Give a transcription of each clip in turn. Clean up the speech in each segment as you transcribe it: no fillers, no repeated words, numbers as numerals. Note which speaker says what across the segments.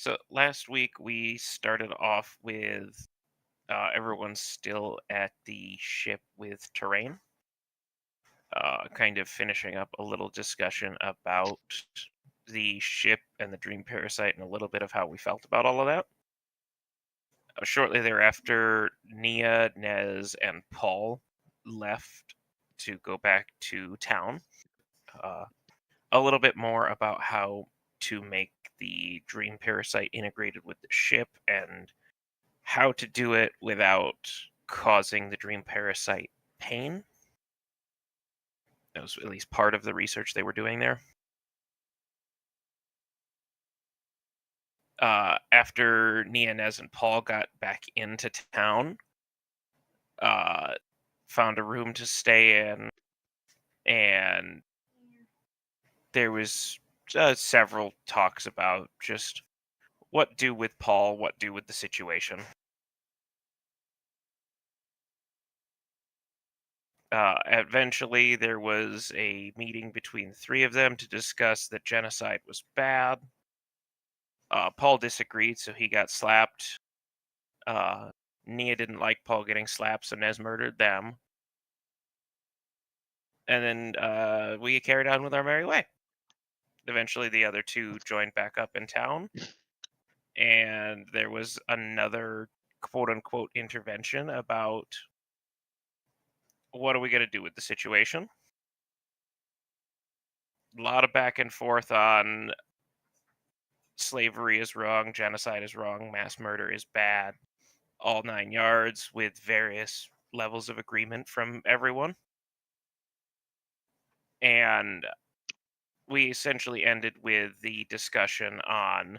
Speaker 1: So last week we started off with everyone still at the ship with terrain, kind of finishing up a little discussion about the ship and the dream parasite and a little bit of how we felt about all of that. Shortly thereafter, Nia, Nez, and Paul left to go back to town. Uh, a little bit more about how to make the dream parasite integrated with the ship and how to do it without causing the dream parasite pain. That was at least part of the research they were doing there. After Nia, Nez, and Paul got back into town, uh, found a room to stay in, and there was several talks about just what do with Paul, what do with the situation. Eventually, there was a meeting between the three of them to discuss that genocide was bad. Paul disagreed, so he got slapped. Nia didn't like Paul getting slapped, so Nez murdered them. And then we carried on with our merry way. Eventually, the other two joined back up in town, and there was another quote unquote intervention about what are we going to do with the situation. A lot of back and forth on slavery is wrong, genocide is wrong, mass murder is bad, all 9 yards, with various levels of agreement from everyone. And we essentially ended with the discussion on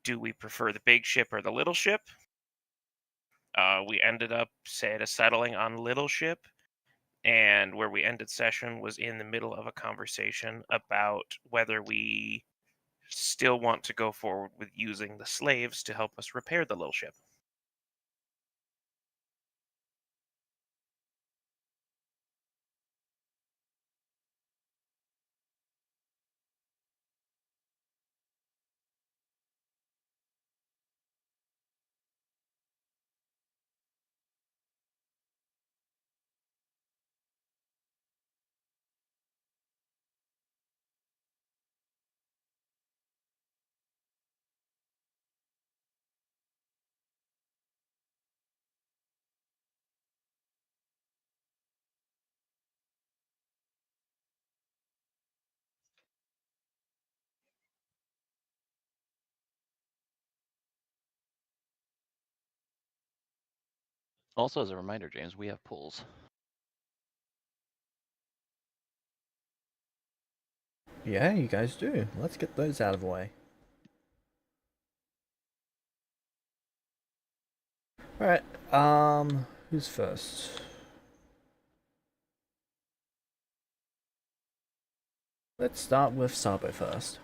Speaker 1: do we prefer the big ship or the little ship? We ended up settling on little ship, and where we ended session was in the middle of a conversation about whether we still want to go forward with using the slaves to help us repair the little ship.
Speaker 2: Also, as a reminder, James, we have pools.
Speaker 3: Yeah, you guys do. Let's get those out of the way. Alright, who's first? Let's start with Sabo first.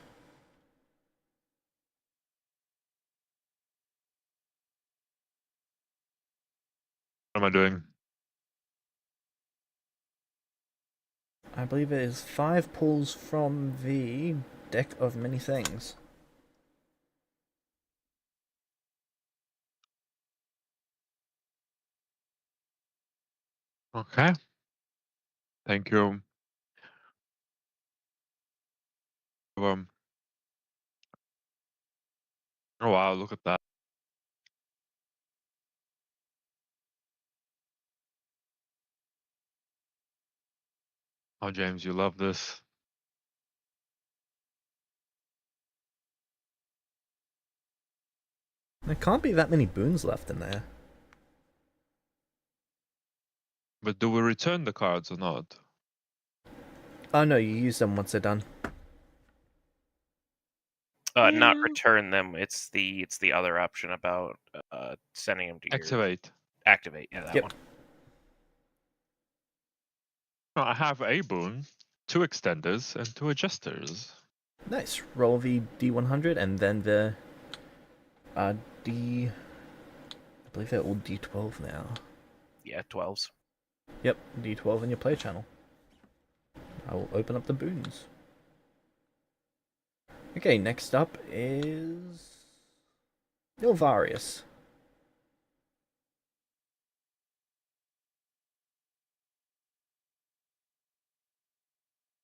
Speaker 4: What am I doing?
Speaker 3: I believe it is 5 pulls from the deck of many things.
Speaker 4: Okay. Thank you. Um, oh wow, look at that. Oh, James, you love this.
Speaker 3: There can't be that many boons left in there.
Speaker 4: But do we return the cards or not?
Speaker 3: Oh no, you use them once they're done.
Speaker 1: Not
Speaker 4: Yeah.
Speaker 1: return them. It's the other option about sending them to your
Speaker 4: Activate.
Speaker 1: activate. Yeah, that
Speaker 3: Yep.
Speaker 1: one.
Speaker 4: No, I have a boon, 2 extenders, and 2 adjusters.
Speaker 3: Nice. Roll the D100 and then the D. I believe they're all D12 now.
Speaker 1: Yeah, 12s.
Speaker 3: Yep, D12 in your play channel. I will open up the boons. Okay, next up is Nilvarius.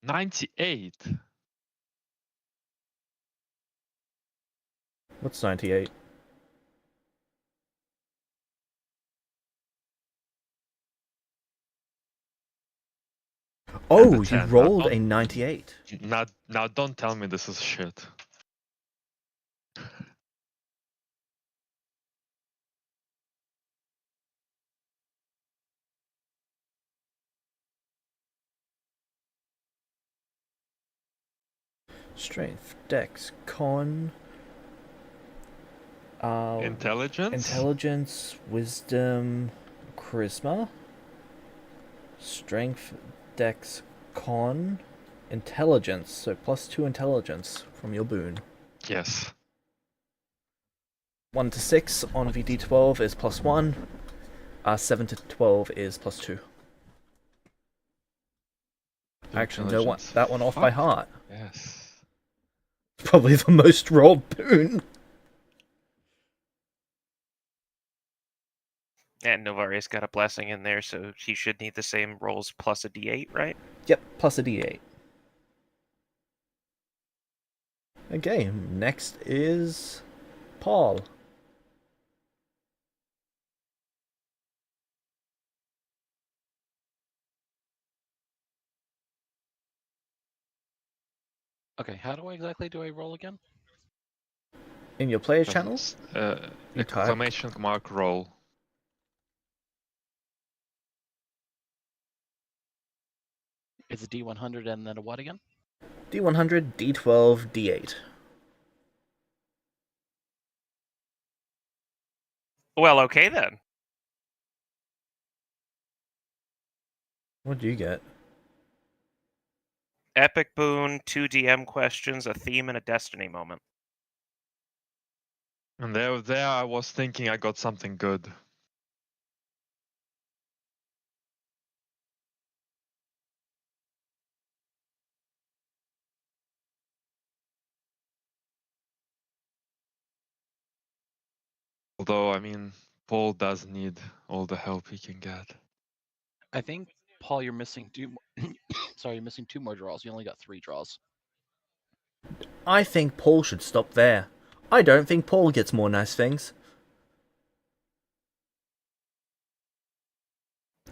Speaker 4: $98.
Speaker 3: What's 98? Oh, you
Speaker 4: 10.
Speaker 3: rolled a 98.
Speaker 4: Now don't tell me this is shit.
Speaker 3: Strength, Dex, Con.
Speaker 4: Intelligence?
Speaker 3: Intelligence, Wisdom, Charisma. Strength, Dex, Con. Intelligence, so +2 intelligence from your boon.
Speaker 4: Yes.
Speaker 3: 1 to 6 on VD12 is +1. 7 to 12 is +2. I actually know
Speaker 4: Intelligence.
Speaker 3: that one off by
Speaker 4: Fuck.
Speaker 3: heart.
Speaker 4: Yes.
Speaker 3: Probably the most rolled boon.
Speaker 1: And Novarius got a blessing in there, so he should need the same rolls plus a d8, right?
Speaker 3: Yep, plus a d8. Okay, next is Paul.
Speaker 2: Okay, how do I roll again?
Speaker 3: In your player channel, you type
Speaker 4: Exclamation mark roll.
Speaker 2: It's a D100 and then a what again?
Speaker 3: D100, D12, D8.
Speaker 1: Well, okay then.
Speaker 3: What do you get?
Speaker 1: Epic boon, 2 DM questions, a theme, and a destiny moment.
Speaker 4: And there I was thinking I got something good. Although, I mean, Paul does need all the help he can get.
Speaker 2: I think, Paul, you're missing two. Sorry, you're missing 2 more draws. You only got 3 draws.
Speaker 3: I think Paul should stop there. I don't think Paul gets more nice things.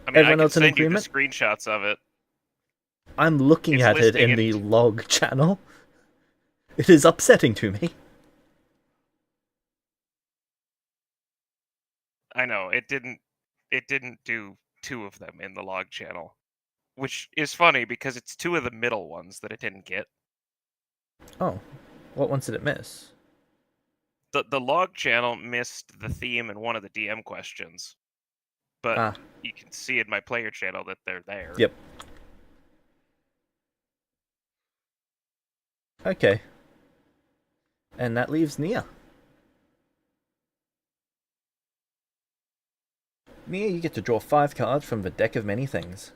Speaker 1: I mean,
Speaker 3: Everyone
Speaker 1: I can
Speaker 3: else in
Speaker 1: send you the
Speaker 3: agreement?
Speaker 1: screenshots of it.
Speaker 3: I'm looking
Speaker 1: It's
Speaker 3: at it
Speaker 1: listing
Speaker 3: in
Speaker 1: it-
Speaker 3: the log channel. It is upsetting to me.
Speaker 1: I know, it didn't do 2 of them in the log channel. Which is funny, because it's 2 of the middle ones that it didn't get.
Speaker 3: Oh, what ones did it miss?
Speaker 1: The log channel missed the theme and one of the DM questions. But you can see in my player channel that they're there.
Speaker 3: Yep. Okay. And that leaves Nia. Nia, you get to draw 5 cards from the deck of many things.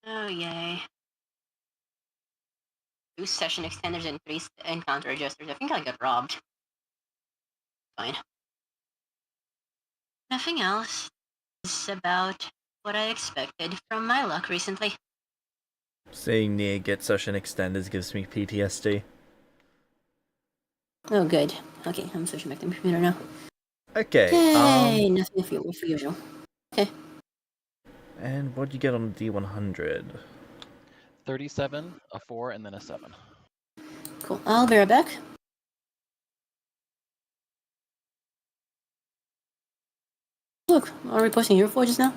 Speaker 5: Oh, yay. 2 session extenders and 3 encounter adjusters. I think I got robbed. Fine. Nothing else. It's about what I expected from my luck recently.
Speaker 3: Seeing Nia get session extenders gives me PTSD.
Speaker 5: Oh, good. Okay, I'm switching back to my computer now.
Speaker 3: Okay,
Speaker 5: Yay! Nothing for usual. Okay.
Speaker 3: And what'd you get on the D100?
Speaker 2: 37, a 4, and then a 7.
Speaker 5: Cool. I'll be right back. Look, are we posting your forges now?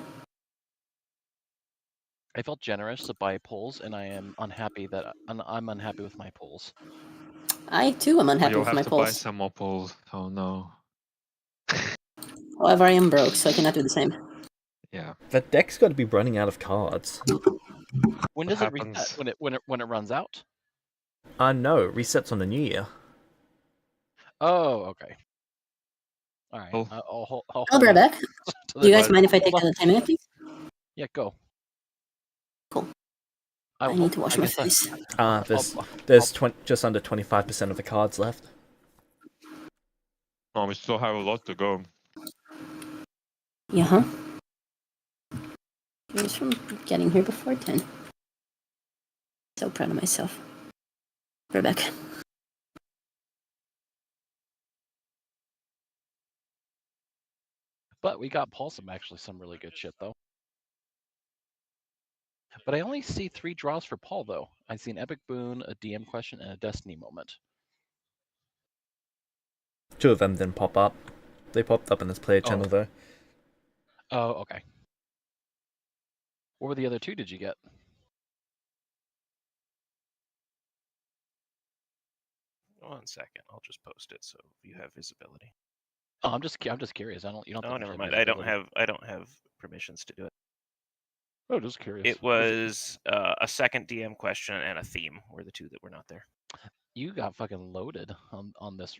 Speaker 2: I felt generous to buy pulls, and I am unhappy that I'm unhappy with my pulls.
Speaker 5: I too am unhappy
Speaker 4: You'll
Speaker 5: with
Speaker 4: have
Speaker 5: my
Speaker 4: to buy
Speaker 5: pulls.
Speaker 4: some more pulls. Oh no.
Speaker 5: However, I am broke, so I cannot do the same.
Speaker 4: Yeah.
Speaker 3: That deck's got to be running out of cards.
Speaker 2: When
Speaker 4: What
Speaker 2: does it
Speaker 4: happens?
Speaker 2: reset? When it runs out?
Speaker 3: No, it resets on the new year.
Speaker 2: Oh, okay. All right.
Speaker 4: Oh.
Speaker 2: I'll
Speaker 5: I'll
Speaker 2: hold
Speaker 5: be right
Speaker 2: off
Speaker 5: back.
Speaker 2: to
Speaker 5: Do you
Speaker 2: the-
Speaker 5: guys mind if I take
Speaker 2: hold
Speaker 5: a
Speaker 2: off.
Speaker 5: 10 minute, please?
Speaker 2: Yeah, go.
Speaker 5: Cool.
Speaker 2: I
Speaker 5: I need to wash my
Speaker 2: guess
Speaker 5: face.
Speaker 3: There's just under 25% of the cards left.
Speaker 4: Oh, we still have a lot to go.
Speaker 5: Yeah, huh? Here's from getting here before 10. So proud of myself. Rebecca.
Speaker 2: But we got Paul some really good shit though. But I only see 3 draws for Paul though. I see an epic boon, a DM question, and a destiny moment.
Speaker 3: 2 of them didn't pop up. They popped up in this player channel though.
Speaker 2: Oh, okay. What were the other 2 did you get?
Speaker 1: One second, I'll just post it so you have visibility.
Speaker 2: Oh, I'm just curious. You don't.
Speaker 1: Oh,
Speaker 2: have to
Speaker 1: never
Speaker 2: have
Speaker 1: mind.
Speaker 2: visibility.
Speaker 1: I don't have permissions to do it.
Speaker 2: Oh, just curious.
Speaker 1: It was a second DM question and a theme were the 2 that were not there.
Speaker 2: You got fucking loaded on this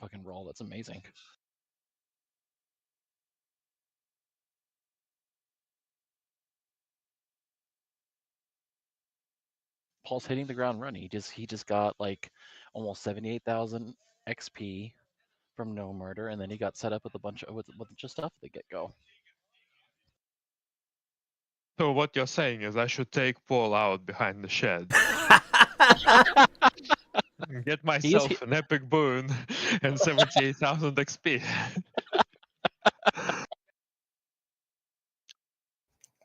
Speaker 2: fucking roll. That's amazing. Paul's hitting the ground running. He just got like almost 78,000 XP from No Murder, and then he got set up with a bunch of stuff at the get go.
Speaker 4: So what you're saying is I should take Paul out behind the shed, get myself an epic boon and 78,000 XP.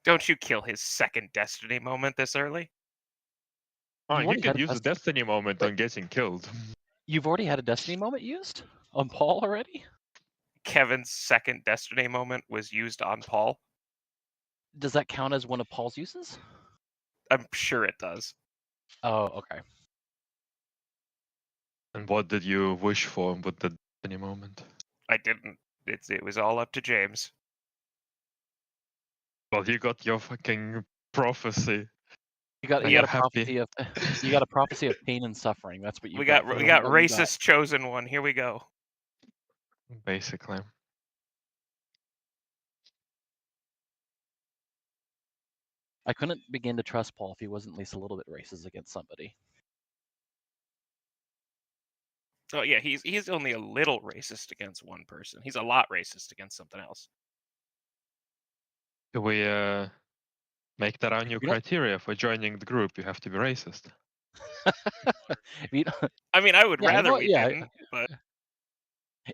Speaker 1: Don't you kill his second destiny moment this early?
Speaker 4: Oh,
Speaker 2: You've
Speaker 4: you
Speaker 2: already
Speaker 4: could
Speaker 2: had a
Speaker 4: use a
Speaker 2: destiny-
Speaker 4: destiny moment on getting killed.
Speaker 2: You've already had a destiny moment used on Paul already.
Speaker 1: Kevin's second destiny moment was used on Paul.
Speaker 2: Does that count as one of Paul's uses?
Speaker 1: I'm sure it does.
Speaker 2: Oh, okay.
Speaker 4: And what did you wish for with the destiny moment?
Speaker 1: I didn't. It was all up to James.
Speaker 4: Well, you got your fucking prophecy.
Speaker 2: You got
Speaker 4: And
Speaker 2: you
Speaker 4: you're
Speaker 2: got a
Speaker 4: happy.
Speaker 2: prophecy of you got a prophecy of pain and suffering. That's what you
Speaker 1: We
Speaker 2: got.
Speaker 1: got racist chosen one. Here we go.
Speaker 4: Basically.
Speaker 2: I couldn't begin to trust Paul if he wasn't at least a little bit racist against somebody.
Speaker 1: Oh yeah, he's only a little racist against one person. He's a lot racist against something else.
Speaker 4: Do we make that our new
Speaker 2: You don't-
Speaker 4: criteria for joining the group? You have to be racist.
Speaker 2: If you don't-
Speaker 1: I mean, I would
Speaker 2: Yeah,
Speaker 1: rather
Speaker 2: no,
Speaker 1: we
Speaker 2: yeah.
Speaker 1: didn't, but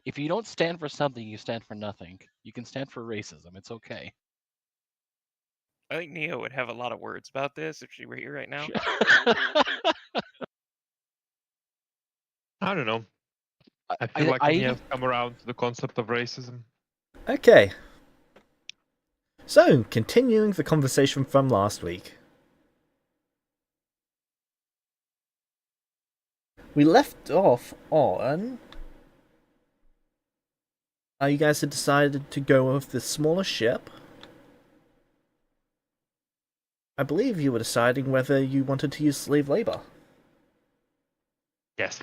Speaker 2: If you don't stand for something, you stand for nothing. You can stand for racism. It's okay.
Speaker 1: I think Neo would have a lot of words about this if she were here right now.
Speaker 4: I don't know. I feel like he
Speaker 2: I
Speaker 4: has come around to the concept of racism.
Speaker 3: Okay. So, continuing the conversation from last week. We left off on... you guys had decided to go with the smaller ship. I believe you were deciding whether you wanted to use slave labor.
Speaker 4: Yes.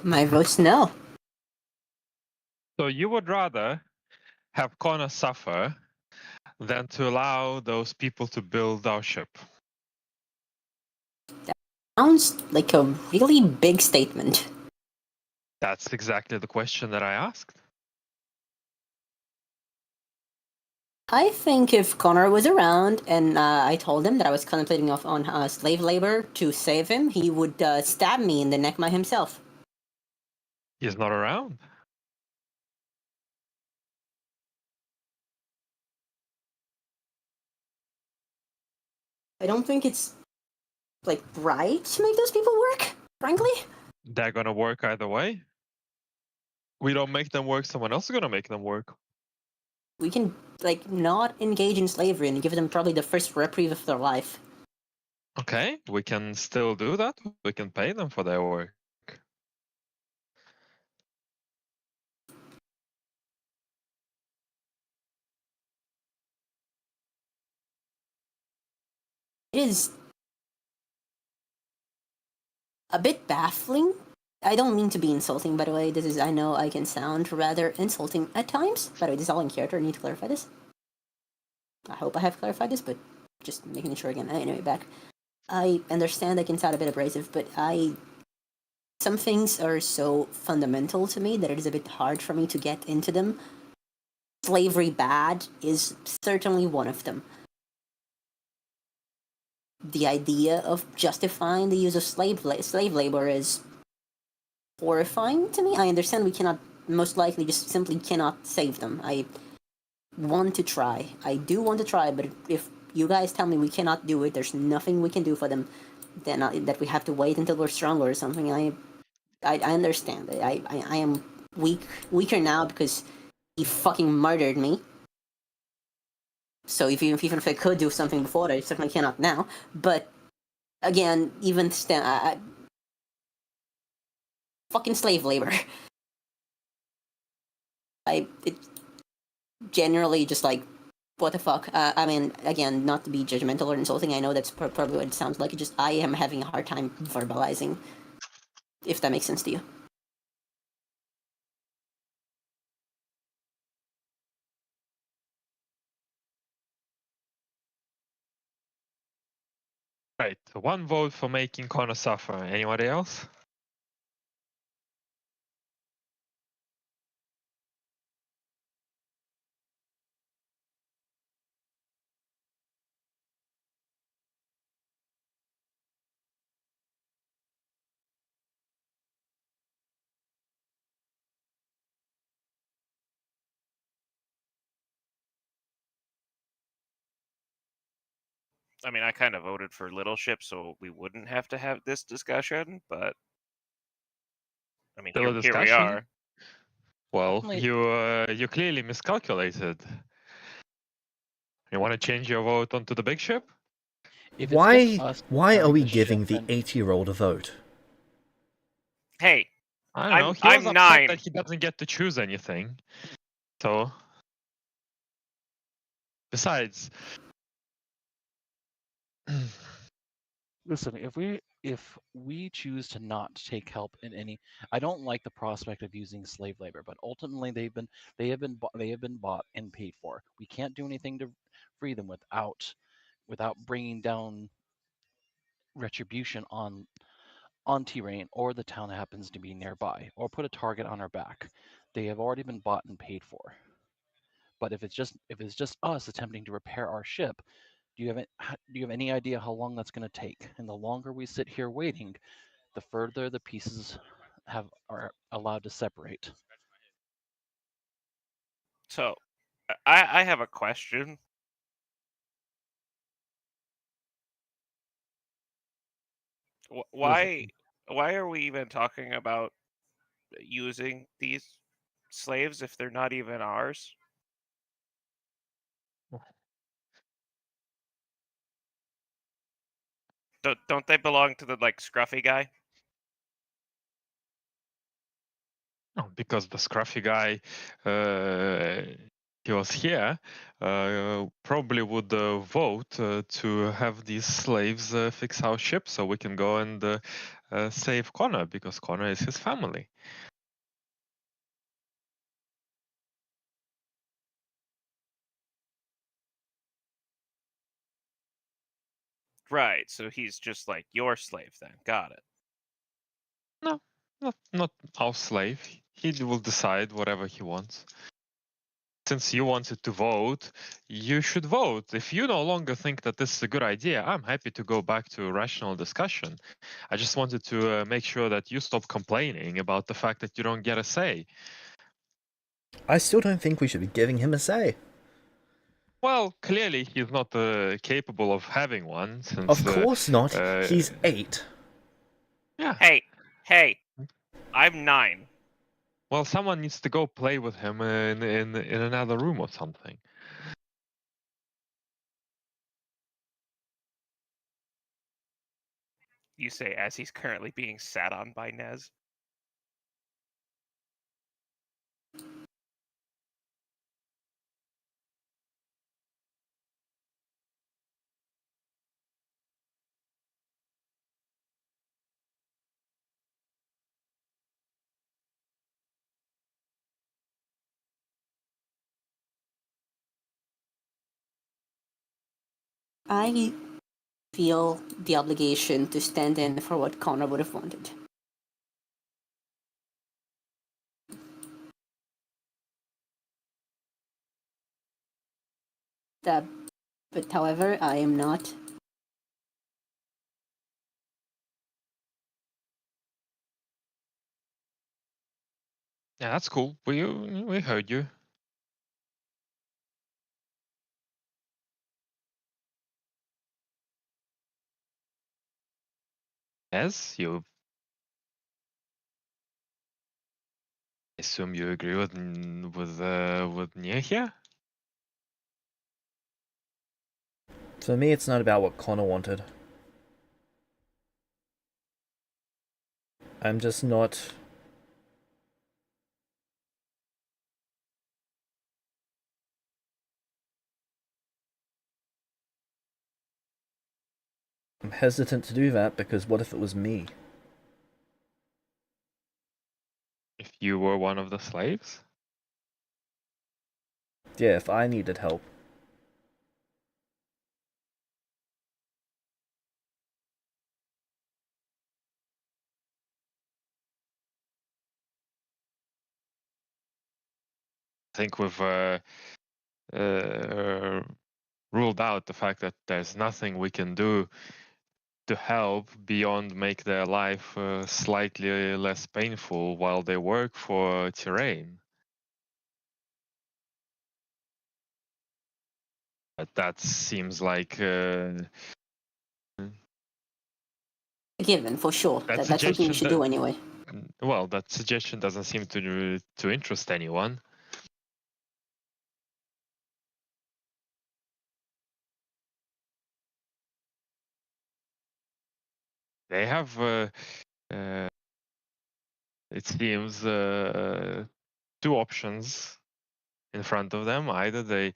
Speaker 5: My vote's no.
Speaker 4: So you would rather have Connor suffer than to allow those people to build our ship.
Speaker 5: Sounds like a really big statement.
Speaker 4: That's exactly the question that I asked.
Speaker 5: I think if Connor was around and I told him that I was contemplating on slave labor to save him, he would stab me in the neck by himself.
Speaker 4: He's not around.
Speaker 5: I don't think it's like right to make those people work, frankly.
Speaker 4: They're gonna work either way. We don't make them work, someone else is gonna make them work.
Speaker 5: We can like not engage in slavery and give them probably the first reprieve of their life.
Speaker 4: Okay, we can still do that. We can pay them for their work.
Speaker 5: It is a bit baffling. I don't mean to be insulting, by the way. I know I can sound rather insulting at times. By the way, this is all in character. I need to clarify this. I hope I have clarified this, but just making sure again. Anyway, back. I understand I can sound a bit abrasive, but some things are so fundamental to me that it is a bit hard for me to get into them. Slavery bad is certainly one of them. The idea of justifying the use of slave labor is horrifying to me. I understand we cannot, most likely, just simply cannot save them. I want to try. I do want to try, but if you guys tell me we cannot do it, there's nothing we can do for them, then that we have to wait until we're stronger or something. I understand. I am weaker now because he fucking murdered me. So even if I could do something before, I certainly cannot now. But again, even fucking slave labor. It generally just like, what the fuck? I mean, again, not to be judgmental or insulting. I know that's probably what it sounds like. It just I am having a hard time verbalizing. If that makes sense to you.
Speaker 4: Right, one vote for making Connor suffer. Anybody else?
Speaker 1: I mean, I kind of voted for Little Ship so we wouldn't have to have this discussion, but I mean,
Speaker 4: Still a
Speaker 1: here we
Speaker 4: discussion?
Speaker 1: are.
Speaker 4: Well,
Speaker 2: Ultimately-
Speaker 4: you clearly miscalculated. You want to change your vote onto the big ship?
Speaker 2: If it's just
Speaker 3: Why
Speaker 2: us
Speaker 3: are
Speaker 2: carrying
Speaker 3: we
Speaker 2: the
Speaker 3: giving
Speaker 2: ship,
Speaker 3: the
Speaker 2: then
Speaker 3: 80-year-old a vote?
Speaker 1: Hey,
Speaker 4: I don't know. He was
Speaker 1: I'm
Speaker 4: upset
Speaker 1: 9.
Speaker 4: that he doesn't get to choose anything. So, besides,
Speaker 2: listen, if we choose to not take help in any, I don't like the prospect of using slave labor, but ultimately they have been bought and paid for. We can't do anything to free them without bringing down retribution on T-Rain or the town that happens to be nearby, or put a target on our back. They have already been bought and paid for. But if it's just us attempting to repair our ship, do you have any idea how long that's going to take? And the longer we sit here waiting, the further the pieces are allowed to separate.
Speaker 1: So, I have a question. Why are we even talking about using these slaves if they're not even ours? Don't they belong to the like scruffy guy?
Speaker 4: because the scruffy guy, he was here, probably would vote to have these slaves fix our ship so we can go and save Connor, because Connor is his family.
Speaker 1: Right, so he's just like your slave then. Got it.
Speaker 4: No, not our slave. He will decide whatever he wants. Since you wanted to vote, you should vote. If you no longer think that this is a good idea, I'm happy to go back to a rational discussion. I just wanted to make sure that you stop complaining about the fact that you don't get a say.
Speaker 3: I still don't think we should be giving him a say.
Speaker 4: Well, clearly he's not capable of having one. Since,
Speaker 3: Of course not. He's 8.
Speaker 4: Yeah.
Speaker 1: Hey, I'm 9.
Speaker 4: Well, someone needs to go play with him in another room or something.
Speaker 1: You say as he's currently being sat on by Nez.
Speaker 5: I feel the obligation to stand in for what Connor would have wanted. But however, I am not.
Speaker 4: Yeah, that's cool. We heard you. Yes, you assume you agree with Nia here?
Speaker 3: For me, it's not about what Connor wanted. I'm just not... I'm hesitant to do that because what if it was me?
Speaker 4: If you were one of the slaves?
Speaker 3: Yeah, if I needed help.
Speaker 4: I think we've ruled out the fact that there's nothing we can do to help beyond make their life slightly less painful while they work for Terrain. But that seems like
Speaker 5: A given, for sure.
Speaker 4: that
Speaker 5: That's something you
Speaker 4: suggestion
Speaker 5: should do anyway.
Speaker 4: well, that suggestion doesn't seem to interest anyone. They have, it seems, two options in front of them. Either they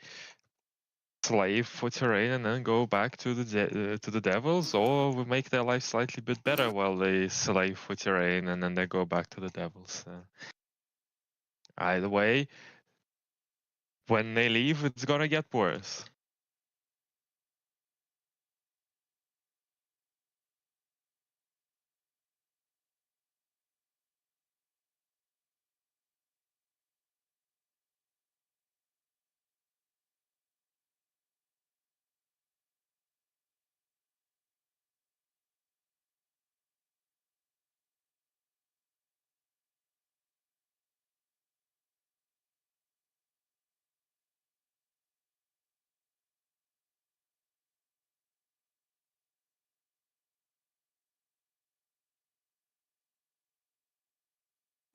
Speaker 4: slave for Terrain and then go back to the devils, or we make their life slightly bit better while they slave for Terrain and then they go back to the devils. Either way, when they leave, it's gonna get worse.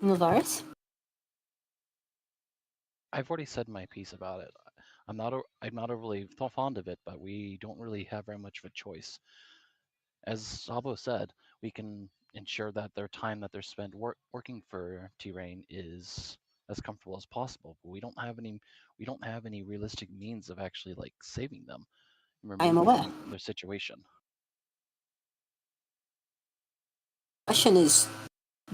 Speaker 5: Novaris?
Speaker 2: I've already said my piece about it. I'm not overly fond of it, but we don't really have very much of a choice. As Sabo said, we can ensure that their time that they're spent working for T-Rain is as comfortable as possible. But we don't have any realistic means of actually like saving them, and
Speaker 5: I am aware.
Speaker 2: removing their situation.
Speaker 5: Question is,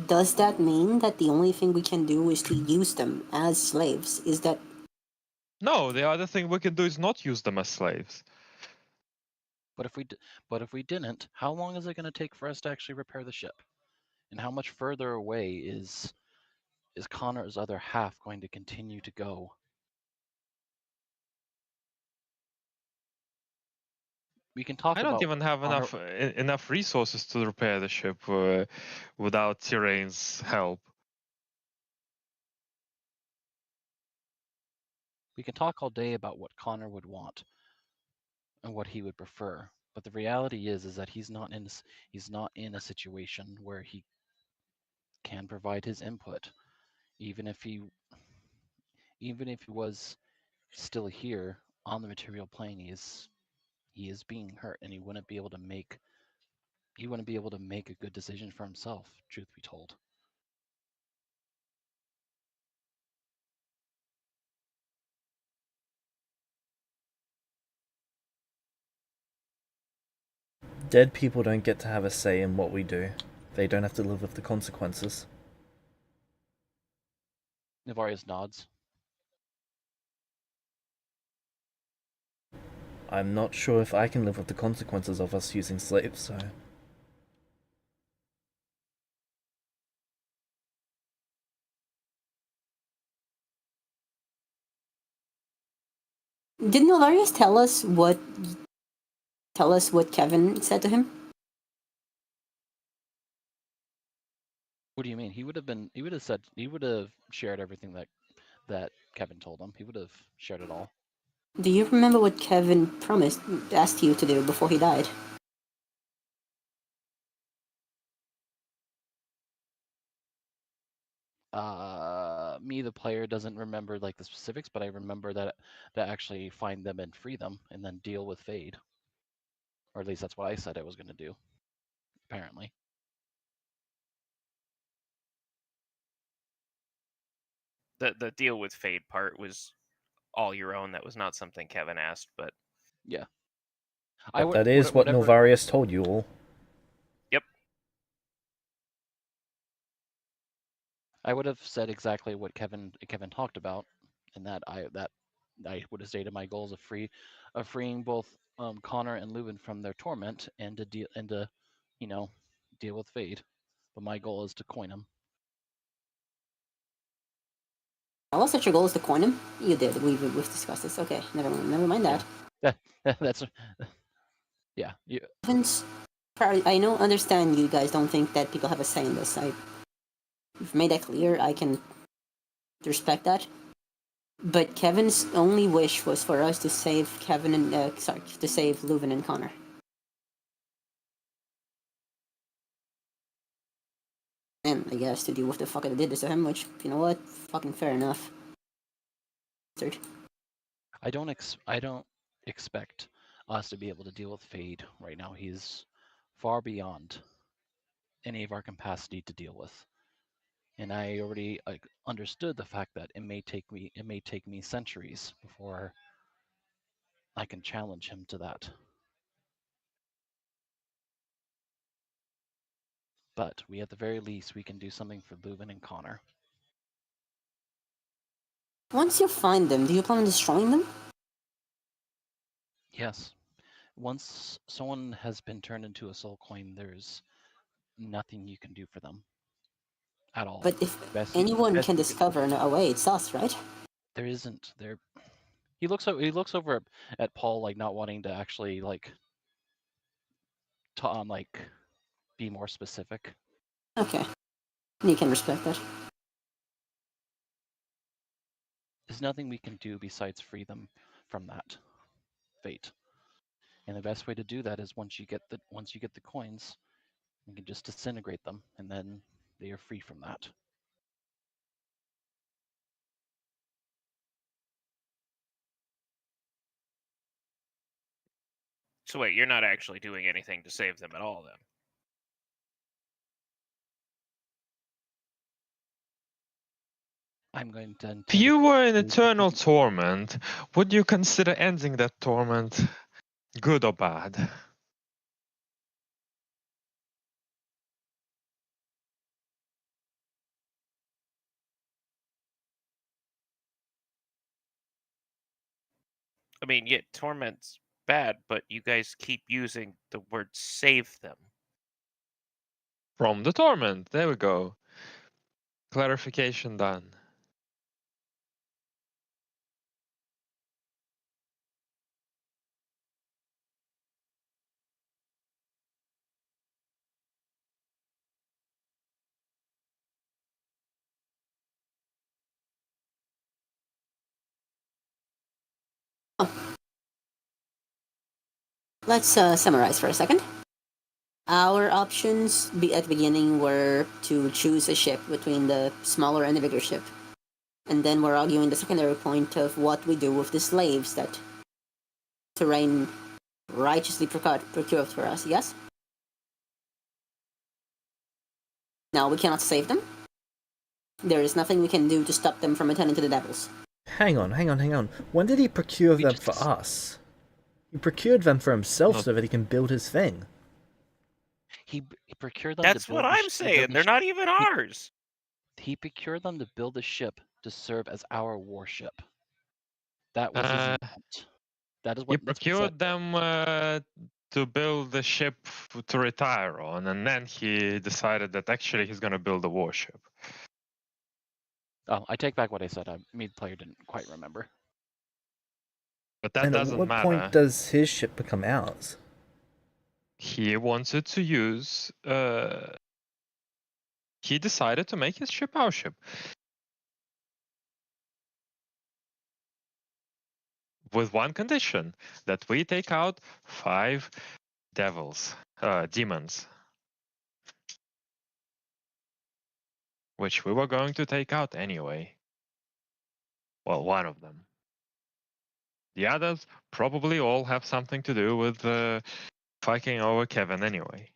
Speaker 5: does that mean that the only thing we can do is to use them as slaves? Is that
Speaker 4: No, the other thing we can do is not use them as slaves.
Speaker 2: But if we didn't, how long is it going to take for us to actually repair the ship? And how much further away is Connor's other half going to continue to go? We can talk
Speaker 4: I don't
Speaker 2: about
Speaker 4: even have
Speaker 2: Connor.
Speaker 4: enough resources to repair the ship without Terrain's help.
Speaker 2: We can talk all day about what Connor would want and what he would prefer, but the reality is that he's not in a situation where he can provide his input, even if he was still here on the material plane. He is being hurt, and he wouldn't be able to make a good decision for himself, truth be told.
Speaker 3: Dead people don't get to have a say in what we do. They don't have to live with the consequences.
Speaker 2: Navarius nods.
Speaker 3: I'm not sure if I can live with the consequences of us using slaves, so...
Speaker 5: Did Novarius tell us what Kevin said to him?
Speaker 2: What do you mean? He would have shared everything that Kevin told him. He would have shared it all.
Speaker 5: Do you remember what Kevin asked you to do before he died?
Speaker 2: Me, the player, doesn't remember like the specifics, but I remember that actually find them and free them, and then deal with Fade. Or at least that's what I said I was going to do. Apparently.
Speaker 1: The deal with Fade part was all your own. That was not something Kevin asked, but
Speaker 2: yeah.
Speaker 3: But that is what Novarius told you all.
Speaker 1: Yep.
Speaker 2: I would have said exactly what Kevin talked about, and that I would have stated my goals of freeing both Connor and Leuven from their torment, and to deal with Fade. But my goal is to coin him.
Speaker 5: Tell us that your goal is to coin him. You did. We've discussed this. Okay, never mind that.
Speaker 2: That's yeah.
Speaker 5: Kevin's understand you guys don't think that people have a say in this. You've made that clear. I can respect that. But Kevin's only wish was for us to save to save Leuven and Connor. And I guess to deal with the fuck that did this to him, which, you know what, fucking fair enough.
Speaker 2: I don't expect us to be able to deal with Fade right now. He's far beyond any of our capacity to deal with. And I already understood the fact that it may take me centuries before I can challenge him to that. But at the very least, we can do something for Leuven and Connor.
Speaker 5: Once you find them, do you plan on destroying them?
Speaker 2: Yes. Once someone has been turned into a soul coin, there's nothing you can do for them at all.
Speaker 5: But if anyone can discover a way, it's us, right?
Speaker 2: There isn't. He looks over at Paul, like not wanting to actually be more specific.
Speaker 5: Okay, you can respect that.
Speaker 2: There's nothing we can do besides free them from that fate. And the best way to do that is once you get the coins, you can just disintegrate them, and then they are free from that.
Speaker 1: So wait, you're not actually doing anything to save them at all, then?
Speaker 2: I'm going to.
Speaker 4: If you were in eternal torment, would you consider ending that torment, good or bad?
Speaker 1: I mean, yeah, torment's bad, but you guys keep using the word save them.
Speaker 4: From the torment. There we go. Clarification done.
Speaker 5: Let's summarize for a second. Our options at the beginning were to choose a ship between the smaller and the bigger ship. And then we're arguing the secondary point of what we do with the slaves that Terrain righteously procured for us, yes? Now we cannot save them. There is nothing we can do to stop them from attending to the devils.
Speaker 3: Hang on. When did he procure them for us? He procured them for himself so that he can build his thing.
Speaker 2: He procured them.
Speaker 1: That's what I'm saying. They're not even ours.
Speaker 2: He procured them to build a ship to serve as our warship. That was his intent. That is
Speaker 4: You
Speaker 2: what that's what he
Speaker 4: procured
Speaker 2: said.
Speaker 4: them to build the ship to retire on, and then he decided that actually he's going to build a warship.
Speaker 2: Oh, I take back what I said. Me, the player, didn't quite remember.
Speaker 4: But that
Speaker 3: And at
Speaker 4: doesn't
Speaker 3: what
Speaker 4: matter.
Speaker 3: point does his ship become ours?
Speaker 4: He wanted to use. He decided to make his ship our ship. With one condition, that we take out 5 demons. Which we were going to take out anyway. Well, one of them. The others probably all have something to do with fighting over Kevin anyway.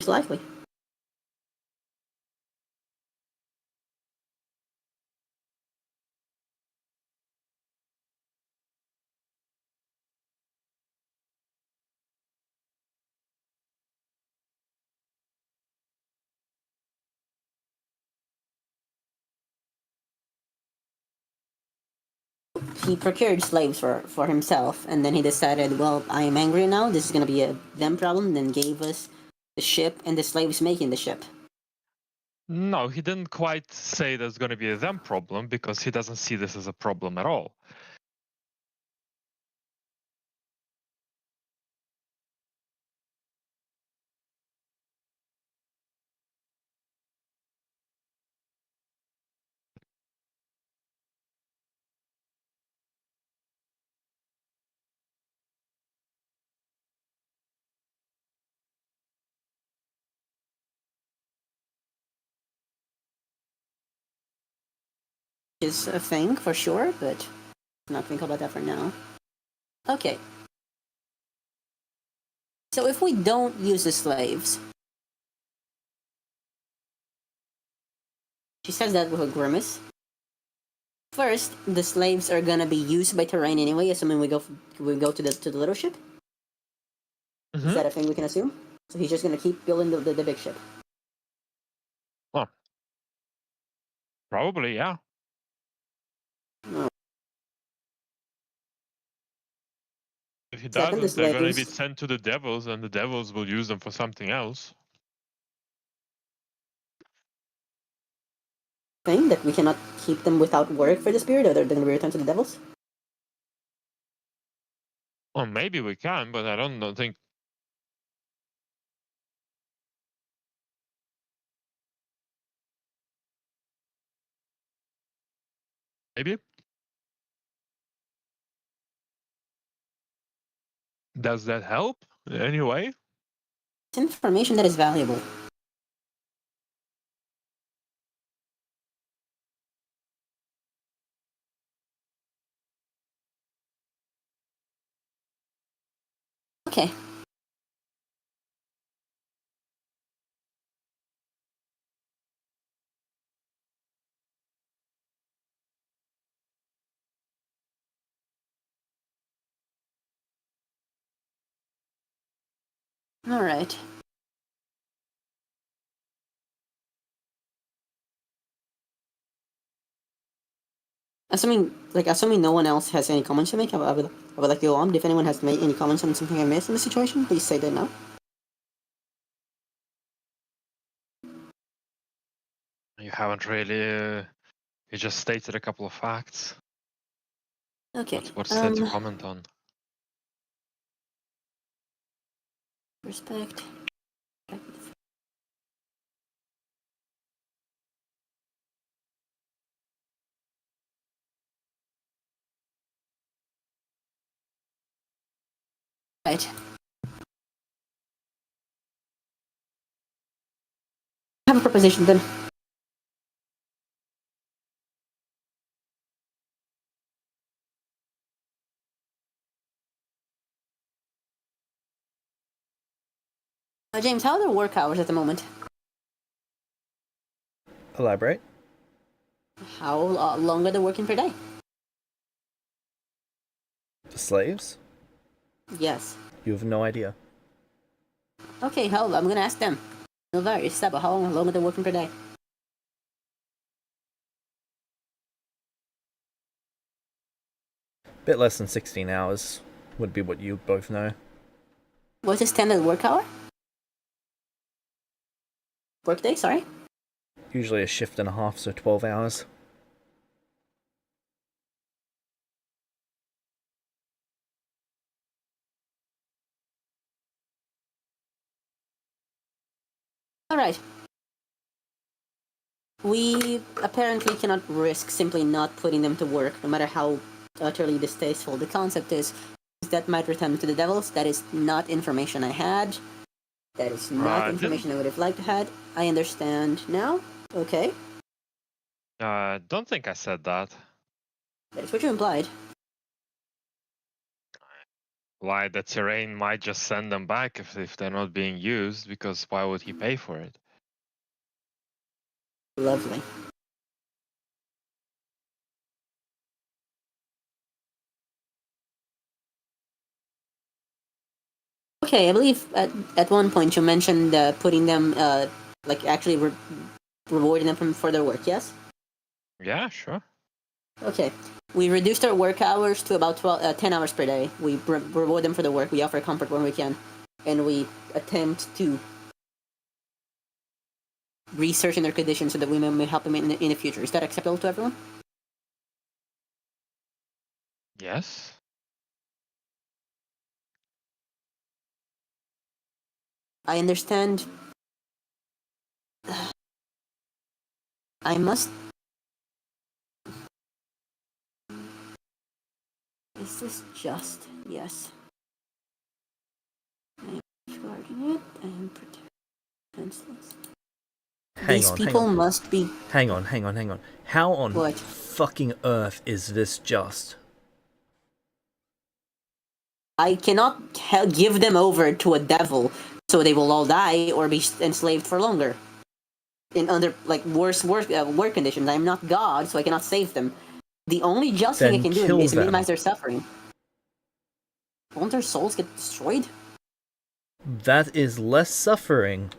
Speaker 5: It's likely. He procured slaves for himself, and then he decided, well, I am angry now. This is going to be a them problem. Then gave us the ship and the slaves making the ship.
Speaker 4: No, he didn't quite say there's going to be a them problem because he doesn't see this as a problem at all.
Speaker 5: Is a thing for sure, but not think about that for now. Okay. So if we don't use the slaves, she says that with a grimace. First, the slaves are gonna be used by terrain anyway, assuming we go to the little ship.
Speaker 4: Mm-hmm.
Speaker 5: Is that a thing we can assume? So he's just gonna keep building the big ship.
Speaker 4: Well, probably, yeah.
Speaker 5: Oh.
Speaker 4: If he
Speaker 5: Second, the
Speaker 4: doesn't, they're going to be
Speaker 5: slaves
Speaker 4: sent to the devils, and the devils will use them for something else.
Speaker 5: thing that we cannot keep them without work for this period, or they're gonna be returned to the devils.
Speaker 4: Or maybe we can, but I don't think. Maybe. Does that help anyway?
Speaker 5: It's information that is valuable. Okay. All right. Assuming no one else has any comments to make, I would like to go on. If anyone has made any comments on something I missed in the situation, please say that now.
Speaker 4: You haven't really. You just stated a couple of facts.
Speaker 5: Okay.
Speaker 4: What's there to comment on?
Speaker 5: Respect. Right. I have a proposition then. James, how are their work hours at the moment?
Speaker 3: Elaborate.
Speaker 5: How long are they working per day?
Speaker 3: The slaves?
Speaker 5: Yes.
Speaker 3: You have no idea.
Speaker 5: Okay, hell, I'm gonna ask them. Novari, Seba, how long are they working per day?
Speaker 3: Bit less than 16 hours would be what you both know.
Speaker 5: What's the standard work hour? Workday, sorry?
Speaker 3: Usually a shift and a half, so 12 hours.
Speaker 5: Alright. We apparently cannot risk simply not putting them to work, no matter how utterly distasteful the concept is. That might return them to the devils. That is not information I had. That is not information I would have liked to had. I understand now. Okay.
Speaker 4: Don't think I said that.
Speaker 5: That is what you implied.
Speaker 4: Why, the terrain might just send them back if they're not being used, because why would he pay for it?
Speaker 5: Lovely. Okay, I believe at one point you mentioned putting them, like actually rewarding them for their work, yes?
Speaker 4: Yeah, sure.
Speaker 5: Okay. We reduced our work hours to about 10 hours per day. We reward them for the work. We offer comfort when we can. And we attempt to research in their conditions so that we may help them in the future. Is that acceptable to everyone?
Speaker 4: Yes.
Speaker 5: I understand. I must. Is this just? Yes. I am guarding it. I am defenseless. These people must be.
Speaker 3: Hang on. How on
Speaker 5: What?
Speaker 3: fucking earth is this just?
Speaker 5: I cannot give them over to a devil so they will all die or be enslaved for longer. In under like worse work conditions. I'm not God, so I cannot save them. The only just thing I can do is minimize their suffering. Won't their souls get destroyed?
Speaker 3: That is less suffering.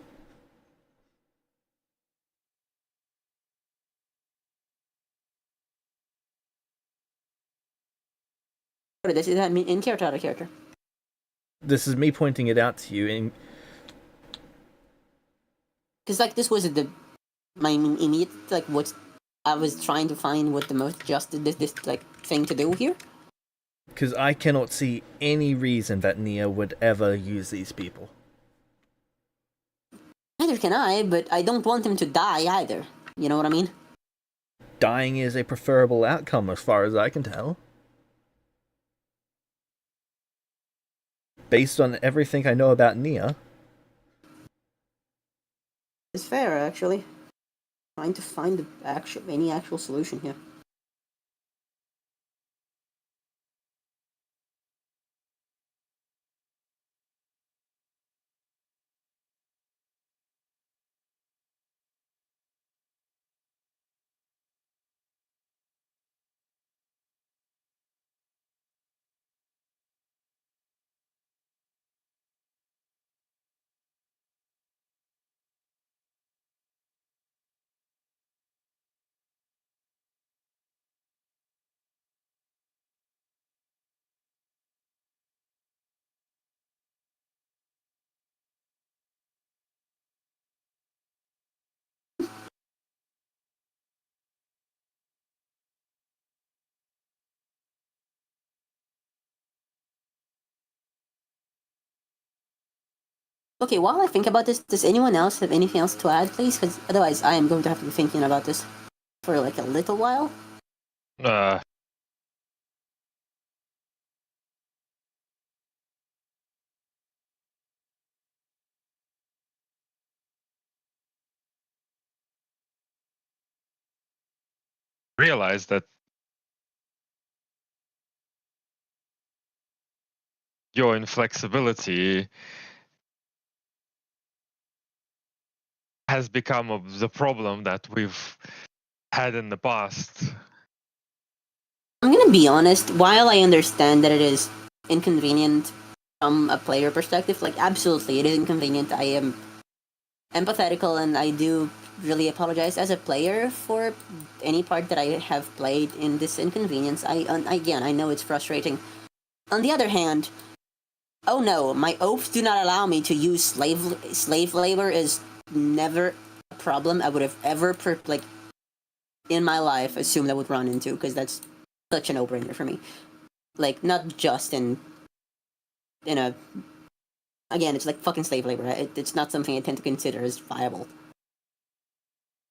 Speaker 5: This is that in character, out of character.
Speaker 3: This is me pointing it out to you.
Speaker 5: Because like this was my immediate like what I was trying to find what the most just this like thing to do here.
Speaker 3: Because I cannot see any reason that Nia would ever use these people.
Speaker 5: Neither can I, but I don't want him to die either. You know what I mean?
Speaker 3: Dying is a preferable outcome as far as I can tell. Based on everything I know about Nia.
Speaker 5: It's fair, actually. Trying to find any actual solution here. Okay, while I think about this, does anyone else have anything else to add, please? Because otherwise I am going to have to be thinking about this for like a little while.
Speaker 4: Realize that your inflexibility has become the problem that we've had in the past.
Speaker 5: I'm gonna be honest, while I understand that it is inconvenient from a player perspective, like absolutely it is inconvenient. I am empathetical, and I do really apologize as a player for any part that I have played in this inconvenience. Again, I know it's frustrating. On the other hand, oh no, my oaths do not allow me to use slave labor. Is never a problem I would have ever in my life assumed I would run into, because that's such a no-brainer for me. Like, not just in a, again, it's like fucking slave labor. It's not something I tend to consider as viable.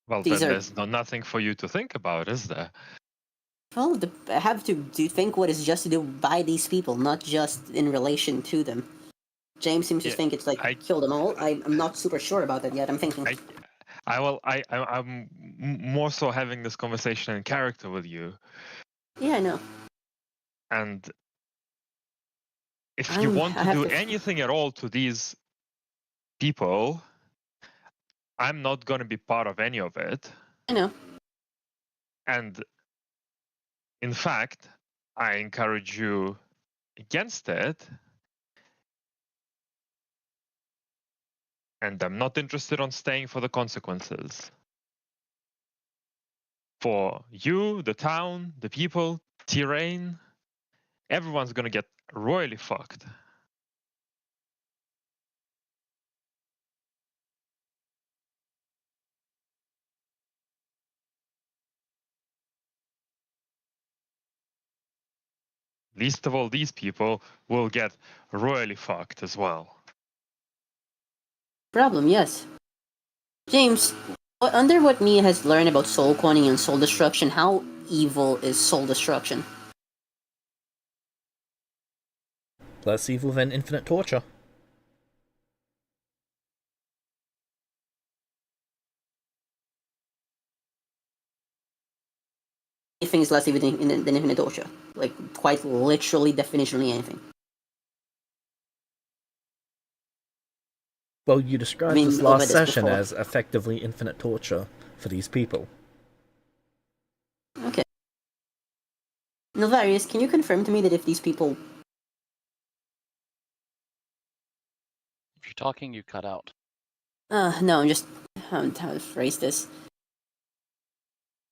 Speaker 4: Well,
Speaker 5: These
Speaker 4: then
Speaker 5: are,
Speaker 4: there's nothing for you to think about, is there?
Speaker 5: well, I have to think what is just to do by these people, not just in relation to them. James seems to
Speaker 4: Yeah,
Speaker 5: think it's like kill them all. I'm not super sure about that yet. I'm thinking.
Speaker 4: I'm more so having this conversation in character with you,
Speaker 5: Yeah, I know.
Speaker 4: and if you want
Speaker 5: I
Speaker 4: to
Speaker 5: have
Speaker 4: do
Speaker 5: to.
Speaker 4: anything at all to these people, I'm not going to be part of any of it.
Speaker 5: I know.
Speaker 4: And in fact, I encourage you against it. And I'm not interested on staying for the consequences. For you, the town, the people, terrain, everyone's gonna get royally fucked. Least of all, these people will get royally fucked as well.
Speaker 5: Problem, yes. James, under what Mia has learned about soul coining and soul destruction, how evil is soul destruction?
Speaker 3: Less evil than infinite torture.
Speaker 5: Anything is less evil than infinite torture. Like, quite literally, definitionally anything.
Speaker 3: Well, you
Speaker 5: I
Speaker 3: described
Speaker 5: mean,
Speaker 3: this
Speaker 5: over
Speaker 3: last
Speaker 5: this
Speaker 3: session
Speaker 5: before.
Speaker 3: as effectively infinite torture for these people.
Speaker 5: Okay. Novarius, can you confirm to me that if these people...
Speaker 2: If you're talking, you cut out.
Speaker 5: No, I'm just... how to phrase this.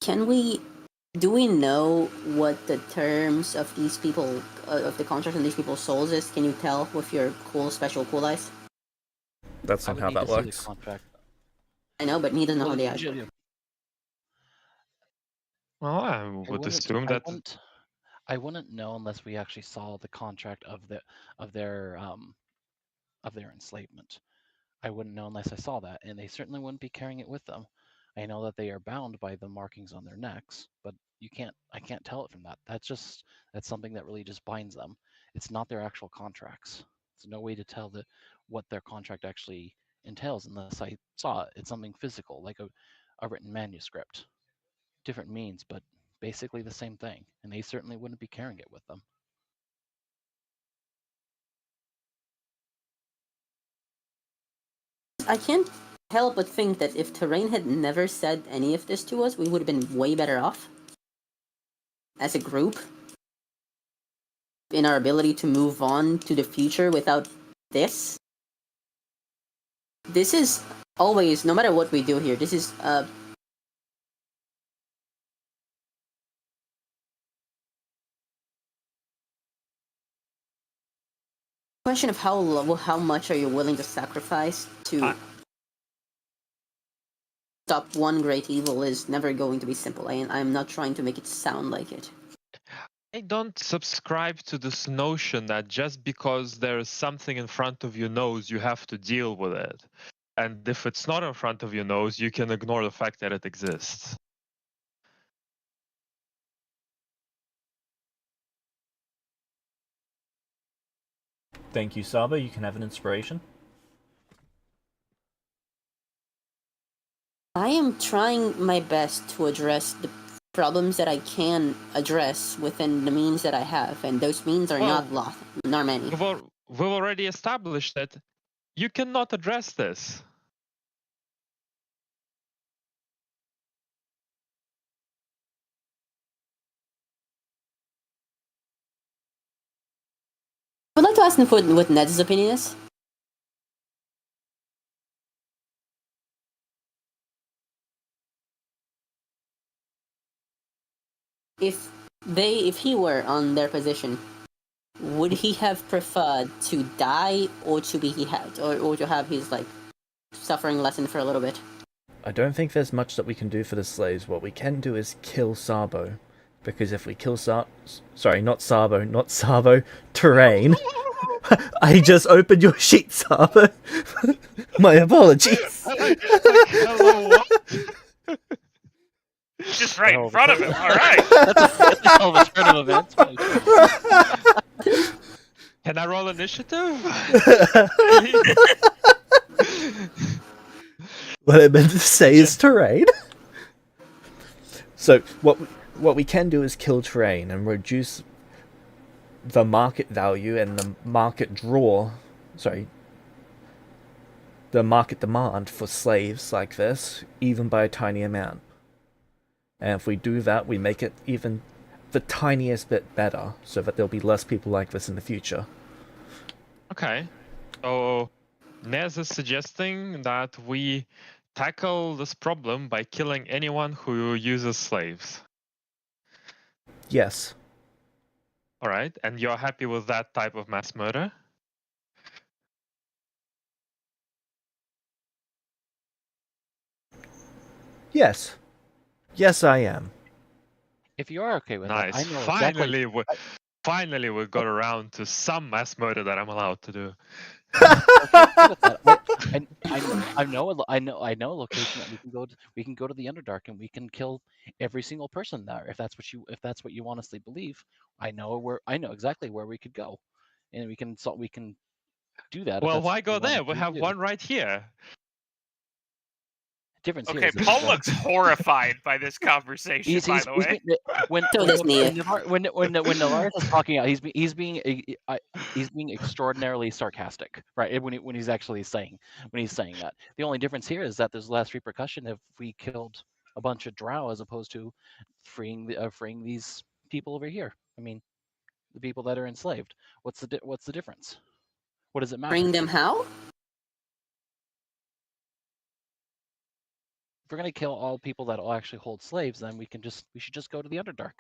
Speaker 5: Do we know what the terms of these people, of the contract on these people's souls is? Can you tell with your special cool eyes?
Speaker 3: That's
Speaker 2: I
Speaker 3: not
Speaker 2: would
Speaker 3: how
Speaker 2: need
Speaker 3: that
Speaker 2: to see the
Speaker 3: works.
Speaker 2: contract.
Speaker 5: I know, but he doesn't know
Speaker 2: Well,
Speaker 5: how they are.
Speaker 4: Well, I would assume that
Speaker 2: I wouldn't know unless we actually saw the contract of their enslavement. I wouldn't know unless I saw that, and they certainly wouldn't be carrying it with them. I know that they are bound by the markings on their necks, but I can't tell it from that. That's something that really just binds them. It's not their actual contracts. There's no way to tell what their contract actually entails unless I saw it. It's something physical, like a written manuscript. Different means, but basically the same thing, and they certainly wouldn't be carrying it with them.
Speaker 5: I can't help but think that if Terrain had never said any of this to us, we would have been way better off as a group in our ability to move on to the future without this. This is always, no matter what we do here, this is a question of how much are you willing to sacrifice to stop one great evil is never going to be simple. I'm not trying to make it sound like it.
Speaker 4: I don't subscribe to this notion that just because there is something in front of your nose, you have to deal with it. And if it's not in front of your nose, you can ignore the fact that it exists.
Speaker 3: Thank you, Saba. You can have an inspiration.
Speaker 5: I am trying my best to address the problems that I can address within the means that I have, and those means are not many.
Speaker 4: We've already established that you cannot address this.
Speaker 5: I would like to ask what Ned's opinion is. if he were on their position, would he have preferred to die or to be or to have his like suffering lessened for a little bit?
Speaker 3: I don't think there's much that we can do for the slaves. What we can do is kill Sabo. Because if we kill sorry, not Sabo, not Sabo, Terrain. I just opened your sheet, Sabo. My apologies.
Speaker 4: Hello, what?
Speaker 1: Just right in
Speaker 2: Oh,
Speaker 1: front of him. All right.
Speaker 2: That's a hell of a turn of events. Holy shit.
Speaker 4: Can I roll initiative?
Speaker 3: What I meant to say is Terrain. So what we can do is kill Terrain and reduce the market value and the market the market demand for slaves like this, even by a tiny amount. And if we do that, we make it even the tiniest bit better, so that there'll be less people like this in the future.
Speaker 4: Okay. So Nez is suggesting that we tackle this problem by killing anyone who uses slaves.
Speaker 3: Yes.
Speaker 4: All right. And you're happy with that type of mass murder?
Speaker 3: Yes. Yes, I am.
Speaker 2: If you are okay with that, I
Speaker 4: Nice.
Speaker 2: know exactly.
Speaker 4: Finally, we got around to some mass murder that I'm allowed to do.
Speaker 2: If you're okay with that, I know a location that we can go to. We can go to the Underdark and we can kill every single person there. If that's what you honestly believe, I know exactly where we could go, and we can do that if
Speaker 4: Well,
Speaker 2: that's
Speaker 4: why
Speaker 2: what you
Speaker 4: go there?
Speaker 2: wanted
Speaker 4: We
Speaker 2: to
Speaker 4: have
Speaker 2: do.
Speaker 4: one right here.
Speaker 2: Difference here
Speaker 1: Okay,
Speaker 2: is that
Speaker 1: Paul looks horrified by this conversation. By the way,
Speaker 2: when
Speaker 5: So
Speaker 2: when
Speaker 5: does Nia.
Speaker 2: when Nalaris is talking out, he's being extraordinarily sarcastic, right? When he's actually saying that. The only difference here is that there's less repercussion if we killed a bunch of drow as opposed to freeing these people over here. I mean, the people that are enslaved. What's the difference? What does it matter?
Speaker 5: Bring them how?
Speaker 2: If we're gonna kill all people that will actually hold slaves, then we should just go to the Underdark.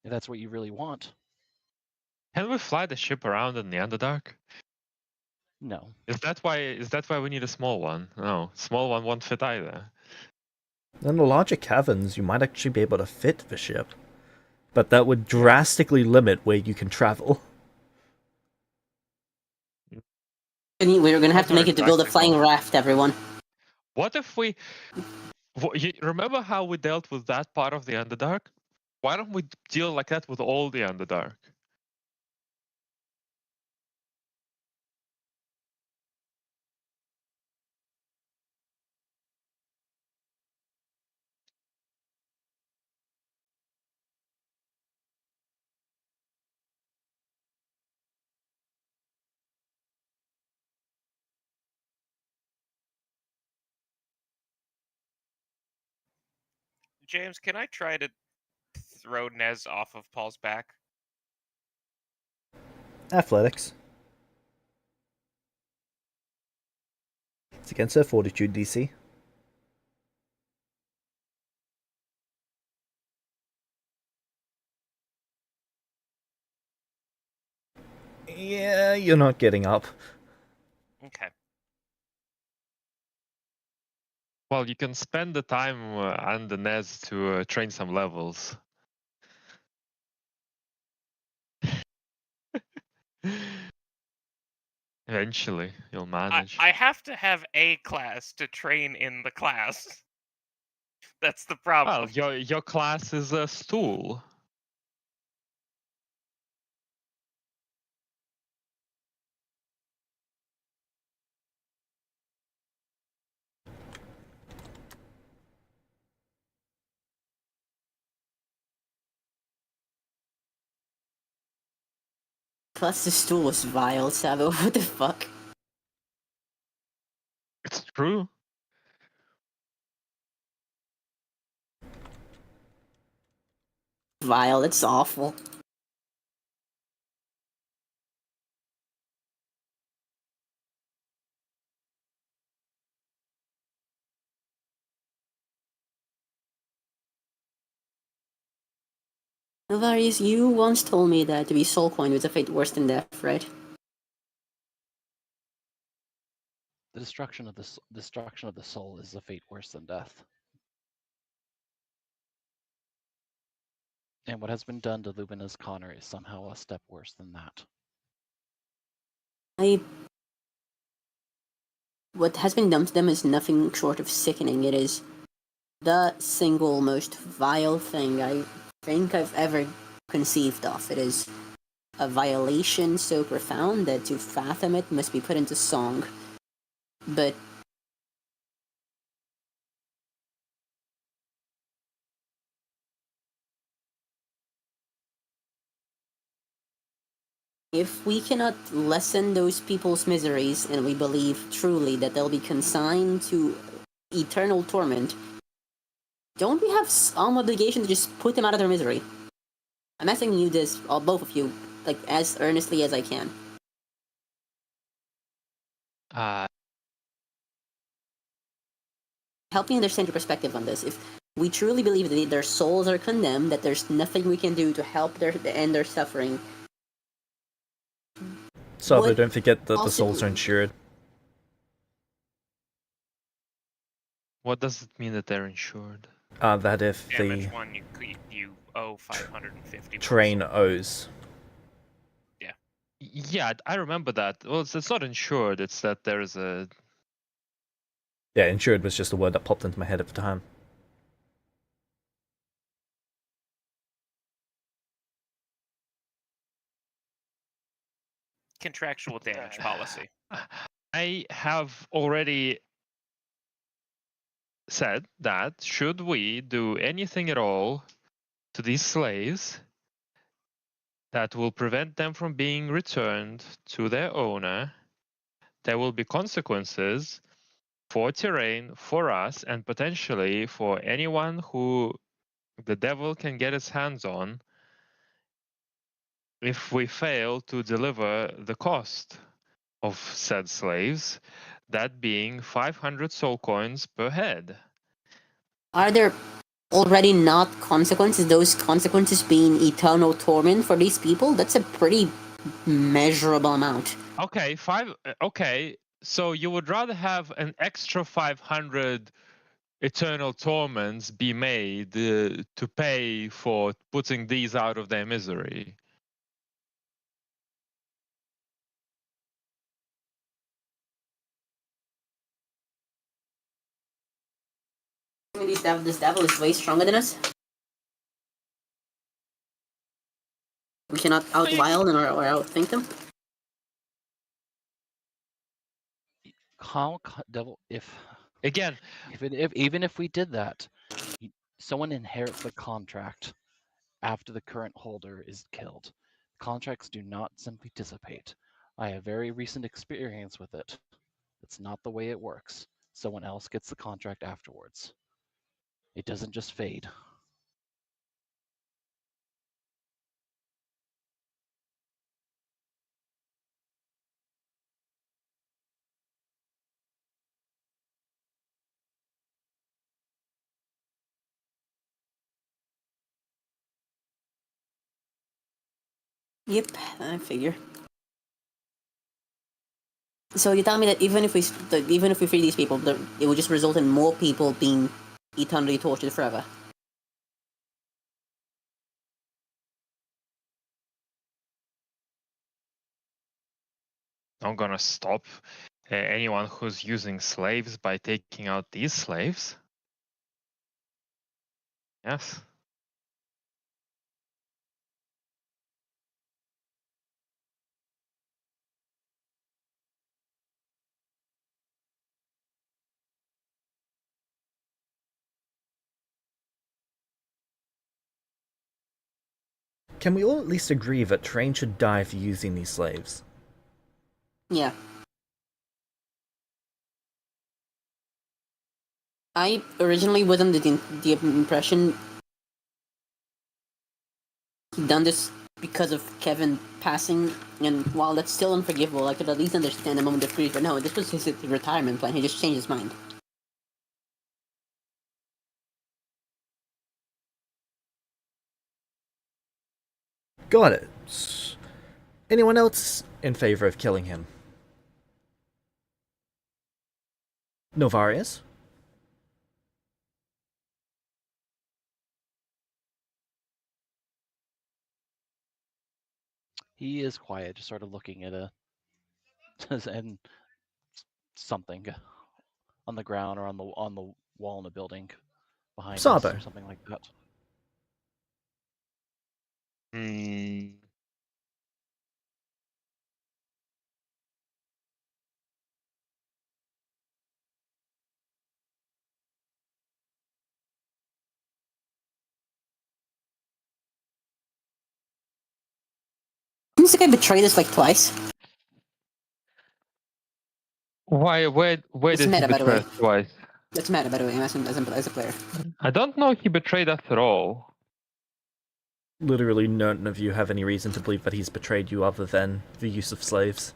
Speaker 2: If that's what you really want.
Speaker 4: Can we fly the ship around in the Underdark?
Speaker 2: No.
Speaker 4: Is that why we need a small one? No, small one won't fit either.
Speaker 3: In the larger caverns, you might actually be able to fit the ship. But that would drastically limit where you can travel.
Speaker 5: And we're gonna have to
Speaker 4: Those are
Speaker 5: make it to build a
Speaker 4: impractical.
Speaker 5: flying raft, everyone.
Speaker 4: What if we... You remember how we dealt with that part of the Underdark? Why don't we deal like that with all the Underdark?
Speaker 1: James, can I try to throw Nez off of Paul's back?
Speaker 3: Athletics. It's against her fortitude DC. Yeah, you're not getting up.
Speaker 1: Okay.
Speaker 4: Well, you can spend the time and the Nez to train some levels. Eventually, you'll manage.
Speaker 1: I have to have a class to train in the class. That's the problem.
Speaker 4: Well, your class is a stool.
Speaker 5: Plus, the stool was vile, Sabo. What the fuck?
Speaker 4: It's true.
Speaker 5: Vile, it's awful. Alvarius, you once told me that to be soul coin was a fate worse than death, right?
Speaker 2: The destruction of the soul is a fate worse than death. And what has been done to Lumina's Connor is somehow a step worse than that.
Speaker 5: What has been done to them is nothing short of sickening. It is the single most vile thing I think I've ever conceived of. It is a violation so profound that to fathom it must be put into song. But if we cannot lessen those people's miseries, and we believe truly that they'll be consigned to eternal torment, don't we have some obligation to just put them out of their misery? I'm asking you this, both of you, like as earnestly as I can. Help me understand your perspective on this. If we truly believe that their souls are condemned, that there's nothing we can do to help end their suffering.
Speaker 3: Sabo, don't forget that the souls are insured.
Speaker 4: What does it mean that they're insured?
Speaker 3: That if
Speaker 1: Damage
Speaker 3: the
Speaker 1: one, you owe 550.
Speaker 3: terrain owes.
Speaker 4: Yeah, I remember that. Well, it's not insured. It's that there's a.
Speaker 3: Yeah, insured was just a word that popped into my head at the time.
Speaker 1: Contractual damage policy.
Speaker 4: I have already said that should we do anything at all to these slaves that will prevent them from being returned to their owner, there will be consequences for terrain, for us, and potentially for anyone who the devil can get his hands on if we fail to deliver the cost of said slaves, that being 500 soul coins per head.
Speaker 5: Are there already not consequences? Those consequences being eternal torment for these people? That's a pretty measurable amount.
Speaker 4: Okay, okay, so you would rather have an extra 500 eternal torments be made to pay for putting these out of their misery?
Speaker 5: This devil is way stronger than us. We cannot outwild or outthink them.
Speaker 2: How devil if
Speaker 4: Again,
Speaker 2: even if we did that, someone inherits the contract after the current holder is killed. Contracts do not simply dissipate. I have very recent experience with it. It's not the way it works. Someone else gets the contract afterwards. It doesn't just fade.
Speaker 5: Yep, I figure. So you tell me that even if we free these people, it will just result in more people being eternally tortured forever.
Speaker 4: I'm gonna stop anyone who's using slaves by taking out these slaves. Yes.
Speaker 3: Can we all at least agree that Terrain should die for using these slaves?
Speaker 5: Yeah. I originally was under the impression he done this because of Kevin passing, and while that's still unforgivable, I could at least understand a moment of grief. But no, this was his retirement plan. He just changed his mind.
Speaker 3: Got it. Anyone else in favor of killing him? Novarius?
Speaker 2: He is quiet, just sort of looking at and something on the ground or on the wall in the building behind us
Speaker 3: Sabo.
Speaker 2: or something like that.
Speaker 4: Hmm.
Speaker 5: Didn't this guy betrayed us like twice?
Speaker 4: Why? Where
Speaker 5: It's
Speaker 4: did he
Speaker 5: meta, by the
Speaker 4: betray
Speaker 5: way.
Speaker 4: us twice?
Speaker 5: That's meta, by the way, as a player.
Speaker 4: I don't know if he betrayed us at all.
Speaker 3: Literally none of you have any reason to believe that he's betrayed you other than the use of slaves.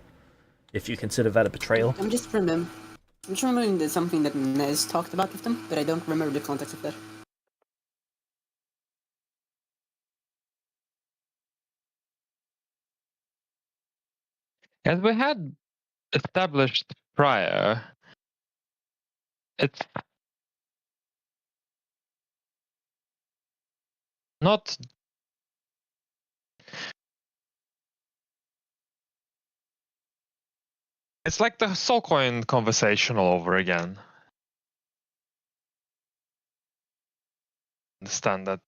Speaker 3: If you consider that a betrayal.
Speaker 5: I'm just remembering there's something that Nez talked about with them, but I don't remember the context of that.
Speaker 4: As we had established prior, it's not. It's like the soul coin conversation all over again. Understand that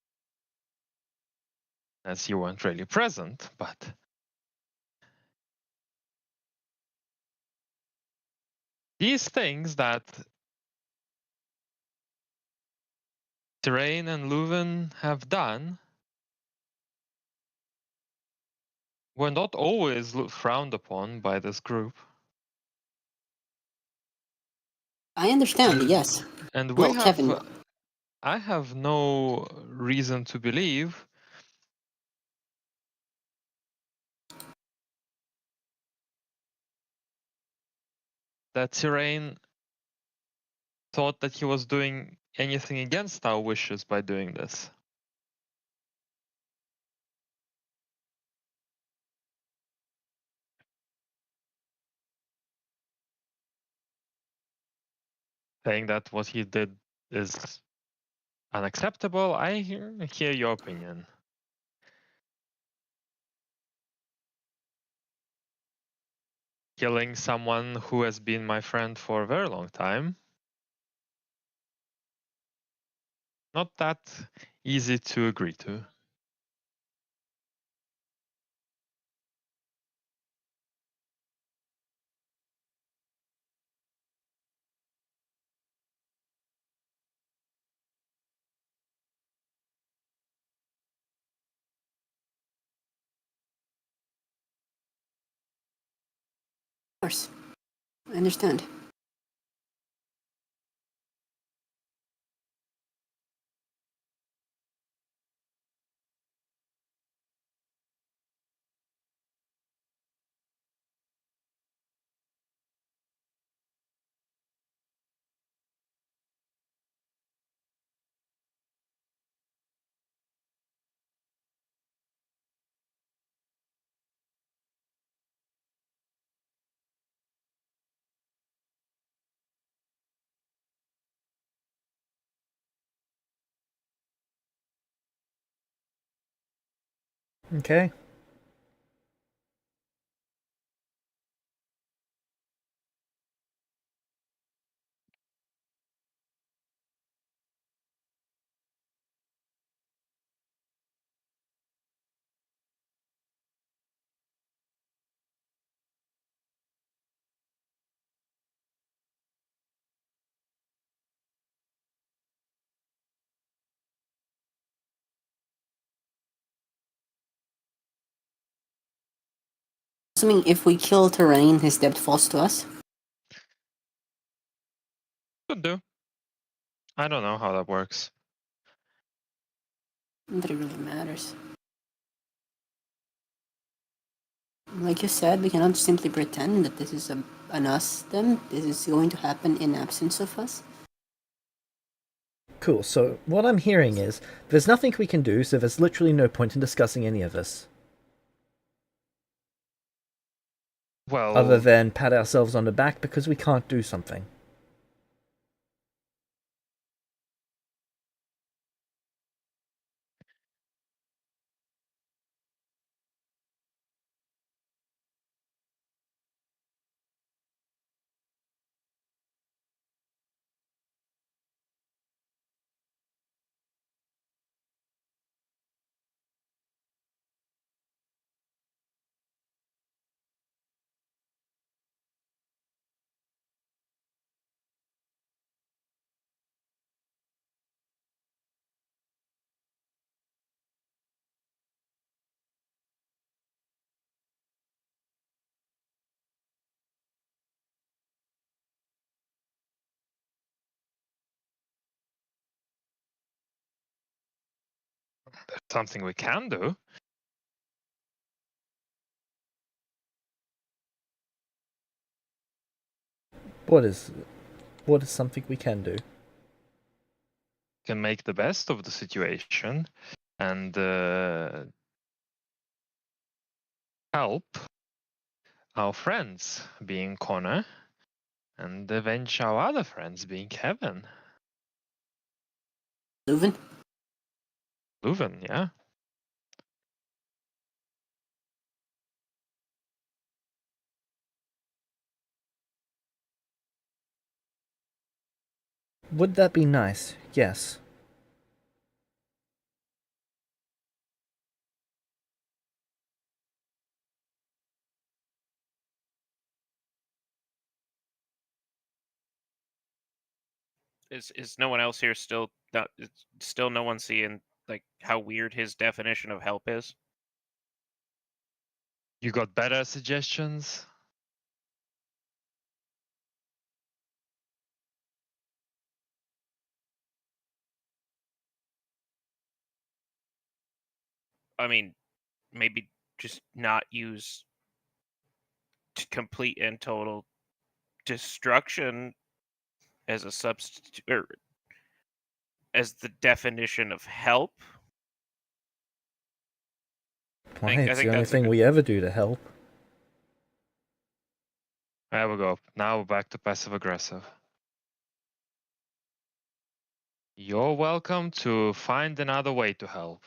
Speaker 4: as you weren't really present, but these things that Terrain and Leuven have done were not always frowned upon by this group.
Speaker 5: I understand, yes.
Speaker 4: And we
Speaker 5: Well,
Speaker 4: have,
Speaker 5: Kevin,
Speaker 4: I have no reason to believe that Terrain thought that he was doing anything against our wishes by doing this. Saying that what he did is unacceptable, I hear your opinion. Killing someone who has been my friend for a very long time, not that easy to agree to.
Speaker 5: of course. I understand.
Speaker 3: Okay.
Speaker 5: Assuming if we kill Terrain, his debt falls to us.
Speaker 4: Could do. I don't know how that works.
Speaker 5: Not that it really matters. Like you said, we cannot simply pretend that this is an us them. This is going to happen in absence of us.
Speaker 3: Cool, so what I'm hearing is there's nothing we can do, so there's literally no point in discussing any of this.
Speaker 4: Well,
Speaker 3: other than pat ourselves on the back because we can't do something.
Speaker 4: something we can do.
Speaker 3: What is something we can do?
Speaker 4: Can make the best of the situation and help our friends being Connor and avenge our other friends being Kevin.
Speaker 5: Leuven?
Speaker 4: Leuven, yeah.
Speaker 3: Would that be nice? Yes.
Speaker 1: Is no one else here still not? Still no one seeing like how weird his definition of help is?
Speaker 4: You got better suggestions?
Speaker 1: I mean, maybe just not use complete and total destruction as a substitute or as the definition of help.
Speaker 3: Why?
Speaker 1: I
Speaker 3: It's the
Speaker 1: think
Speaker 3: only
Speaker 1: that's a
Speaker 3: thing
Speaker 1: good.
Speaker 3: we ever do to help.
Speaker 4: There we go. Now we're back to passive aggressive. You're welcome to find another way to help.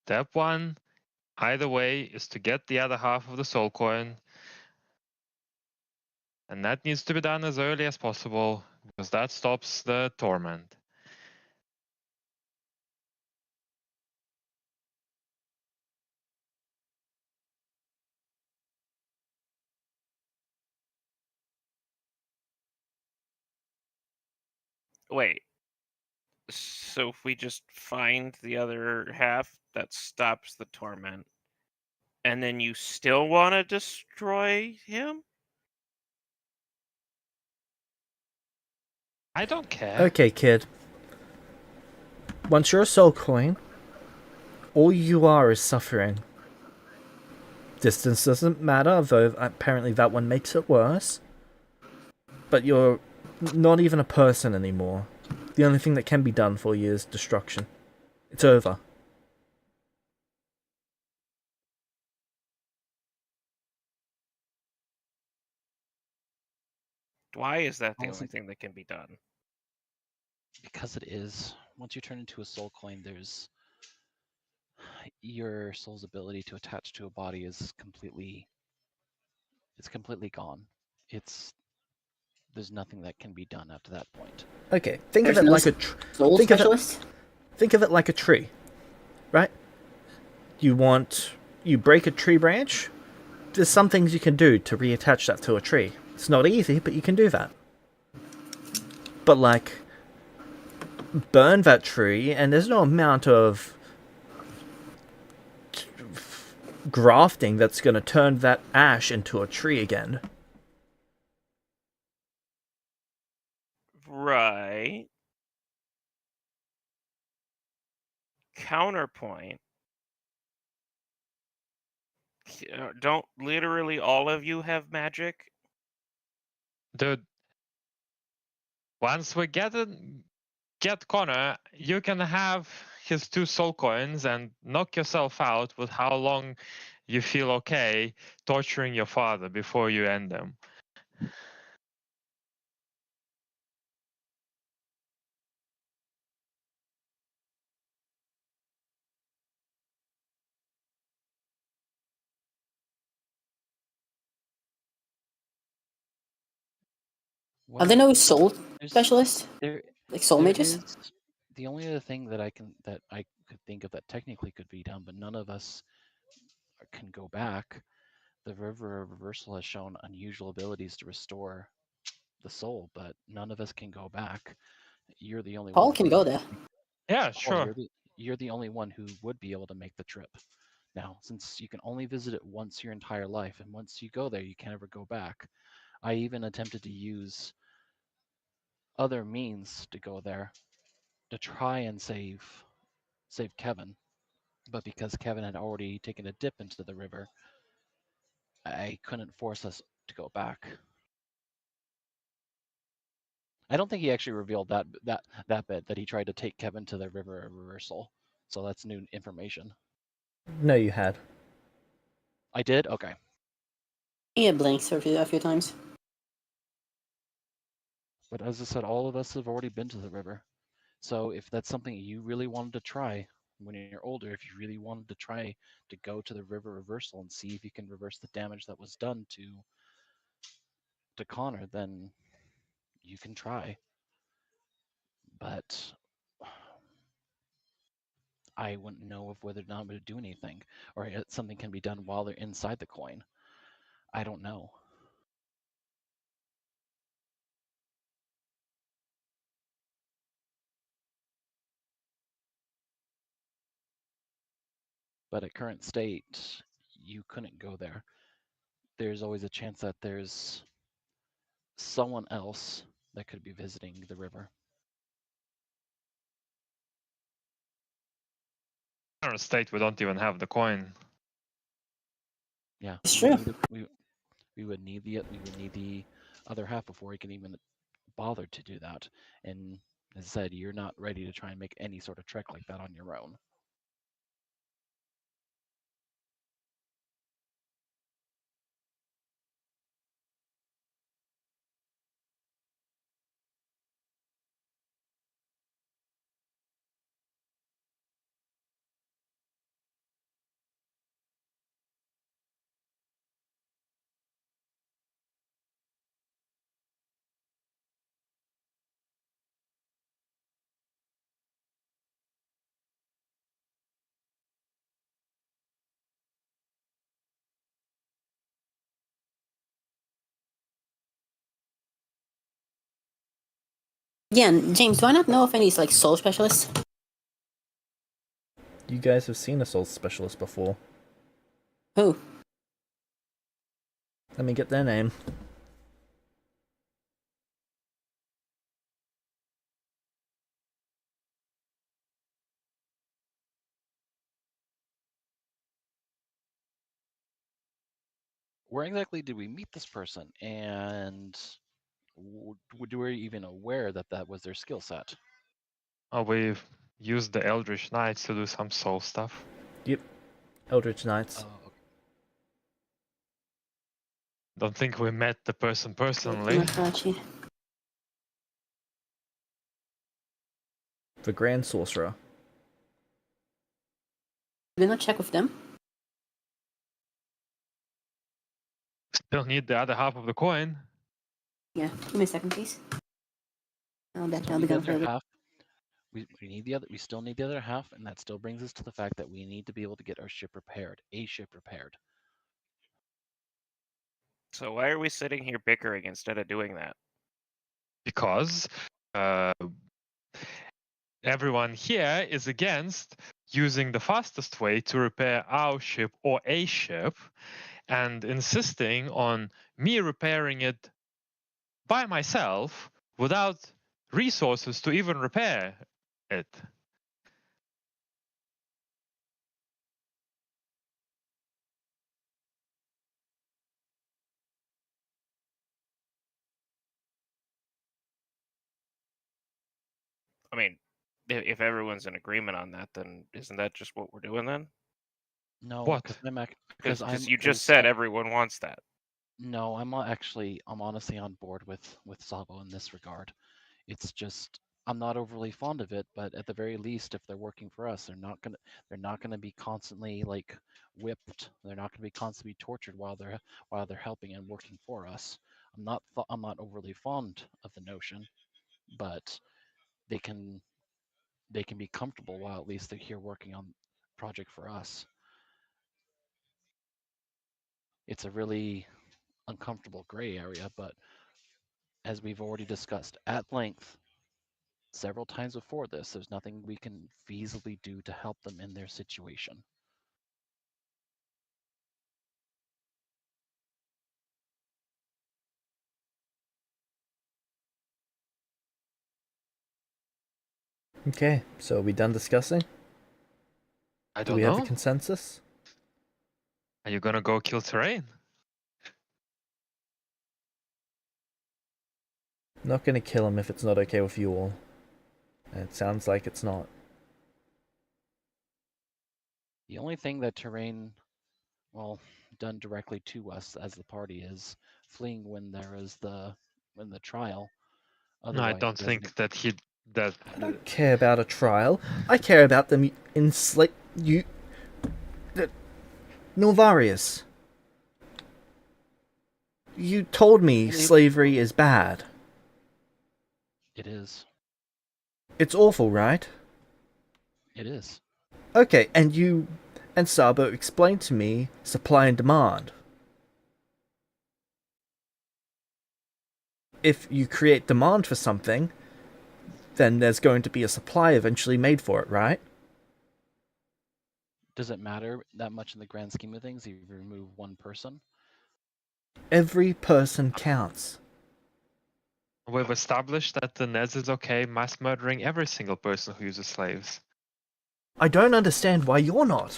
Speaker 4: Step one, either way, is to get the other half of the soul coin. And that needs to be done as early as possible, because that stops the torment.
Speaker 1: Wait. So if we just find the other half, that stops the torment, and then you still want to destroy him?
Speaker 4: I don't care.
Speaker 3: Okay, kid. Once you're a soul coin, all you are is suffering. Distance doesn't matter, though apparently that one makes it worse. But you're not even a person anymore. The only thing that can be done for you is destruction. It's over.
Speaker 1: Why is that the only
Speaker 2: Honestly,
Speaker 1: thing that can be done?
Speaker 2: because it is. Once you turn into a soul coin, there's your soul's ability to attach to a body is completely gone. There's nothing that can be done after that point.
Speaker 3: Okay, think
Speaker 5: There's
Speaker 3: of it
Speaker 5: no
Speaker 3: like a
Speaker 5: soul
Speaker 3: think of it
Speaker 5: specialist?
Speaker 3: think of it like a tree, right? You break a tree branch. There's some things you can do to reattach that to a tree. It's not easy, but you can do that. But like, burn that tree, and there's no amount of grafting that's going to turn that ash into a tree again.
Speaker 1: Right. Counterpoint. Don't literally all of you have magic?
Speaker 4: Dude, once we get it, get Connor, you can have his 2 soul coins and knock yourself out with how long you feel okay torturing your father before you end them.
Speaker 5: Are there no soul
Speaker 2: there's-
Speaker 5: specialists?
Speaker 2: There,
Speaker 5: Like soul
Speaker 2: there
Speaker 5: mages?
Speaker 2: is the only other thing that I could think of that technically could be done, but none of us can go back. The River of Reversal has shown unusual abilities to restore the soul, but none of us can go back. You're the only
Speaker 5: Paul
Speaker 2: one.
Speaker 5: can go there.
Speaker 4: Yeah,
Speaker 2: Paul,
Speaker 4: sure.
Speaker 2: you're the only one who would be able to make the trip. Now, since you can only visit it once your entire life, and once you go there, you can't ever go back. I even attempted to use other means to go there to try and save Kevin, but because Kevin had already taken a dip into the river, I couldn't force us to go back. I don't think he actually revealed that bit that he tried to take Kevin to the River of Reversal. So that's new information.
Speaker 3: No, you had.
Speaker 2: I did? Okay.
Speaker 5: He blinks a few times.
Speaker 2: But as I said, all of us have already been to the river. So if that's something you really wanted to try when you're older, if you really wanted to try to go to the River Reversal and see if you can reverse the damage that was done to Connor, then you can try. But I wouldn't know of whether or not it would do anything, or something can be done while they're inside the coin. I don't know. But at current state, you couldn't go there. There's always a chance that there's someone else that could be visiting the river.
Speaker 4: Current state, we don't even have the coin.
Speaker 2: Yeah,
Speaker 5: It's
Speaker 2: we
Speaker 5: true.
Speaker 2: would need we would need the other half before we can even bother to do that. And as I said, you're not ready to try and make any sort of trek like that on your own.
Speaker 5: Yeah, and James, do I not know of any like soul specialists?
Speaker 3: You guys have seen a soul specialist before.
Speaker 5: Who?
Speaker 3: Let me get their name.
Speaker 2: Where exactly did we meet this person, and were we even aware that that was their skill set?
Speaker 4: Oh, we've used the Eldritch Knights to do some soul stuff.
Speaker 3: Yep. Eldritch Knights.
Speaker 2: Okay.
Speaker 4: Don't think we met the person personally.
Speaker 3: The Grand Sorcerer.
Speaker 5: Did we not check with them?
Speaker 4: Still need the other half of the coin.
Speaker 5: Yeah, give me a second, please. I'll
Speaker 2: We
Speaker 5: bet
Speaker 2: still
Speaker 5: I'll be
Speaker 2: need the
Speaker 5: gone for a
Speaker 2: other
Speaker 5: bit.
Speaker 2: half. We need the other. We still need the other half, and that still brings us to the fact that we need to be able to get our ship repaired. A ship repaired.
Speaker 1: So why are we sitting here bickering instead of doing that?
Speaker 4: Because everyone here is against using the fastest way to repair our ship or a ship and insisting on me repairing it by myself without resources to even repair it.
Speaker 1: I mean, if everyone's in agreement on that, then isn't that just what we're doing then?
Speaker 2: No,
Speaker 4: What?
Speaker 1: Because you just said everyone wants that.
Speaker 2: No, I'm honestly on board with Sabo in this regard. It's just I'm not overly fond of it, but at the very least, if they're working for us, they're not gonna be constantly like whipped. They're not gonna be constantly tortured while they're helping and working for us. I'm not overly fond of the notion, but they can be comfortable while at least they're here working on project for us. It's a really uncomfortable gray area, but as we've already discussed at length several times before this, there's nothing we can feasibly do to help them in their situation.
Speaker 3: Okay, so are we done discussing?
Speaker 4: I
Speaker 3: Do
Speaker 4: don't
Speaker 3: we have
Speaker 4: know.
Speaker 3: a consensus?
Speaker 4: Are you gonna go kill Terrain?
Speaker 3: I'm not gonna kill him if it's not okay with you all. And it sounds like it's not.
Speaker 2: The only thing that Terrain, well, done directly to us as the party is fleeing when there is the trial.
Speaker 4: No, I
Speaker 2: Otherwise,
Speaker 4: don't
Speaker 2: he hasn't.
Speaker 4: think that he that.
Speaker 3: I don't care about a trial. I care about them you... Norvarius. You told me slavery is bad.
Speaker 2: It is.
Speaker 3: It's awful, right?
Speaker 2: It is.
Speaker 3: Okay, and you and Sabo explained to me supply and demand. If you create demand for something, then there's going to be a supply eventually made for it, right?
Speaker 2: Does it matter that much in the grand scheme of things if you remove one person?
Speaker 3: Every person counts.
Speaker 4: We've established that the Nez is okay mass murdering every single person who uses slaves.
Speaker 3: I don't understand why you're not.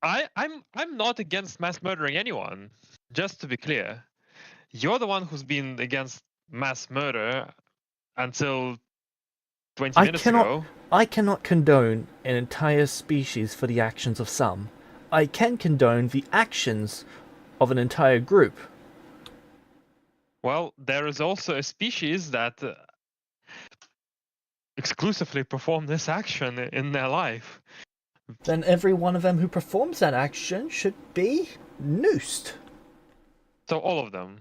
Speaker 4: I'm not against mass murdering anyone. Just to be clear, you're the one who's been against mass murder until 20 minutes ago.
Speaker 3: I cannot condone an entire species for the actions of some. I can condone the actions of an entire group.
Speaker 4: Well, there is also a species that exclusively perform this action in their life.
Speaker 3: Then every one of them who performs that action should be noosed.
Speaker 4: So all of them.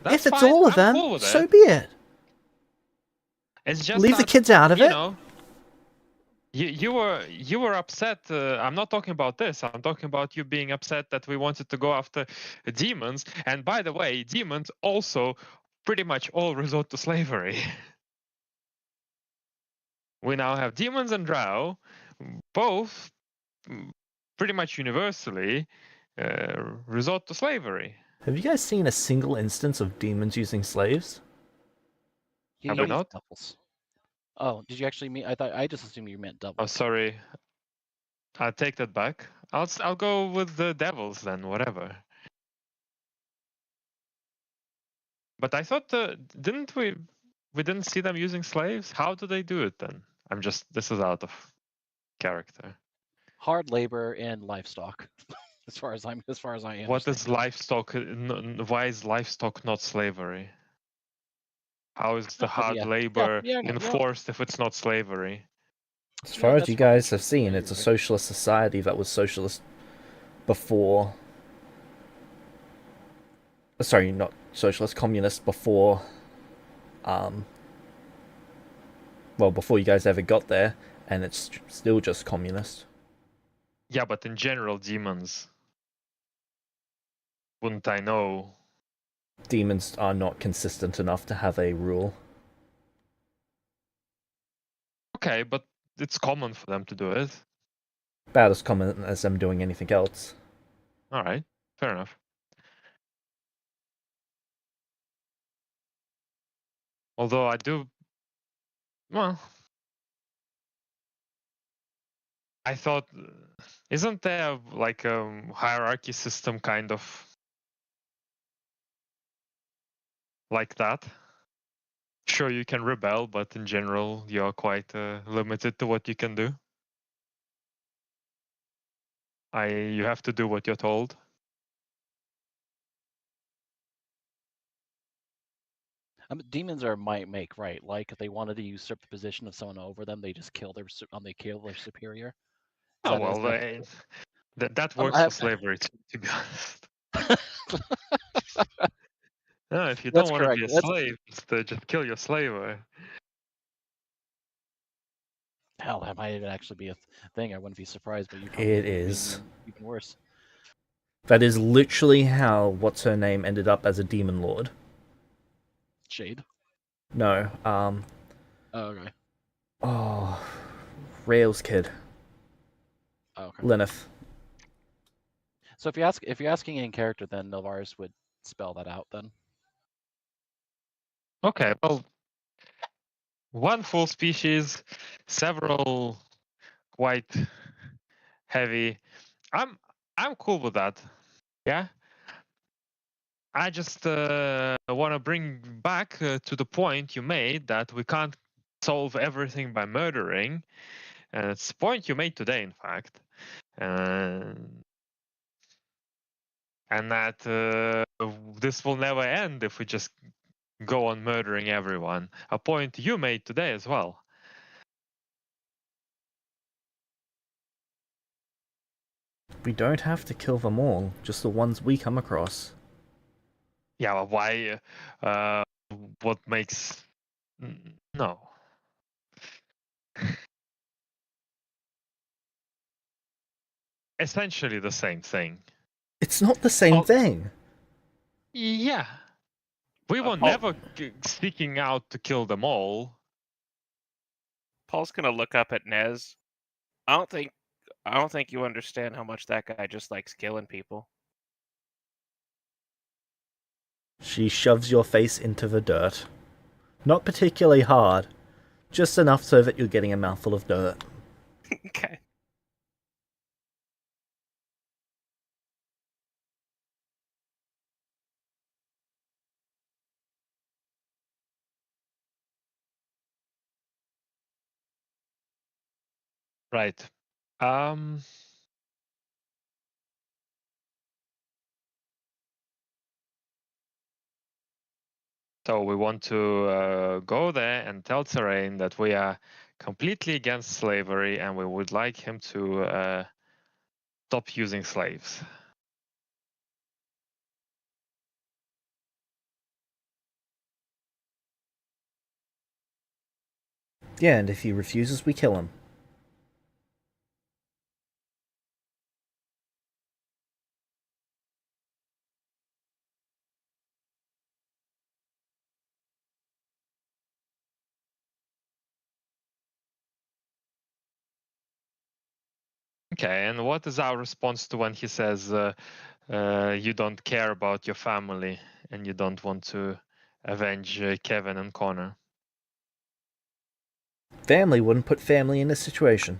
Speaker 3: If it's
Speaker 4: fine.
Speaker 3: all of
Speaker 4: I'm
Speaker 3: them,
Speaker 4: cool with
Speaker 3: so
Speaker 4: it.
Speaker 3: be it.
Speaker 4: It's just
Speaker 3: Leave the
Speaker 4: that,
Speaker 3: kids out of it.
Speaker 4: know, you were upset. I'm not talking about this. I'm talking about you being upset that we wanted to go after demons. And by the way, demons also pretty much all resort to slavery. We now have demons and drow, both pretty much universally resort to slavery.
Speaker 3: Have you guys seen a single instance of demons using slaves?
Speaker 4: Have we not?
Speaker 2: Doubles. Oh, did you actually mean? I just assumed you meant doubles.
Speaker 4: Oh, sorry. I'll take that back. I'll go with the devils then, whatever. But I thought didn't we didn't see them using slaves? How do they do it then? This is out of character.
Speaker 2: Hard labor and livestock, as far as I understand.
Speaker 4: What is livestock? Why is livestock not slavery? How is the hard labor enforced if it's not slavery?
Speaker 3: As far as you guys have seen, it's a socialist society that was socialist before. Sorry, not socialist, communist before. Well, before you guys ever got there, and it's still just communist.
Speaker 4: Yeah, but in general, demons. Wouldn't I know?
Speaker 3: Demons are not consistent enough to have a rule.
Speaker 4: Okay, but it's common for them to do it.
Speaker 3: About as common as them doing anything else.
Speaker 4: Alright, fair enough. Although I do... Well... I thought... Isn't there like a hierarchy system kind of... like that? Sure, you can rebel, but in general, you're quite limited to what you can do. You have to do what you're told.
Speaker 2: Demons are might make right. Like if they wanted to usurp the position of someone over them, they just kill they kill their superior. Is
Speaker 4: Oh
Speaker 2: that, is
Speaker 4: well,
Speaker 2: that,
Speaker 4: that
Speaker 2: I'm,
Speaker 4: works for slavery, to be honest. No, if you don't
Speaker 2: that's
Speaker 4: want to
Speaker 2: correct.
Speaker 4: be a
Speaker 2: That's
Speaker 4: slave, just kill your slave.
Speaker 2: hell. That might even actually be a thing. I wouldn't be surprised, but you coming
Speaker 3: It
Speaker 2: in and being
Speaker 3: is.
Speaker 2: even worse.
Speaker 3: That is literally how what's her name ended up as a demon lord.
Speaker 2: Shade.
Speaker 3: No,
Speaker 2: Oh, okay.
Speaker 3: oh, Rails kid,
Speaker 2: Oh, okay.
Speaker 3: Lenneth.
Speaker 2: So if you're asking in character, then Nilvaris would spell that out. Then
Speaker 4: Okay, well, one full species, several quite heavy. I'm cool with that. Yeah. I just want to bring back to the point you made that we can't solve everything by murdering. And it's a point you made today, in fact. And that this will never end if we just go on murdering everyone. A point you made today as well.
Speaker 3: We don't have to kill them all, just the ones we come across.
Speaker 4: Yeah, well, why? What makes. No. Essentially the same thing.
Speaker 3: It's not the same
Speaker 1: Paul,
Speaker 3: thing.
Speaker 4: Yeah. We were
Speaker 1: Paul,
Speaker 4: never seeking out to kill them all.
Speaker 1: Paul's gonna look up at Nez. I don't think you understand how much that guy just likes killing people.
Speaker 3: She shoves your face into the dirt. Not particularly hard, just enough so that you're getting a mouthful of dirt.
Speaker 1: Okay.
Speaker 4: Right. Um. So we want to go there and tell Terrain that we are completely against slavery and we would like him to stop using slaves.
Speaker 3: Yeah, and if he refuses, we kill him.
Speaker 4: Okay, and what is our response to when he says you don't care about your family and you don't want to avenge Kevin and Connor?
Speaker 3: Family wouldn't put family in this situation.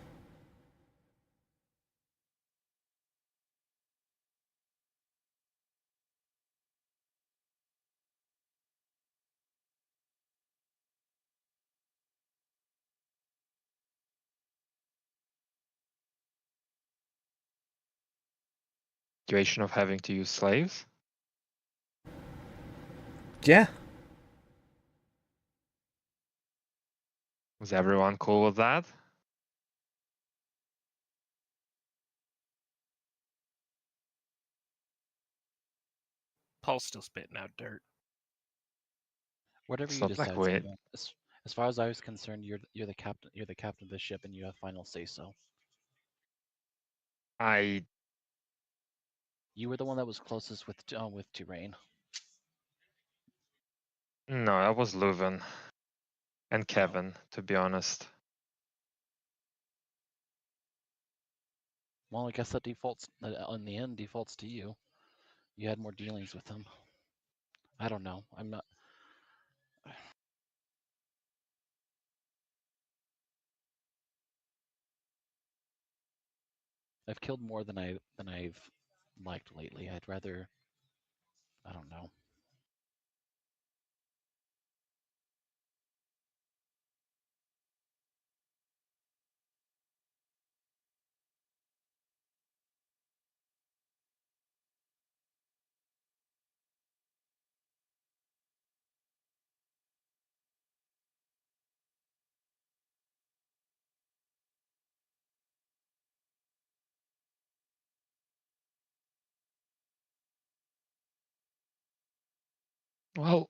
Speaker 4: Situation of having to use slaves?
Speaker 3: Yeah,
Speaker 4: Is everyone cool with that?
Speaker 1: Paul's still spitting out dirt.
Speaker 2: whatever
Speaker 4: It's
Speaker 2: you
Speaker 4: not like
Speaker 2: decide,
Speaker 4: we.
Speaker 2: Stephen. As far as I was concerned, you're the captain. You're the captain of the ship, and you have final say so.
Speaker 4: I
Speaker 2: You were the one that was closest with Terrain.
Speaker 4: no, that was Leuven and
Speaker 2: Oh.
Speaker 4: Kevin, to be honest.
Speaker 2: Well, I guess that defaults in the end defaults to you. You had more dealings with him. I don't know. I'm not. I've killed more than I've liked lately. I'd rather. I don't know.
Speaker 4: Well,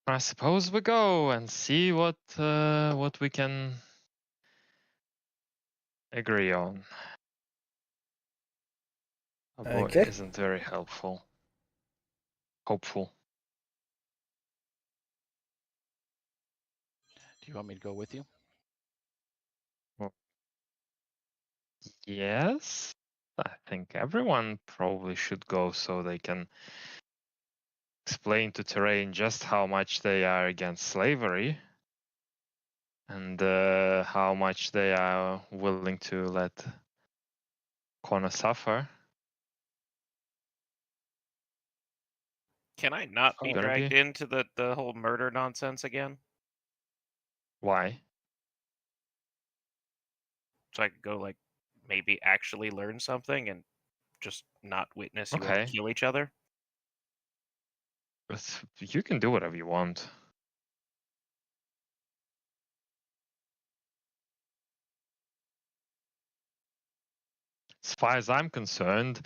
Speaker 4: I suppose we go and see what we can agree on. A boy
Speaker 3: Okay.
Speaker 4: isn't very helpful. Hopeful.
Speaker 2: Do you want me to go with you?
Speaker 4: Yes. I think everyone probably should go so they can explain to Terrain just how much they are against slavery and how much they are willing to let Connor suffer.
Speaker 1: Can I not be
Speaker 2: Oh.
Speaker 1: dragged into the whole murder nonsense again?
Speaker 4: Why?
Speaker 1: So I could go like maybe actually learn something and just not witness you all
Speaker 4: Okay.
Speaker 1: kill each other?
Speaker 4: But you can do whatever you want. As far as I'm concerned,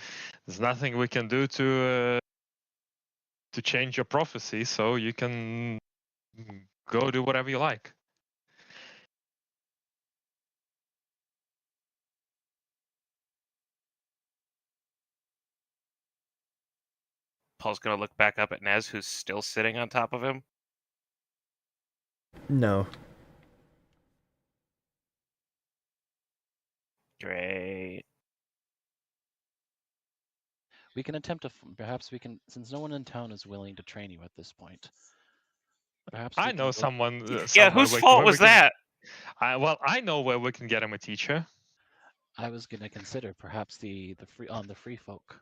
Speaker 4: there's nothing we can do to change your prophecy, so you can go do whatever you like.
Speaker 1: Paul's gonna look back up at Nez, who's still sitting on top of him.
Speaker 3: No.
Speaker 1: Great.
Speaker 2: We can attempt to. Perhaps we can, since no one in town is willing to train you at this point. Perhaps we
Speaker 4: I
Speaker 2: can
Speaker 4: know
Speaker 2: go-
Speaker 4: someone.
Speaker 1: Yeah,
Speaker 4: Somewhere
Speaker 1: whose fault
Speaker 4: where we
Speaker 1: was
Speaker 4: can,
Speaker 1: that?
Speaker 4: well, I know where we can get him a teacher.
Speaker 2: I was going to consider perhaps the free folk.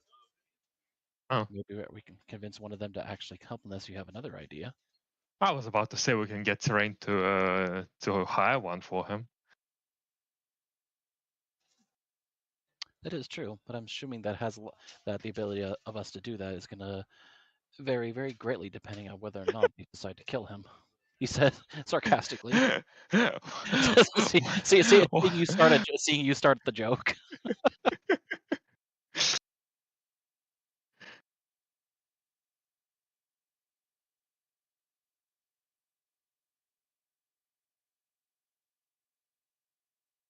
Speaker 4: Oh.
Speaker 2: Maybe we can convince one of them to actually help, unless you have another idea.
Speaker 4: I was about to say we can get Terrain to hire one for him.
Speaker 2: That is true, but I'm assuming that that the ability of us to do that is going to vary very greatly depending on whether or not we decide to kill him. He said sarcastically. Seeing you start the joke.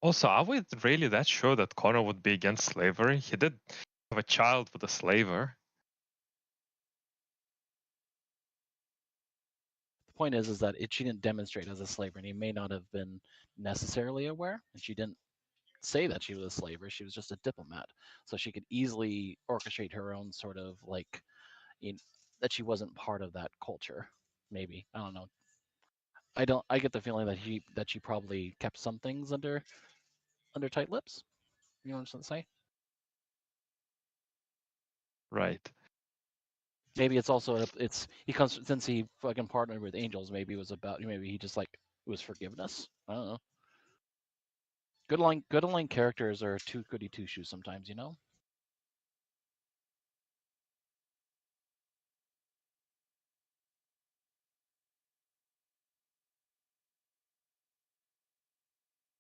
Speaker 4: Also, are we really that sure that Connor would be against slavery? He did have a child with a slaver.
Speaker 2: The point is that she didn't demonstrate as a slaver, and he may not have been necessarily aware, and she didn't say that she was a slaver. She was just a diplomat, so she could easily orchestrate her own sort of like, that she wasn't part of that culture. Maybe, I don't know. I get the feeling that she probably kept some things under tight lips. You know what I'm trying to say?
Speaker 4: Right.
Speaker 2: Maybe it's also he comes, since he fucking partnered with angels. Maybe it was about, maybe he just like, it was forgiveness. I don't know. Good line characters are too goody two shoes sometimes, you know.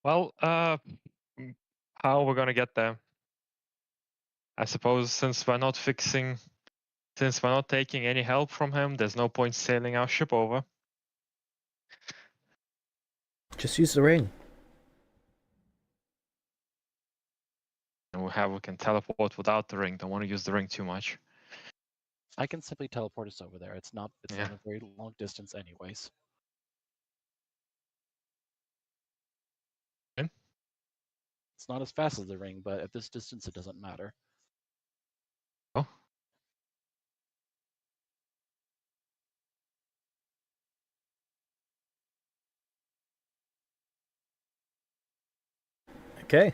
Speaker 4: Well, how are we gonna get there? I suppose since we're not taking any help from him, there's no point sailing our ship over.
Speaker 3: Just use the ring.
Speaker 4: And we can teleport without the ring. Don't want to use the ring too much.
Speaker 2: I can simply teleport us over there. It's not
Speaker 4: Yeah.
Speaker 2: a very long distance, anyways.
Speaker 4: Okay.
Speaker 2: It's not as fast as the ring, but at this distance, it doesn't matter.
Speaker 4: Oh.
Speaker 3: Okay.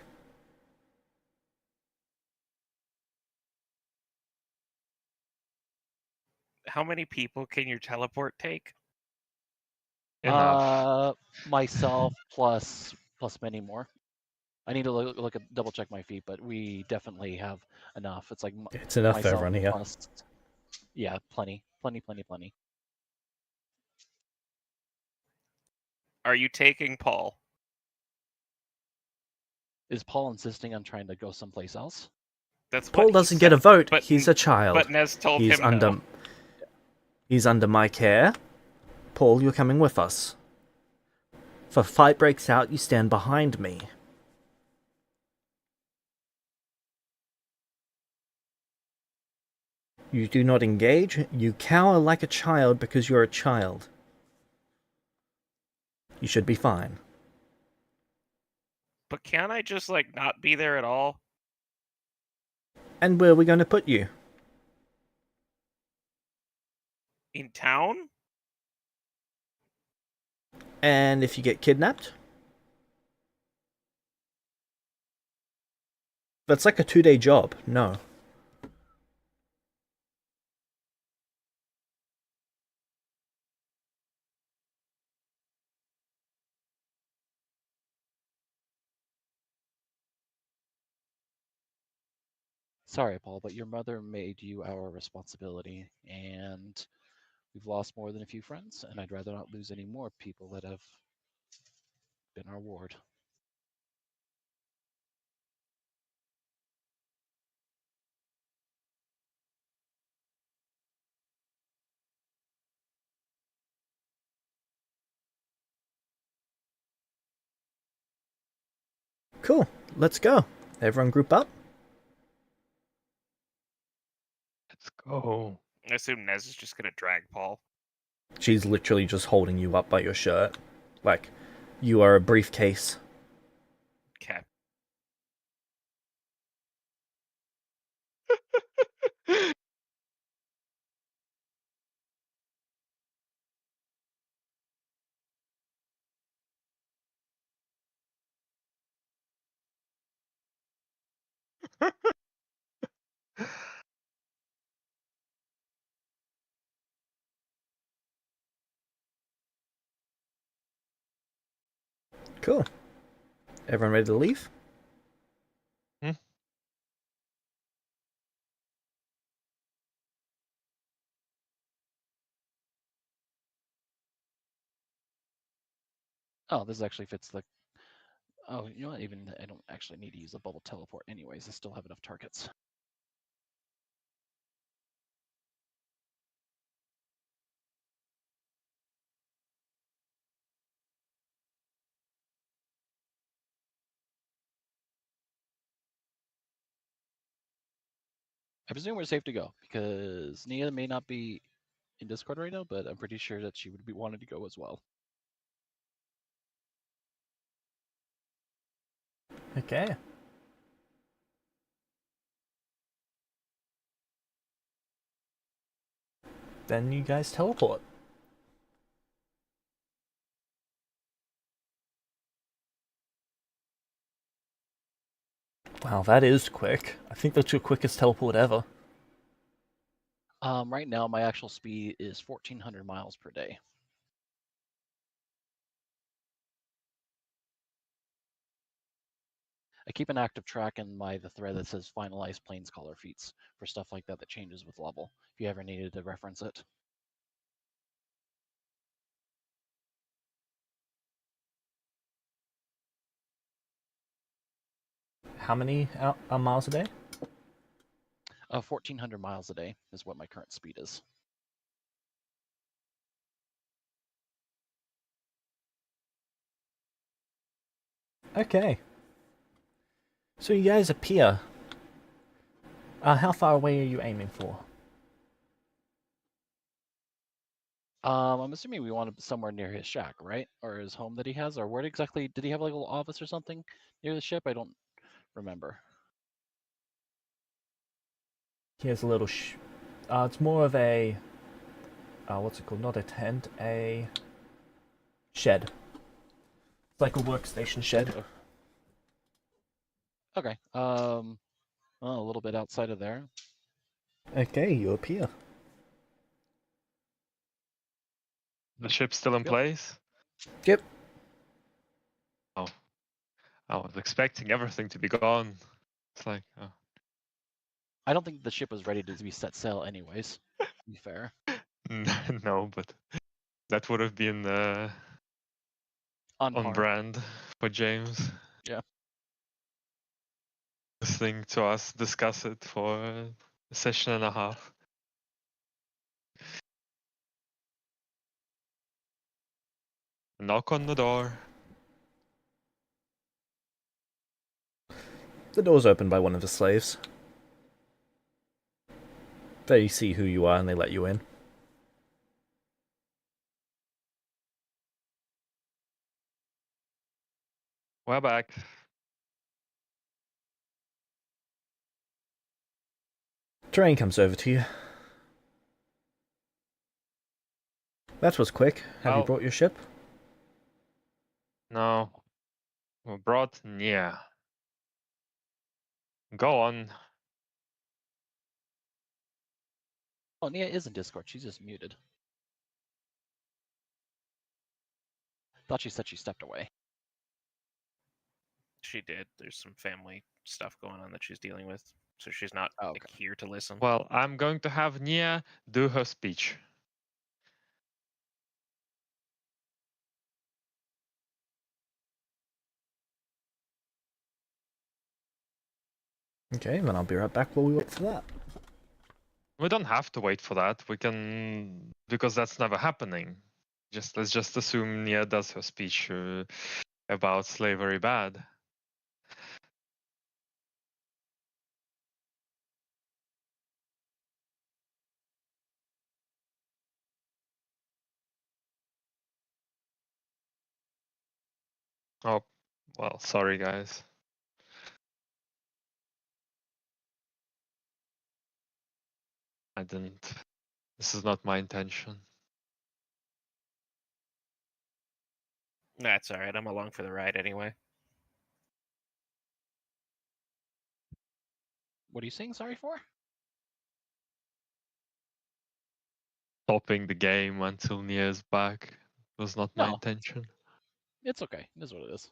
Speaker 1: How many people can your teleport take?
Speaker 4: Enough.
Speaker 2: Myself plus many more. I need to look at double check my feet, but we definitely have enough. It's like
Speaker 3: It's enough for
Speaker 2: myself
Speaker 3: everyone here.
Speaker 2: plus, yeah, plenty.
Speaker 1: Are you taking Paul?
Speaker 2: Is Paul insisting on trying to go someplace else?
Speaker 1: That's
Speaker 3: Paul
Speaker 1: what he
Speaker 3: doesn't get a
Speaker 1: said,
Speaker 3: vote.
Speaker 1: but
Speaker 3: He's a
Speaker 1: N-
Speaker 3: child.
Speaker 1: But that's what
Speaker 3: Paul
Speaker 1: he
Speaker 3: doesn't get a
Speaker 1: said.
Speaker 3: vote.
Speaker 1: But
Speaker 3: He's a child.
Speaker 1: But Nez told
Speaker 3: He's
Speaker 1: him
Speaker 3: under
Speaker 1: no.
Speaker 3: he's under my care. Paul, you're coming with us. If a fight breaks out, you stand behind me. You do not engage. You cower like a child because you're a child. You should be fine.
Speaker 1: But can't I just like not be there at all?
Speaker 3: And where are we going to put you?
Speaker 1: In town?
Speaker 3: And if you get kidnapped? That's like a 2-day job. No.
Speaker 2: Sorry, Paul, but your mother made you our responsibility, and we've lost more than a few friends, and I'd rather not lose any more people that have been our ward.
Speaker 3: Cool. Let's go. Everyone group up.
Speaker 4: Let's go.
Speaker 1: I assume Nez is just gonna drag Paul.
Speaker 3: She's literally just holding you up by your shirt. Like, you are a briefcase.
Speaker 1: Okay.
Speaker 3: Cool. Everyone ready to leave?
Speaker 2: Oh, this actually fits the... Oh, you know what? Even I don't actually need to use a bubble teleport anyways. I still have enough targets. I presume we're safe to go, because Nia may not be in Discord right now, but I'm pretty sure that she would be wanting to go as well.
Speaker 3: Okay. Then you guys teleport. Wow, that is quick. I think that's your quickest teleport ever.
Speaker 2: Right now, my actual speed is 1,400 miles per day. I keep an active track in the thread that says finalize planescaller feats for stuff like that that changes with level, if you ever needed to reference it.
Speaker 3: How many miles a day?
Speaker 2: 1,400 miles a day is what my current speed is.
Speaker 3: Okay. So you guys appear. How far away are you aiming for?
Speaker 2: I'm assuming we want to somewhere near his shack, right? Or his home that he has? Or where exactly? Did he have like a little office or something near the ship? I don't remember.
Speaker 3: Here's a little it's more of a... what's it called? Not a tent, a... shed. It's like a workstation shed.
Speaker 2: Okay. Well, a little bit outside of there.
Speaker 3: Okay, you appear.
Speaker 4: The ship's still in
Speaker 2: Yep.
Speaker 4: place?
Speaker 3: Yep.
Speaker 4: Oh. I was expecting everything to be gone. It's like, oh.
Speaker 2: I don't think the ship was ready to be set sail anyways, to be fair.
Speaker 4: No, but that would have been
Speaker 2: On
Speaker 4: on
Speaker 2: par.
Speaker 4: brand for James.
Speaker 2: Yeah.
Speaker 4: listening to us discuss it for a session and a half. Knock on the door.
Speaker 3: The door's opened by one of the slaves. They see who you are and they let you in.
Speaker 4: We're back.
Speaker 3: Terrain comes over to you. That was quick. Have you
Speaker 4: Well-
Speaker 3: brought your ship?
Speaker 4: No. We brought Nia. Go on.
Speaker 2: Oh, Nia is in Discord. She's just muted. Thought she said she stepped away.
Speaker 1: She did. There's some family stuff going on that she's dealing with, so she's not
Speaker 2: Oh,
Speaker 1: like, here to listen.
Speaker 4: Well, I'm going to have Nia do her speech.
Speaker 3: Okay, then I'll be right back while we wait for that.
Speaker 4: We don't have to wait for that. We can, because that's never happening. Let's just assume Nia does her speech about slavery bad. Oh, well, sorry guys. I didn't. This is not my intention.
Speaker 1: That's all right. I'm along for the ride anyway.
Speaker 2: What are you saying sorry for?
Speaker 4: Stopping the game until Nia's back was not my
Speaker 2: No.
Speaker 4: intention.
Speaker 2: It's okay. It is what it is.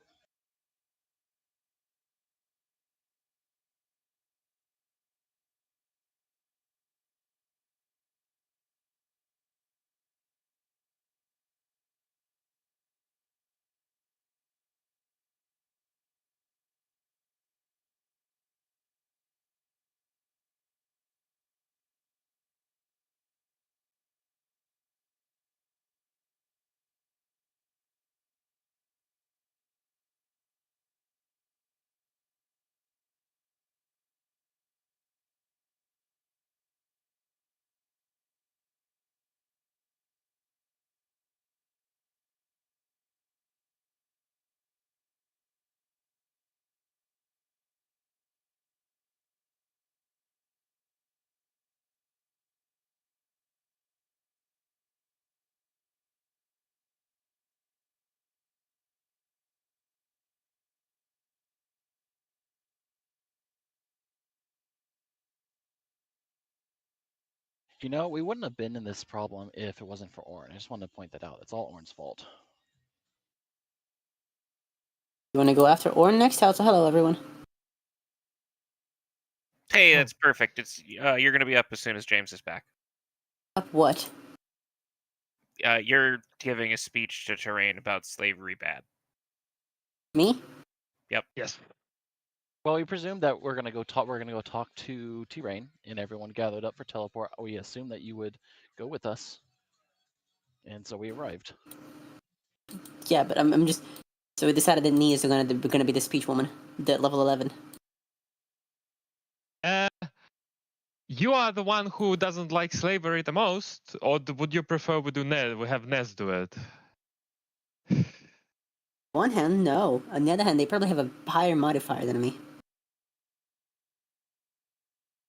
Speaker 2: You know, we wouldn't have been in this problem if it wasn't for Orin. I just wanted to point that out. It's all Orin's fault.
Speaker 5: You want to go after Orn next? Hello, everyone.
Speaker 1: Hey, that's perfect. It's you're gonna be up as soon as James is back.
Speaker 5: Up what?
Speaker 1: You're giving a speech to Terrain about slavery bad.
Speaker 5: Me?
Speaker 4: Yes.
Speaker 2: Well, we presumed that we're gonna go talk. We're gonna go talk to T-Rain, and everyone gathered up for teleport. We assumed that you would go with us, and so we arrived.
Speaker 5: Yeah, but I'm just. So we decided that Nia is gonna be the speech woman, the level 11.
Speaker 4: You are the one who doesn't like slavery the most, or would you prefer we do Nez? We have Nez do it.
Speaker 5: On one hand, no. On the other hand, they probably have a higher modifier than me.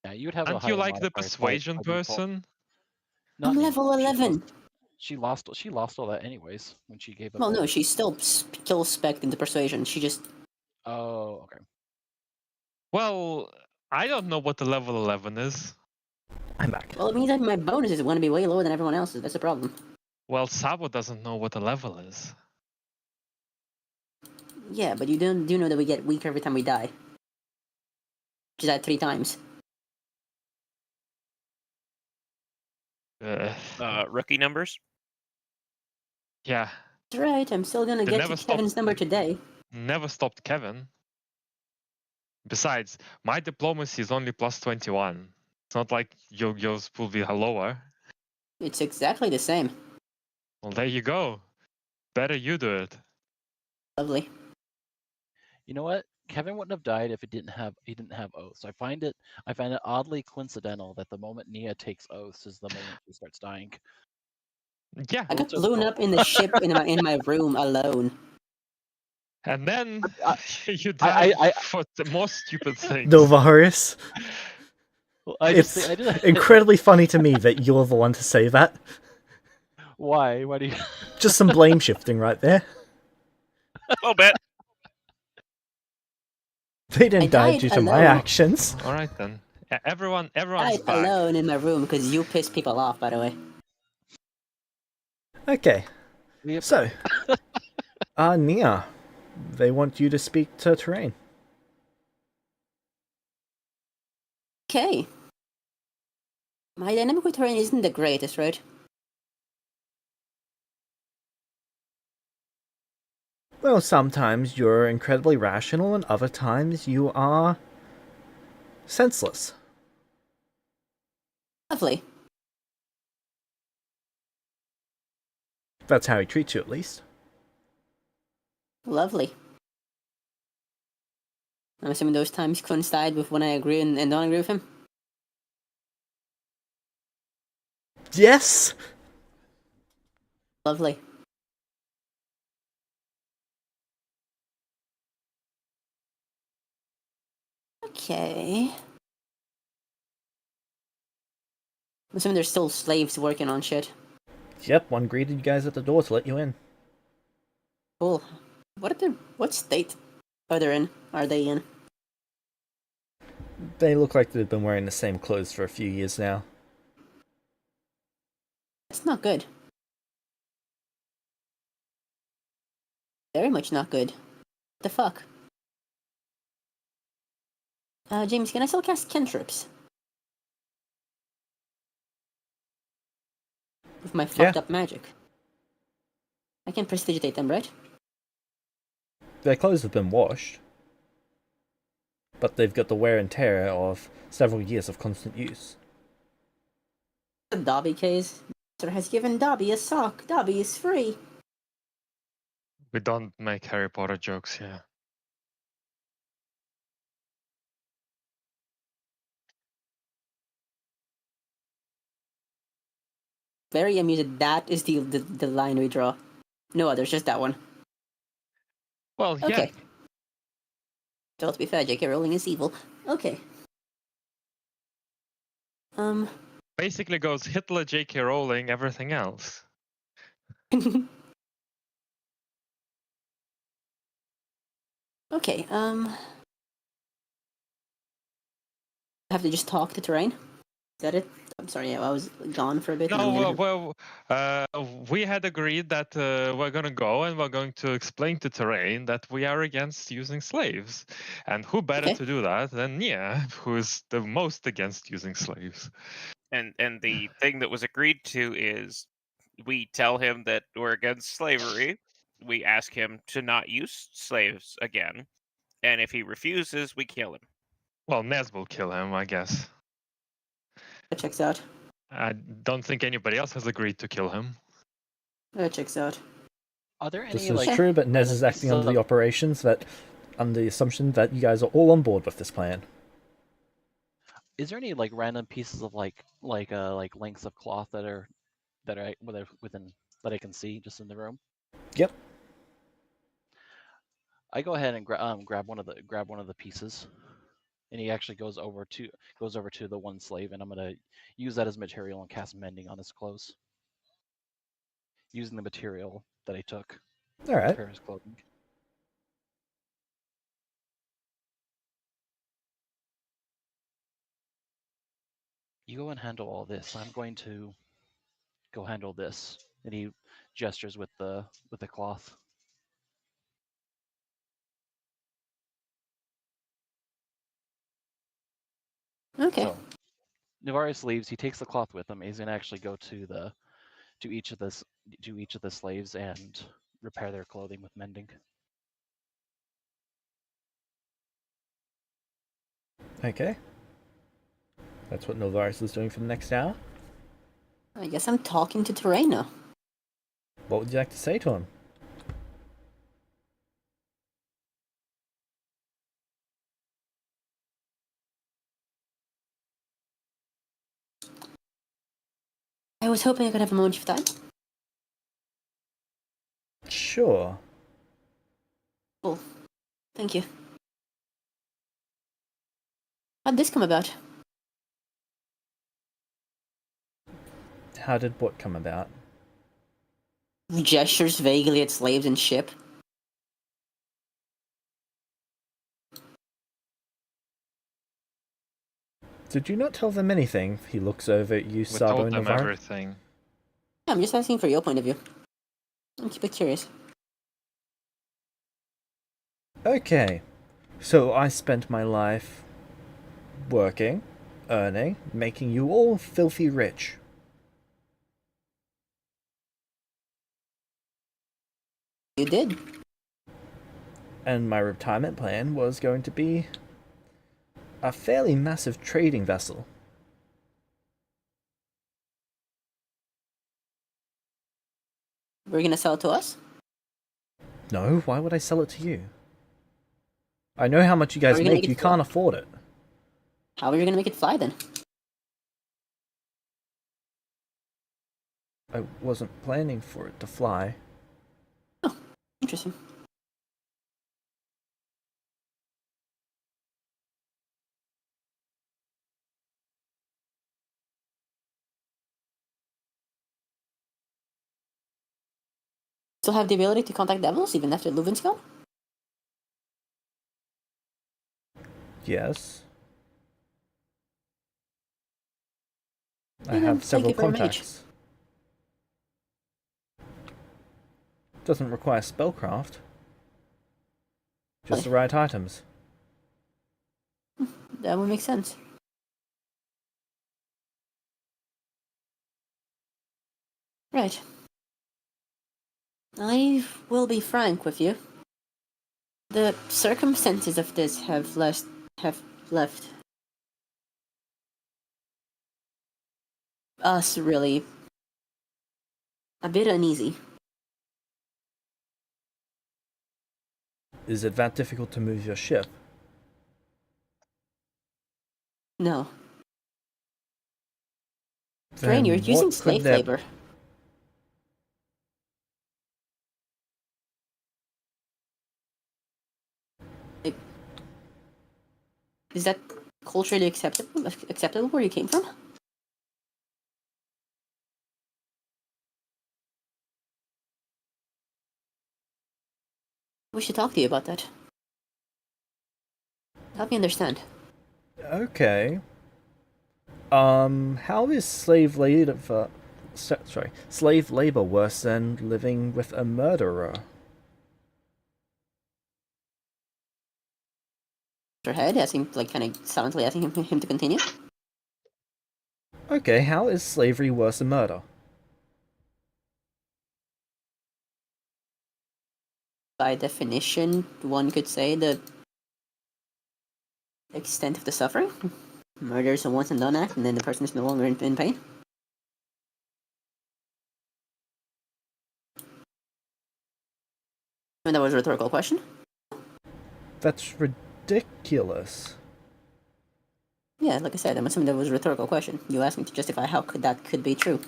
Speaker 2: Yeah, you would have a
Speaker 4: Aren't
Speaker 2: higher
Speaker 4: you like the
Speaker 2: modifier
Speaker 4: persuasion
Speaker 2: by default.
Speaker 4: person?
Speaker 2: Not
Speaker 5: I'm
Speaker 2: anymore.
Speaker 5: level 11.
Speaker 2: She lost all that anyways when she gave up.
Speaker 5: Well, no,
Speaker 2: all-
Speaker 5: she's still kill spec into persuasion. She just.
Speaker 2: Oh, okay.
Speaker 4: Well, I don't know what the level 11 is.
Speaker 3: I'm back.
Speaker 5: Well, it means that my bonus is going to be way lower than everyone else's. That's a problem.
Speaker 4: Well, Sabo doesn't know what the level is.
Speaker 5: Yeah, but you do know that we get weaker every time we die. Which is at 3 times.
Speaker 1: Rookie numbers.
Speaker 4: Yeah,
Speaker 5: That's right. I'm still gonna
Speaker 4: They
Speaker 5: get
Speaker 4: never
Speaker 5: to Kevin's
Speaker 4: stopped-
Speaker 5: number today.
Speaker 4: never stopped Kevin. Besides, my diplomacy is only plus 21. It's not like yours will be lower.
Speaker 5: It's exactly the same.
Speaker 4: Well, there you go. Better you do it.
Speaker 5: Lovely.
Speaker 2: You know what? Kevin wouldn't have died if he didn't have oaths. I find it oddly coincidental that the moment Nia takes oaths is the moment she starts dying.
Speaker 4: Yeah.
Speaker 5: I got
Speaker 2: Oaths are
Speaker 5: blown up in the ship in my room alone.
Speaker 4: And then
Speaker 2: I-
Speaker 4: you
Speaker 2: I-
Speaker 4: died
Speaker 2: I-
Speaker 4: for the most stupid things.
Speaker 3: Novarius.
Speaker 2: Well, I
Speaker 3: It's
Speaker 2: just
Speaker 3: incredibly funny to me that you're the one to say that.
Speaker 2: Why? Why do you?
Speaker 3: Just some blame shifting right there.
Speaker 1: A little bit.
Speaker 3: They
Speaker 5: I
Speaker 3: didn't die
Speaker 5: died
Speaker 3: due to my
Speaker 5: alone.
Speaker 3: actions.
Speaker 4: All right then. Everyone's
Speaker 5: Died
Speaker 4: back.
Speaker 5: alone in my room because you pissed people off. By the way.
Speaker 3: Okay,
Speaker 2: Yep.
Speaker 3: so, Nia, they want you to speak to Terrain.
Speaker 5: Okay. My dynamic with terrain isn't the greatest, right?
Speaker 3: Well, sometimes you're incredibly rational, and other times you are senseless.
Speaker 5: Lovely.
Speaker 3: That's how he treats you, at least.
Speaker 5: Lovely. I'm assuming those times coincide with when I agree and don't agree with him.
Speaker 3: Yes!
Speaker 5: Lovely. Okay. I'm assuming there's still slaves working on shit.
Speaker 3: Yep, one greeted you guys at the door to let you in.
Speaker 5: Cool. What state are they in? Are they in?
Speaker 3: They look like they've been wearing the same clothes for a few years now.
Speaker 5: That's not good. Very much not good. What the fuck? James, can I still cast cantrips? With my fucked up magic. I can prestidigitate them, right?
Speaker 3: Their clothes have been washed, but they've got the wear and tear of several years of constant use.
Speaker 5: The Dobby case. Sir has given Dobby a sock. Dobby is free.
Speaker 4: We don't make Harry Potter jokes here.
Speaker 5: Very amused. That is the line we draw. No others, just that one.
Speaker 4: Well, yeah.
Speaker 5: Okay. So let's be fair, J.K. Rowling is evil. Okay.
Speaker 4: Basically goes Hitler, J.K. Rowling, everything else.
Speaker 5: Okay, I have to just talk to terrain. Is that it? I'm sorry, yeah, I was gone for a bit. And I'm
Speaker 4: No,
Speaker 5: gonna...
Speaker 4: we had agreed that we're going to go and we're going to explain to Terrain that we are against using slaves. And who better
Speaker 5: Okay.
Speaker 4: to do that than Nia, who is the most against using slaves.
Speaker 1: And the thing that was agreed to is we tell him that we're against slavery. We ask him to not use slaves again. And if he refuses, we kill him.
Speaker 4: Well, Nez will kill him, I guess.
Speaker 5: That checks out.
Speaker 4: I don't think anybody else has agreed to kill him.
Speaker 5: That checks out.
Speaker 2: Are there
Speaker 3: This
Speaker 2: any
Speaker 3: is
Speaker 2: like
Speaker 3: true, but Nez
Speaker 2: random
Speaker 3: is acting
Speaker 2: pieces
Speaker 3: under the
Speaker 2: of-
Speaker 3: operations that, under the assumption that you guys are all on board with this plan.
Speaker 2: Is there any like random pieces of like lengths of cloth that are within that I can see just in the room?
Speaker 3: Yep.
Speaker 2: I go ahead and grab one of the pieces, and he actually goes over to the one slave, and I'm gonna use that as material and cast mending on his clothes, using the material that I took
Speaker 3: All
Speaker 2: to
Speaker 3: right.
Speaker 2: repair his clothing. You go and handle all this. I'm going to go handle this, and he gestures with the cloth.
Speaker 5: Okay.
Speaker 2: So Navarius leaves. He takes the cloth with him. He's gonna actually go to each of the slaves and repair their clothing with mending.
Speaker 3: Okay. That's what Novaris is doing for the next hour.
Speaker 5: I guess I'm talking to Terrain now.
Speaker 3: What would you like to say to him?
Speaker 5: I was hoping I could have a moment of time.
Speaker 3: Sure.
Speaker 5: Cool. Thank you. How'd this come about?
Speaker 3: How did what come about?
Speaker 5: Gestures vaguely at slaves and ship.
Speaker 3: Did you not tell them anything? He looks over at you,
Speaker 4: We
Speaker 3: Sabo
Speaker 4: told them
Speaker 3: Novaris.
Speaker 4: everything.
Speaker 5: Yeah, I'm just asking for your point of view. I'm a bit curious.
Speaker 3: Okay. So I spent my life working, earning, making you all filthy rich.
Speaker 5: You did.
Speaker 3: And my retirement plan was going to be a fairly massive trading vessel.
Speaker 5: We're gonna sell it to us?
Speaker 3: No, why would I sell it to you? I know how much you guys
Speaker 5: Are we gonna
Speaker 3: make,
Speaker 5: make it
Speaker 3: you
Speaker 5: fly?
Speaker 3: can't afford it.
Speaker 5: How are you gonna make it fly then?
Speaker 3: I wasn't planning for it to fly.
Speaker 5: Interesting. Still have the ability to contact devils even after Leuven's gone?
Speaker 3: Yes. I
Speaker 5: Yeah,
Speaker 3: have
Speaker 5: thank
Speaker 3: several
Speaker 5: you very much.
Speaker 3: contacts. Doesn't require spellcraft. Just the right items.
Speaker 5: That would make sense. Right. I will be frank with you. The circumstances of this have left us really a bit uneasy.
Speaker 3: Is it that difficult to move your ship?
Speaker 5: No. Drain, you're
Speaker 3: Then
Speaker 5: using
Speaker 3: what could
Speaker 5: slave
Speaker 3: there...
Speaker 5: labor. Is that culturally acceptable where you came from? We should talk to you about that. Help me understand.
Speaker 3: Okay. How is slave labor... Sorry, slave labor worse than living with a murderer?
Speaker 5: Your head, asking, like, kind of silently asking him to continue.
Speaker 3: Okay, how is slavery worse than murder?
Speaker 5: By definition, one could say the extent of the suffering. Murder is a once and done act, and then the person is no longer in pain. And that was a rhetorical question.
Speaker 3: That's ridiculous.
Speaker 5: Yeah, like I said, I'm assuming that was a rhetorical question. You asked me to justify how that could be true.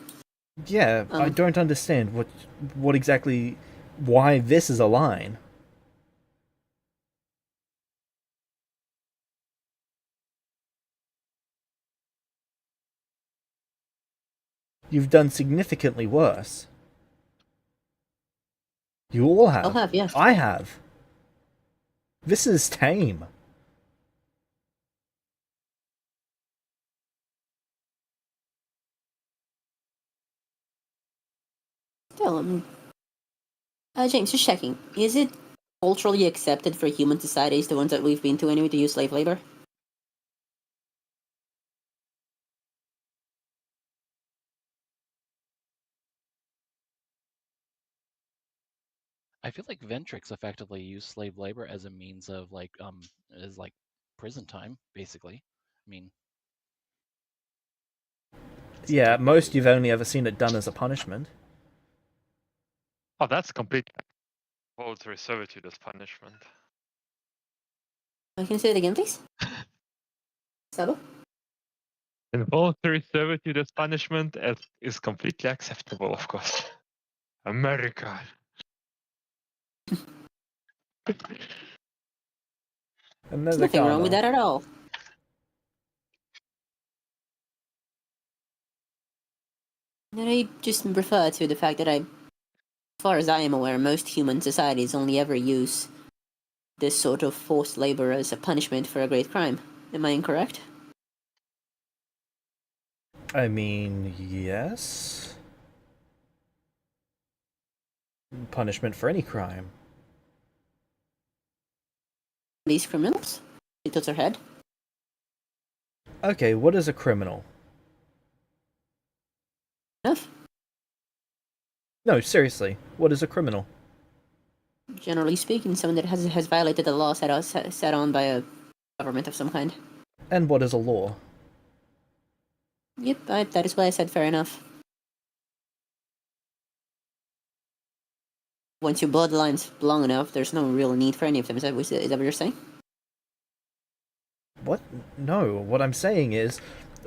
Speaker 3: Yeah, I don't understand what exactly... why this is a line. You've done significantly worse. You all have.
Speaker 5: I'll have, yes.
Speaker 3: I have. This is tame.
Speaker 5: Still, James, just checking. Is it culturally accepted for human societies, the ones that we've been to anyway, to use slave labor?
Speaker 2: I feel like Ventrix effectively use slave labor as a means of like prison time, basically. I mean,
Speaker 3: Yeah, at most you've only ever seen it done as a punishment.
Speaker 4: Oh, that's complete voluntary servitude as punishment.
Speaker 5: Can you say it again, please? Sabo?
Speaker 4: Involuntary servitude as punishment is completely acceptable, of course. America.
Speaker 5: There's nothing wrong with that at all. And I just refer to the fact that as far as I am aware, most human societies only ever use this sort of forced labor as a punishment for a great crime. Am I incorrect?
Speaker 3: I mean, yes. Punishment for any crime.
Speaker 5: These criminals? He tilts her head.
Speaker 3: Okay, what is a criminal?
Speaker 5: Enough.
Speaker 3: No, seriously, what is a criminal?
Speaker 5: Generally speaking, someone that has violated the law set on by a government of some kind.
Speaker 3: And what is a law?
Speaker 5: Yep, that is why I said fair enough. Once you blur the lines long enough, there's no real need for any of them. Is that what you're saying?
Speaker 3: What? No, what I'm saying is,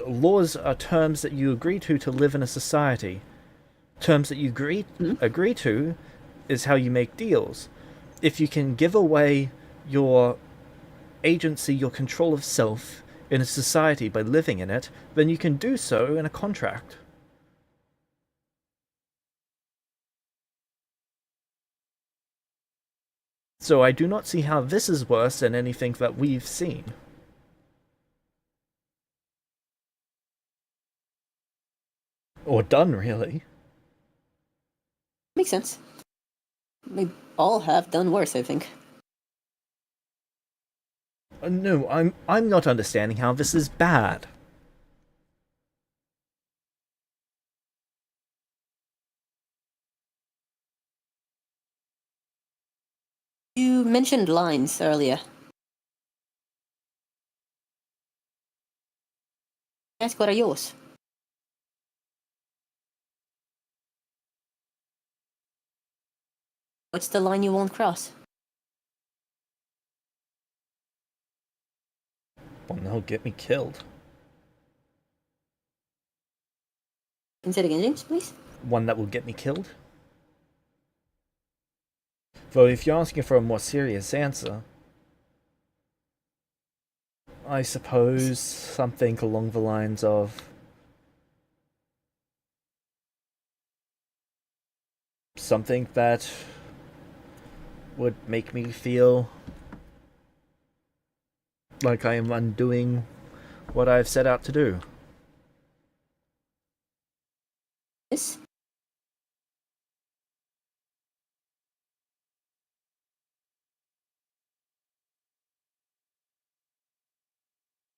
Speaker 3: laws are terms that you agree to live in a society. Terms that you agree to is how you make deals. If you can give away your agency, your control of self in a society by living in it, then you can do so in a contract. So I do not see how this is worse than anything that we've seen. Or done, really.
Speaker 5: Makes sense. We all have done worse, I think.
Speaker 3: No, I'm not understanding how this is bad.
Speaker 5: You mentioned lines earlier. Ask what are yours? What's the line you won't cross?
Speaker 3: Well, they'll get me killed.
Speaker 5: Can you say it again, James, please?
Speaker 3: One that will get me killed? Though if you're asking for a more serious answer, I suppose something along the lines of something that would make me feel like I am undoing what I've set out to do.
Speaker 5: Yes.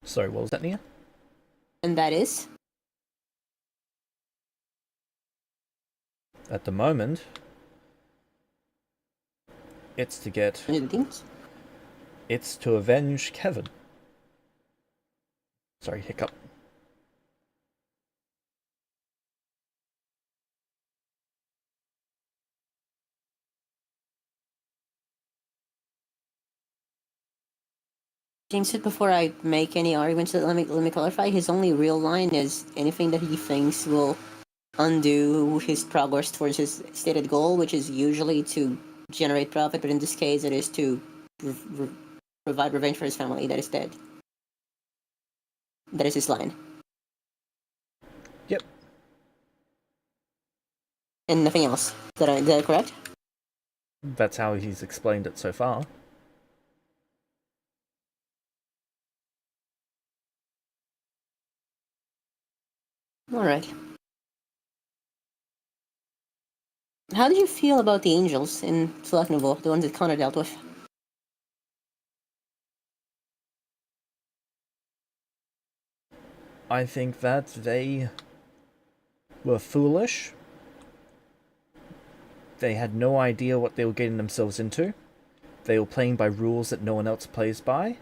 Speaker 3: Sorry, what was that, Nia?
Speaker 5: And that is?
Speaker 3: At the moment, it's to get...
Speaker 5: Any things?
Speaker 3: It's to avenge Kevin. Sorry, hiccup.
Speaker 5: James said before I make any arguments, let me clarify. His only real line is anything that he thinks will undo his progress towards his stated goal, which is usually to generate profit, but in this case, it is to provide revenge for his family that is dead. That is his line.
Speaker 3: Yep.
Speaker 5: And nothing else. Is that correct?
Speaker 3: That's how he's explained it so far.
Speaker 5: Alright. How did you feel about the angels in Select Nouveau, the ones that Connor dealt with?
Speaker 3: I think that they were foolish. They had no idea what they were getting themselves into. They were playing by rules that no one else plays by.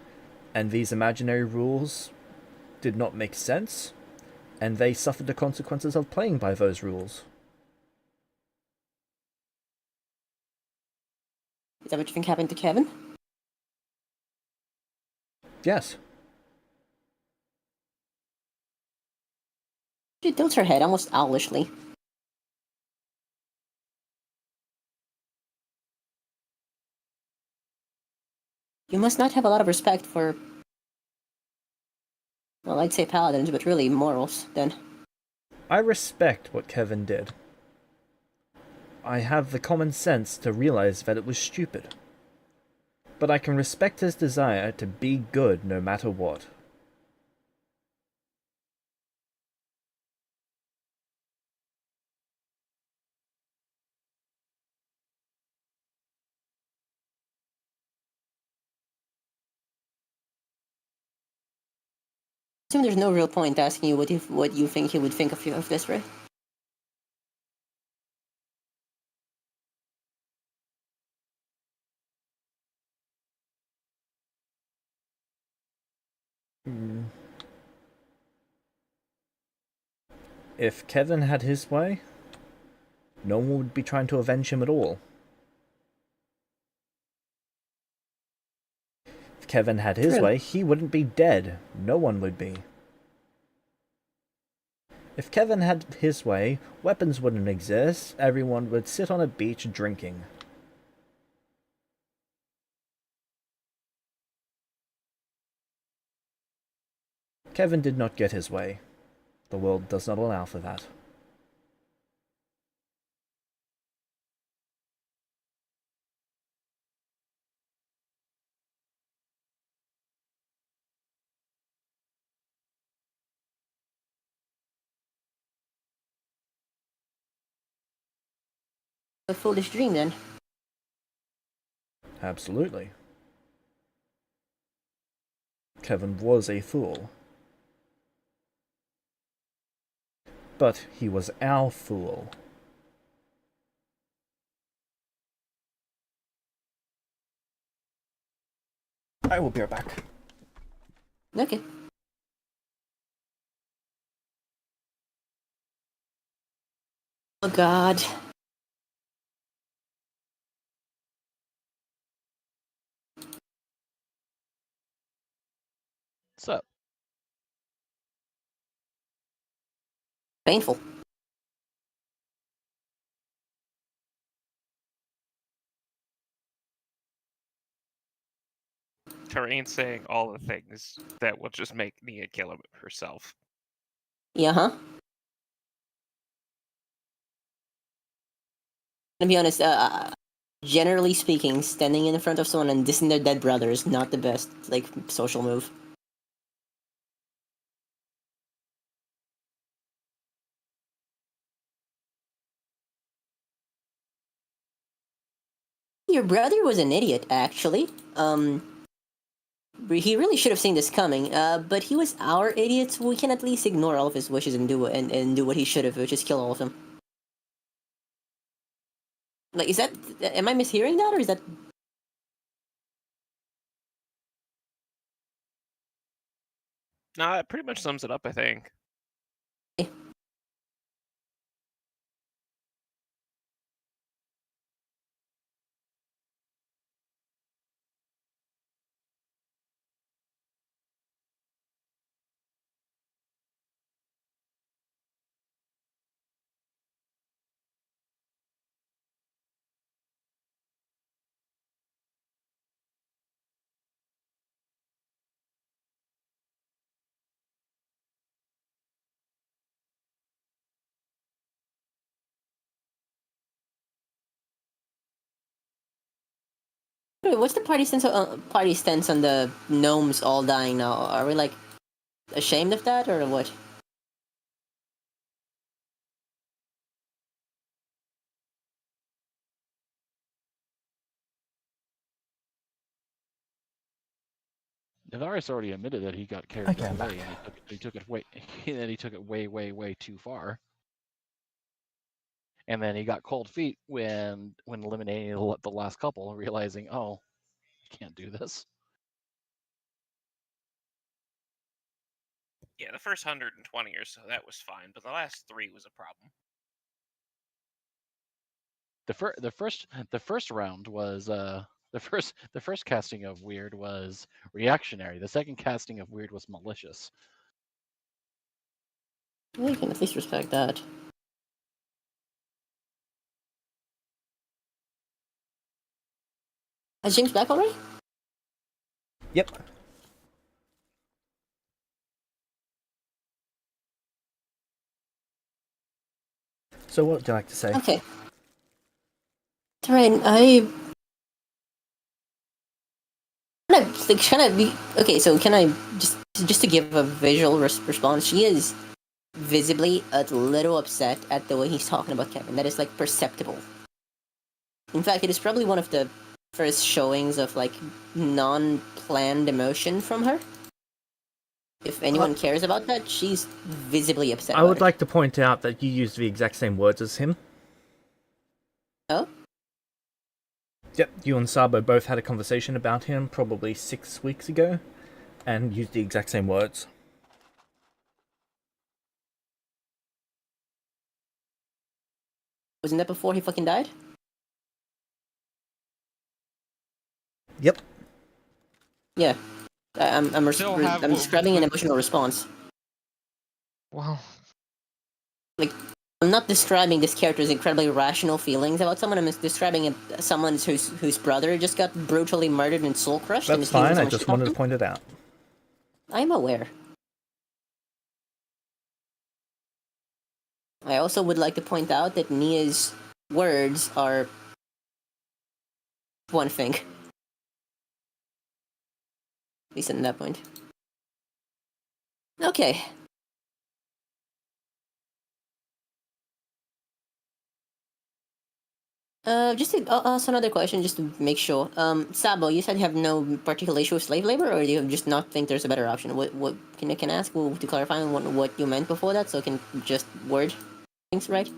Speaker 3: and these imaginary rules did not make sense, and they suffered the consequences of playing by those rules.
Speaker 5: Is that what you think happened to Kevin?
Speaker 3: Yes.
Speaker 5: She tilts her head almost owlishly. You must not have a lot of respect for, well, I'd say paladins, but really morals, then.
Speaker 3: I respect what Kevin did. I have the common sense to realize that it was stupid. But I can respect his desire to be good no matter what.
Speaker 5: I assume there's no real point asking you what you think he would think of you of this, right?
Speaker 3: If Kevin had his way, no one would be trying to avenge him at all. If Kevin had his
Speaker 5: True.
Speaker 3: way, he wouldn't be dead. No one would be. If Kevin had his way, weapons wouldn't exist. Everyone would sit on a beach drinking. Kevin did not get his way. The world does not allow for that.
Speaker 5: A foolish dream, then.
Speaker 3: Absolutely. Kevin was a fool. But he was our fool. I will be right back.
Speaker 5: Okay. Oh God.
Speaker 2: So,
Speaker 5: Painful.
Speaker 1: Terrain saying all the things that will just make Nia kill him herself.
Speaker 5: Yeah, huh? To be honest, generally speaking, standing in front of someone and dissing their dead brother is not the best, like, social move. Your brother was an idiot, actually. He really should have seen this coming. But he was our idiot, so we can at least ignore all of his wishes and do what he should have, which is kill all of them. Like, is that? Am I mishearing that, or is that?
Speaker 1: Nah, it pretty much sums it up, I think.
Speaker 5: Wait, what's the party stance on the gnomes all dying now? Are we like ashamed of that, or what?
Speaker 2: Navaris already admitted that he got carried
Speaker 3: Okay, I'm
Speaker 2: away,
Speaker 3: back.
Speaker 2: and he took it way, and he took it way, way, way too far. And then he got cold feet when eliminating the last couple, realizing, oh, I can't do this.
Speaker 1: Yeah, the first 120 or so, that was fine, but the last 3 was a problem.
Speaker 2: The first round was the first casting of weird was reactionary. The second casting of weird was malicious.
Speaker 5: You can at least respect that. Is James back already?
Speaker 3: Yep. So what would you like to say?
Speaker 5: Okay. Terrain, I kind of be okay. So can I just to give a visual response? She is visibly a little upset at the way he's talking about Kevin. That is like perceptible. In fact, it is probably one of the first showings of like non-planned emotion from her. If anyone cares about that, she's visibly upset.
Speaker 3: I
Speaker 5: about
Speaker 3: would
Speaker 5: it.
Speaker 3: like to point out that you used the exact same words as him.
Speaker 5: Oh.
Speaker 3: Yep, you and Sabo both had a conversation about him probably 6 weeks ago, and used the exact same words.
Speaker 5: Wasn't that before he fucking died?
Speaker 3: Yep.
Speaker 5: Yeah. I'm
Speaker 4: Still
Speaker 5: describing an emotional response.
Speaker 4: Well,
Speaker 5: Like, I'm not describing this character's incredibly rational feelings about someone. I'm describing someone whose brother just got brutally murdered and soul crushed. and
Speaker 3: That's
Speaker 5: is feeling
Speaker 3: fine,
Speaker 5: so
Speaker 3: I
Speaker 5: much
Speaker 3: just
Speaker 5: shit
Speaker 3: wanted
Speaker 5: about
Speaker 3: to
Speaker 5: them.
Speaker 3: point it out.
Speaker 5: I'm aware. I also would like to point out that Nia's words are one thing. At least at that point. Okay. Just to ask another question, just to make sure. Sabo, you said you have no particular issue with slave labor, or do you just not think there's a better option? What can I ask to clarify on what you meant before that, so I can just word things right?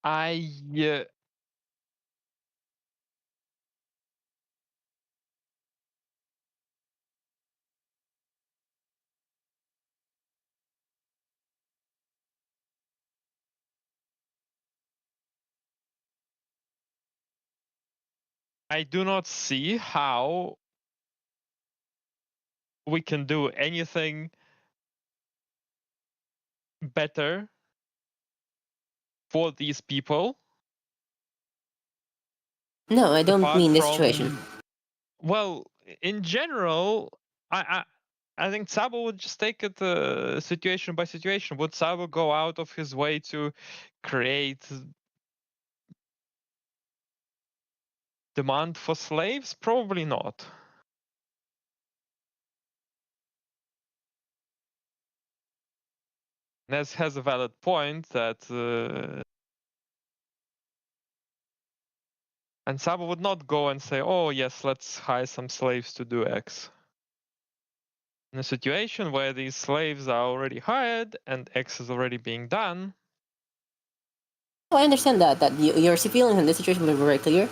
Speaker 4: I do not see how we can do anything better for these people.
Speaker 5: No, I don't
Speaker 4: Apart
Speaker 5: mean this
Speaker 4: from,
Speaker 5: situation.
Speaker 4: well, in general, I think Sabo would just take it situation by situation. Would Sabo go out of his way to create demand for slaves? Probably not. Nez has a valid point that and Sabo would not go and say, oh yes, let's hire some slaves to do X. In a situation where these slaves are already hired and X is already being done.
Speaker 5: Oh, I understand that your feelings in this situation were very clear.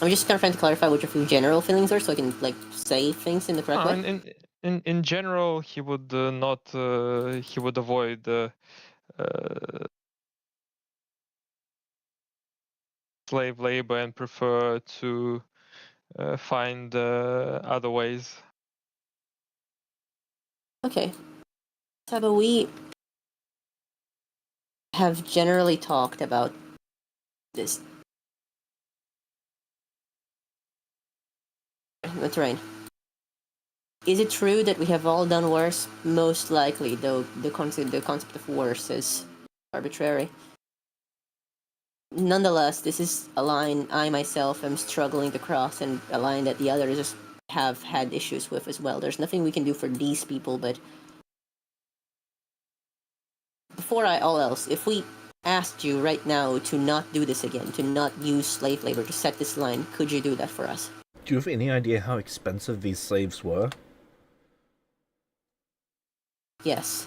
Speaker 5: I'm just kind of trying to clarify what your general feelings are, so I can like say things in the correct way.
Speaker 4: In general, he would not. He would avoid slave labor and prefer to find other ways.
Speaker 5: Okay. Sabo, we have generally talked about this. The terrain. Is it true that we have all done worse? Most likely, though the concept of worse is arbitrary. Nonetheless, this is a line I myself am struggling to cross, and a line that the others just have had issues with as well. There's nothing we can do for these people, but before all else, if we asked you right now to not do this again, to not use slave labor to set this line, could you do that for us?
Speaker 3: Do you have any idea how expensive these slaves were?
Speaker 5: Yes.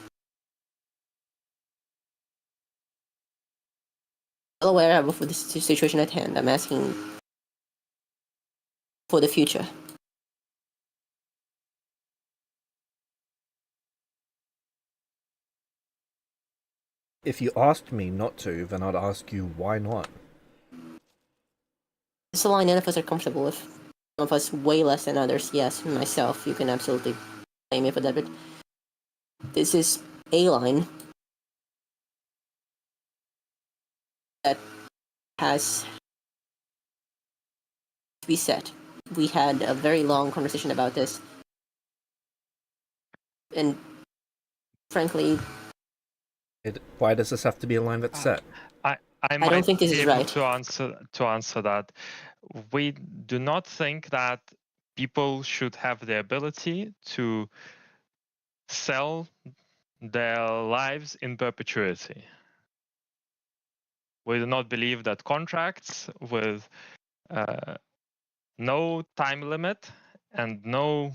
Speaker 5: well aware of the situation at hand. I'm asking for the future.
Speaker 3: If you asked me not to, then I'd ask you why not.
Speaker 5: This is a line none of us are comfortable with. Some of us way less than others. Yes, myself. You can absolutely blame me for that, but this is a line that has to be set. We had a very long conversation about this, and frankly,
Speaker 3: Why does this have to be a line that's set?
Speaker 4: I
Speaker 5: don't
Speaker 4: might
Speaker 5: think this
Speaker 4: be
Speaker 5: is
Speaker 4: able
Speaker 5: right.
Speaker 4: to answer that. We do not think that people should have the ability to sell their lives in perpetuity. We do not believe that contracts with no time limit and no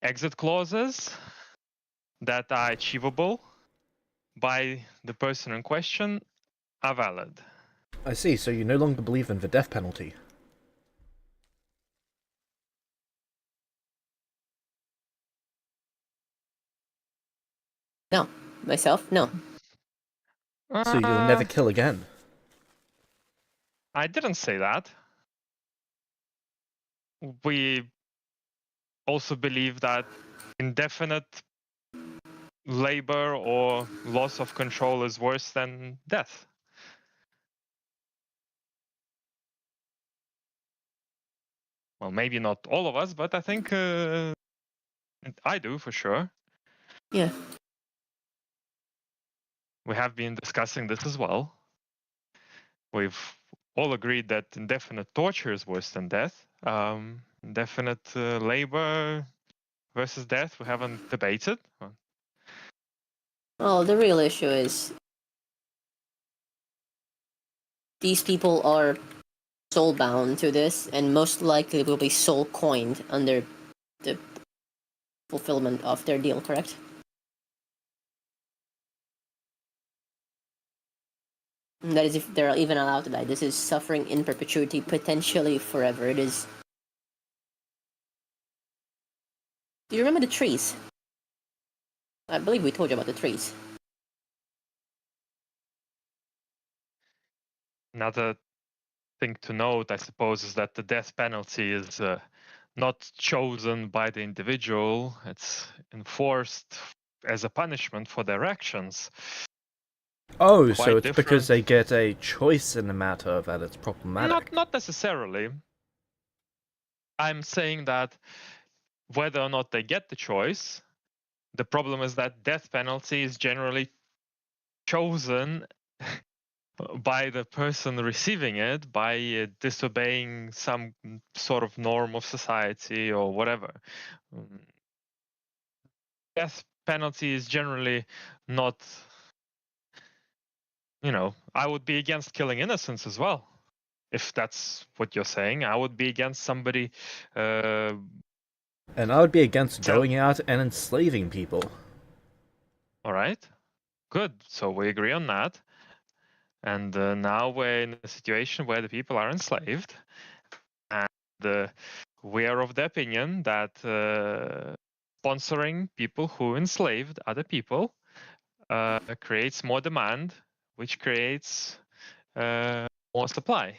Speaker 4: exit clauses that are achievable by the person in question are valid.
Speaker 3: I see, so you no longer believe in the death penalty.
Speaker 5: No. Myself? No.
Speaker 3: So you'll never kill again.
Speaker 4: I didn't say that. We also believe that indefinite labor or loss of control is worse than death. Well, maybe not all of us, but I think I do for sure.
Speaker 5: Yeah.
Speaker 4: We have been discussing this as well. We've all agreed that indefinite torture is worse than death. Indefinite labor versus death, we haven't debated.
Speaker 5: Well, the real issue is these people are soul bound to this, and most likely will be soul coined under the fulfillment of their deal, correct? And that is if they're even allowed to die. This is suffering in perpetuity, potentially forever. It is. Do you remember the trees? I believe we told you about the trees.
Speaker 4: Another thing to note, I suppose, is that the death penalty is not chosen by the individual. It's enforced as a punishment for their actions.
Speaker 3: Oh, so
Speaker 4: Quite
Speaker 3: it's because
Speaker 4: different.
Speaker 3: they get a choice in the matter that it's problematic.
Speaker 4: Not necessarily. I'm saying that whether or not they get the choice, the problem is that death penalty is generally chosen by the person receiving it by disobeying some sort of norm of society or whatever. Death penalty is generally not, I would be against killing innocents as well. If that's what you're saying, I would be against somebody.
Speaker 3: And I would be against going out and enslaving people.
Speaker 4: All right, good. So we agree on that. And now we're in a situation where the people are enslaved. And we are of the opinion that sponsoring people who enslaved other people creates more demand, which creates more supply.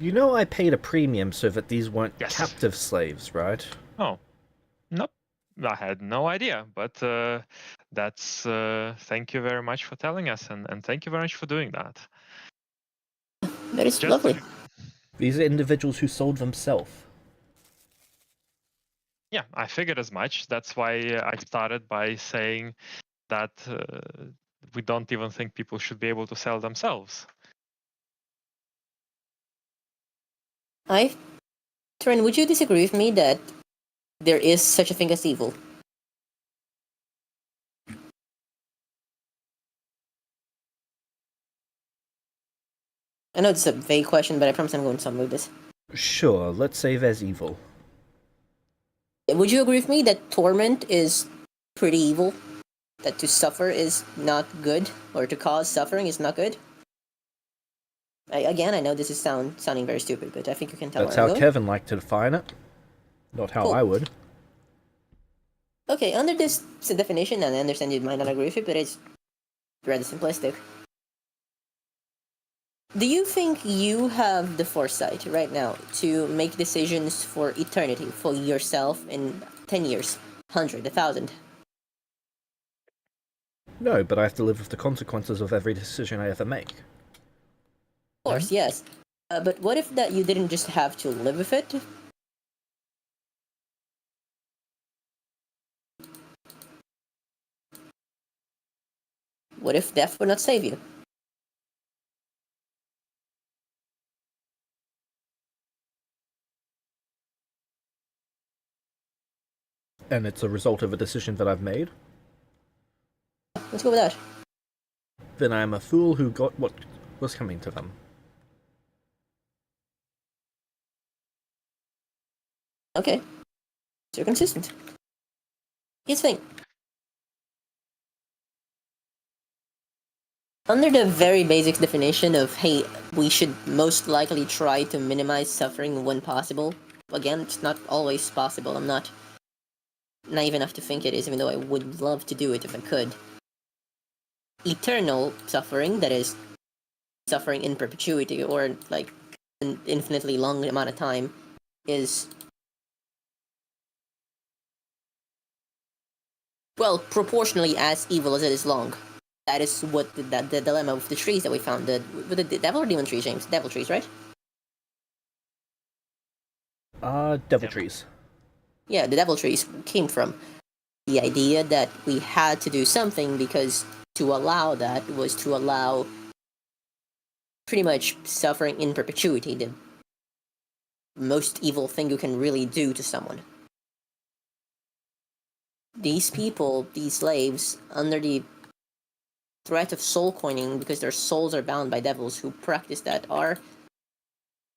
Speaker 3: You know I paid a premium so that these weren't
Speaker 4: Yes.
Speaker 3: captive slaves, right?
Speaker 4: Oh, nope. I had no idea, but that's thank you very much for telling us, and thank you very much for doing that.
Speaker 5: That is
Speaker 4: Just
Speaker 5: lovely.
Speaker 3: These are individuals who sold themselves.
Speaker 4: Yeah, I figured as much. That's why I started by saying that we don't even think people should be able to sell themselves.
Speaker 5: Turin, would you disagree with me that there is such a thing as evil? I know it's a vague question, but I promise I'm going somewhere with this.
Speaker 3: Sure, let's say there's evil.
Speaker 5: Would you agree with me that torment is pretty evil? That to suffer is not good, or to cause suffering is not good? Again, I know this is sounding very stupid, but I think you can tell
Speaker 3: That's
Speaker 5: where I'm
Speaker 3: how
Speaker 5: going.
Speaker 3: Kevin liked to define it. Not how
Speaker 5: Cool.
Speaker 3: I would.
Speaker 5: Okay, under this definition, and I understand you might not agree with it, but it's rather simplistic. Do you think you have the foresight right now to make decisions for eternity, for yourself in 10 years, 100, 1,000?
Speaker 3: No, but I have to live with the consequences of every decision I ever make.
Speaker 5: Of course, yes. But what if that you didn't just have to live with it? What if death would not save you?
Speaker 3: And it's a result of a decision that I've made.
Speaker 5: Let's go with that.
Speaker 3: Then I am a fool who got what was coming to them.
Speaker 5: Okay. So you're consistent. Here's the thing. Under the very basic definition of, hey, we should most likely try to minimize suffering when possible. Again, it's not always possible. I'm not naive enough to think it is, even though I would love to do it if I could. Eternal suffering, that is, suffering in perpetuity, or like an infinitely long amount of time, is, well, proportionally as evil as it is long. That is what the dilemma of the trees that we found. The devil or demon trees, James? Devil trees, right?
Speaker 3: Devil trees.
Speaker 5: Yeah, the devil trees came from the idea that we had to do something, because to allow that was to allow pretty much suffering in perpetuity, the most evil thing you can really do to someone. These people, these slaves, under the threat of soul coining, because their souls are bound by devils who practice that, are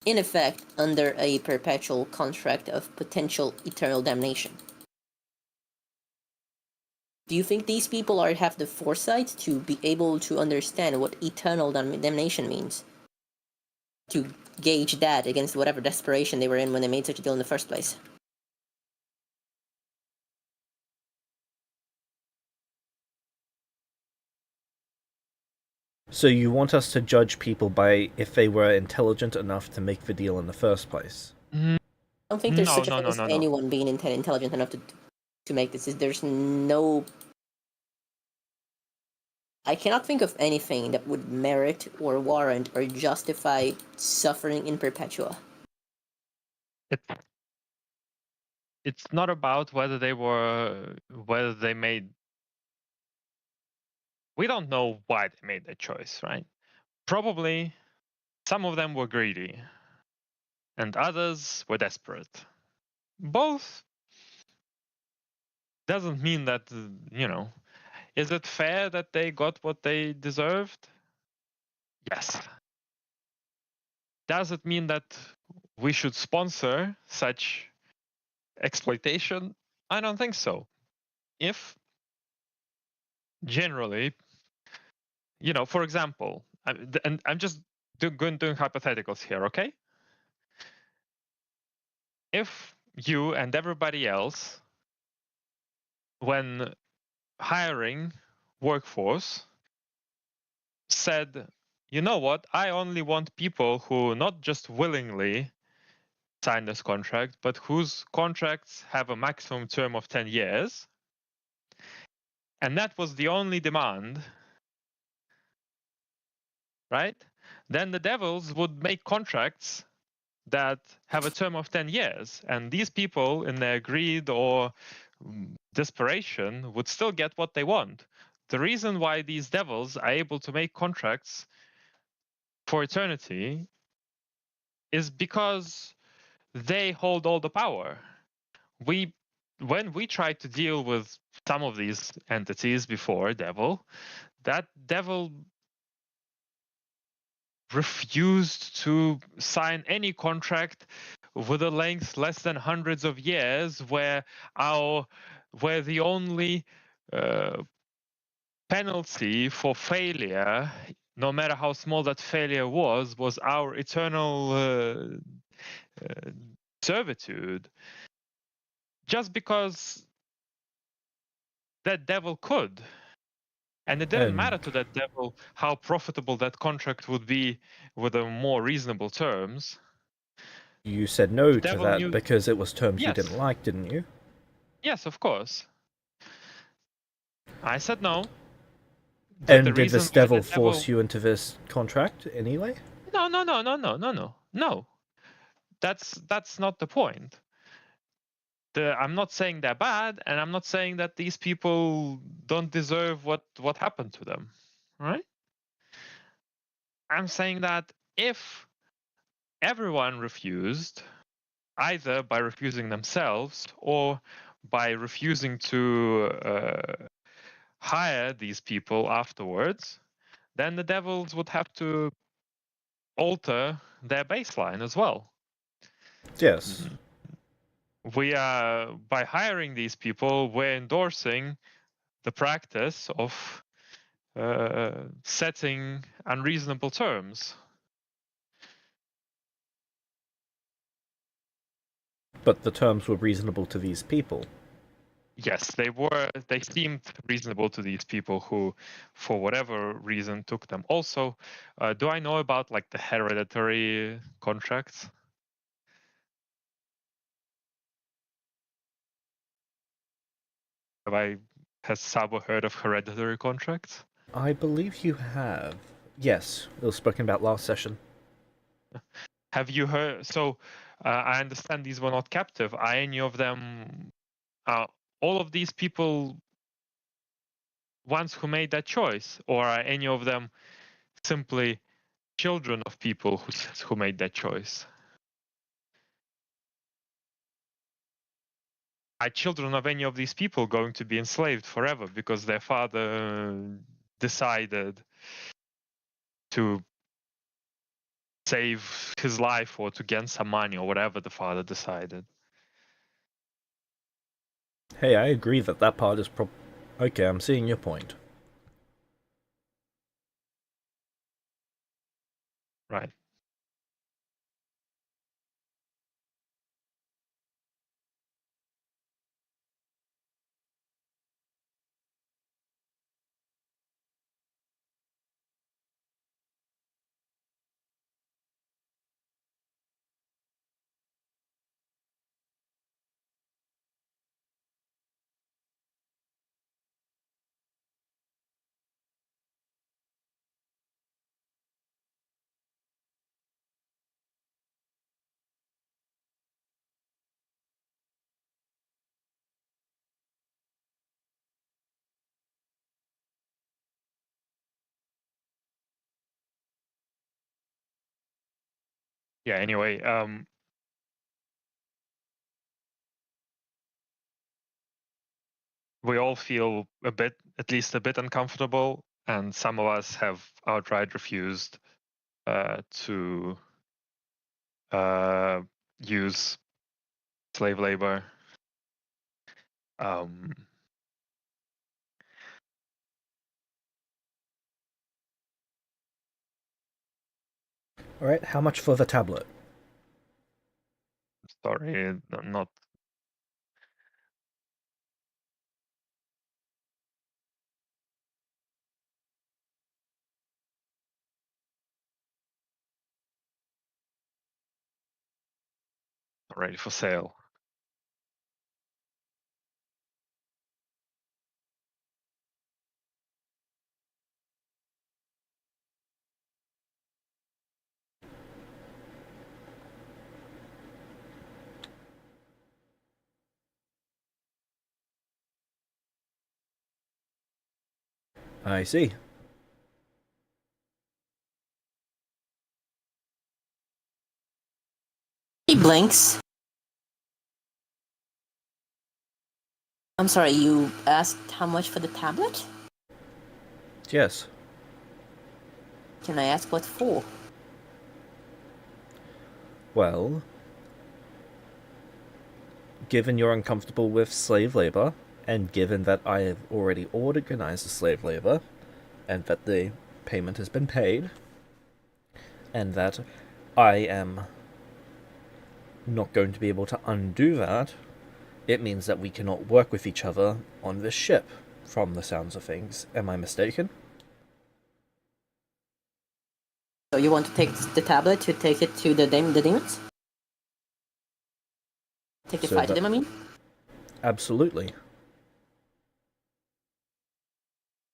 Speaker 5: in effect under a perpetual contract of potential eternal damnation. Do you think these people have the foresight to be able to understand what eternal damnation means? To gauge that against whatever desperation they were in when they made such a deal in the first place?
Speaker 3: So you want us to judge people by if they were intelligent enough to make the deal in the first place?
Speaker 5: I don't think there's
Speaker 4: No,
Speaker 5: such a
Speaker 4: no,
Speaker 5: thing
Speaker 4: no,
Speaker 5: as
Speaker 4: no, no.
Speaker 5: anyone being intelligent enough to make this. There's no... I cannot think of anything that would merit or warrant or justify suffering in perpetua.
Speaker 4: It's not about whether they made. We don't know why they made that choice, right? Probably some of them were greedy and others were desperate. Both doesn't mean that, is it fair that they got what they deserved? Yes. Does it mean that we should sponsor such exploitation? I don't think so. If generally, for example, and I'm just doing hypotheticals here, okay? If you and everybody else, when hiring workforce, said, you know what, I only want people who not just willingly sign this contract, but whose contracts have a maximum term of 10 years, and that was the only demand, right? Then the devils would make contracts that have a term of 10 years, and these people, in their greed or desperation, would still get what they want. The reason why these devils are able to make contracts for eternity is because they hold all the power. When we tried to deal with some of these entities before, that devil refused to sign any contract with a length less than hundreds of years, where the only penalty for failure, no matter how small that failure was our eternal servitude. Just because that devil could. And it didn't matter to that devil how profitable that contract would be with a more reasonable terms.
Speaker 3: You said no
Speaker 4: The
Speaker 3: to
Speaker 4: devil
Speaker 3: that
Speaker 4: knew.
Speaker 3: because it was terms you
Speaker 4: Yes.
Speaker 3: didn't like, didn't you?
Speaker 4: Yes, of course. I said no.
Speaker 3: And did this devil force you into this contract anyway?
Speaker 4: No. That's not the point. I'm not saying they're bad, and I'm not saying that these people don't deserve what happened to them, right? I'm saying that if everyone refused, either by refusing themselves or by refusing to hire these people afterwards, then the devils would have to alter their baseline as well.
Speaker 3: Yes.
Speaker 4: We are, by hiring these people, we're endorsing the practice of setting unreasonable terms.
Speaker 3: But the terms were reasonable to these people.
Speaker 4: Yes, they were. They seemed reasonable to these people who, for whatever reason, took them. Also, do I know about like the hereditary contracts? Has Sabo heard of hereditary contracts?
Speaker 3: I believe you have. Yes, it was spoken about last session.
Speaker 4: Have you heard? So, I understand these were not captive. Are any of them? All of these people ones who made that choice, or are any of them simply children of people who made that choice? Are children of any of these people going to be enslaved forever because their father decided to save his life or to gain some money or whatever the father decided?
Speaker 3: Hey, I agree that part is Okay, I'm seeing your point.
Speaker 4: Right. Yeah, anyway, we all feel at least a bit uncomfortable, and some of us have outright refused to use slave labor.
Speaker 3: Alright, how much for the tablet?
Speaker 4: Sorry, not. Ready for sale.
Speaker 3: I see.
Speaker 5: He blinks. I'm sorry, you asked how much for the tablet?
Speaker 3: Yes.
Speaker 5: Can I ask what for?
Speaker 3: Well, given you're uncomfortable with slave labor, And given that I have already organized the slave labor, and that the payment has been paid, and that I am not going to be able to undo that, it means that we cannot work with each other on this ship, from the sounds of things. Am I mistaken?
Speaker 5: So you want to take the tablet to take it to the demons? Take the
Speaker 3: So
Speaker 5: fight to
Speaker 3: that-
Speaker 5: them, I mean?
Speaker 3: Absolutely.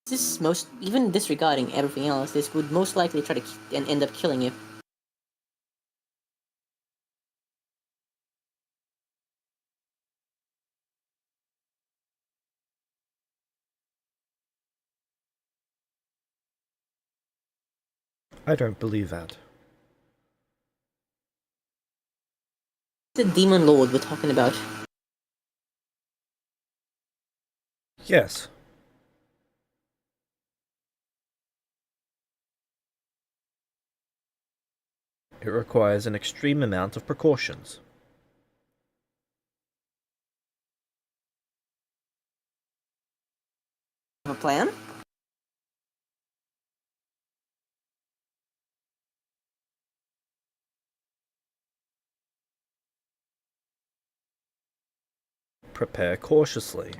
Speaker 5: This is most, even disregarding everything else, this would most likely try to and end up killing you.
Speaker 3: I don't believe that.
Speaker 5: The demon lord we're talking about.
Speaker 3: Yes. It requires an extreme amount of precautions.
Speaker 5: Have a plan?
Speaker 3: Prepare cautiously.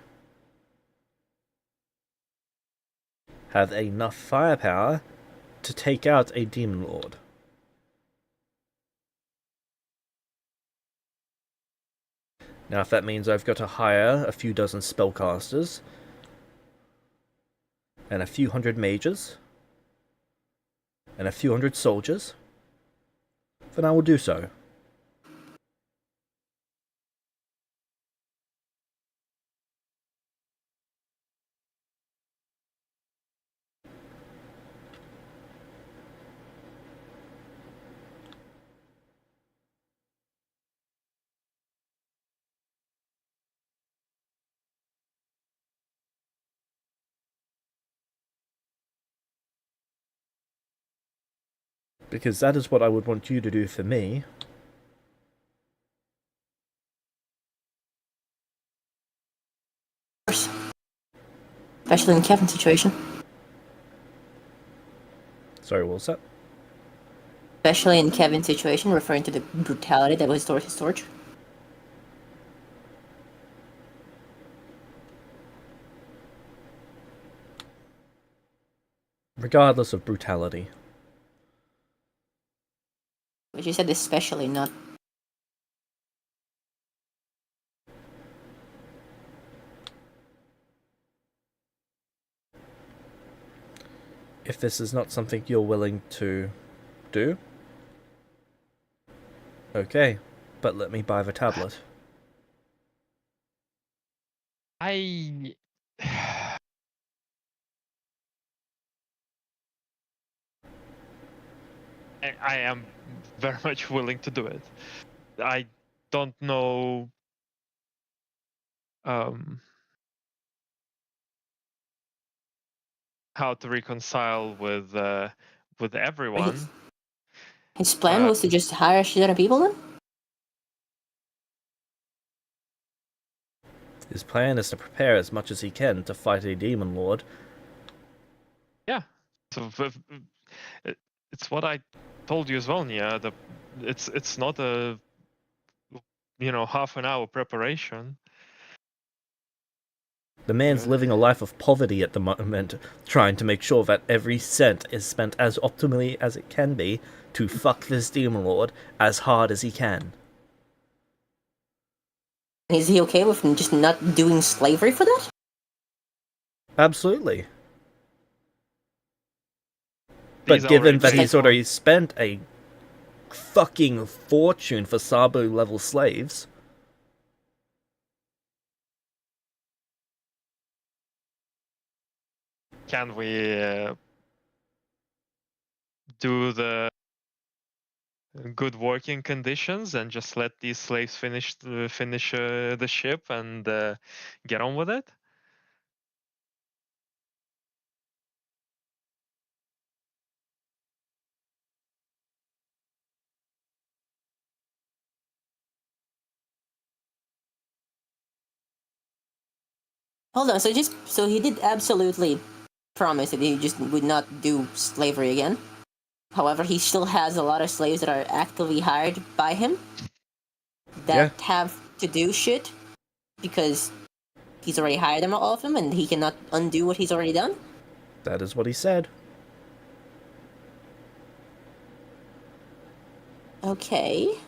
Speaker 3: Have enough firepower to take out a demon lord. Now, if that means I've got to hire a few dozen spellcasters, and a few hundred mages, and a few hundred soldiers, then I will do so. Because that is what I would want you to do for me.
Speaker 5: Especially in Kevin's situation.
Speaker 3: Sorry, what was that?
Speaker 5: Especially in Kevin's situation, referring to the brutality that was towards his torch.
Speaker 3: Regardless of brutality.
Speaker 5: But you said especially, not...
Speaker 3: If this is not something you're willing to do, okay, but let me buy the tablet.
Speaker 4: I I am very much willing to do it. I don't know how to reconcile with everyone.
Speaker 5: His plan was to just hire a shit ton of people then?
Speaker 3: His plan is to prepare as much as he can to fight a demon lord.
Speaker 4: Yeah. So it's what I told you as well, Nia. It's not a half an hour preparation.
Speaker 3: The man's living a life of poverty at the moment, trying to make sure that every cent is spent as optimally as it can be to fuck this demon lord as hard as he can.
Speaker 5: Is he okay with just not doing slavery for that?
Speaker 3: Absolutely.
Speaker 4: He's
Speaker 3: But given
Speaker 4: already
Speaker 3: that
Speaker 4: paid
Speaker 3: he's
Speaker 4: for-
Speaker 3: already spent a fucking fortune for Sabu level slaves,
Speaker 4: Can we do the good working conditions and just let these slaves finish the ship and get on with it?
Speaker 5: Hold on. So he did absolutely promise that he just would not do slavery again. However, he still has a lot of slaves that are actively hired by him that
Speaker 3: Yeah.
Speaker 5: have to do shit because he's already hired them, all of them, and he cannot undo what he's already done.
Speaker 3: That is what he said.
Speaker 5: Okay.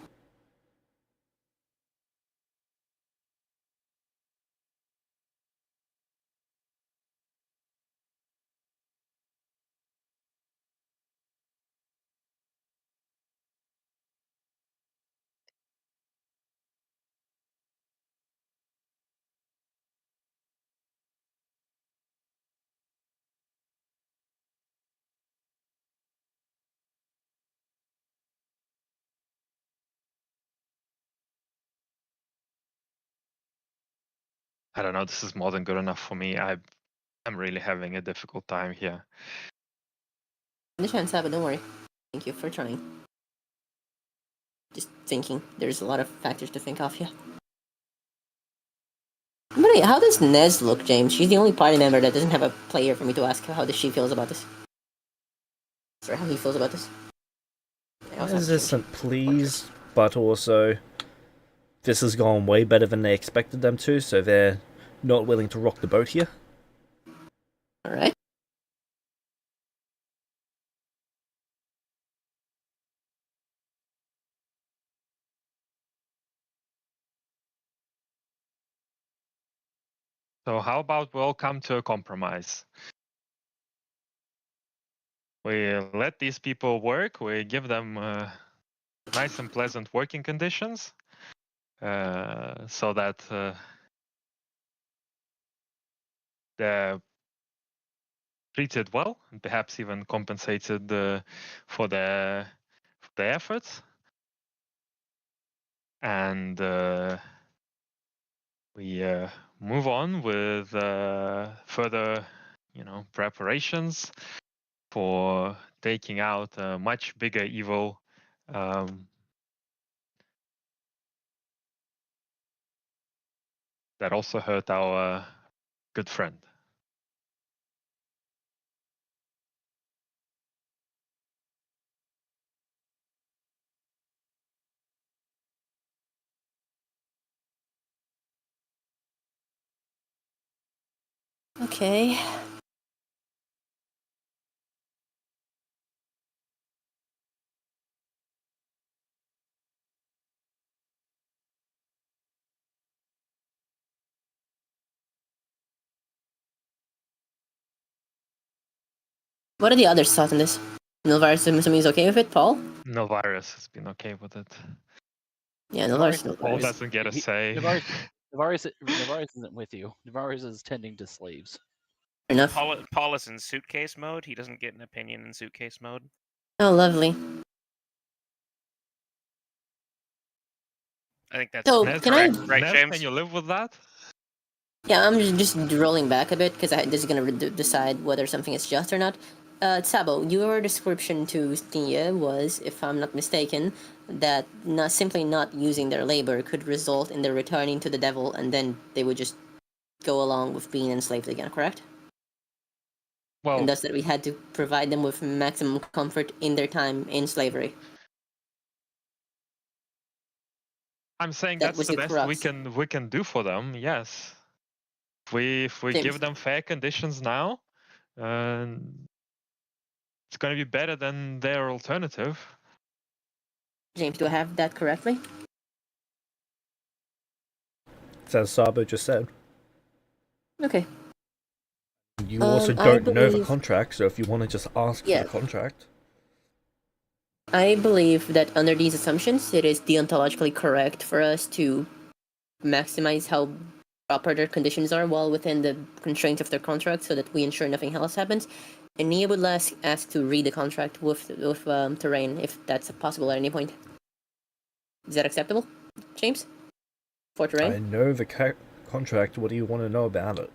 Speaker 4: I don't know. This is more than good enough for me. I'm really having a difficult time here.
Speaker 5: The chance have it, don't worry. Thank you for trying. Just thinking. There's a lot of factors to think of here. But wait, how does Nez look, James? She's the only party member that doesn't have a player for me to ask how does she feels about this. Or how he feels about this. I also have to change
Speaker 3: Isn't pleased, but also this has gone way better than they expected them to, so they're not willing to rock the boat here.
Speaker 5: Alright.
Speaker 4: So how about we all come to a compromise? We let these people work. We give them nice and pleasant working conditions, so that they're treated well and perhaps even compensated for their efforts. And we move on with further, preparations for taking out a much bigger evil, that also hurt our good friend.
Speaker 5: Okay. What are the others' thoughts on this? Nilvarus, I'm assuming, is okay with it. Paul?
Speaker 4: Novarus has been okay with it.
Speaker 5: Yeah,
Speaker 2: Navaris,
Speaker 4: Paul
Speaker 5: Nilvarus.
Speaker 4: doesn't get a say.
Speaker 2: Navaris isn't with you. Navaris is tending to slaves.
Speaker 5: Fair enough.
Speaker 1: Paul is in suitcase mode. He doesn't get an opinion in suitcase mode.
Speaker 5: Oh, lovely.
Speaker 1: I think that's
Speaker 5: So,
Speaker 1: that's
Speaker 5: can I-
Speaker 1: correct, right,
Speaker 4: Nez,
Speaker 1: James?
Speaker 4: can you live with that?
Speaker 5: Yeah, I'm just rolling back a bit because this is gonna decide whether something is just or not. Sabo, your description to Stia was, if I'm not mistaken, that simply not using their labor could result in their returning to the devil, and then they would just go along with being enslaved again. Correct?
Speaker 4: Well,
Speaker 5: And thus that we had to provide them with maximum comfort in their time in slavery.
Speaker 4: I'm saying
Speaker 5: That
Speaker 4: that's
Speaker 5: was
Speaker 4: the
Speaker 5: the
Speaker 4: best
Speaker 5: crux.
Speaker 4: we can do for them. Yes, if we
Speaker 5: James.
Speaker 4: give them fair conditions now, it's going to be better than their alternative.
Speaker 5: James, do I have that correctly?
Speaker 3: As Sabo just said.
Speaker 5: Okay.
Speaker 3: You also
Speaker 5: I
Speaker 3: don't know the
Speaker 5: believe-
Speaker 3: contract, so if you want to just ask for
Speaker 5: Yeah.
Speaker 3: the contract.
Speaker 5: I believe that under these assumptions, it is deontologically correct for us to maximize how proper their conditions are while within the constraints of their contract so that we ensure nothing else happens. And Nia would ask to read the contract with Terrain if that's possible at any point. Is that acceptable, James? For Terrain?
Speaker 3: I know the contract, what do you want to know about it?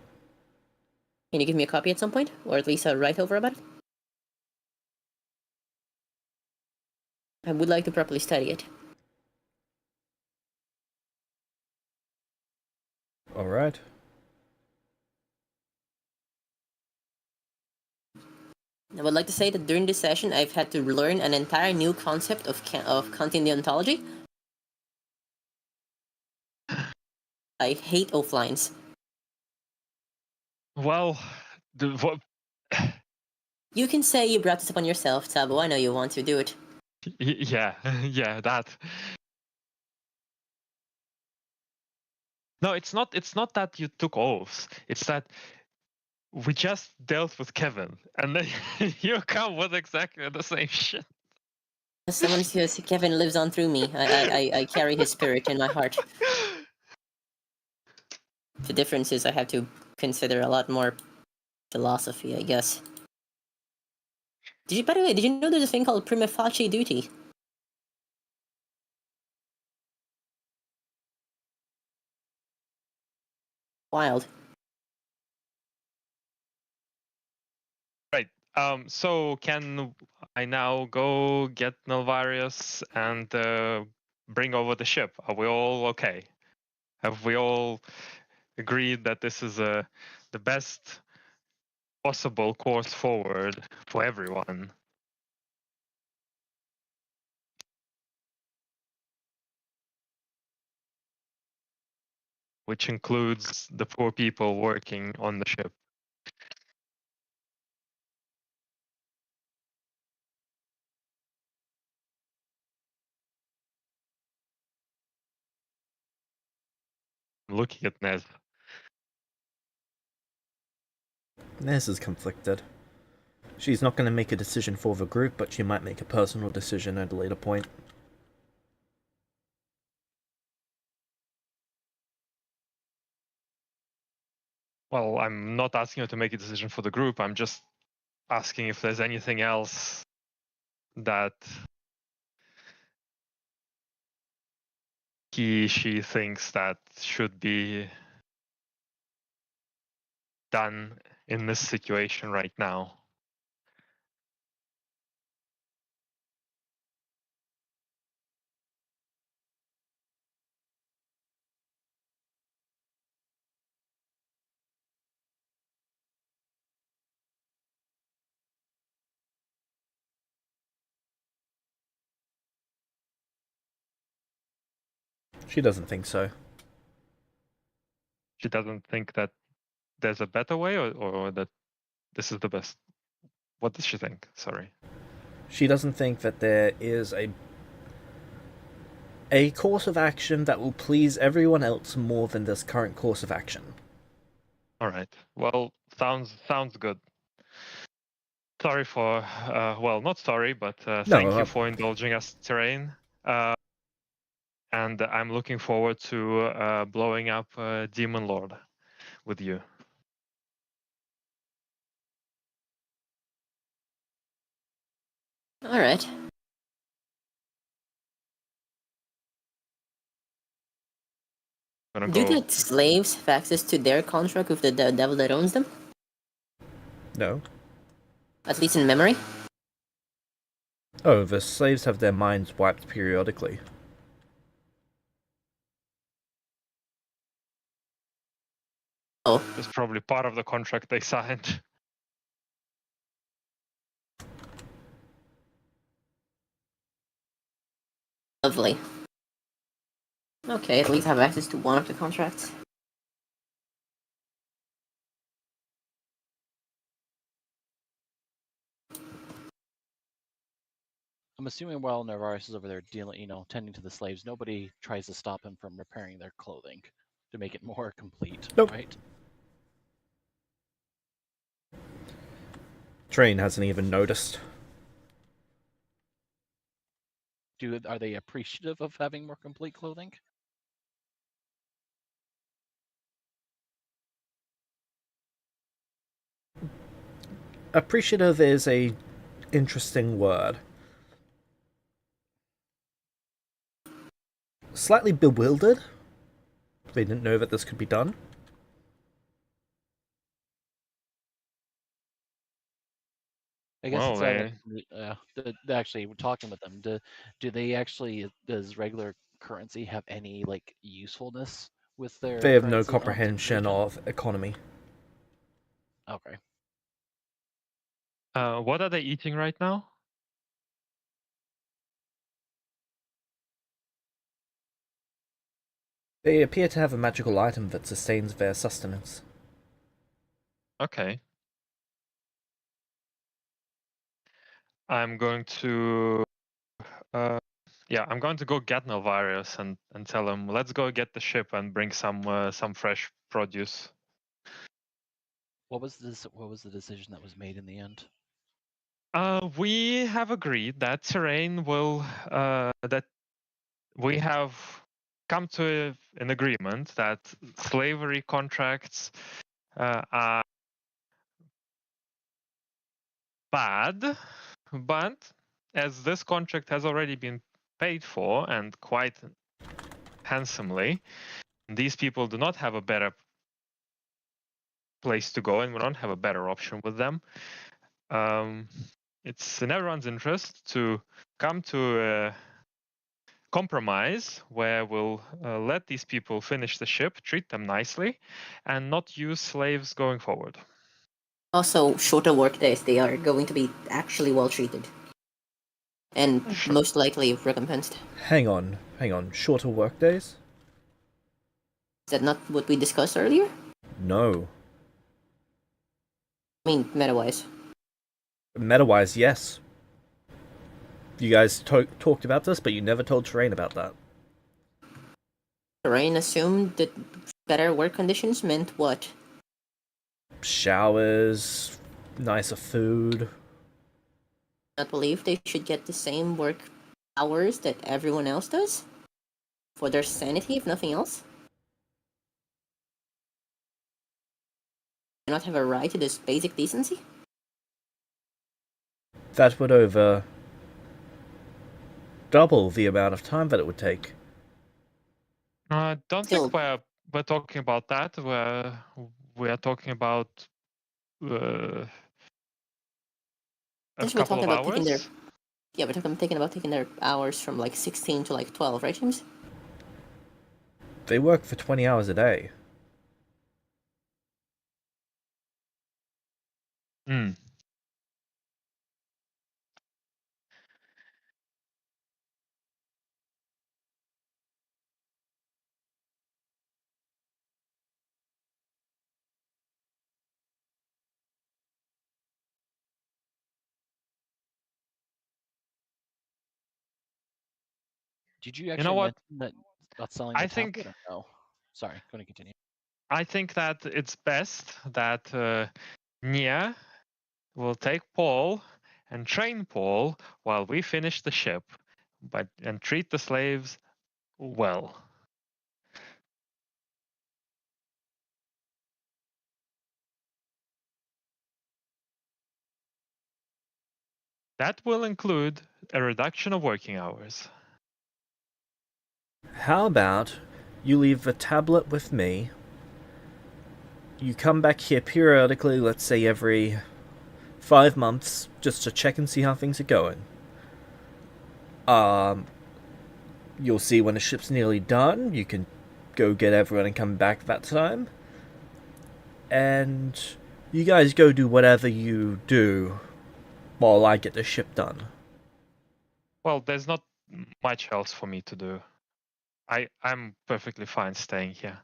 Speaker 5: Can you give me a copy at some point? Or at least a write over about it? I would like to properly study it.
Speaker 3: Alright.
Speaker 5: I would like to say that during this session, I've had to learn an entire new concept of Kantian deontology. I hate offlines.
Speaker 4: Well, what?
Speaker 5: You can say you brought this upon yourself, Tabo. I know you want to do it.
Speaker 4: Yeah, yeah, that. No, it's not. It's not that you took oaths. It's that we just dealt with Kevin, and then you come with exactly the same shit.
Speaker 5: Someone says Kevin lives on through me. I carry his spirit in my heart. The difference is I have to consider a lot more philosophy, I guess. By the way, did you know there's a thing called prima facie duty? Wild.
Speaker 4: Right. So can I now go get Nelvarius and bring over the ship? Are we all okay? Have we all agreed that this is the best possible course forward for everyone? Which includes the poor people working on the ship. I'm looking at Nez.
Speaker 3: Nez is conflicted. She's not going to make a decision for the group, but she might make a personal decision at a later point.
Speaker 4: Well, I'm not asking her to make a decision for the group. I'm just asking if there's anything else that she thinks that should be done in this situation right now.
Speaker 3: She doesn't think so.
Speaker 4: She doesn't think that there's a better way, or that this is the best. What does she think? Sorry.
Speaker 3: She doesn't think that there is a course of action that will please everyone else more than this current course of action.
Speaker 4: All right. Well, sounds good. Sorry for, well, not sorry, but thank you for indulging us, Terrain. And I'm looking forward to blowing up Demon Lord with you.
Speaker 5: All right. Do the slaves have access to their contract with the devil that owns them?
Speaker 3: No.
Speaker 5: At least in memory?
Speaker 3: Oh, the slaves have their minds wiped periodically.
Speaker 5: Oh.
Speaker 4: It's probably part of the contract they signed.
Speaker 5: Lovely. Okay, at least have access to one of the contracts.
Speaker 2: I'm assuming while Nervaris is over there dealing, tending to the slaves, nobody tries to stop him from repairing their clothing to make it more complete,
Speaker 3: Nope.
Speaker 2: right?
Speaker 3: Train hasn't even noticed.
Speaker 2: Are they appreciative of having more complete clothing?
Speaker 3: Appreciative is a interesting word. Slightly bewildered. They didn't know that this could be done.
Speaker 2: I guess
Speaker 4: Well,
Speaker 2: actually talking with them. Do they actually? Does regular currency have any usefulness with their?
Speaker 3: They have no
Speaker 2: currency
Speaker 3: comprehension
Speaker 2: optimization?
Speaker 3: of economy.
Speaker 2: Okay.
Speaker 4: What are they eating right now?
Speaker 3: They appear to have a magical item that sustains their sustenance.
Speaker 4: Okay. I'm going to I'm going to go get Nelvarius and tell him, let's go get the ship and bring some fresh produce.
Speaker 2: What was the decision that was made in the end?
Speaker 4: We have agreed that Terrain will that we have come to an agreement that slavery contracts are bad, but as this contract has already been paid for and quite handsomely, these people do not have a better place to go and we don't have a better option with them. It's in everyone's interest to come to a compromise where we'll let these people finish the ship, treat them nicely, and not use slaves going forward.
Speaker 5: Also, shorter work days, they are going to be actually well treated. And
Speaker 4: Sure.
Speaker 5: most likely recompensed.
Speaker 3: Hang on. Shorter work days?
Speaker 5: Is that not what we discussed earlier?
Speaker 3: No.
Speaker 5: I mean, meta-wise.
Speaker 3: Meta-wise, yes. You guys talked about this, but you never told Terrain about that.
Speaker 5: Terrain assumed that better work conditions meant what?
Speaker 3: Showers, nicer food.
Speaker 5: Not believe they should get the same work hours that everyone else does? For their sanity, if nothing else? Do not have a right to this basic decency?
Speaker 3: That would over double the amount of time that it would take.
Speaker 4: I don't
Speaker 5: Still-
Speaker 4: think we're talking about that. We're talking about a
Speaker 5: Yes, we're
Speaker 4: couple
Speaker 5: talking
Speaker 4: of
Speaker 5: about taking
Speaker 4: hours.
Speaker 5: Yeah, we're thinking about taking their hours from like 16 to like 12, right, James?
Speaker 3: They work for 20 hours a day.
Speaker 4: Hmm.
Speaker 2: Did you
Speaker 4: know
Speaker 2: actually
Speaker 4: what?
Speaker 2: mention that about selling
Speaker 4: I
Speaker 2: the
Speaker 4: think-
Speaker 2: tablet? Or no. Sorry, going to continue.
Speaker 4: I think that it's best that Nia will take Paul and train Paul while we finish the ship, and treat the slaves well. That will include a reduction of working hours.
Speaker 3: How about you leave the tablet with me? You come back here periodically, let's say every 5 months, just to check and see how things are going. You'll see when the ship's nearly done. You can go get everyone and come back that time. And you guys go do whatever you do while I get the ship done.
Speaker 4: Well, there's not much else for me to do. I'm perfectly fine staying here.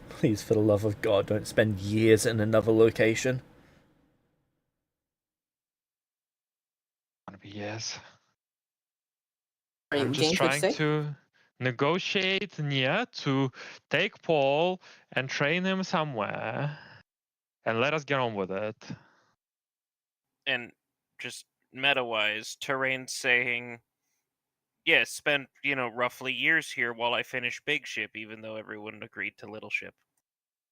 Speaker 3: Please, for the love of God, don't spend years in another location.
Speaker 4: Gonna be yes.
Speaker 5: Are you,
Speaker 4: I'm just
Speaker 5: James, what you
Speaker 4: trying
Speaker 5: say?
Speaker 4: to negotiate Nia to take Paul and train him somewhere, and let us get on with it.
Speaker 1: And just meta-wise, Terrain saying, yeah, spend, roughly years here while I finish Big Ship, even though everyone agreed to Little Ship.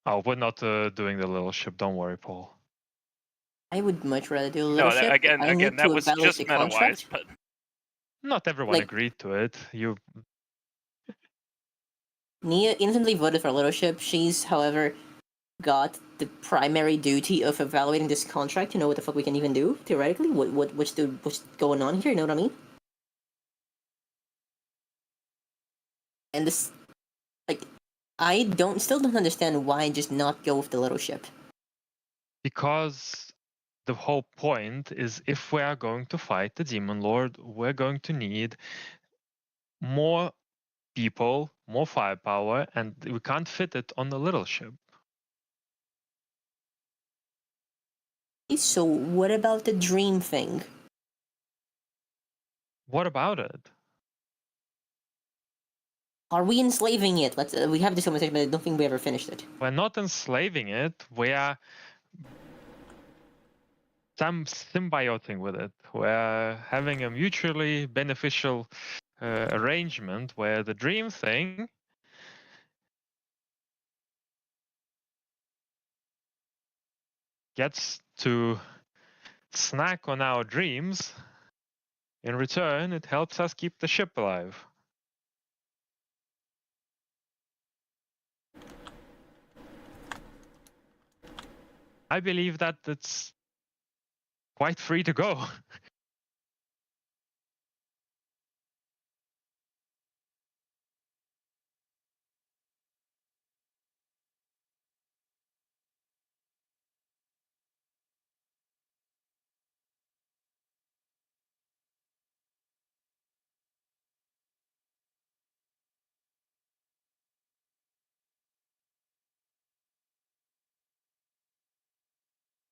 Speaker 4: Oh, we're not doing the little ship. Don't worry, Paul.
Speaker 5: I would much rather do a
Speaker 1: No,
Speaker 5: little ship.
Speaker 1: again,
Speaker 5: I need
Speaker 1: that
Speaker 5: to
Speaker 1: was
Speaker 5: evaluate
Speaker 1: just
Speaker 5: the
Speaker 1: meta-wise,
Speaker 5: contract.
Speaker 1: but
Speaker 4: Not everyone
Speaker 5: Like-
Speaker 4: agreed to it. You
Speaker 5: Nia instantly voted for little ship. She's, however, got the primary duty of evaluating this contract to know what the fuck we can even do theoretically. What's going on here? You know what I mean? And this, like, I still don't understand why just not go with the little ship.
Speaker 4: Because the whole point is, if we are going to fight the Demon Lord, we're going to need more people, more firepower, and we can't fit it on the little ship.
Speaker 5: So what about the dream thing?
Speaker 4: What about it?
Speaker 5: Are we enslaving it? We have this conversation, but I don't think we ever finished it.
Speaker 4: We're not enslaving it. We are symbioting with it. We're having a mutually beneficial arrangement where the dream thing gets to snack on our dreams. In return, it helps us keep the ship alive. I believe that it's quite free to go.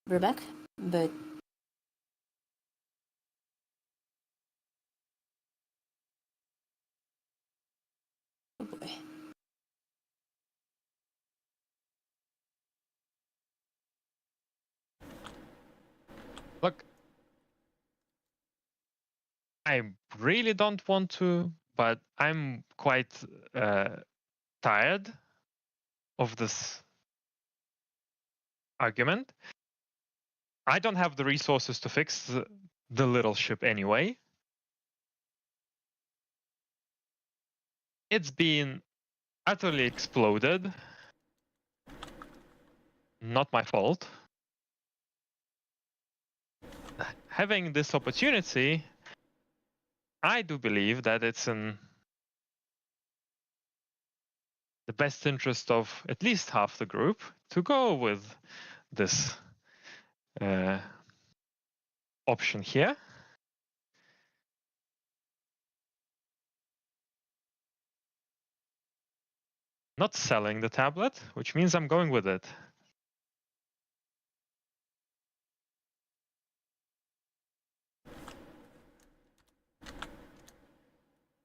Speaker 5: We're back, but oh boy.
Speaker 4: Look, I really don't want to, but I'm quite tired of this argument. I don't have the resources to fix the little ship anyway. It's been utterly exploded. Not my fault. Having this opportunity, I do believe that it's in the best interest of at least half the group to go with this option here. Not selling the tablet, which means I'm going with it.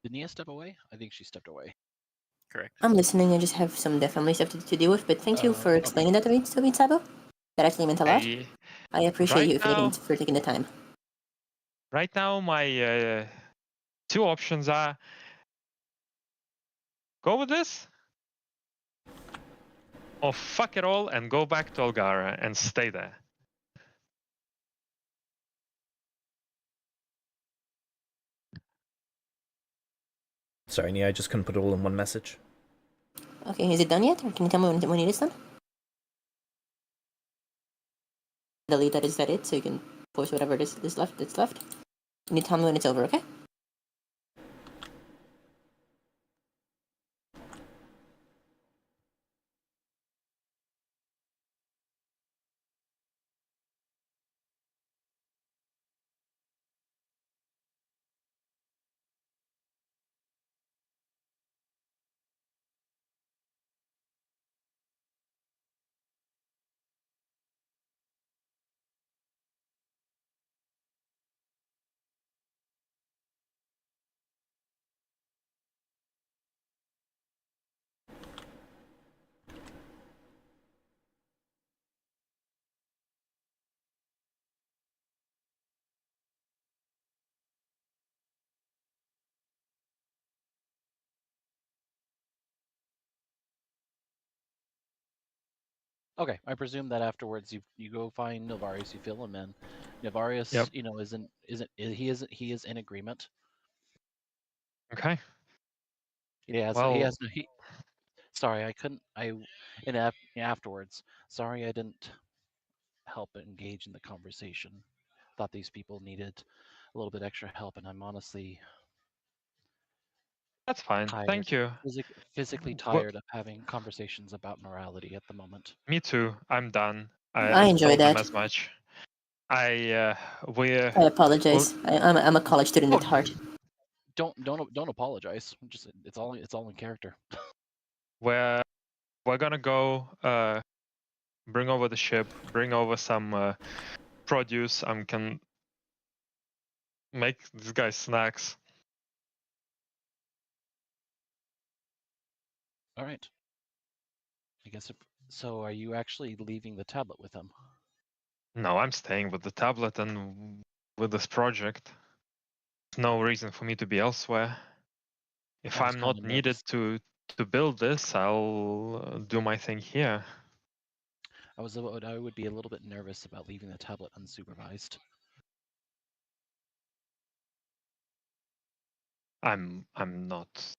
Speaker 2: Did Nia step away? I think she stepped away.
Speaker 1: Correct.
Speaker 5: I'm listening. I just have some family stuff to deal with. But thank you for
Speaker 2: Okay.
Speaker 5: explaining that to me, Sabo. That actually meant a lot. I appreciate
Speaker 4: Right
Speaker 5: you
Speaker 4: now,
Speaker 5: for taking the time.
Speaker 4: right now, my two options are go with this, or fuck it all and go back to Algara and stay there.
Speaker 3: Sorry, Nia, I just couldn't put it all in one message.
Speaker 5: Okay, is it done yet? Or can you tell me when it is done? Delete that. Is that it? So you can post whatever it is left. That's left. Can you tell me when it's over? Okay.
Speaker 2: Okay, I presume that afterwards you go find Navarius, you fill him in. Navarius,
Speaker 4: Yep.
Speaker 2: he is in agreement.
Speaker 4: Okay.
Speaker 2: He has
Speaker 4: Well,
Speaker 2: he. Sorry, I couldn't. Afterwards. Sorry, I didn't help engage in the conversation. Thought these people needed a little bit extra help, and I'm honestly
Speaker 4: That's fine.
Speaker 2: Tired.
Speaker 4: Thank you.
Speaker 2: Physically
Speaker 4: What?
Speaker 2: tired of having conversations about morality at the moment.
Speaker 4: Me too. I'm done.
Speaker 5: I
Speaker 4: I
Speaker 5: enjoy
Speaker 4: told them
Speaker 5: that.
Speaker 4: as much. We're
Speaker 5: I apologize. I'm a college student
Speaker 4: Oh,
Speaker 5: at heart.
Speaker 2: Don't apologize. Just it's all in character.
Speaker 4: we're gonna go bring over the ship, bring over some produce. I can make these guys snacks.
Speaker 2: All right. I guess so. Are you actually leaving the tablet with him?
Speaker 4: No, I'm staying with the tablet and with this project. No reason for me to be elsewhere. If
Speaker 2: I was
Speaker 4: I'm
Speaker 2: kind
Speaker 4: not
Speaker 2: of
Speaker 4: needed
Speaker 2: nervous.
Speaker 4: to build this, I'll do my thing here.
Speaker 2: I would be a little bit nervous about leaving the tablet unsupervised.
Speaker 4: I'm not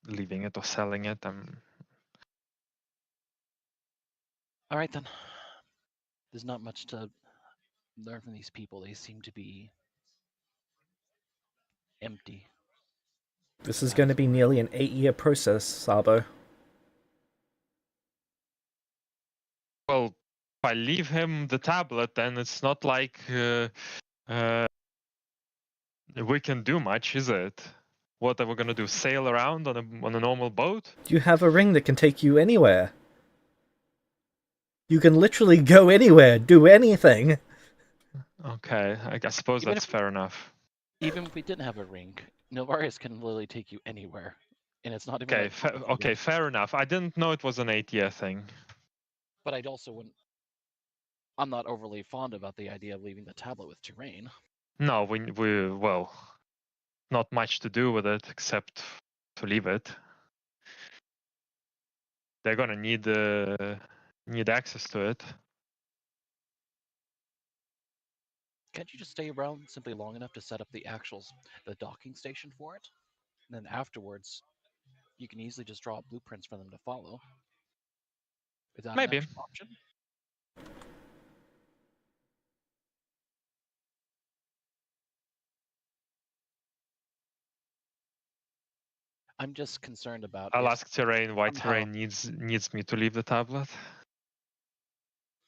Speaker 4: leaving it or selling it.
Speaker 2: All right then. There's not much to learn from these people. They seem to be empty.
Speaker 3: This is going to be nearly an 8-year process, Sabo.
Speaker 4: Well, if I leave him the tablet, then it's not like we can do much, is it? What are we gonna do? Sail around on a normal boat?
Speaker 3: You have a ring that can take you anywhere. You can literally go anywhere, do anything.
Speaker 4: Okay, I suppose
Speaker 2: Even
Speaker 4: that's fair enough.
Speaker 2: Even if we didn't have a ring, Novarius can literally take you anywhere, and it's not even
Speaker 4: Okay,
Speaker 2: that complicated.
Speaker 4: okay, fair enough. I didn't know it was an 8-year thing.
Speaker 2: But I'd also wouldn't. I'm not overly fond about the idea of leaving the tablet with terrain.
Speaker 4: No, we well, not much to do with it except to leave it. They're gonna need access to it.
Speaker 2: Can't you just stay around simply long enough to set up the docking station for it? And then afterwards, you can easily just draw blueprints for them to follow. Is that an
Speaker 4: Maybe.
Speaker 2: actual option? I'm just concerned about
Speaker 4: I'll
Speaker 2: if
Speaker 4: ask Terrain why
Speaker 2: somehow
Speaker 4: Terrain needs me to leave the tablet.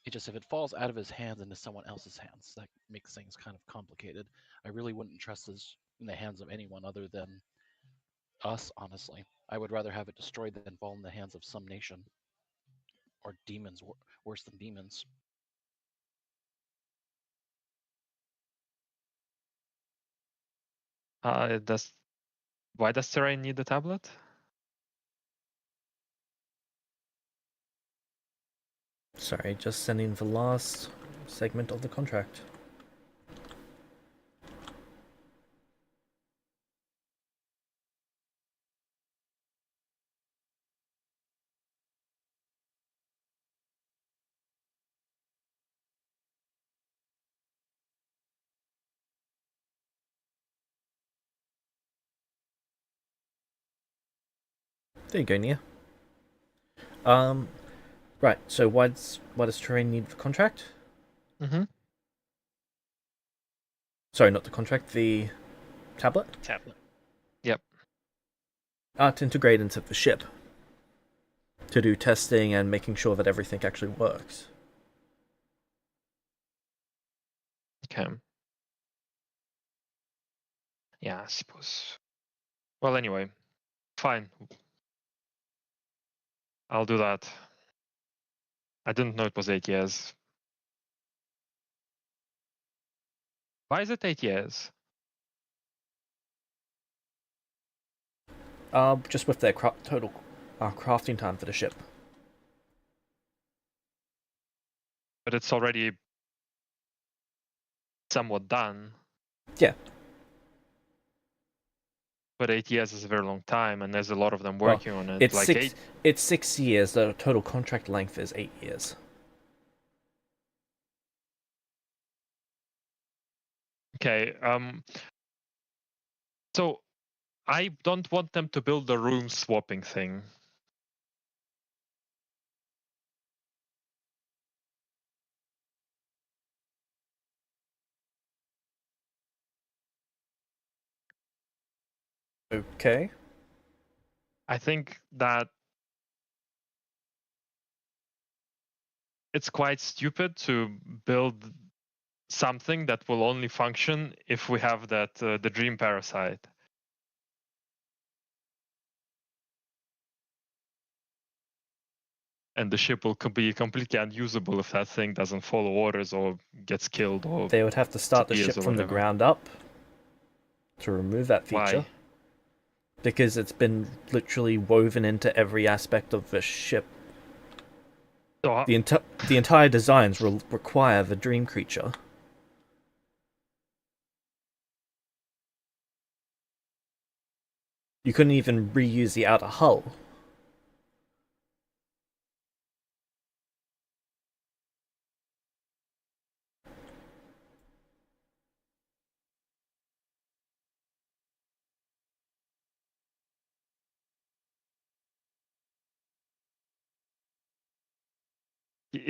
Speaker 2: if it falls out of his hands into someone else's hands, that makes things kind of complicated. I really wouldn't trust this in the hands of anyone other than us, honestly. I would rather have it destroyed than fall in the hands of some nation or demons, worse than demons.
Speaker 4: Why does Terrain need the tablet?
Speaker 3: Sorry, just sending the last segment of the contract. There you go, Nia. Right, so why does Terrain need the contract?
Speaker 4: Mm-hmm.
Speaker 3: Sorry, not the contract, the tablet?
Speaker 1: Tablet.
Speaker 4: Yep.
Speaker 3: To integrate into the ship. To do testing and making sure that everything actually works.
Speaker 4: Okay. Yeah, I suppose. Well, anyway, fine. I'll do that. I didn't know it was 8 years. Why is it 8 years?
Speaker 3: Just with their total crafting time for the ship.
Speaker 4: But it's already somewhat done.
Speaker 3: Yeah.
Speaker 4: But 8 years is a very long time, and there's a lot of them
Speaker 3: Well,
Speaker 4: working on it.
Speaker 3: It's
Speaker 4: like
Speaker 3: six.
Speaker 4: 8.
Speaker 3: It's 6 years. The total contract length is 8 years.
Speaker 4: Okay. So I don't want them to build the room swapping thing.
Speaker 3: Okay.
Speaker 4: I think that it's quite stupid to build something that will only function if we have that the dream parasite. And the ship will be completely unusable if that thing doesn't follow orders or gets killed or
Speaker 3: They would have to start the
Speaker 4: disappears
Speaker 3: ship
Speaker 4: or
Speaker 3: from the
Speaker 4: whatever.
Speaker 3: ground up to remove that feature.
Speaker 4: Why?
Speaker 3: Because it's been literally woven into every aspect of the ship.
Speaker 4: So,
Speaker 3: The entire designs will require the dream creature. You couldn't even reuse the outer hull.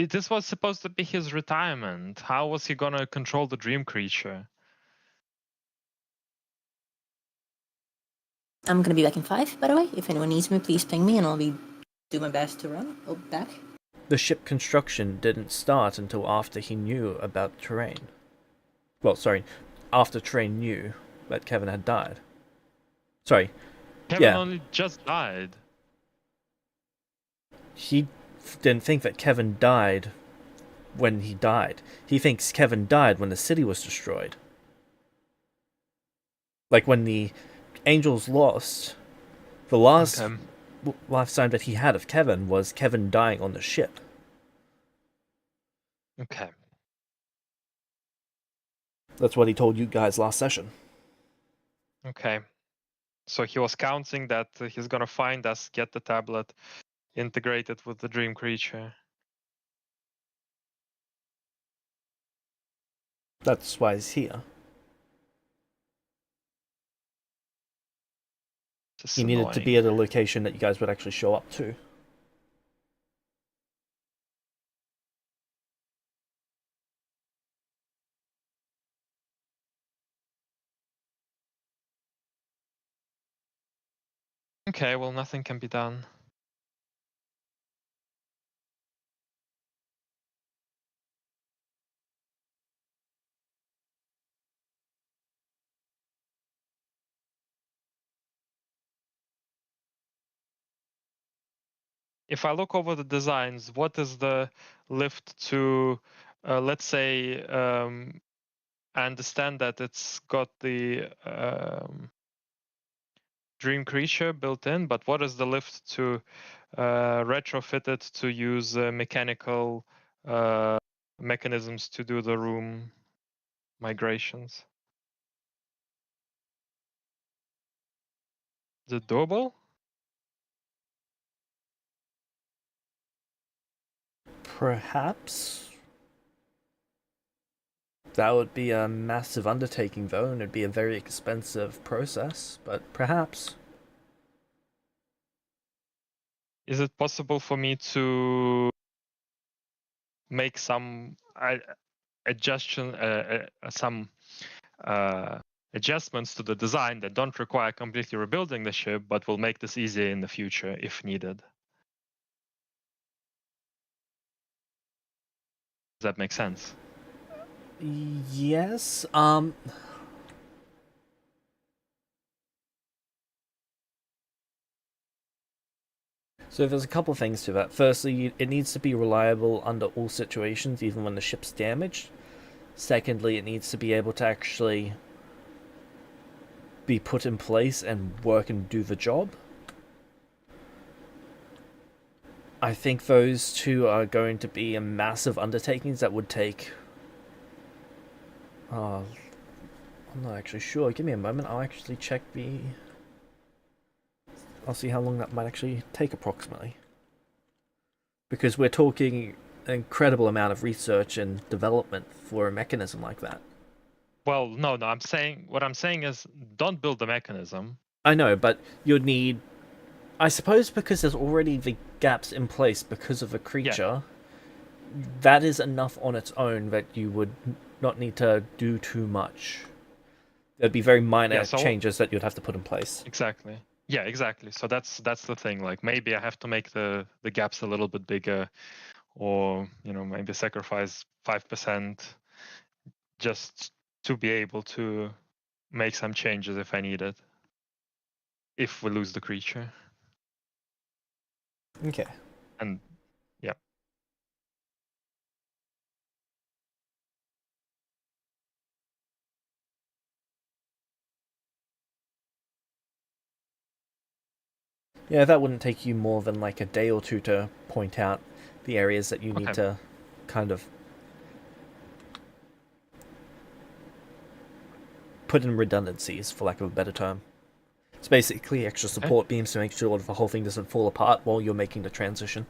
Speaker 4: this was supposed to be his retirement. How was he gonna control the dream creature?
Speaker 5: I'm gonna be back in 5, by the way. If anyone needs me, please ping me and I'll do my best to run. Oh, back.
Speaker 3: The ship construction didn't start until after he knew about terrain. Well, sorry, after Terrain knew that Kevin had died. Sorry,
Speaker 4: Kevin
Speaker 3: Yeah.
Speaker 4: only just died.
Speaker 3: he didn't think that Kevin died when he died. He thinks Kevin died when the city was destroyed. Like when the Angels lost, the last
Speaker 4: Okay.
Speaker 3: lifetime that he had of Kevin was Kevin dying on the ship.
Speaker 4: Okay.
Speaker 3: That's what he told you guys last session.
Speaker 4: Okay. So he was counting that he's gonna find us, get the tablet, integrate it with the dream creature.
Speaker 3: That's why he's here.
Speaker 4: Just
Speaker 3: He needed to be
Speaker 4: annoying.
Speaker 3: at a location that you guys would actually show up to.
Speaker 4: Okay, well, nothing can be done. If I look over the designs, what is the lift to, let's say, I understand that it's got the dream creature built in, but what is the lift to retrofit it to use mechanical mechanisms to do the room migrations? Is it doable?
Speaker 3: Perhaps. That would be a massive undertaking, though, and it'd be a very expensive process, but perhaps.
Speaker 4: Is it possible for me to make some some adjustments to the design that don't require completely rebuilding the ship, but will make this easier in the future if needed? Does that make sense?
Speaker 3: Yes, So there's a couple things to that. Firstly, it needs to be reliable under all situations, even when the ship's damaged. Secondly, it needs to be able to actually be put in place and work and do the job. I think those two are going to be a massive undertakings that would take... I'm not actually sure. Give me a moment. I'll actually check the... I'll see how long that might actually take approximately. Because we're talking an incredible amount of research and development for a mechanism like that.
Speaker 4: Well, no. What I'm saying is don't build the mechanism.
Speaker 3: I know, but you'd need... I suppose because there's already the gaps in place because of a creature, that is enough on its own that you would not need to do too much. There'd be very minor changes that you'd have to put in place.
Speaker 4: Exactly. Yeah, exactly. So that's the thing. Like maybe I have to make the gaps a little bit bigger, or maybe sacrifice 5% just to be able to make some changes if I need it. If we lose the creature.
Speaker 3: Okay.
Speaker 4: And yeah.
Speaker 3: Yeah, that wouldn't take you more than like a day or two to point out the areas that you need
Speaker 4: Okay.
Speaker 3: to kind of put in redundancies, for lack of a better term. It's basically extra support beams to make sure the whole thing doesn't fall apart while you're making the transition.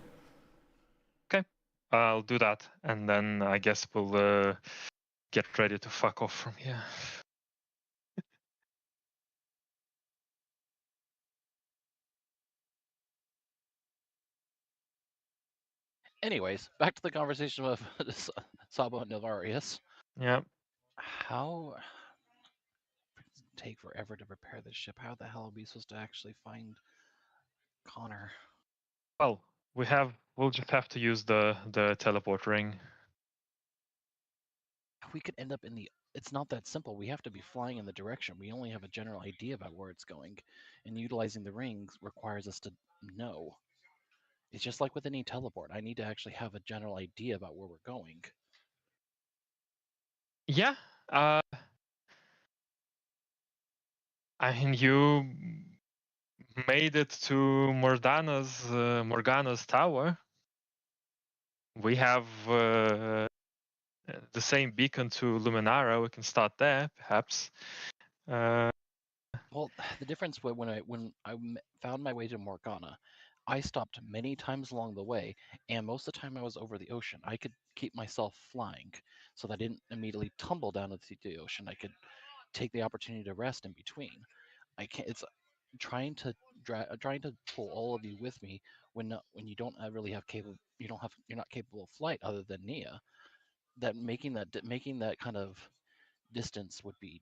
Speaker 4: Okay. I'll do that, and then I guess we'll get ready to fuck off from here.
Speaker 2: Anyways, back to the conversation of Sabo and Navarius.
Speaker 4: Yeah.
Speaker 2: How does it take forever to repair this ship? How the hell are we supposed to actually find Connor?
Speaker 4: Well, we'll just have to use the teleport ring.
Speaker 2: We could end up in the. It's not that simple. We have to be flying in the direction. We only have a general idea about where it's going, and utilizing the rings requires us to know. It's just like with any teleport. I need to actually have a general idea about where we're going.
Speaker 4: Yeah. I mean, you made it to Morgana's tower. We have the same beacon to Luminara. We can start there, perhaps.
Speaker 2: Well, the difference when I found my way to Morgana, I stopped many times along the way, and most of the time I was over the ocean. I could keep myself flying, so that I didn't immediately tumble down into the ocean. I could take the opportunity to rest in between. I can't. It's trying to pull all of you with me when you don't really have capable. You're not capable of flight other than Nia. That making that kind of distance would be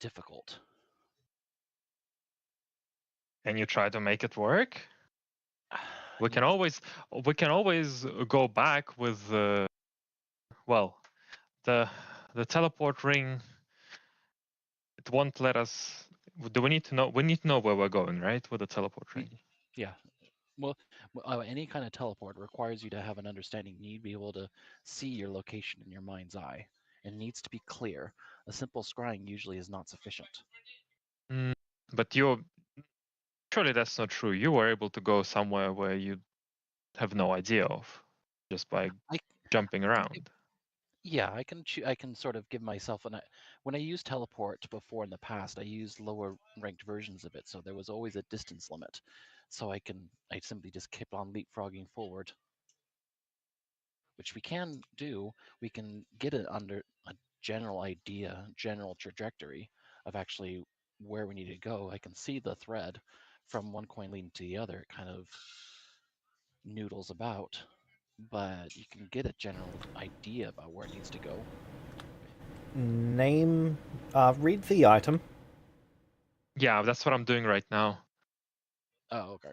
Speaker 2: difficult.
Speaker 4: And you try to make it work. We
Speaker 2: You
Speaker 4: can
Speaker 2: know,
Speaker 4: always go back with well, the teleport ring. It won't let us. Do we need to know? We need to know where we're going, right? With the teleport ring.
Speaker 2: yeah. Well, any kind of teleport requires you to have an understanding. You need to be able to see your location in your mind's eye. It needs to be clear. A simple scrying usually is not sufficient.
Speaker 4: Mm, but surely that's not true. You were able to go somewhere where you have no idea of just by
Speaker 2: I,
Speaker 4: jumping
Speaker 2: I can give,
Speaker 4: around.
Speaker 2: yeah, I can sort of give myself when I used teleport before in the past, I used lower ranked versions of it, so there was always a distance limit. So I simply just kept on leapfrogging forward, which we can do. We can get it under a general idea, general trajectory of actually where we need to go. I can see the thread from one coin leading to the other. It kind of noodles about, but you can get a general idea about where it needs to go.
Speaker 3: Read the item.
Speaker 4: Yeah, that's what I'm doing right now.
Speaker 2: Oh, okay.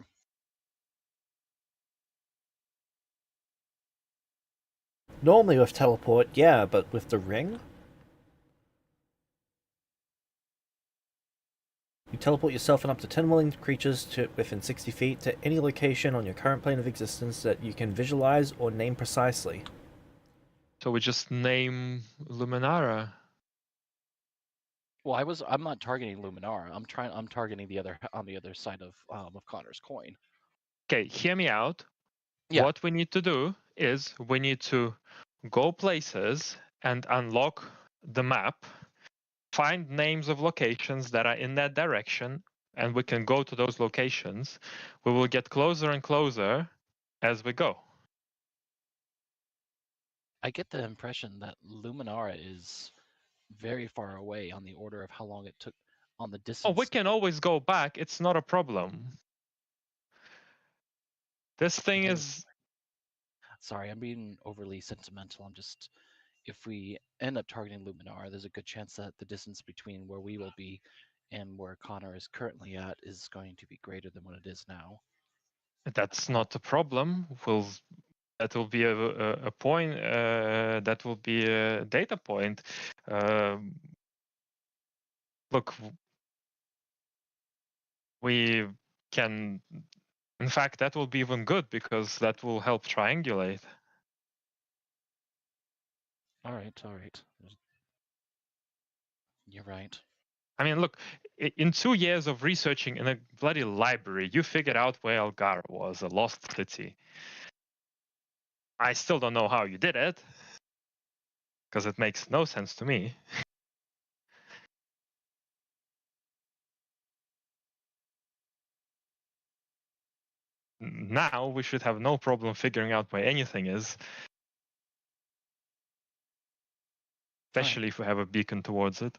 Speaker 3: Normally with teleport, yeah, but with the ring? You teleport yourself and up to 10 willing creatures to within 60 feet to any location on your current plane of existence that you can visualize or name precisely.
Speaker 4: So we just name Luminara.
Speaker 2: Well, I'm not targeting Luminara. I'm targeting the other on the other side of Connor's coin.
Speaker 4: Okay, hear me out.
Speaker 2: Yeah,
Speaker 4: What we need to do is we need to go places and unlock the map, find names of locations that are in that direction, and we can go to those locations. We will get closer and closer as we go.
Speaker 2: I get the impression that Luminara is very far away on the order of how long it took on the
Speaker 4: Oh, we
Speaker 2: distance.
Speaker 4: can always go back. It's not a problem. This thing is.
Speaker 2: Sorry, I'm being overly sentimental. I'm just if we end up targeting Luminara, there's a good chance that the distance between where we will be and where Connor is currently at is going to be greater than what it is now.
Speaker 4: That's not a problem. That will be a point. That will be a data point. Look, we can. In fact, that will be even good because that will help triangulate.
Speaker 2: All right. You're right.
Speaker 4: I mean, look, in 2 years of researching in a bloody library, you figured out where Algar was, a lost city. I still don't know how you did it, because it makes no sense to me. Now we should have no problem figuring out where anything is, especially if we have a beacon towards it.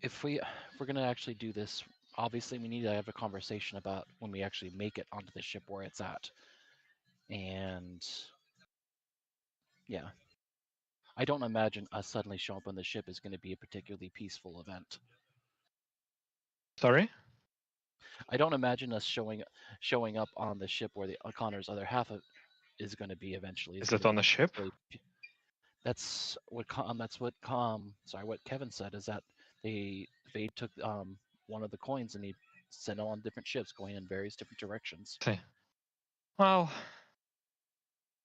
Speaker 2: If we're gonna actually do this, obviously we need to have a conversation about when we actually make it onto the ship where it's at. And yeah, I don't imagine us suddenly showing up on the ship is going to be a particularly peaceful event.
Speaker 4: Sorry?
Speaker 2: I don't imagine us showing up on the ship where the Connor's other half is going to be eventually.
Speaker 4: Is it on a ship?
Speaker 2: That's what what Kevin said is that they took one of the coins and he sent them on different ships going in various different directions.
Speaker 4: See. Well,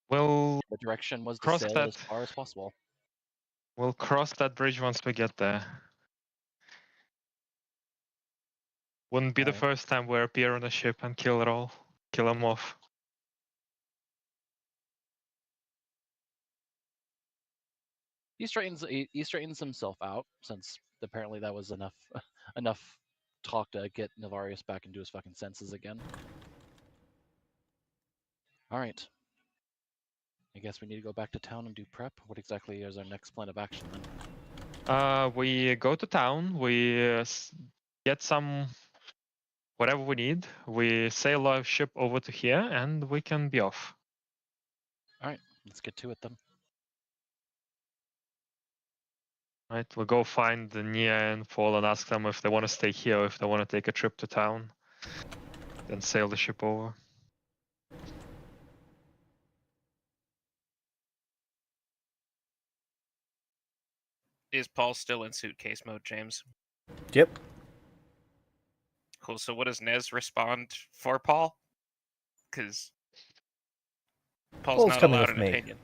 Speaker 4: we'll
Speaker 2: The direction was to
Speaker 4: cross
Speaker 2: sail it
Speaker 4: that.
Speaker 2: as far as possible.
Speaker 4: We'll cross that bridge once we get there. Wouldn't be the
Speaker 2: Alright.
Speaker 4: first time we appear on a ship and kill it all. Kill them off.
Speaker 2: He straightens himself out since apparently that was enough enough talk to get Navarius back into his fucking senses again. All right. I guess we need to go back to town and do prep. What exactly is our next plan of action then?
Speaker 4: We go to town. We get some whatever we need. We sail our ship over to here, and we can be off.
Speaker 2: All right, let's get to it then.
Speaker 4: Right, we'll go find the Nia and Paul and ask them if they want to stay here or if they want to take a trip to town. Then sail the ship over.
Speaker 1: Is Paul still in suitcase mode, James?
Speaker 3: Yep.
Speaker 1: Cool. So what does Nez respond for Paul? Because Paul's
Speaker 3: Paul's
Speaker 1: not
Speaker 3: coming
Speaker 1: allowed
Speaker 3: with
Speaker 1: an
Speaker 3: me.
Speaker 1: opinion.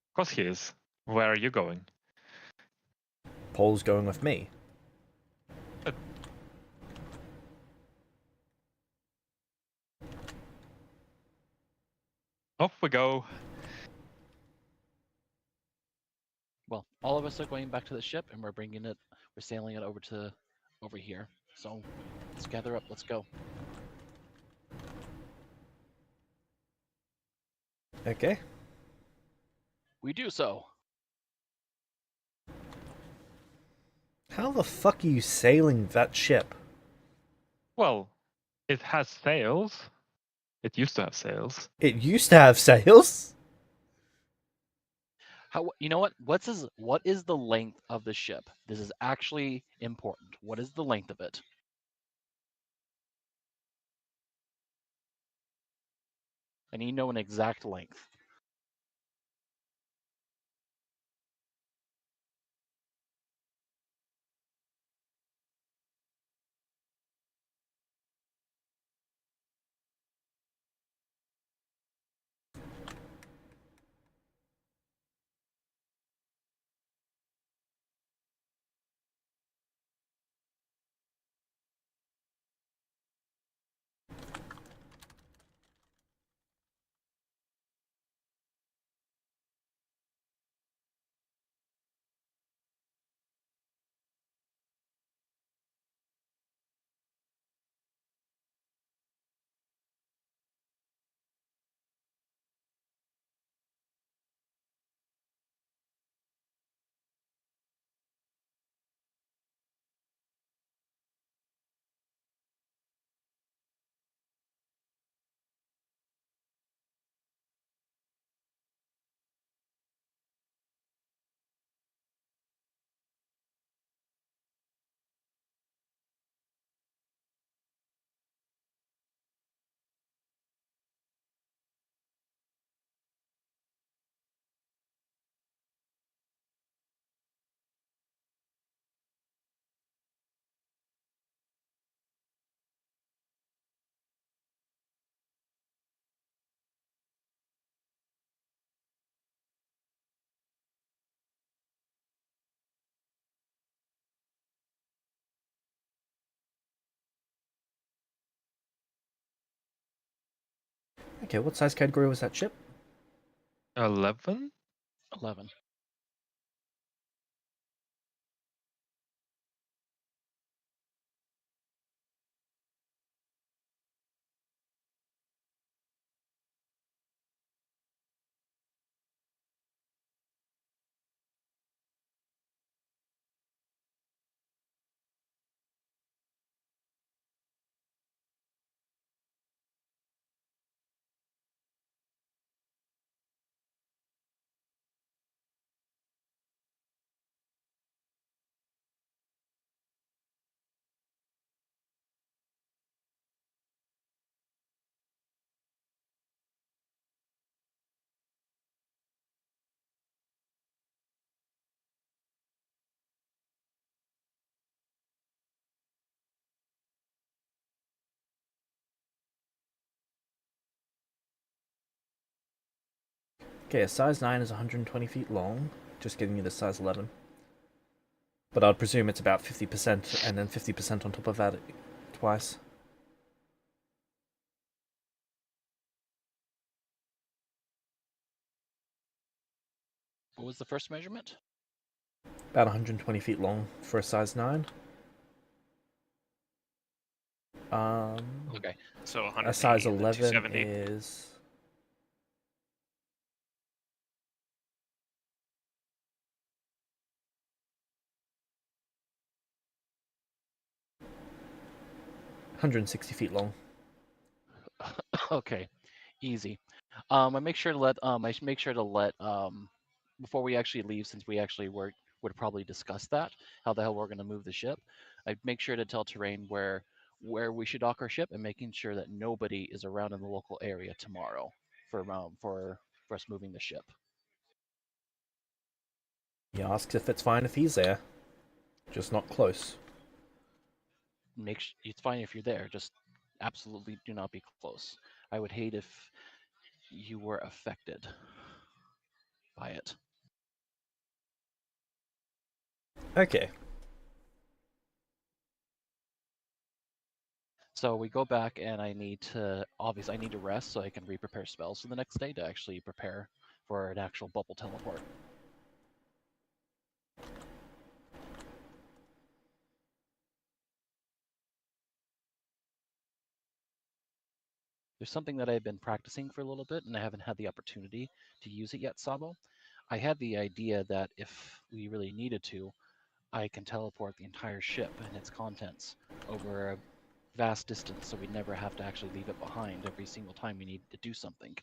Speaker 4: Of course he is. Where are you going?
Speaker 3: Paul's going with me.
Speaker 4: Off we go.
Speaker 2: Well, all of us are going back to the ship, and we're sailing it over here. So let's gather up. Let's go.
Speaker 3: Okay.
Speaker 2: We do so.
Speaker 3: How the fuck are you sailing that ship?
Speaker 4: Well, it has sails. It used to have sails.
Speaker 3: It used to have sails.
Speaker 2: You know what? What is the length of the ship? This is actually important. What is the length of it? I need to know an exact length.
Speaker 3: Okay, what size category was that ship?
Speaker 4: 11?
Speaker 2: 11.
Speaker 3: Okay, a size 9 is 120 feet long, just giving you the size 11. But I'd presume it's about 50% and then 50% on top of that twice.
Speaker 2: What was the first measurement?
Speaker 3: About 120 feet long for a size 9.
Speaker 2: Okay.
Speaker 1: So
Speaker 3: A
Speaker 1: 180
Speaker 3: size
Speaker 1: and then
Speaker 3: 11
Speaker 1: 270.
Speaker 3: is 160 feet long.
Speaker 2: Okay, easy. I make sure to let before we actually leave, since we actually would probably discuss that, how the hell we're going to move the ship. I'd make sure to tell Terrain where we should dock our ship, and making sure that nobody is around in the local area tomorrow for us moving the ship.
Speaker 3: He asks if it's fine if he's there, just not close.
Speaker 2: It's fine if you're there, just absolutely do not be close. I would hate if you were affected by it.
Speaker 3: Okay.
Speaker 2: So we go back, and I need to rest so I can re-prepare spells for the next day to actually prepare for an actual bubble teleport. There's something that I've been practicing for a little bit, and I haven't had the opportunity to use it yet, Sabo. I had the idea that if we really needed to, I can teleport the entire ship and its contents over a vast distance, so we'd never have to actually leave it behind every single time we needed to do something.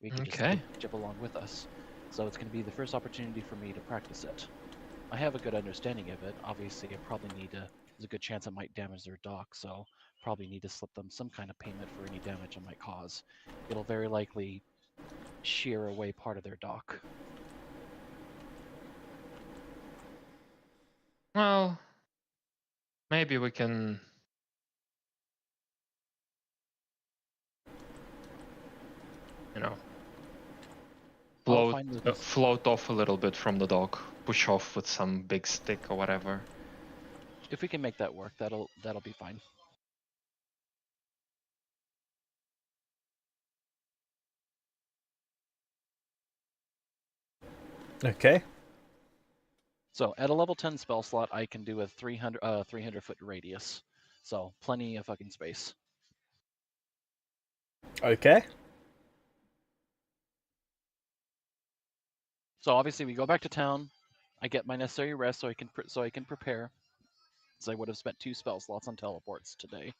Speaker 2: We could just
Speaker 4: Okay.
Speaker 2: take the ship along with us. So it's going to be the first opportunity for me to practice it. I have a good understanding of it. Obviously, I probably need to. There's a good chance it might damage their dock, so probably need to slip them some kind of payment for any damage I might cause. It'll very likely shear away part of their dock.
Speaker 4: Well, maybe we can
Speaker 1: You know,
Speaker 2: I'll find the
Speaker 4: float off a little bit from the dock, push off with some big stick or whatever.
Speaker 2: if we can make that work, that'll be fine.
Speaker 3: Okay.
Speaker 2: So at a level 10 spell slot, I can do a 300 foot radius. So plenty of fucking space.
Speaker 3: Okay.
Speaker 2: So obviously we go back to town. I get my necessary rest so I can prepare. So I would have spent 2 spell slots on teleports today.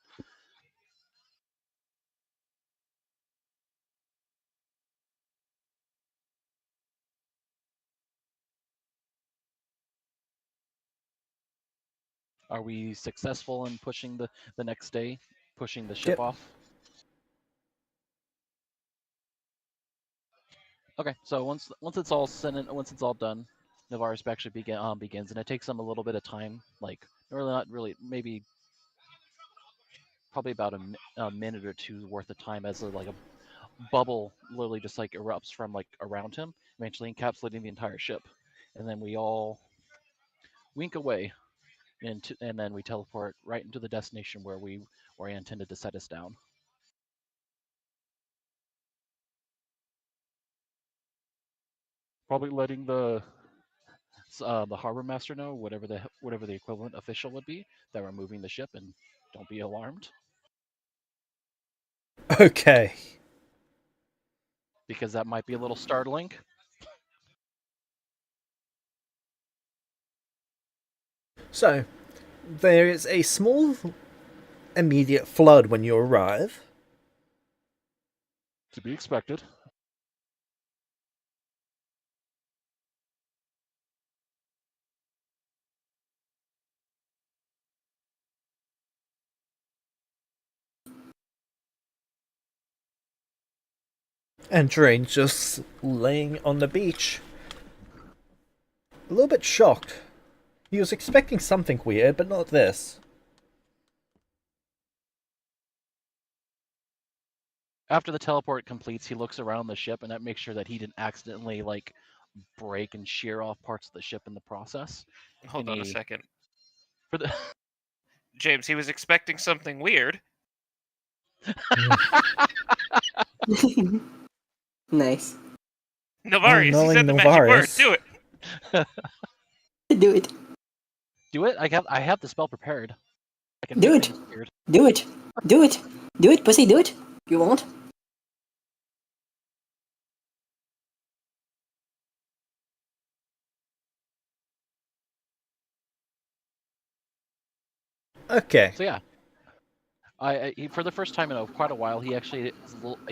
Speaker 2: Are we successful in pushing the next day, pushing the ship
Speaker 3: Yep.
Speaker 2: off? Okay, so once it's all sent in, once it's all done, Navarre's actually begins, and it takes them a little bit of time, like really not really, maybe probably about a minute or two worth of time as like a bubble literally just like erupts from like around him, eventually encapsulating the entire ship, and then we all wink away, and then we teleport right into the destination where he intended to set us down. Probably letting the harbor master know, whatever the equivalent official would be, that we're moving the ship, and don't be alarmed,
Speaker 3: Okay.
Speaker 2: because that might be a little startling.
Speaker 3: So, there is a small immediate flood when you arrive.
Speaker 2: To be expected.
Speaker 3: And Drain's just laying on the beach. A little bit shocked. He was expecting something weird, but not this.
Speaker 2: After the teleport completes, he looks around the ship and that makes sure that he didn't accidentally like break and shear off parts of the ship in the process.
Speaker 1: Hold
Speaker 2: And
Speaker 1: on a second.
Speaker 2: for the
Speaker 1: James, he was expecting something weird.
Speaker 5: Nice.
Speaker 1: Navarius, he said
Speaker 3: knowing
Speaker 1: the magic word.
Speaker 3: Navarius.
Speaker 1: Do it.
Speaker 5: Do it.
Speaker 2: do it. I have the spell prepared. I can
Speaker 5: Do
Speaker 2: make
Speaker 5: it.
Speaker 2: things weird.
Speaker 5: Do it. Do it. Do it, pussy. Do it. You won't.
Speaker 3: Okay.
Speaker 2: So yeah, for the first time in quite a while, he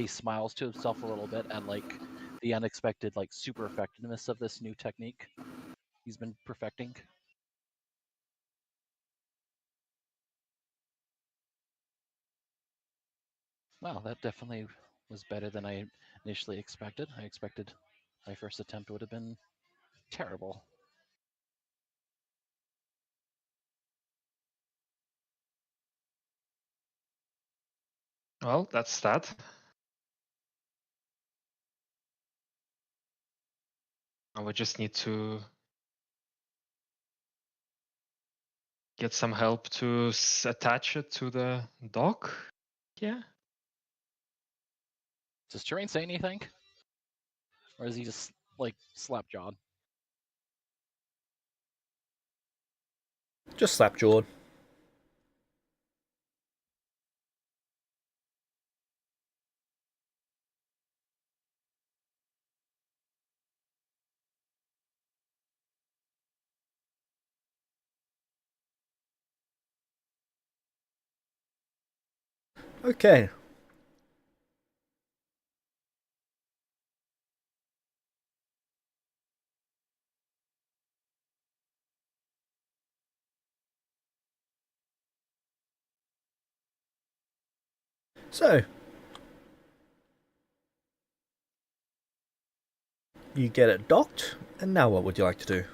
Speaker 2: smiles to himself a little bit at like the unexpected like super effectiveness of this new technique he's been perfecting. Well, that definitely was better than I initially expected. I expected my first attempt would have been terrible.
Speaker 4: Well, that's that. Now we just need to get some help to attach it to the dock. Yeah.
Speaker 2: Does Terrain say anything? Or is he just like slapjawed?
Speaker 3: Just slapjawed. Okay. So, you get it docked, and now what would you like to do?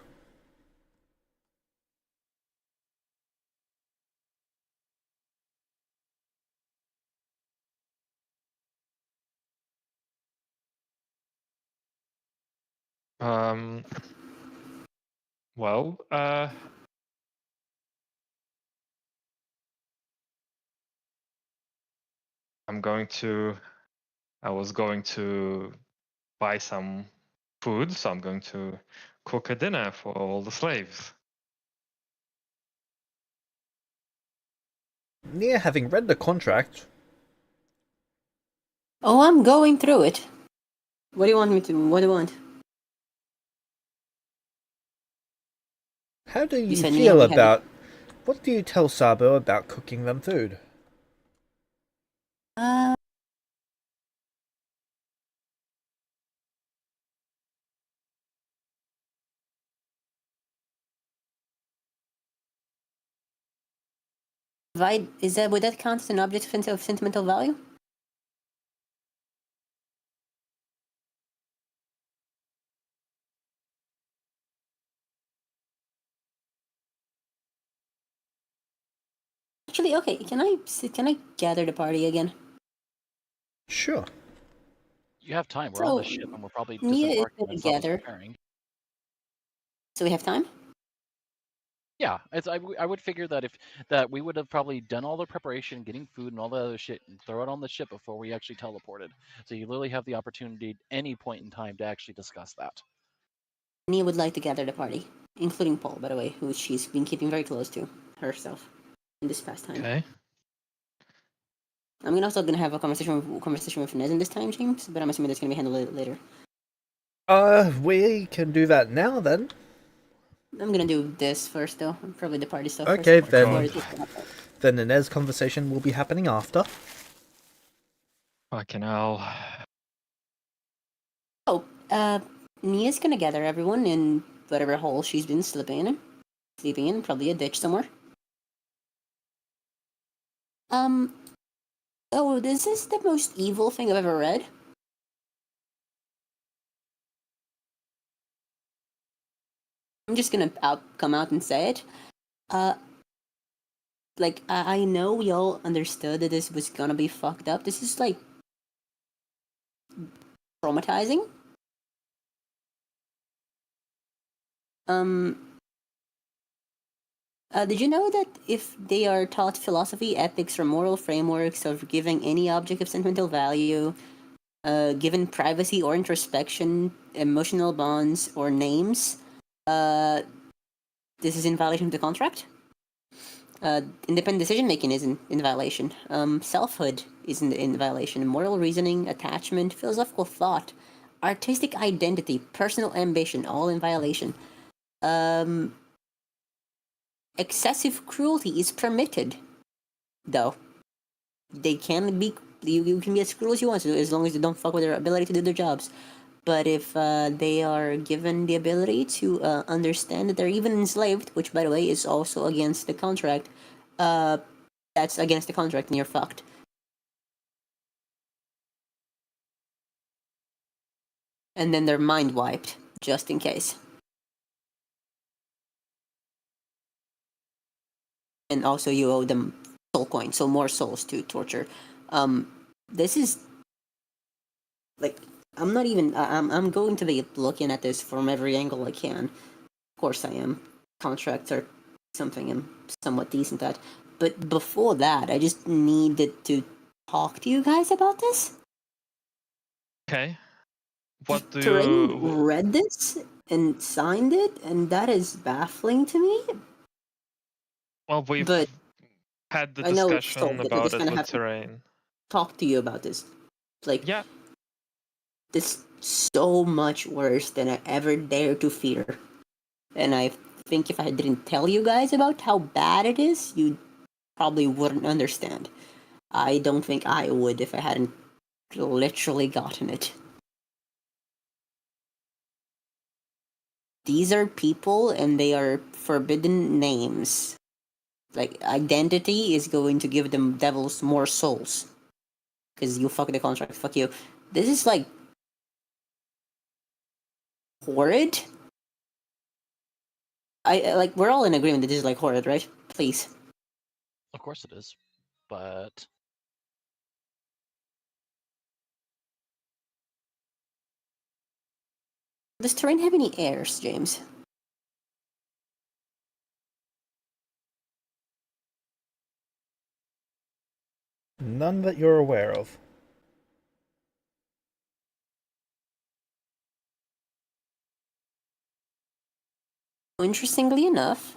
Speaker 4: Um. Well. I was going to buy some food, so I'm going to cook a dinner for all the slaves.
Speaker 3: Near having read the contract,
Speaker 5: Oh, I'm going through it. What do you want me to? What do you want?
Speaker 3: how do you
Speaker 5: said
Speaker 3: feel
Speaker 5: near having.
Speaker 3: about... What do you tell Sabo about cooking them food?
Speaker 5: Uh, would that count as an object of sentimental value? Actually, okay. Can I gather the party again?
Speaker 3: Sure.
Speaker 2: You have time. We're on the
Speaker 5: So
Speaker 2: ship and we're probably
Speaker 5: Nia is
Speaker 2: disembarking
Speaker 5: going
Speaker 2: when
Speaker 5: to
Speaker 2: Sabo's
Speaker 5: gather.
Speaker 2: preparing.
Speaker 5: So we have time.
Speaker 2: Yeah, I would figure that we would have probably done all the preparation, getting food and all the other shit, and throw it on the ship before we actually teleported. So you literally have the opportunity at any point in time to actually discuss that.
Speaker 5: Nia would like to gather the party, including Paul, by the way, who she's been keeping very close to herself in this past time.
Speaker 4: Okay.
Speaker 5: I'm also gonna have a conversation with Nez in this time, James, but I'm assuming that's gonna be handled later.
Speaker 3: We can do that now then.
Speaker 5: I'm gonna do this first, though. Probably the party stuff
Speaker 3: Okay,
Speaker 5: first.
Speaker 3: then.
Speaker 5: before
Speaker 3: Then the Nez conversation will be happening after.
Speaker 4: Fucking hell.
Speaker 5: Oh, Nia's gonna gather everyone in whatever hole she's been sleeping in, probably a ditch somewhere. Oh, this is the most evil thing I've ever read. I'm just gonna come out and say it. Like, I know we all understood that this was gonna be fucked up. This is, like, traumatizing. Did you know that if they are taught philosophy, ethics, or moral frameworks of giving any object of sentimental value, given privacy or introspection, emotional bonds, or names, this is in violation of the contract? Independent decision making is in violation. Selfhood is in violation. Moral reasoning, attachment, philosophical thought, artistic identity, personal ambition, all in violation. Excessive cruelty is permitted, though. They can be. You can be as cruel as you want to, as long as you don't fuck with their ability to do their jobs. But if they are given the ability to understand that they're even enslaved, which, by the way, is also against the contract, that's against the contract and you're fucked. And then they're mind wiped, just in case. And also you owe them soul coins, so more souls to torture. This is like I'm not even. I'm going to be looking at this from every angle I can. Of course, I am. Contracts are something I'm somewhat decent at, but before that, I just needed to talk to you guys about this.
Speaker 4: Okay. What do
Speaker 5: Terrain
Speaker 4: you...
Speaker 5: read this and signed it, and that is baffling to me.
Speaker 4: Well, we've
Speaker 5: But
Speaker 4: had the
Speaker 5: I know
Speaker 4: discussion
Speaker 5: that we
Speaker 4: about
Speaker 5: just
Speaker 4: it
Speaker 5: kind of
Speaker 4: with
Speaker 5: have to
Speaker 4: Terrain.
Speaker 5: talk to you about this. Like,
Speaker 4: Yeah.
Speaker 5: this so much worse than I ever dared to fear. And I think if I didn't tell you guys about how bad it is, you probably wouldn't understand. I don't think I would if I hadn't literally gotten it. These are people and they are forbidden names. Like, identity is going to give them devils more souls. Because you fuck the contract, fuck you. This is like horrid. I like we're all in agreement that this is like horrid, right? Please.
Speaker 2: Of course it is, but
Speaker 5: Does Terrain have any heirs, James?
Speaker 3: None that you're aware of.
Speaker 5: Interestingly enough,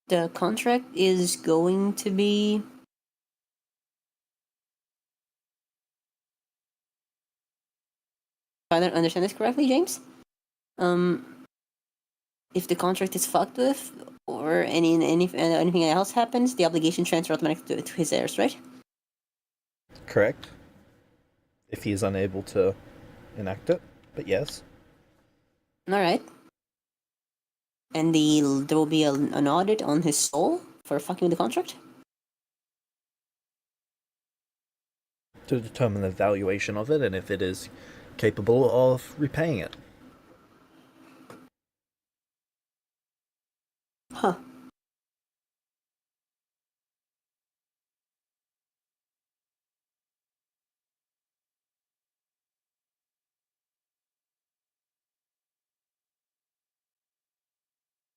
Speaker 5: the contract is going to be. If I don't understand this correctly, James. If the contract is fucked with, or anything else happens, the obligation transfers automatically to his heirs, right?
Speaker 3: Correct. If he is unable to enact it, but yes.
Speaker 5: All right. And there will be an audit on his soul for fucking with the contract.
Speaker 3: To determine the valuation of it and if it is capable of repaying it.
Speaker 5: Huh.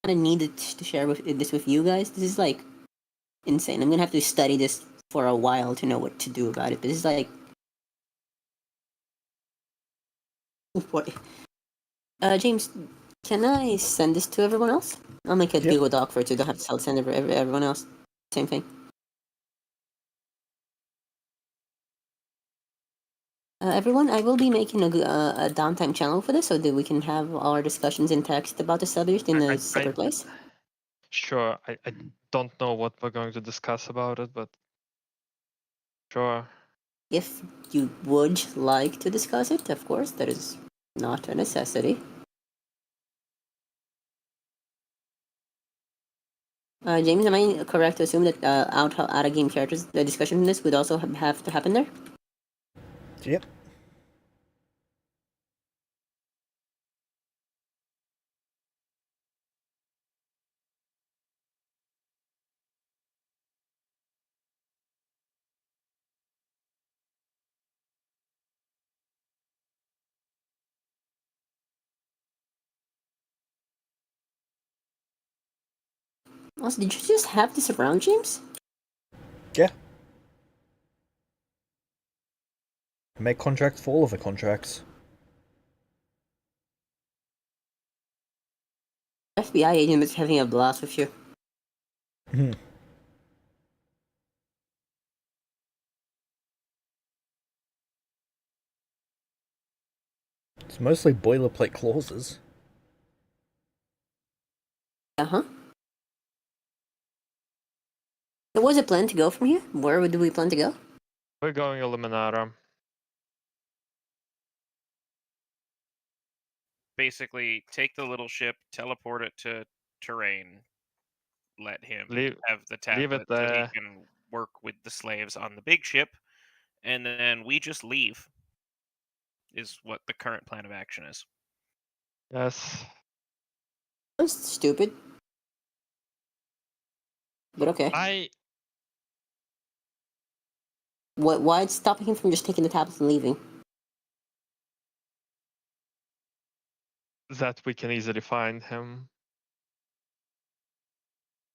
Speaker 5: kind of needed to share this with you guys. This is like insane. I'm gonna have to study this for a while to know what to do about it. But this is like, what? James, can I send this to everyone else? I'll make a
Speaker 3: Yep.
Speaker 5: Google Doc for it, so you don't have to send everyone else. Same thing. Everyone, I will be making a downtime channel for this so that we can have our discussions in text about the subject in a separate place.
Speaker 4: Sure, I don't know what we're going to discuss about it, but sure.
Speaker 5: If you would like to discuss it, of course, that is not a necessity. James, am I correct to assume that out of game characters, the discussion in this would also have to happen there?
Speaker 3: Yep.
Speaker 5: Also, did you just have this around, James?
Speaker 3: Yeah. I make contracts for all of the contracts.
Speaker 5: FBI agent is having a blast with you.
Speaker 3: Hmm. It's mostly boilerplate clauses.
Speaker 5: Uh-huh. So what's the plan to go from here? Where do we plan to go?
Speaker 4: We're going Illuminata.
Speaker 1: Basically, take the little ship, teleport it to terrain, let him
Speaker 4: Leave
Speaker 1: have the
Speaker 4: leave
Speaker 1: tablet
Speaker 4: it
Speaker 1: so he
Speaker 4: there.
Speaker 1: can work with the slaves on the big ship, and then we just leave. Is what the current plan of action is.
Speaker 4: Yes.
Speaker 5: That's stupid. But okay. Why it's stopping him from just taking the tablet and leaving?
Speaker 4: That we can easily find him.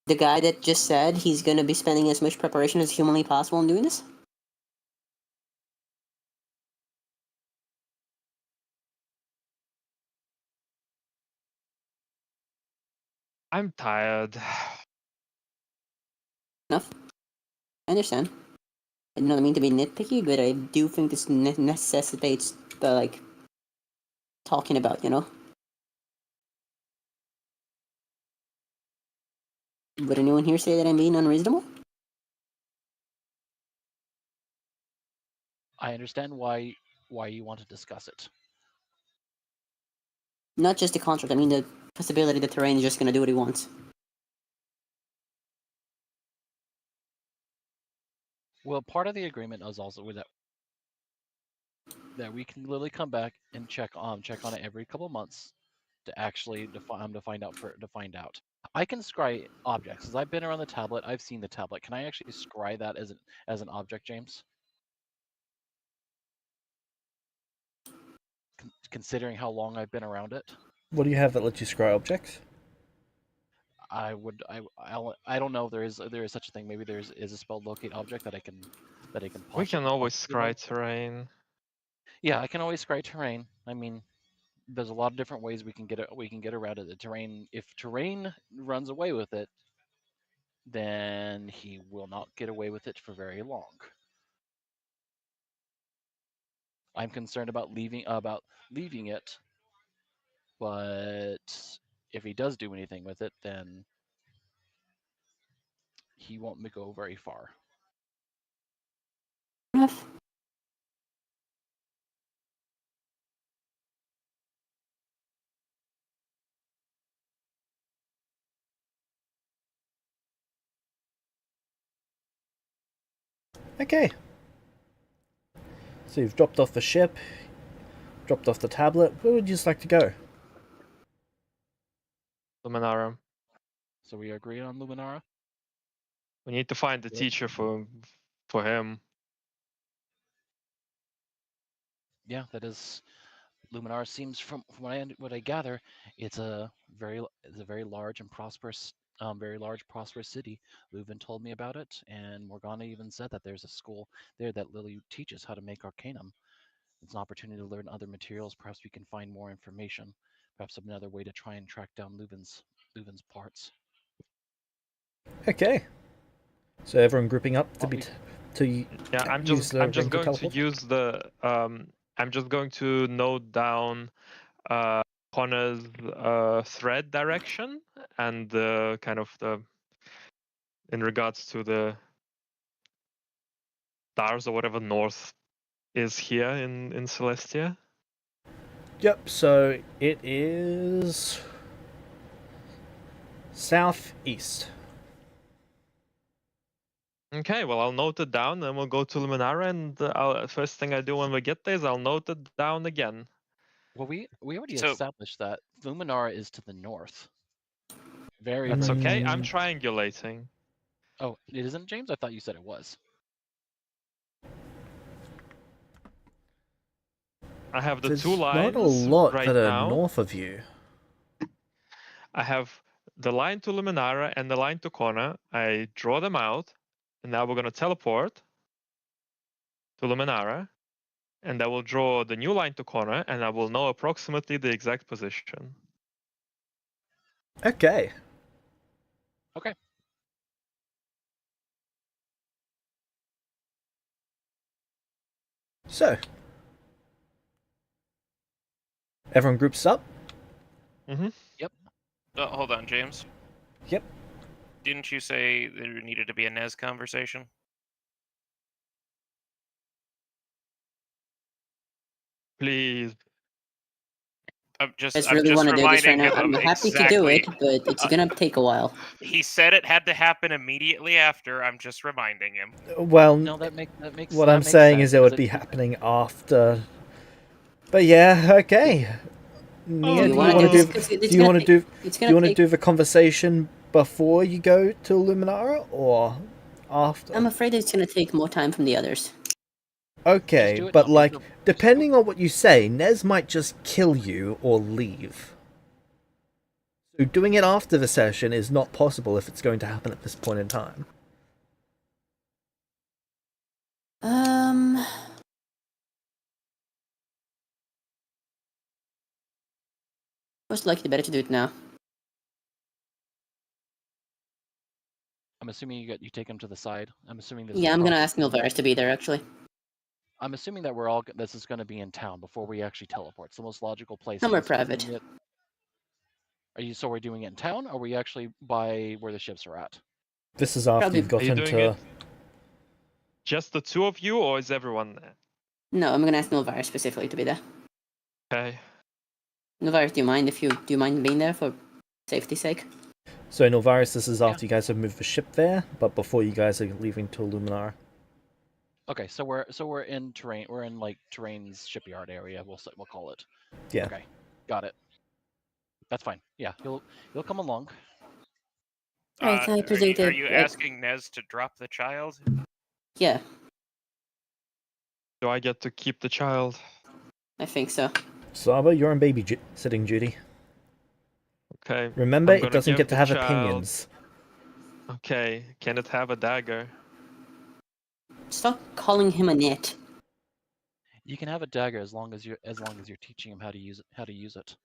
Speaker 5: The guy that just said he's gonna be spending as much preparation as humanly possible in doing this?
Speaker 4: I'm tired.
Speaker 5: Enough. I understand. I don't mean to be nitpicky, but I do think this necessitates the, like, talking about, you know? Would anyone here say that I'm being unreasonable?
Speaker 2: I understand why you want to discuss it.
Speaker 5: Not just the contract, I mean the possibility that Terrain is just gonna do what he wants.
Speaker 2: Well, part of the agreement is also with that we can literally come back and check on it every couple of months to actually to find out. I can scry objects. As I've been around the tablet, I've seen the tablet. Can I actually scry that as an object, James? Considering how long I've been around it,
Speaker 3: What do you have that lets you scry objects?
Speaker 2: I don't know if there is such a thing. Maybe is a spell locate object that I can
Speaker 4: We can always
Speaker 2: possibly
Speaker 4: scry
Speaker 2: load.
Speaker 4: terrain.
Speaker 2: Yeah, I can always scry terrain. I mean, there's a lot of different ways we can get around it. The terrain, if terrain runs away with it, then he will not get away with it for very long. I'm concerned about leaving it, but if he does do anything with it, then he won't go very far.
Speaker 5: Enough.
Speaker 3: Okay. So you've dropped off the ship, dropped off the tablet. Where would you just like to go?
Speaker 4: Luminara.
Speaker 2: So we agree on Luminara.
Speaker 4: We need to find the
Speaker 2: Yep.
Speaker 4: teacher for him.
Speaker 2: Yeah, that is Luminara. Seems from what I gather, it's a is a very large and prosperous, prosperous city. Leuven told me about it, and Morgana even said that there's a school there that Lily teaches how to make arcanum. It's an opportunity to learn other materials. Perhaps we can find more information. Perhaps another way to try and track down Leuven's parts.
Speaker 3: Okay. So everyone grouping up to
Speaker 2: Well,
Speaker 3: be
Speaker 2: we-
Speaker 3: to
Speaker 4: Yeah,
Speaker 3: use the
Speaker 4: I'm just
Speaker 3: ring to
Speaker 4: going to
Speaker 3: teleport.
Speaker 4: use the I'm just going to note down Connor's thread direction and the kind of the in regards to the stars or whatever north is here in Celestia.
Speaker 3: Yep. So it is southeast.
Speaker 4: Okay, well I'll note it down, then we'll go to Luminara, and first thing I do when we get there is I'll note it down again.
Speaker 2: well, we already
Speaker 1: So-
Speaker 2: established that Luminara is to the north. Very,
Speaker 4: That's
Speaker 2: very.
Speaker 4: okay. I'm
Speaker 3: Mm.
Speaker 4: triangulating.
Speaker 2: Oh, it isn't, James? I thought you said it was.
Speaker 4: I have the
Speaker 3: There's
Speaker 4: two lines
Speaker 3: not a lot
Speaker 4: right
Speaker 3: that are
Speaker 4: now.
Speaker 3: north of you.
Speaker 4: I have the line to Luminara and the line to Kona. I draw them out, and now we're going to teleport to Luminara, and I will draw the new line to Kona, and I will know approximately the exact position.
Speaker 3: Okay.
Speaker 2: Okay.
Speaker 3: So everyone groups up.
Speaker 4: Mm-hmm.
Speaker 1: Hold on, James.
Speaker 3: Yep.
Speaker 1: Didn't you say there needed to be a Nez conversation?
Speaker 4: Please.
Speaker 1: I'm
Speaker 5: I
Speaker 1: just
Speaker 5: just really want to do this right
Speaker 1: reminding
Speaker 5: now.
Speaker 1: him
Speaker 5: I'm
Speaker 1: of
Speaker 5: happy to do
Speaker 1: exactly.
Speaker 5: it, but it's gonna take a while.
Speaker 1: He said it had to happen immediately after. I'm just reminding him.
Speaker 3: Well,
Speaker 2: No, that makes.
Speaker 3: what
Speaker 2: that
Speaker 3: I'm
Speaker 2: makes
Speaker 3: saying
Speaker 2: sense,
Speaker 3: is it
Speaker 2: 'cause
Speaker 3: would be happening after. But yeah, okay. Nia,
Speaker 5: Do
Speaker 3: do
Speaker 5: you
Speaker 3: you
Speaker 5: want
Speaker 3: want
Speaker 5: to
Speaker 3: to
Speaker 5: do this?
Speaker 3: do?
Speaker 5: 'Cause
Speaker 3: Do
Speaker 5: it's
Speaker 3: you
Speaker 5: gonna
Speaker 3: want to
Speaker 5: take.
Speaker 3: do?
Speaker 5: It's
Speaker 3: Do you
Speaker 5: gonna
Speaker 3: want to
Speaker 5: take.
Speaker 3: do the conversation before you go to Luminara or after?
Speaker 5: I'm afraid it's gonna take more time from the others.
Speaker 3: Okay,
Speaker 2: do it
Speaker 3: but
Speaker 2: now.
Speaker 3: like,
Speaker 2: Just do
Speaker 3: depending on what you say, Nez might just kill you or leave. So doing it after the session is not possible if it's going to happen at this point in time.
Speaker 5: Most likely better to do it now.
Speaker 2: I'm assuming you take him to the side. I'm assuming this.
Speaker 5: Yeah, I'm gonna ask
Speaker 2: conversation-
Speaker 5: Nilvaris to be there actually.
Speaker 2: I'm assuming that this is going to be in town before we actually teleport. It's the most logical place.
Speaker 5: Somewhere
Speaker 2: unless we're
Speaker 5: private.
Speaker 2: doing it- So we're doing it in town, or are we actually by where the ships are at?
Speaker 3: This is after
Speaker 5: Probably-
Speaker 3: you've
Speaker 4: Are you
Speaker 3: gotten
Speaker 4: doing
Speaker 3: to.
Speaker 4: it just the two of you, or is everyone there?
Speaker 5: No, I'm gonna ask Nilvaris specifically to be there.
Speaker 4: Okay.
Speaker 5: Nilvaris, do you mind being there for safety's sake?
Speaker 3: So Novaris, this is after you guys have moved the ship there, but before you guys are leaving to Luminar.
Speaker 2: Okay, so we're in terrain. We're in like terrain's shipyard area. We'll call it.
Speaker 3: Yeah.
Speaker 2: Okay, got it. That's fine. Yeah, he'll come along.
Speaker 5: Right, I presume
Speaker 1: are
Speaker 5: to-
Speaker 1: you asking Nez to drop the child?
Speaker 5: Yeah,
Speaker 4: Do I get to keep the child?
Speaker 5: I think so.
Speaker 3: Saba, you're on sitting duty.
Speaker 4: Okay.
Speaker 3: Remember,
Speaker 4: I'm
Speaker 3: it
Speaker 4: gonna
Speaker 3: doesn't
Speaker 4: give
Speaker 3: get to
Speaker 4: the
Speaker 3: have
Speaker 4: child-
Speaker 3: opinions.
Speaker 4: Okay. Can it have a dagger?
Speaker 5: Stop calling him a net.
Speaker 2: You can have a dagger as long as you're teaching him how to use it.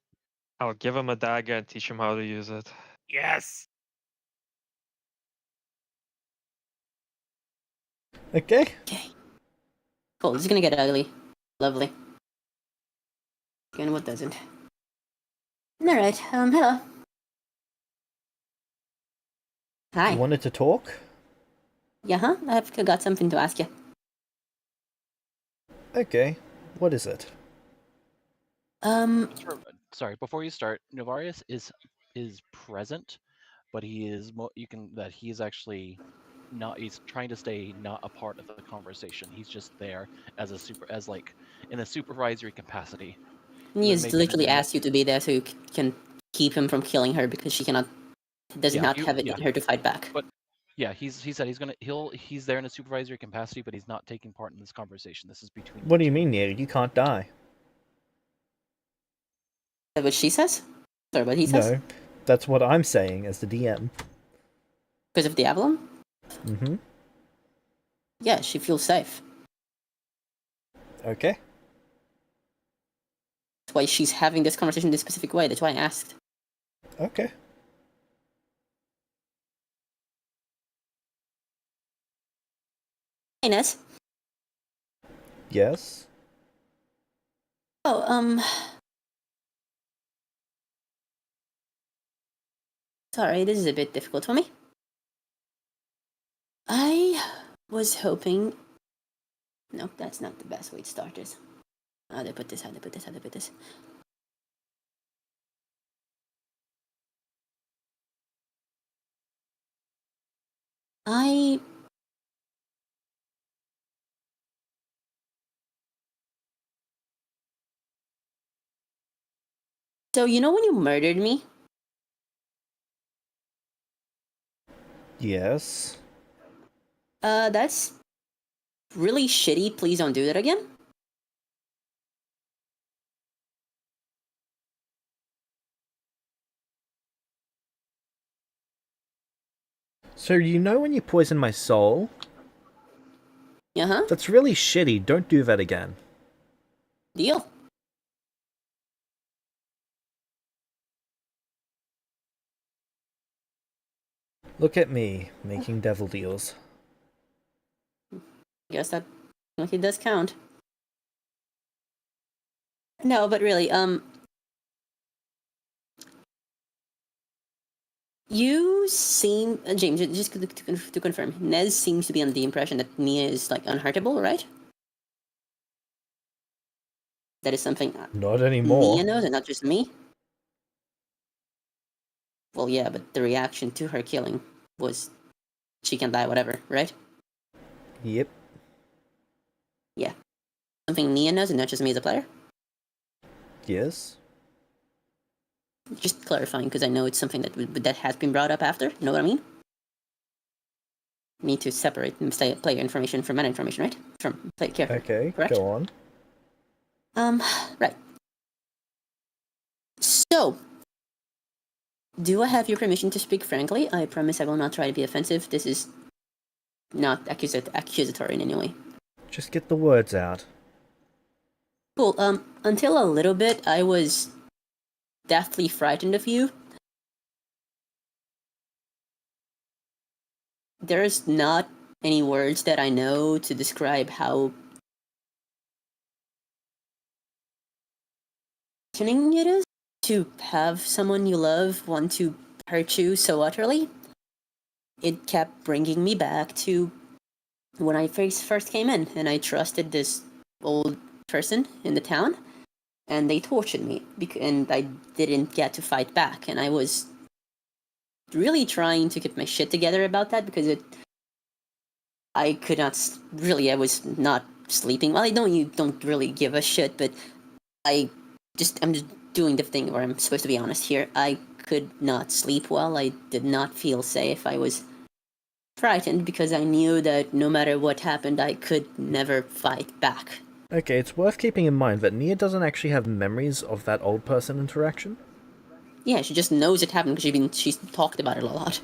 Speaker 4: I'll give him a dagger and teach him how to use it.
Speaker 1: Yes.
Speaker 3: Okay.
Speaker 5: Okay. Cool, this is gonna get ugly. Lovely. And what doesn't? Alright, hello. Hi.
Speaker 3: You wanted to talk?
Speaker 5: Yeah, huh? I've got something to ask you.
Speaker 3: Okay. What is it?
Speaker 2: Sorry, before you start, Novarius is present, but he's actually not. He's trying to stay not a part of the conversation. He's just there as in a supervisory capacity.
Speaker 5: Nia's
Speaker 2: maybe
Speaker 5: literally
Speaker 2: Nina-
Speaker 5: asked you to be there so you can keep him from killing her because she does
Speaker 2: Yeah,
Speaker 5: not have it in her to fight back.
Speaker 2: But yeah, he said he's there in a supervisory capacity, but he's not taking part in this conversation. This is between.
Speaker 3: What do you mean, Nia? You can't die.
Speaker 5: Is that what she says? Sorry, what he says?
Speaker 3: No, that's what I'm saying as the DM.
Speaker 5: Because of the Avalon?
Speaker 3: Mm-hmm.
Speaker 5: Yeah, she feels safe.
Speaker 3: Okay.
Speaker 5: That's why she's having this conversation this specific way. That's why I asked.
Speaker 3: Okay.
Speaker 5: Hey, Ness.
Speaker 3: Yes.
Speaker 5: Oh, sorry, this is a bit difficult for me. I was hoping... No, that's not the best way to start this. How do I put this? How do I put this? How do I put this? I... So, you know when you murdered me?
Speaker 3: Yes.
Speaker 5: That's really shitty. Please don't do that again.
Speaker 3: So you know when you poison my soul?
Speaker 5: Uh-huh.
Speaker 3: That's really shitty. Don't do that again.
Speaker 5: Deal.
Speaker 3: Look at me, making devil deals.
Speaker 5: Guess that it does count. No, but really, you seem, James, just to confirm, Nez seems to be under the impression that Nia is like unhurtable, right? That is something
Speaker 3: Not anymore.
Speaker 5: Nia knows, and not just me. Well, yeah, but the reaction to her killing was she can die, whatever, right?
Speaker 3: Yep.
Speaker 5: Yeah, something Nia knows, and not just me as a player.
Speaker 3: Yes.
Speaker 5: Just clarifying, because I know it's something that has been brought up after. You know what I mean? Need to separate player information from meta information, right? From player character.
Speaker 3: Okay,
Speaker 5: correct?
Speaker 3: go on.
Speaker 5: Right. So, do I have your permission to speak frankly? I promise I will not try to be offensive. This is not accusatory in any way.
Speaker 3: Just get the words out.
Speaker 5: Cool. Until a little bit, I was deathly frightened of you. There's not any words that I know to describe how frightening it is to have someone you love want to hurt you so utterly. It kept bringing me back to when I first came in, and I trusted this old person in the town, and they tortured me, and I didn't get to fight back, and I was really trying to get my shit together about that because I could not really. I was not sleeping. Well, I know you don't really give a shit, but I'm just doing the thing where I'm supposed to be honest here. I could not sleep well. I did not feel safe. I was frightened because I knew that no matter what happened, I could never fight back.
Speaker 3: Okay, it's worth keeping in mind that Nia doesn't actually have memories of that old person interaction.
Speaker 5: Yeah, she just knows it happened because she's talked about it a lot.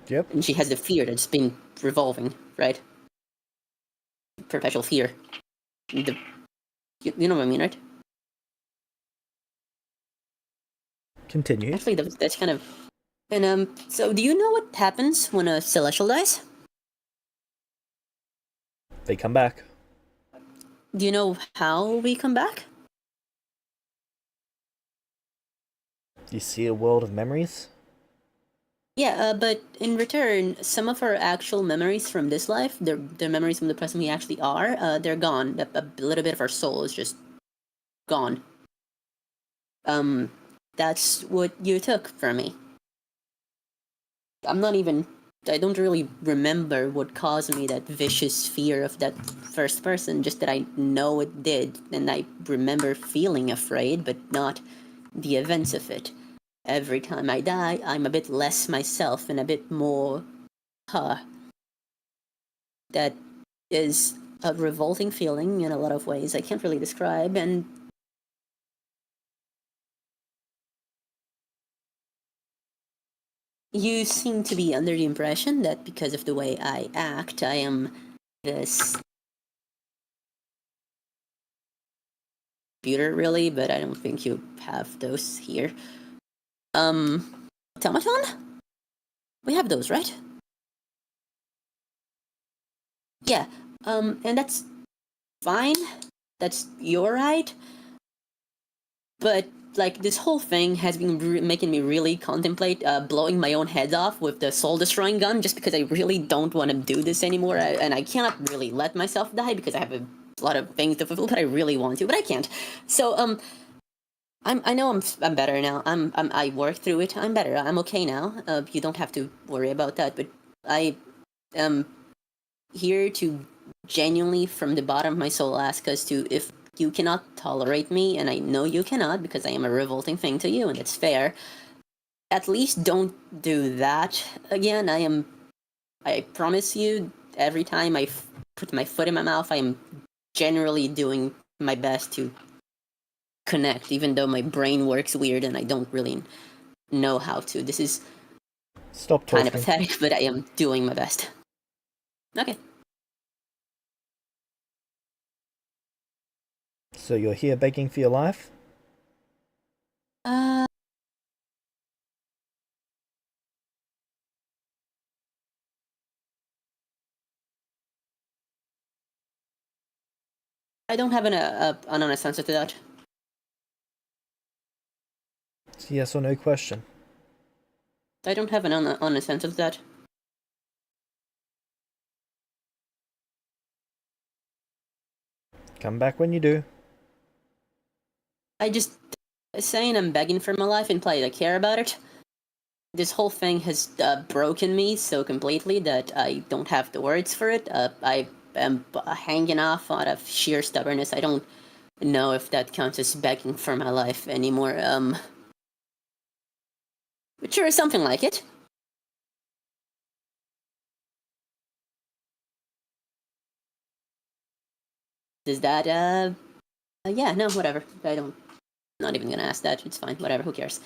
Speaker 3: Yep.
Speaker 5: And she has the fear that's been revolving, right? Perpetual fear. You know what I mean, right?
Speaker 3: Continue.
Speaker 5: Actually, that's kind of... And, so do you know what happens when a Celestial dies?
Speaker 3: They come back.
Speaker 5: Do you know how we come back?
Speaker 3: You see a world of memories?
Speaker 5: Yeah, but in return, some of our actual memories from this life, they're memories from the person we actually are, they're gone. A little bit of our soul is just gone. That's what you took from me. I don't really remember what caused me that vicious fear of that first person, just that I know it did, and I remember feeling afraid, but not the events of it. Every time I die, I'm a bit less myself and a bit more her. That is a revolting feeling in a lot of ways I can't really describe, and You seem to be under the impression that because of the way I act, I am this computer, really, but I don't think you have those here. Automaton? We have those, right? Yeah, and that's fine. That's your right. But, like, this whole thing has been making me really contemplate blowing my own head off with the soul-destroying gun, just because I really don't want to do this anymore, and I cannot really let myself die because I have a lot of things to fulfill, but I really want to, but I can't. So, I know I'm better now. I worked through it. I'm better. I'm okay now. You don't have to worry about that. But I am here to genuinely, from the bottom of my soul, ask us to, if you cannot tolerate me, and I know you cannot because I am a revolting thing to you, and it's fair. At least don't do that again. I promise you, every time I put my foot in my mouth, I am generally doing my best to connect, even though my brain works weird and I don't really know how to. This is
Speaker 3: Stop
Speaker 5: kind of
Speaker 3: talking.
Speaker 5: pathetic, but I am doing my best. Okay.
Speaker 3: So you're here begging for your life?
Speaker 5: I don't have an honest answer to that.
Speaker 3: It's a yes or no question.
Speaker 5: I don't have an honest answer to that.
Speaker 3: Come back when you do.
Speaker 5: I just saying I'm begging for my life implies I care about it. This whole thing has broken me so completely that I don't have the words for it. I am hanging off out of sheer stubbornness. I don't know if that counts as begging for my life anymore. But sure, something like it. Does that, yeah, no, whatever. I don't, not even gonna ask that. It's fine, whatever, who cares?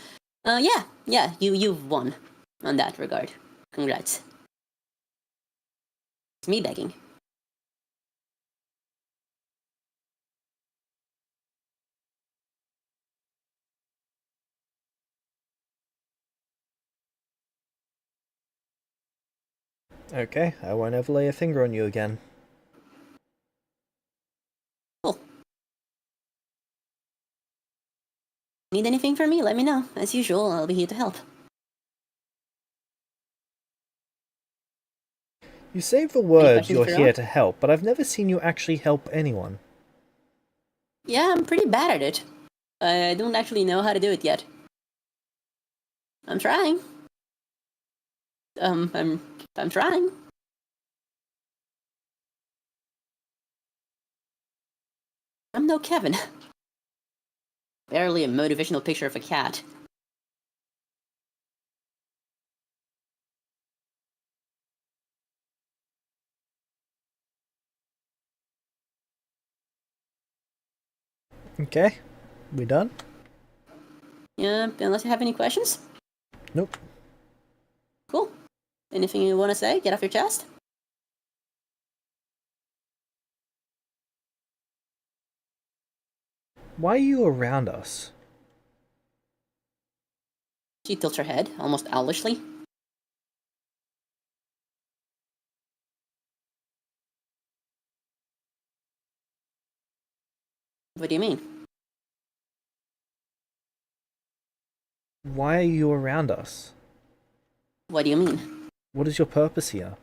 Speaker 5: Yeah, you've won on that regard. Congrats. It's me begging.
Speaker 3: Okay, I won't ever lay a finger on you again.
Speaker 5: Cool. Need anything from me? Let me know. As usual, I'll be here to help.
Speaker 3: You say the words
Speaker 5: questions
Speaker 3: you're
Speaker 5: for
Speaker 3: here
Speaker 5: Ron?
Speaker 3: to help, but I've never seen you actually help anyone.
Speaker 5: Yeah, I'm pretty bad at it. I don't actually know how to do it yet. I'm trying. I'm trying. I'm no Kevin. Barely a motivational picture of a cat.
Speaker 3: Okay, we done?
Speaker 5: Yeah, unless you have any questions?
Speaker 3: Nope.
Speaker 5: Cool. Anything you want to say? Get off your chest?
Speaker 3: Why are you around us?
Speaker 5: She tilts her head, almost owlishly. What do you mean?
Speaker 3: Why are you around us?
Speaker 5: What do you mean?
Speaker 3: What is your purpose here?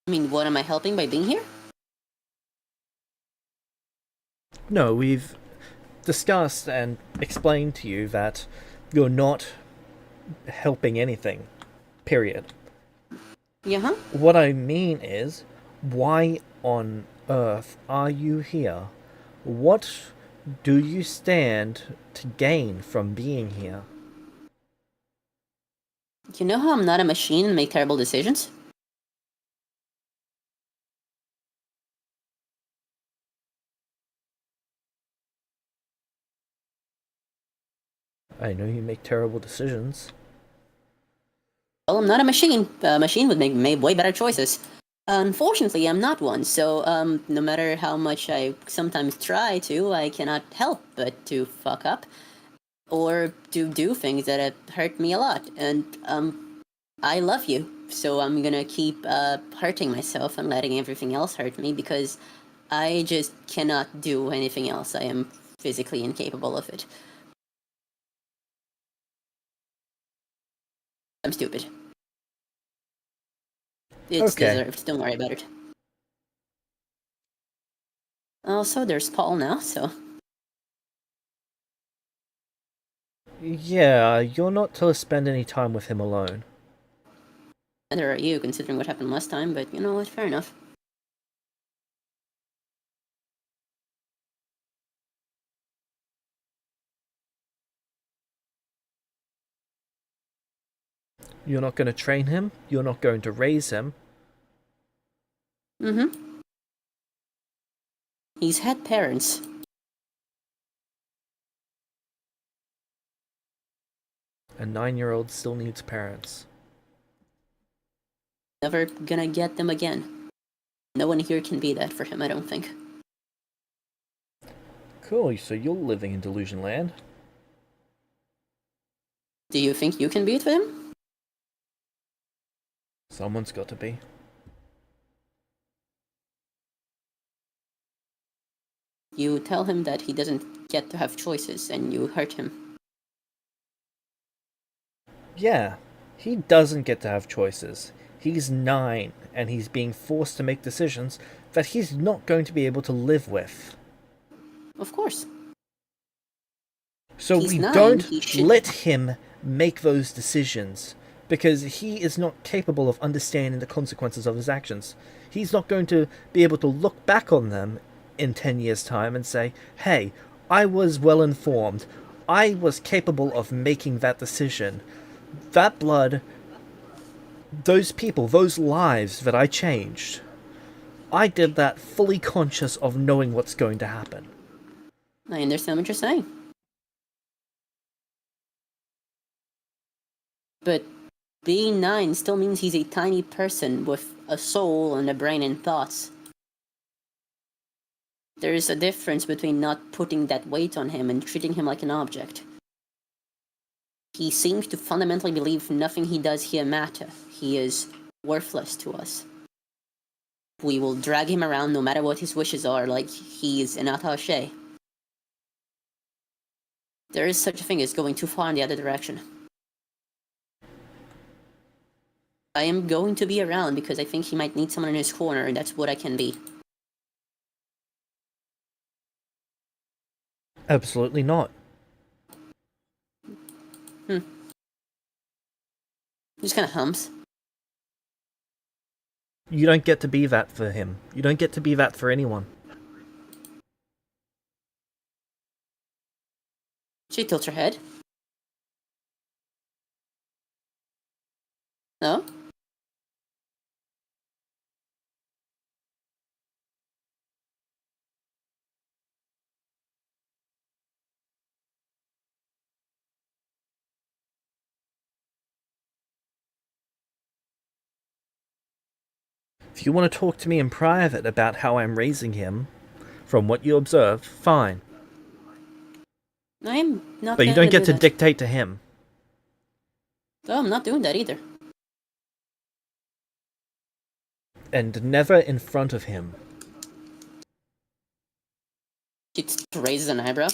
Speaker 5: I mean, what am I helping by being here?
Speaker 3: No, we've discussed and explained to you that you're not helping anything. Period.
Speaker 5: Yeah, huh?
Speaker 3: What I mean is, why on earth are you here? What do you stand to gain from being here?
Speaker 5: You know how I'm not a machine and make terrible decisions?
Speaker 3: I know you make terrible decisions.
Speaker 5: Well, I'm not a machine. A machine would make way better choices. Unfortunately, I'm not one, so no matter how much I sometimes try to, I cannot help but to fuck up or to do things that have hurt me a lot. And I love you, so I'm gonna keep hurting myself and letting everything else hurt me because I just cannot do anything else. I am physically incapable of it. I'm stupid. It's
Speaker 3: Okay.
Speaker 5: deserved. Don't worry about it. Also, there's Paul now, so
Speaker 3: Yeah, you're not to spend any time with him alone.
Speaker 5: neither are you, considering what happened last time. But you know what? Fair enough.
Speaker 3: You're not going to train him. You're not going to raise him.
Speaker 5: Mm-hmm. He's had parents.
Speaker 3: A 9-year-old still needs parents.
Speaker 5: Never gonna get them again. No one here can be that for him, I don't think.
Speaker 3: Cool, so you're living in Delusion Land.
Speaker 5: Do you think you can be it for him?
Speaker 3: Someone's got to be.
Speaker 5: You tell him that he doesn't get to have choices, and you hurt him.
Speaker 3: Yeah, he doesn't get to have choices. He's 9, and he's being forced to make decisions that he's not going to be able to live with.
Speaker 5: Of course.
Speaker 3: So
Speaker 5: He's
Speaker 3: we
Speaker 5: 9,
Speaker 3: don't
Speaker 5: he should-
Speaker 3: let him make those decisions, because he is not capable of understanding the consequences of his actions. He's not going to be able to look back on them in 10 years' time and say, hey, I was well informed. I was capable of making that decision. That blood, those people, those lives that I changed, I did that fully conscious of knowing what's going to happen.
Speaker 5: I understand what you're saying. But being 9 still means he's a tiny person with a soul and a brain and thoughts. There is a difference between not putting that weight on him and treating him like an object. He seems to fundamentally believe nothing he does here matter. He is worthless to us. We will drag him around no matter what his wishes are, like he is an attaché. There is such a thing as going too far in the other direction. I am going to be around because I think he might need someone in his corner, and that's what I can be.
Speaker 3: Absolutely not.
Speaker 5: He just kind of hums.
Speaker 3: You don't get to be that for him. You don't get to be that for anyone.
Speaker 5: She tilts her head. No?
Speaker 3: If you want to talk to me in private about how I'm raising him, from what you observe, fine.
Speaker 5: I'm not
Speaker 3: But you
Speaker 5: gonna
Speaker 3: don't get
Speaker 5: do
Speaker 3: to
Speaker 5: that.
Speaker 3: dictate to him.
Speaker 5: Oh, I'm not doing that either.
Speaker 3: And never in front of him.
Speaker 5: She raises an eyebrow.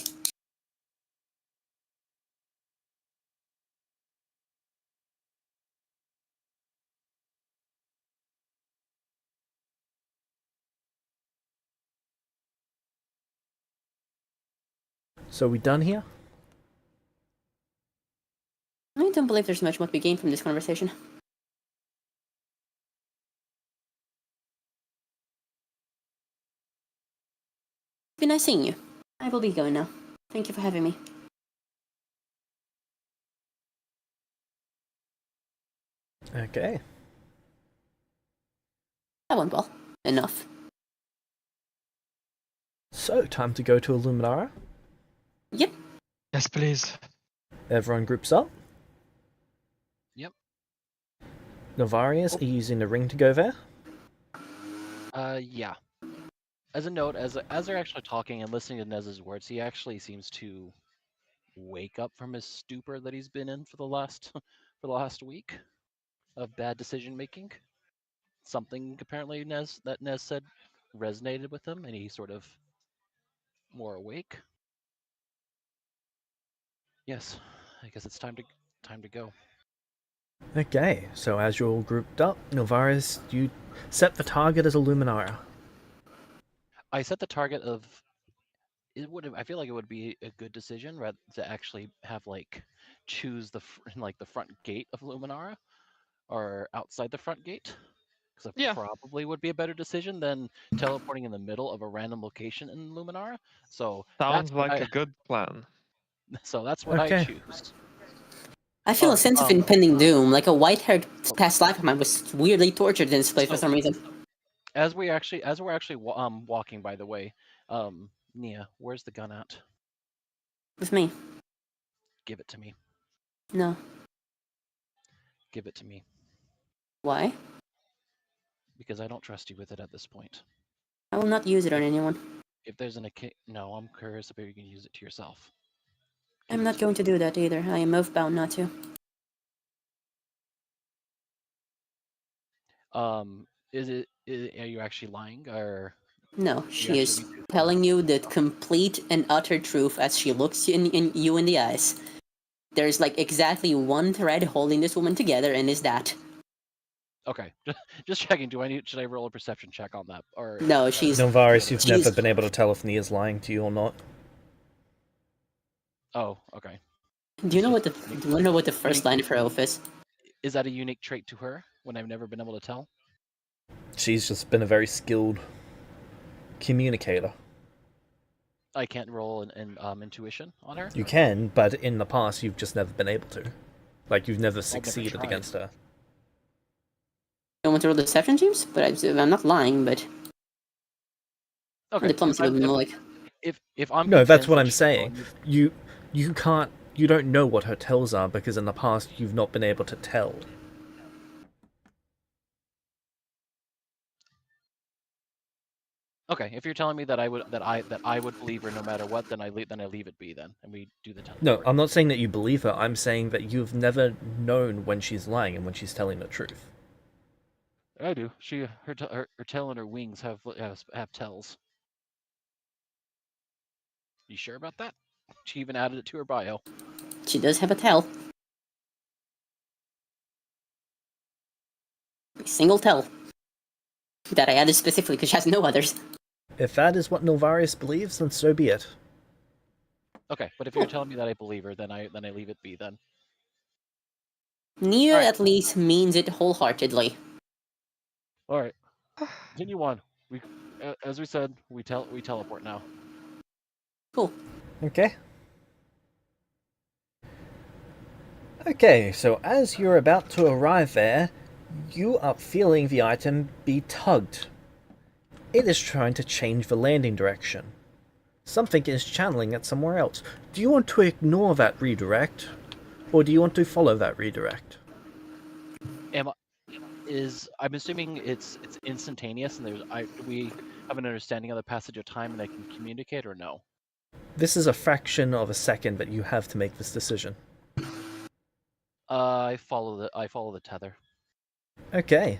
Speaker 3: So we done here?
Speaker 5: I don't believe there's much more to be gained from this conversation. It's been nice seeing you. I will be going now. Thank you for having me.
Speaker 3: Okay.
Speaker 5: That went well. Enough.
Speaker 3: So, time to go to Illuminara?
Speaker 5: Yep.
Speaker 4: Yes, please.
Speaker 3: Everyone groups up.
Speaker 2: Yep.
Speaker 3: Novarius,
Speaker 2: Oh.
Speaker 3: are you using the ring to go there?
Speaker 2: Yeah. As a note, as they're actually talking and listening to Nez's words, he actually seems to wake up from his stupor that he's been in for the last for the last week of bad decision making. Something apparently Nez said resonated with him, and he's sort of more awake. Yes, I guess it's time to go.
Speaker 3: Okay, so as you're all grouped up, Novarius, you set the target as a Luminaria.
Speaker 2: I set the target of I feel like it would be a good decision rather to actually have like choose the like the front gate of Luminara or outside the front gate, because it
Speaker 4: Yeah.
Speaker 2: probably would be a better decision than teleporting in the middle of a random location in Luminara. So
Speaker 4: Sounds like a good plan.
Speaker 2: that's what I
Speaker 3: Okay.
Speaker 2: choose.
Speaker 5: I feel a sense of impending doom, like a white-haired past life of mine was weirdly tortured in this place for some reason.
Speaker 2: As we're actually walking, by the way, Nia, where's the gun at?
Speaker 5: With me.
Speaker 2: Give it to me.
Speaker 5: No.
Speaker 2: Give it to me.
Speaker 5: Why?
Speaker 2: Because I don't trust you with it at this point.
Speaker 5: I will not use it on anyone.
Speaker 2: If there's no, I'm curious if you can use it to yourself.
Speaker 5: I'm not going to do that either. I am oath-bound not to.
Speaker 2: Are you actually lying, or
Speaker 5: No,
Speaker 2: you
Speaker 5: she is
Speaker 2: actually be truthful?
Speaker 5: telling you the complete and utter truth as she looks in you in the eyes. There's like exactly one thread holding this woman together, and is that.
Speaker 2: Okay, just checking. Should I roll a perception check on that, or
Speaker 5: No, she's.
Speaker 3: Novarius, you've
Speaker 5: She's-
Speaker 3: never been able to tell if Nia's lying to you or not.
Speaker 2: Oh, okay.
Speaker 5: Do you know what the? Do you want to know what the first line of her oath is?
Speaker 2: Is that a unique trait to her? When I've never been able to tell.
Speaker 3: She's just been a very skilled communicator.
Speaker 2: I can't roll an intuition on her.
Speaker 3: You can, but in the past you've just never been able to. Like, you've never succeeded
Speaker 2: tried.
Speaker 3: against her.
Speaker 5: Don't want to roll deception, James? But I'm not lying, but
Speaker 2: Okay.
Speaker 5: diplomacy would be more like.
Speaker 2: If I'm
Speaker 3: No, that's
Speaker 2: convinced
Speaker 3: what
Speaker 2: that
Speaker 3: I'm
Speaker 2: she's
Speaker 3: saying.
Speaker 2: telling
Speaker 3: You can't. You don't know what her tells are because in the past you've not been able to tell.
Speaker 2: Okay, if you're telling me that I would believe her no matter what, then I leave it be then, and we do the teleport.
Speaker 3: No, I'm not saying that you believe her. I'm saying that you've never known when she's lying and when she's telling the truth.
Speaker 2: I do. Her tail and her wings have tells. You sure about that? She even added it to her bio.
Speaker 5: She does have a tell. A single tell. That I added specifically because she has no others.
Speaker 3: If that is what Nilvarius believes, then so be it.
Speaker 2: Okay, but if you're telling me that I believe her, then I leave it be then.
Speaker 5: Nia
Speaker 2: Alright.
Speaker 5: at least means it wholeheartedly.
Speaker 2: All right, continue on. We, as we said, we teleport now.
Speaker 5: Cool.
Speaker 3: Okay. Okay, so as you're about to arrive there, you are feeling the item be tugged. It is trying to change the landing direction. Something is channeling it somewhere else. Do you want to ignore that redirect? Or do you want to follow that redirect?
Speaker 2: I'm assuming it's instantaneous, and do we have an understanding of the passage of time, and I can communicate, or no?
Speaker 3: This is a fraction of a second that you have to make this decision.
Speaker 2: I follow the tether.
Speaker 3: Okay.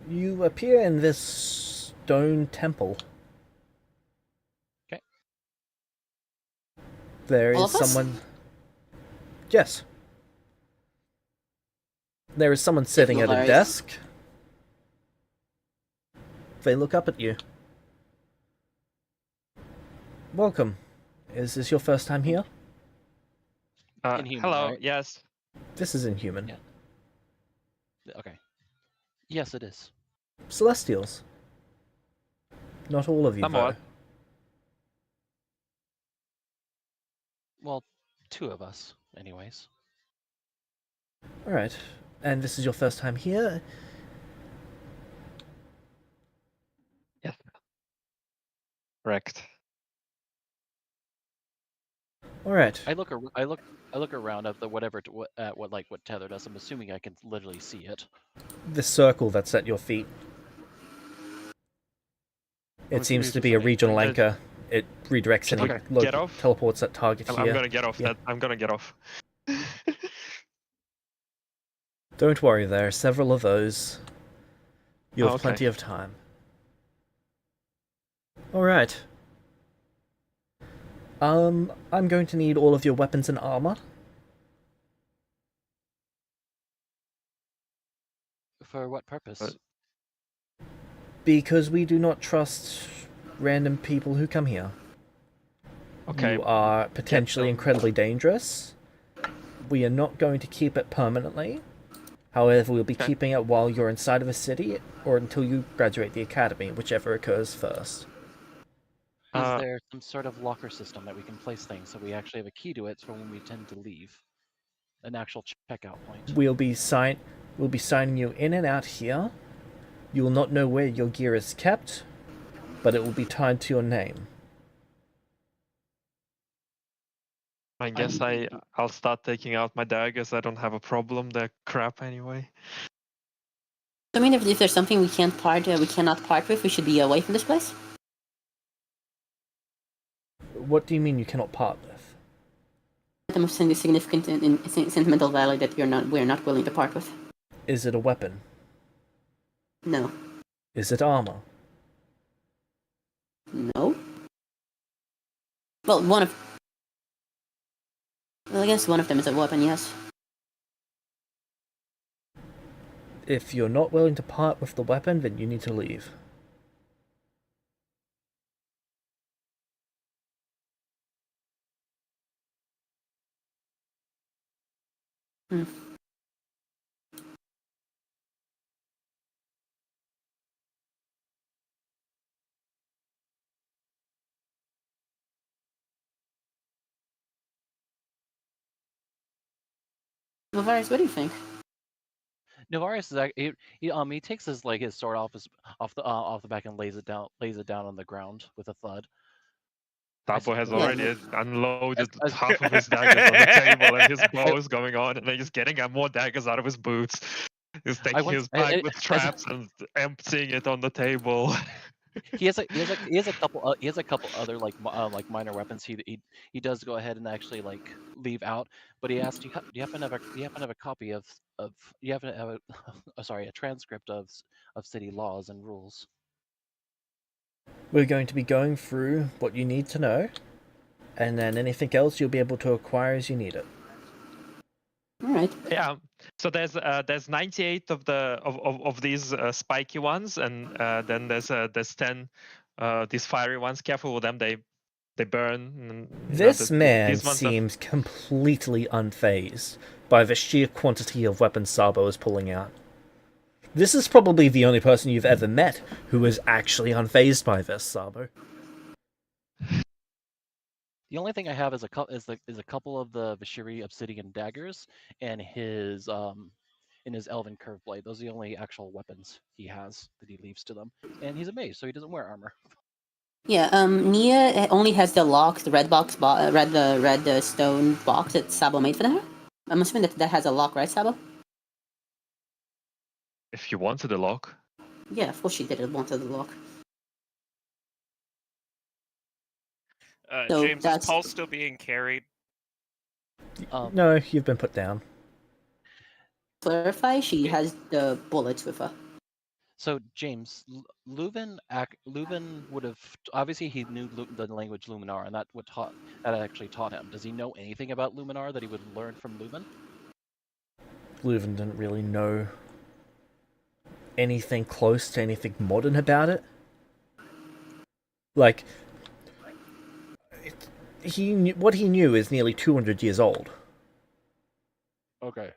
Speaker 3: You appear in this stone temple.
Speaker 2: Okay.
Speaker 3: There
Speaker 5: All
Speaker 3: is
Speaker 5: of us?
Speaker 3: someone... Yes. There is someone sitting at a
Speaker 5: Nilvarius.
Speaker 3: desk. They look up at you. Welcome. Is this your first time here?
Speaker 2: Inhuman,
Speaker 4: Hello.
Speaker 2: right?
Speaker 4: Yes.
Speaker 3: This is Inhuman.
Speaker 2: Yeah. Okay. Yes, it is.
Speaker 3: Celestials. Not all of you, though.
Speaker 4: Somewhat.
Speaker 2: Well, two of us, anyways.
Speaker 3: Alright. And this is your first time here?
Speaker 4: Yes. Correct.
Speaker 3: All right.
Speaker 2: I look around at the whatever at what Tether does. I'm assuming I can literally see it.
Speaker 3: The circle that's at your feet.
Speaker 2: I'm
Speaker 3: It
Speaker 2: assuming
Speaker 3: seems
Speaker 2: it's
Speaker 3: to
Speaker 2: just
Speaker 3: be a
Speaker 2: an
Speaker 3: regional
Speaker 4: Okay.
Speaker 3: anchor. It redirects
Speaker 4: Should
Speaker 3: any
Speaker 4: we get off?
Speaker 3: teleports that target
Speaker 4: I'm
Speaker 3: here.
Speaker 4: gonna get off
Speaker 3: Yeah.
Speaker 4: that. I'm gonna get off.
Speaker 3: Don't worry, there are several of those. You have
Speaker 4: Okay.
Speaker 3: plenty of time. Alright. I'm going to need all of your weapons and armor.
Speaker 2: For what purpose?
Speaker 3: Because we do not trust random people who come here.
Speaker 4: Okay.
Speaker 3: You are potentially
Speaker 4: them.
Speaker 3: incredibly dangerous. We are not going to keep it permanently. However, we'll be
Speaker 4: Okay.
Speaker 3: keeping it while you're inside of a city or until you graduate the academy, whichever occurs first.
Speaker 2: Is there some sort of locker system that we can place things so we actually have a key to it for when we tend to leave? An actual checkout point.
Speaker 3: We'll be signing you in and out here. You will not know where your gear is kept, but it will be tied to your name.
Speaker 4: I guess I'll start taking out my daggers. I don't have a problem. They're crap anyway.
Speaker 5: I mean, if there's something we cannot part with, we should be away from this place.
Speaker 3: What do you mean you cannot part with?
Speaker 5: The most significant in sentimental value that we're not willing to part with.
Speaker 3: Is it a weapon?
Speaker 5: No.
Speaker 3: Is it armor?
Speaker 5: No. Well, I guess one of them is a weapon, yes.
Speaker 3: If you're not willing to part with the weapon, then you need to leave.
Speaker 5: Hmm. Novaris, what do you think?
Speaker 2: Novaris is he takes his sword off the back and lays it down on the ground with a thud.
Speaker 4: Tabo has
Speaker 2: Yeah.
Speaker 4: already unloaded
Speaker 2: As-
Speaker 4: half of his daggers on the table, and his bow is going on, and then he's getting more daggers out of his boots. He's taking his bag with traps and emptying it on the table.
Speaker 2: He has a couple other minor weapons he does go ahead and actually leave out, but he asked, do you happen to have a copy of you happen to have a transcript of city laws and rules?
Speaker 3: We're going to be going through what you need to know, and then anything else you'll be able to acquire as you need it.
Speaker 5: All right.
Speaker 4: Yeah. So there's 98 of these spiky ones, and then there's 10 these fiery ones. Careful with them; they burn.
Speaker 3: This man
Speaker 4: these ones
Speaker 3: seems completely unfazed by the sheer quantity of weapons Sabo is pulling out. This is probably the only person you've ever met who is actually unfazed by this, Sabo.
Speaker 2: The only thing I have is a couple of the Vashiri obsidian daggers and his elven curve blade. Those are the only actual weapons he has that he leaves to them. And he's a mage, so he doesn't wear armor.
Speaker 5: Yeah. Nia only has the lock, the red box, red stone box that Sabo made for her. I'm assuming that has a lock, right, Sabo?
Speaker 4: If you wanted a lock.
Speaker 5: Yeah, of course she did. It wanted the lock. So
Speaker 1: James, is Paul still being carried?
Speaker 3: No, you've been put down.
Speaker 5: Clarify, she has the bullets with her.
Speaker 2: So James, Leuven would have obviously he knew the language Luminar, and that actually taught him. Does he know anything about Luminar that he would learn from Leuven?
Speaker 3: Leuven didn't really know anything close to anything modern about it. Like, what he knew is nearly 200 years old.
Speaker 2: Okay.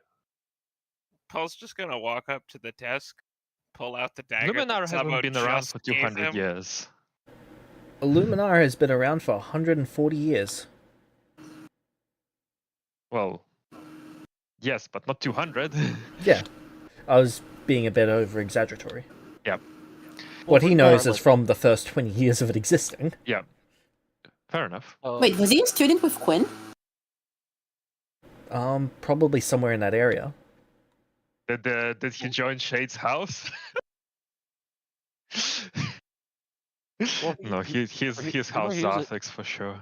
Speaker 1: Paul's just gonna walk up to the desk, pull out the dagger.
Speaker 4: Luminar
Speaker 1: that Sabo
Speaker 4: hasn't been around
Speaker 1: just
Speaker 4: for
Speaker 1: gave
Speaker 4: 200
Speaker 1: him.
Speaker 4: years.
Speaker 3: Illuminar has been around for 140 years.
Speaker 4: Well, yes, but not 200.
Speaker 3: Yeah, I was being a bit over-exaggeratory.
Speaker 4: Yep.
Speaker 3: What he knows is
Speaker 2: regardless,
Speaker 3: from the first 20 years of it existing.
Speaker 4: Yeah. Fair enough.
Speaker 5: Wait, was he a student with Quinn?
Speaker 3: Probably somewhere in that area.
Speaker 4: Did he join Shade's house?
Speaker 2: Well,
Speaker 4: No, his house
Speaker 2: he was a,
Speaker 4: Zarthix for sure.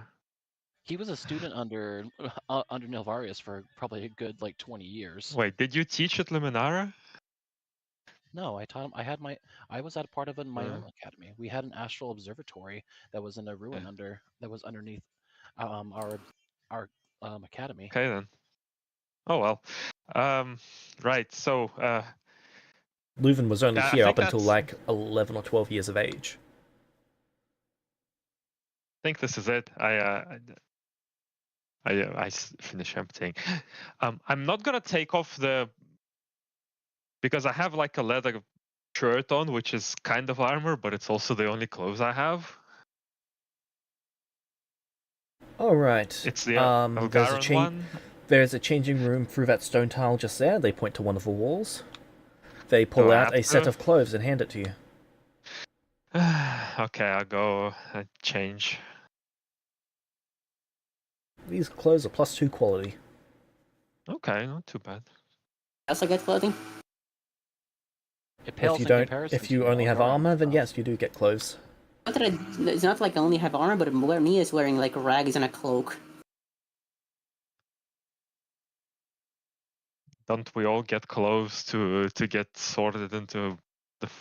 Speaker 2: he was a student under Nilvarius for probably a good like 20 years.
Speaker 4: Wait, did you teach at Luminara?
Speaker 2: No, I taught him. I was at a part of my
Speaker 4: Yeah.
Speaker 2: own academy. We had an astral observatory that was in a ruin that was underneath our academy.
Speaker 4: Okay then. Oh well. Right. So
Speaker 3: Leuven was only
Speaker 4: I
Speaker 3: here
Speaker 4: think
Speaker 3: up until
Speaker 4: that's-
Speaker 3: like 11 or 12 years of age.
Speaker 4: I think this is it. I finish emptying. I'm not gonna take off because I have like a leather shirt on, which is kind of armor, but it's also the only clothes I have.
Speaker 3: Alright.
Speaker 4: It's the
Speaker 3: There's
Speaker 4: one.
Speaker 3: There's a changing room through that stone tile just there. They point to one of the walls. They pull
Speaker 4: Do I
Speaker 3: out a
Speaker 4: have
Speaker 3: set
Speaker 4: to?
Speaker 3: of clothes and hand it to you.
Speaker 4: Okay, I'll go change.
Speaker 3: These clothes are +2 quality.
Speaker 4: Okay, not too bad.
Speaker 5: Also get clothing?
Speaker 2: It pales
Speaker 3: If you
Speaker 2: in
Speaker 3: don't,
Speaker 2: comparison
Speaker 3: if you
Speaker 2: to
Speaker 3: only have
Speaker 2: Eldrazi
Speaker 3: armor, then
Speaker 2: stuff.
Speaker 3: yes, you do get clothes.
Speaker 5: Not that it's not like I only have armor, but Mia is wearing like rags and a cloak.
Speaker 4: Don't we all get clothes to get sorted into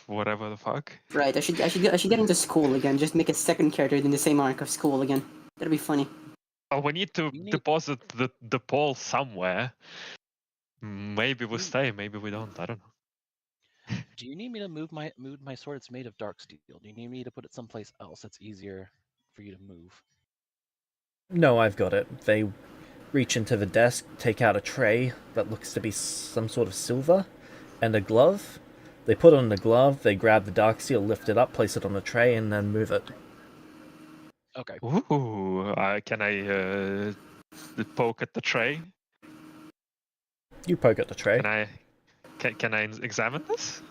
Speaker 4: whatever the fuck?
Speaker 5: Right, I should get into school again. Just make a second character in the same arc of school again. That'd be funny.
Speaker 4: Oh, we need to deposit the pole somewhere. Maybe we stay, maybe we don't. I don't know.
Speaker 2: Do you need me to move my sword? It's made of dark steel. Do you need me to put it someplace else that's easier for you to move?
Speaker 3: No, I've got it. They reach into the desk, take out a tray that looks to be some sort of silver, and a glove. They put on the glove, they grab the dark seal, lift it up, place it on the tray, and then move it.
Speaker 2: Okay.
Speaker 4: Ooh, can I poke at the tray?
Speaker 3: You poke at the tray.
Speaker 4: Can I examine this?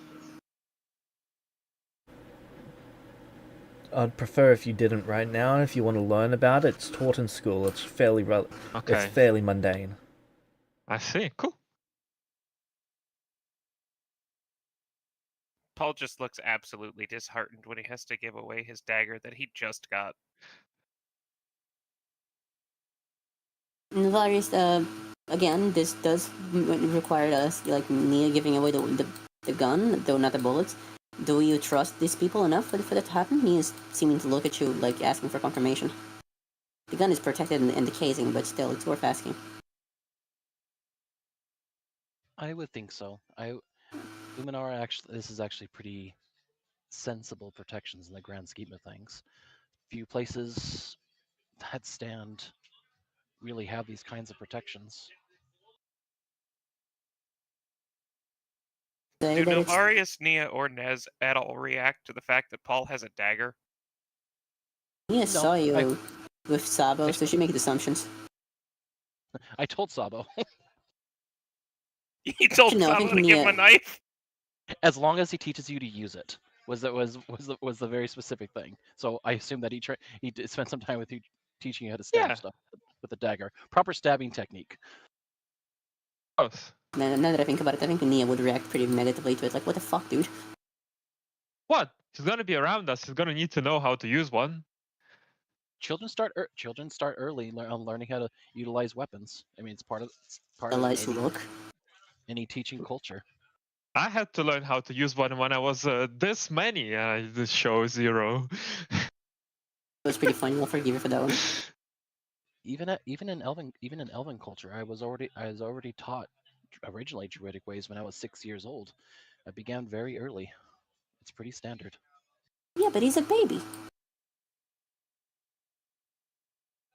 Speaker 3: I'd prefer if you didn't right now. If you want to learn about it, it's taught in school. It's fairly
Speaker 4: Okay.
Speaker 3: It's fairly mundane.
Speaker 4: I see. Cool.
Speaker 1: Paul just looks absolutely disheartened when he has to give away his dagger that he just got.
Speaker 5: Various, again, this does require us, like Nia giving away the gun, though not the bullets. Do you trust these people enough for that to happen? Nia's seeming to look at you like asking for confirmation. The gun is protected in the casing, but still, it's worth asking.
Speaker 2: I would think so. Luminara this is actually pretty sensible protections in the grand scheme of things. Few places that stand really have these kinds of protections.
Speaker 1: Do Nilvarius, Nia, or Nez at all react to the fact that Paul has a dagger?
Speaker 5: Nia saw you with Sabo, so she makes assumptions.
Speaker 2: I told Sabo.
Speaker 1: He told
Speaker 5: No, I
Speaker 1: Sabo
Speaker 5: think
Speaker 1: to give him a knife?
Speaker 2: As long as he teaches you to use it, was the very specific thing. So I assume that he spent some time with you teaching you how to stab stuff with a dagger. Proper stabbing technique.
Speaker 4: Close.
Speaker 5: Now that I think about it, I think Nia would react pretty negatively to it. Like, what the fuck, dude?
Speaker 4: What? He's gonna be around us. He's gonna need to know how to use one.
Speaker 2: Children start early on learning how to utilize weapons. I mean, it's part of any teaching culture.
Speaker 4: I had to learn how to use one when I was this many. This show 0.
Speaker 5: It was pretty funny. I'll forgive you for that one.
Speaker 2: Even in elven culture, I was already taught originally druidic ways when I was 6 years old. I began very early. It's pretty standard.
Speaker 5: Yeah, but he's a baby.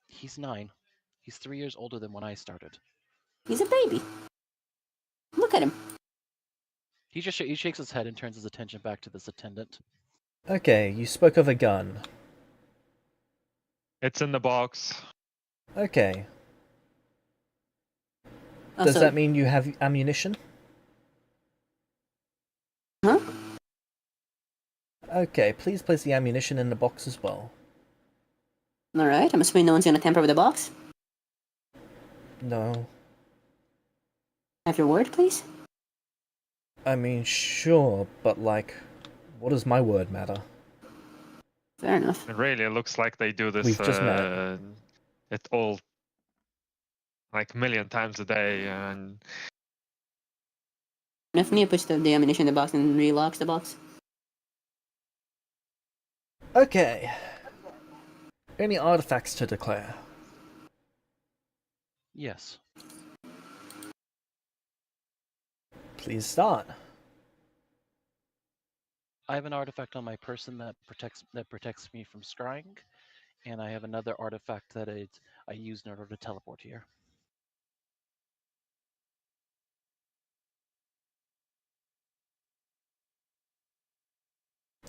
Speaker 2: He's 9. He's 3 years older than when I started.
Speaker 5: He's a baby. Look at him.
Speaker 2: He shakes his head and turns his attention back to this attendant.
Speaker 3: Okay, you spoke of a gun.
Speaker 4: It's in the box.
Speaker 3: Okay. Does that mean you have ammunition?
Speaker 5: Huh?
Speaker 3: Okay, please place the ammunition in the box as well.
Speaker 5: Alright, I'm assuming no one's gonna tamper with the box.
Speaker 3: No.
Speaker 5: Have your word, please?
Speaker 3: I mean, sure, but like, what does my word matter?
Speaker 5: Fair enough.
Speaker 4: It really looks like they do this
Speaker 3: We've just met.
Speaker 4: it all like a million times a day, and
Speaker 5: If Nia puts the ammunition in the box and relocks the box.
Speaker 3: Okay. Any artifacts to declare?
Speaker 2: Yes.
Speaker 3: Please start.
Speaker 2: I have an artifact on my person that protects me from scrying, and I have another artifact that I use in order to teleport here.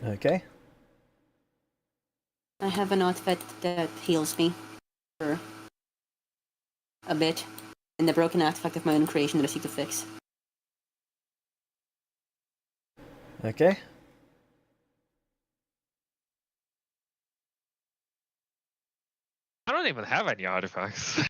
Speaker 3: Okay.
Speaker 5: I have an outfit that heals me for a bit, and the broken artifact of my own creation that I seek to fix.
Speaker 3: Okay.
Speaker 4: I don't even have any artifacts.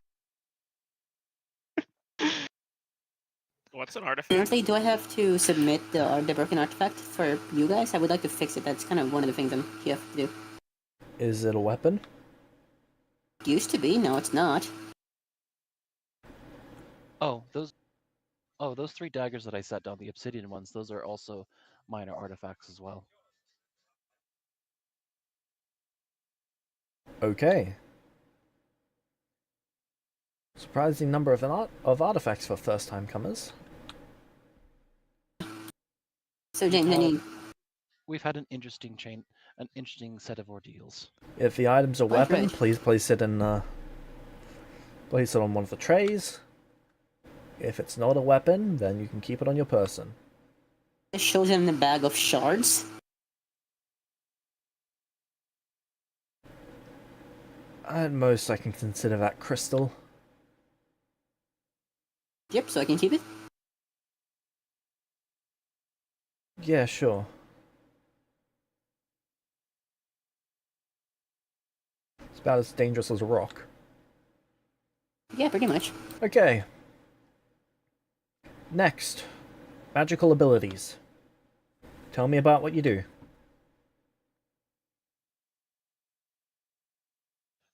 Speaker 1: What's an artifact?
Speaker 5: Currently, do I have to submit the broken artifact for you guys? I would like to fix it. That's kind of one of the things you have to do.
Speaker 3: Is it a weapon?
Speaker 5: It used to be, no, it's not.
Speaker 2: Oh, those 3 daggers that I set down, the obsidian ones, those are also minor artifacts as well.
Speaker 3: Okay. Surprising number of artifacts for first-time comers.
Speaker 5: So, James, any
Speaker 2: We've had an interesting set of ordeals.
Speaker 3: If the item's a
Speaker 5: Quite
Speaker 3: weapon,
Speaker 5: right.
Speaker 3: please place it in. Place it on one of the trays. If it's not a weapon, then you can keep it on your person.
Speaker 5: it shows it in the bag of shards?
Speaker 3: At most, I can consider that crystal.
Speaker 5: Yep, so I can keep it.
Speaker 3: Yeah, sure. It's about as dangerous as a rock.
Speaker 5: Yeah, pretty much.
Speaker 3: Okay. Next, magical abilities. Tell me about what you do.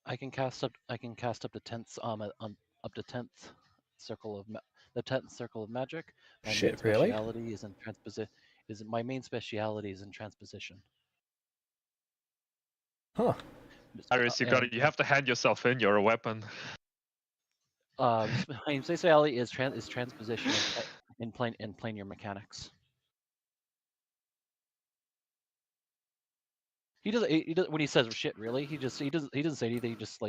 Speaker 2: I can cast up the 10th up to 10th circle of the 10th circle of magic. My main
Speaker 3: Shit, really?
Speaker 2: speciality is in my main speciality is in transposition.
Speaker 3: Huh.
Speaker 4: Iris, you have to hand yourself in. You're a weapon.
Speaker 2: My speciality is transposition in planar mechanics. He does when he says shit. Really, he doesn't say anything. He just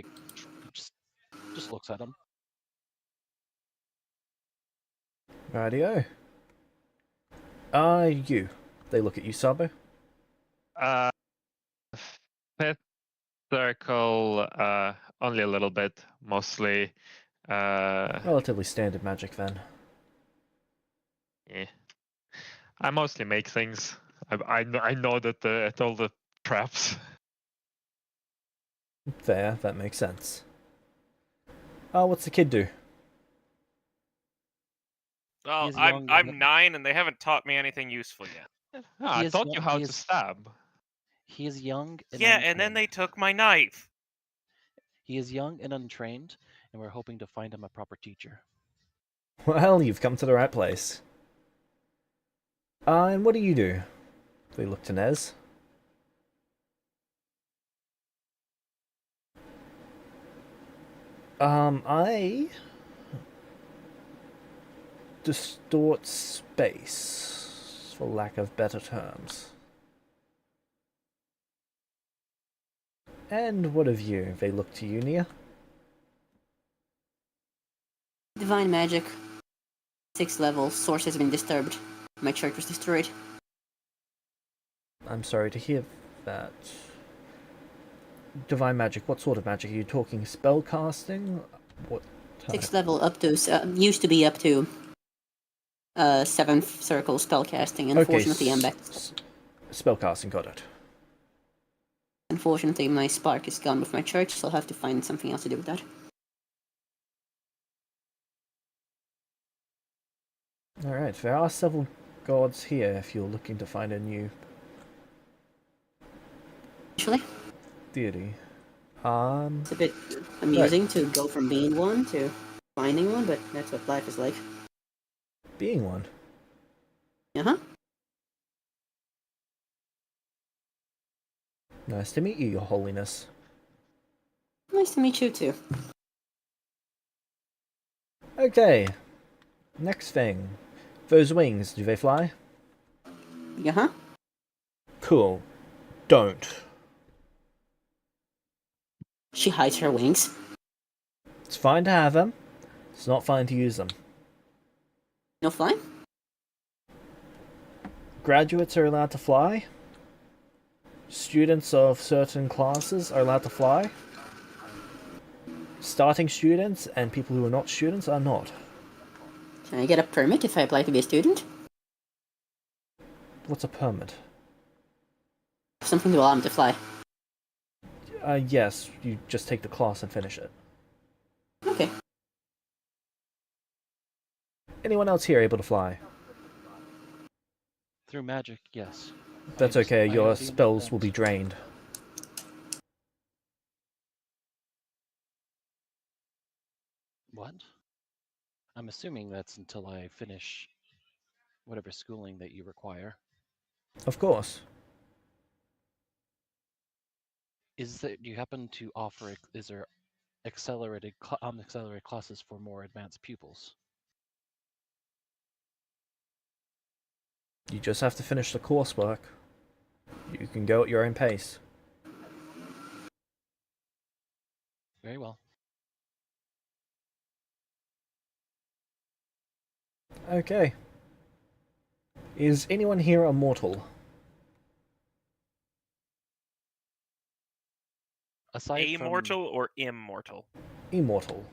Speaker 2: just looks at him.
Speaker 3: Radio. You. They look at you, Sabo.
Speaker 4: Fifth circle, only a little bit, mostly.
Speaker 3: Relatively standard magic then.
Speaker 4: Yeah. I mostly make things. I know that at all the traps.
Speaker 3: Fair, that makes sense. What's the kid do?
Speaker 1: Well,
Speaker 2: He's young
Speaker 1: I'm
Speaker 2: and-
Speaker 1: 9, and they haven't taught me anything useful yet.
Speaker 4: I
Speaker 2: is
Speaker 4: taught
Speaker 2: young-
Speaker 4: you how
Speaker 2: he
Speaker 4: to
Speaker 2: is-
Speaker 4: stab.
Speaker 2: He is young.
Speaker 1: Yeah, and then they took my knife.
Speaker 2: He is young and untrained, and we're hoping to find him a proper teacher.
Speaker 3: Well, you've come to the right place. And what do you do? They look to Nez. I distort space, for lack of better terms. And what of you? They look to you, Nia.
Speaker 5: Divine magic. 6th level. Source has been disturbed. My church was destroyed.
Speaker 3: I'm sorry to hear that. Divine magic, what sort of magic? Are you talking spell casting? What type?
Speaker 5: 6th level up to used to be up to 7th circle spellcasting. Unfortunately, I'm back.
Speaker 3: Spell casting, got it.
Speaker 5: unfortunately, my spark is gone with my church, so I'll have to find something else to do with that.
Speaker 3: Alright, there are several gods here if you're looking to find a new
Speaker 5: Actually,
Speaker 3: deity.
Speaker 5: it's a bit amusing to go from being one to finding one, but that's what life is like.
Speaker 3: Being one.
Speaker 5: Uh-huh.
Speaker 3: Nice to meet you, Your Holiness.
Speaker 5: Nice to meet you, too.
Speaker 3: Okay. Next thing. Those wings, do they fly?
Speaker 5: Uh-huh.
Speaker 3: Cool. Don't.
Speaker 5: She hides her wings.
Speaker 3: It's fine to have them. It's not fine to use them.
Speaker 5: No flying?
Speaker 3: Graduates are allowed to fly. Students of certain classes are allowed to fly. Starting students and people who are not students are not.
Speaker 5: Can I get a permit if I apply to be a student?
Speaker 3: What's a permit?
Speaker 5: Something to allow me to fly.
Speaker 3: Yes, you just take the class and finish it.
Speaker 5: Okay.
Speaker 3: Anyone else here able to fly?
Speaker 2: Through magic, yes.
Speaker 3: That's
Speaker 2: I
Speaker 3: okay, your
Speaker 2: already know
Speaker 3: spells will
Speaker 2: that.
Speaker 3: be drained.
Speaker 2: What? I'm assuming that's until I finish whatever schooling that you require.
Speaker 3: Of course.
Speaker 2: Do you happen to offer? Is there accelerated classes for more advanced pupils?
Speaker 3: You just have to finish the coursework. You can go at your own pace.
Speaker 2: Very well.
Speaker 3: Okay. Is anyone here immortal?
Speaker 2: Aside
Speaker 1: Amortal or immortal?
Speaker 3: Immortal.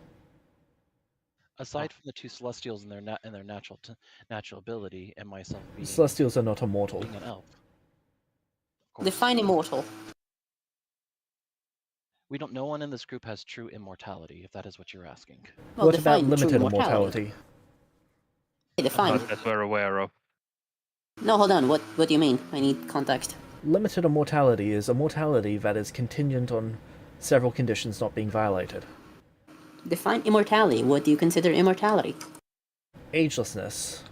Speaker 2: Aside from the two celestials and their natural ability, and myself being
Speaker 3: Celestials are not immortal.
Speaker 2: being an elf. Of course.
Speaker 5: Define immortal.
Speaker 2: No one in this group has true immortality, if that is what you're asking.
Speaker 5: Well,
Speaker 3: What about
Speaker 5: define true
Speaker 3: limited immortality?
Speaker 5: Define.
Speaker 4: Not that we're aware of.
Speaker 5: No, hold on. What do you mean? I need context.
Speaker 3: Limited immortality is immortality that is contingent on several conditions not being violated.
Speaker 5: Define immortality. What do you consider immortality?
Speaker 3: Agelessness.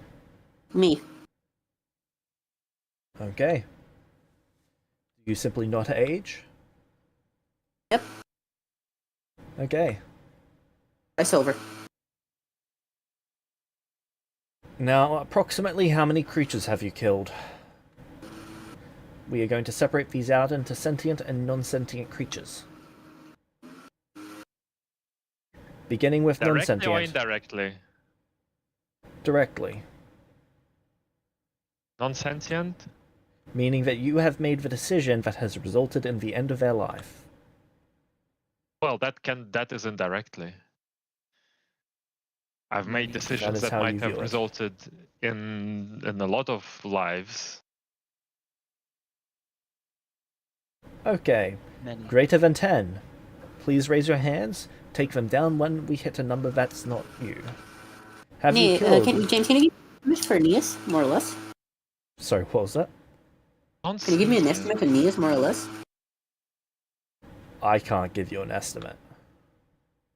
Speaker 5: Me.
Speaker 3: Okay. You simply not age?
Speaker 5: Yep.
Speaker 3: Okay.
Speaker 5: Price over.
Speaker 3: Now, approximately how many creatures have you killed? We are going to separate these out into sentient and non-sentient creatures. Beginning with
Speaker 4: Directly or
Speaker 3: non-sentient.
Speaker 4: indirectly?
Speaker 3: Directly.
Speaker 4: Non-sentient?
Speaker 3: Meaning that you have made the decision that has resulted in the end of their life.
Speaker 4: Well, that is indirectly. I've made decisions
Speaker 3: is
Speaker 4: that
Speaker 3: how you
Speaker 4: might have
Speaker 3: view it.
Speaker 4: resulted in a lot of lives.
Speaker 3: Okay.
Speaker 2: Many.
Speaker 3: Greater than 10. Please raise your hands. Take them down when we hit a number that's not you. Have you killed...
Speaker 5: James, can you give me an estimate for Aeneas, more or less?
Speaker 3: Sorry, what was that?
Speaker 5: Can you give me an estimate for Aeneas, more or less?
Speaker 3: I can't give you an estimate.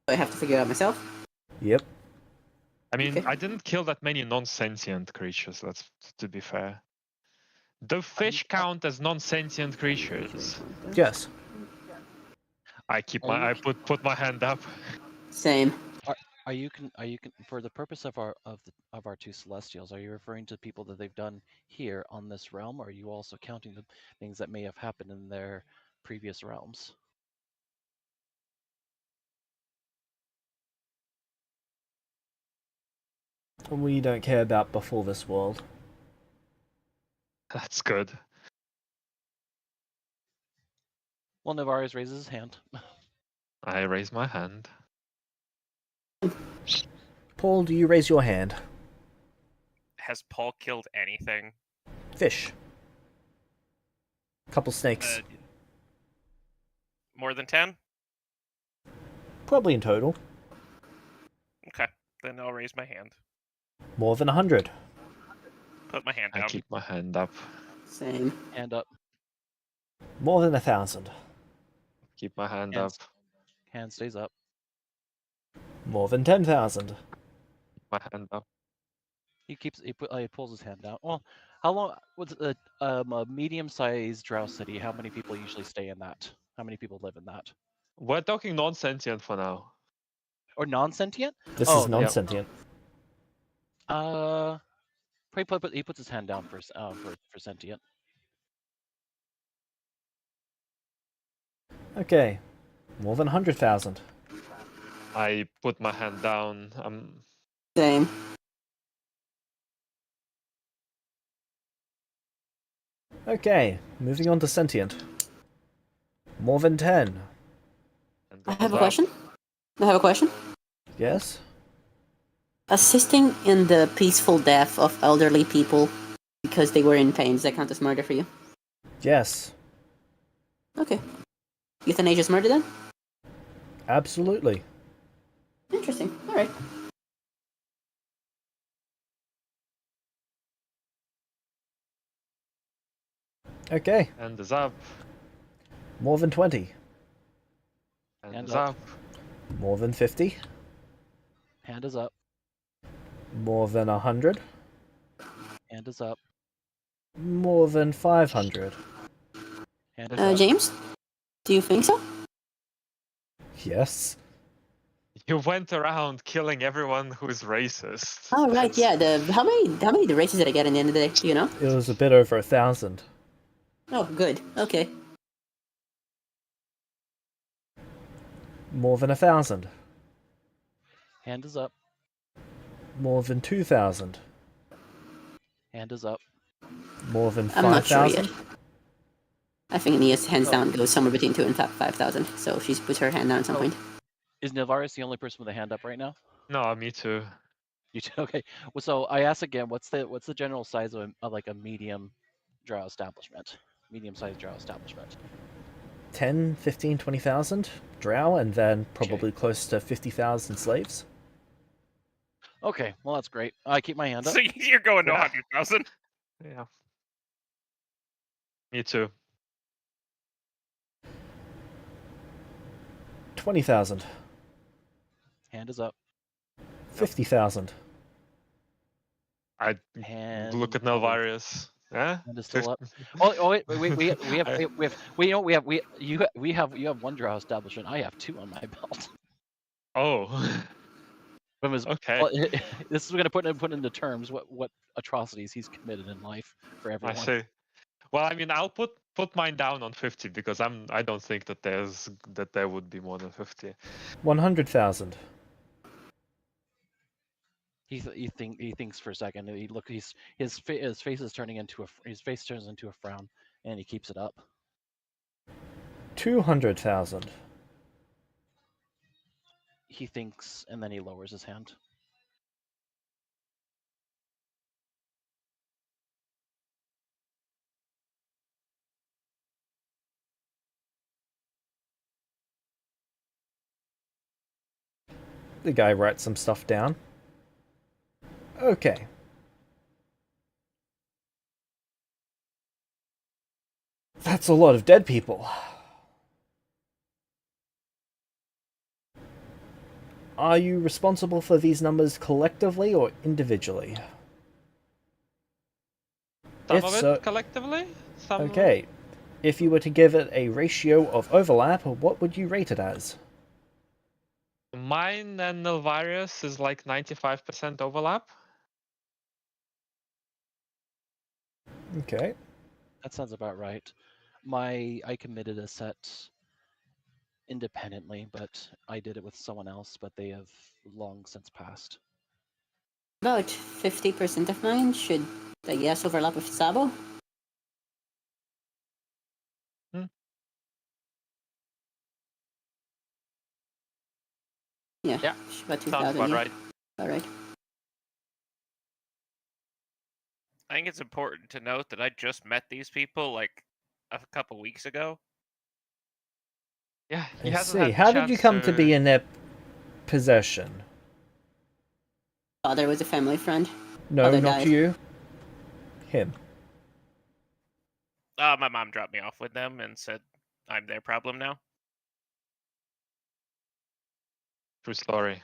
Speaker 5: I have to figure it out myself.
Speaker 3: Yep.
Speaker 4: I mean,
Speaker 5: Okay.
Speaker 4: I didn't kill that many non-sentient creatures, to be fair. Do fish count as non-sentient creatures?
Speaker 3: Yes.
Speaker 4: I put my hand up.
Speaker 5: Same.
Speaker 2: Are you for the purpose of our two celestials? Are you referring to people that they've done here on this realm, or are you also counting the things that may have happened in their previous realms?
Speaker 3: We don't care about before this world.
Speaker 4: That's good.
Speaker 2: Well, Navarius raises his hand.
Speaker 4: I raise my hand.
Speaker 3: Paul, do you raise your hand?
Speaker 1: Has Paul killed anything?
Speaker 3: Fish. Couple snakes.
Speaker 1: More than 10?
Speaker 3: Probably in total.
Speaker 1: Okay, then I'll raise my hand.
Speaker 3: More than 100.
Speaker 1: Put my hand
Speaker 4: I
Speaker 1: down.
Speaker 4: keep my hand up.
Speaker 5: Same.
Speaker 2: Hand up.
Speaker 3: More than 1,000.
Speaker 4: Keep my hand up.
Speaker 2: Hand stays up.
Speaker 3: More than 10,000.
Speaker 4: My hand up.
Speaker 2: He pulls his hand down. Well, how long? What's a medium-sized drow city? How many people usually stay in that? How many people live in that?
Speaker 4: We're talking non-sentient for now.
Speaker 2: Or non-sentient?
Speaker 3: This
Speaker 2: Oh,
Speaker 3: is non-sentient.
Speaker 2: He puts his hand down for sentient.
Speaker 3: Okay. More than 100,000.
Speaker 4: I put my hand down.
Speaker 5: Same.
Speaker 3: Okay, moving on to sentient. More than 10.
Speaker 4: And
Speaker 5: I
Speaker 4: goes
Speaker 5: have a
Speaker 4: up.
Speaker 5: question. I have a question.
Speaker 3: Yes?
Speaker 5: Assisting in the peaceful death of elderly people because they were in pain, does that count as murder for you?
Speaker 3: Yes.
Speaker 5: Okay. Euthanasia is murder then?
Speaker 3: Absolutely.
Speaker 5: Interesting. Alright.
Speaker 3: Okay.
Speaker 4: Hand is up.
Speaker 3: More than 20.
Speaker 4: Hand
Speaker 2: Hand
Speaker 4: is
Speaker 2: up.
Speaker 4: up.
Speaker 3: More than 50.
Speaker 2: Hand is up.
Speaker 3: More than 100.
Speaker 2: Hand is up.
Speaker 3: More than 500.
Speaker 2: Hand is up.
Speaker 5: James? Do you think so?
Speaker 3: Yes.
Speaker 4: You went around killing everyone who's racist.
Speaker 5: Oh right, yeah. How many races did I get in the end of the day? Do you know?
Speaker 3: It was a bit over 1,000.
Speaker 5: Oh, good. Okay.
Speaker 3: More than 1,000.
Speaker 2: Hand is up.
Speaker 3: More than 2,000.
Speaker 2: Hand is up.
Speaker 3: More than
Speaker 5: I'm not sure yet.
Speaker 3: 5,000.
Speaker 5: I think Nia's hands
Speaker 2: Oh.
Speaker 5: down goes somewhere between 2 and 5,000. So she puts her hand down at some
Speaker 2: Oh.
Speaker 5: point.
Speaker 2: Is Navaris the only person with a hand up right now?
Speaker 4: No, me too.
Speaker 2: You too? Okay. Well, so I ask again. What's the general size of like a medium drow establishment? Medium-sized drow establishment.
Speaker 3: 10, 15, 20,000 drow, and then probably close to 50,000 slaves.
Speaker 2: Okay. Well, that's great. I keep my hand up.
Speaker 1: So you're going to
Speaker 4: Yeah.
Speaker 1: 100,000?
Speaker 4: Yeah. Me too.
Speaker 3: 20,000.
Speaker 2: Hand is up.
Speaker 3: 50,000.
Speaker 4: I
Speaker 2: Hand.
Speaker 4: look at Nalvarius. Yeah.
Speaker 2: Hand is still up. Oh wait, we have one drow establishment. I have two on my belt.
Speaker 4: Oh.
Speaker 2: When was
Speaker 4: Okay.
Speaker 2: well, this is going to put into terms what atrocities he's committed in life for
Speaker 4: I
Speaker 2: everyone.
Speaker 4: see. Well, I mean, I'll put mine down on 50 because I don't think that there would be more than 50.
Speaker 3: 100,000.
Speaker 2: He thinks for a second. His face is turning into his face turns into a frown, and he keeps it up.
Speaker 3: 200,000.
Speaker 2: He thinks, and then he lowers his hand.
Speaker 3: The guy writes some stuff down. Okay. That's a lot of dead people. Are you responsible for these numbers collectively or individually?
Speaker 4: Some
Speaker 3: If
Speaker 4: of it
Speaker 3: so-
Speaker 4: collectively. Some.
Speaker 3: Okay. If you were to give it a ratio of overlap, what would you rate it as?
Speaker 4: Mine and Nalvarius is like 95% overlap.
Speaker 3: Okay.
Speaker 2: That sounds about right. I committed a set independently, but I did it with someone else, but they have long since passed.
Speaker 5: About 50% of mine should, I guess, overlap with Sabo. Yeah.
Speaker 4: Yeah,
Speaker 5: About 2,000.
Speaker 4: Sounds about
Speaker 5: yeah.
Speaker 4: right.
Speaker 5: All right.
Speaker 1: I think it's important to note that I just met these people like a couple weeks ago.
Speaker 4: Yeah, he
Speaker 3: I
Speaker 4: hasn't
Speaker 3: see.
Speaker 4: had the
Speaker 3: How did you
Speaker 4: chance
Speaker 3: come to be in their possession?
Speaker 5: Father was a family friend.
Speaker 3: No,
Speaker 5: Father
Speaker 3: not
Speaker 5: died.
Speaker 3: you. Him.
Speaker 1: My mom dropped me off with them and said I'm their problem now.
Speaker 4: True story.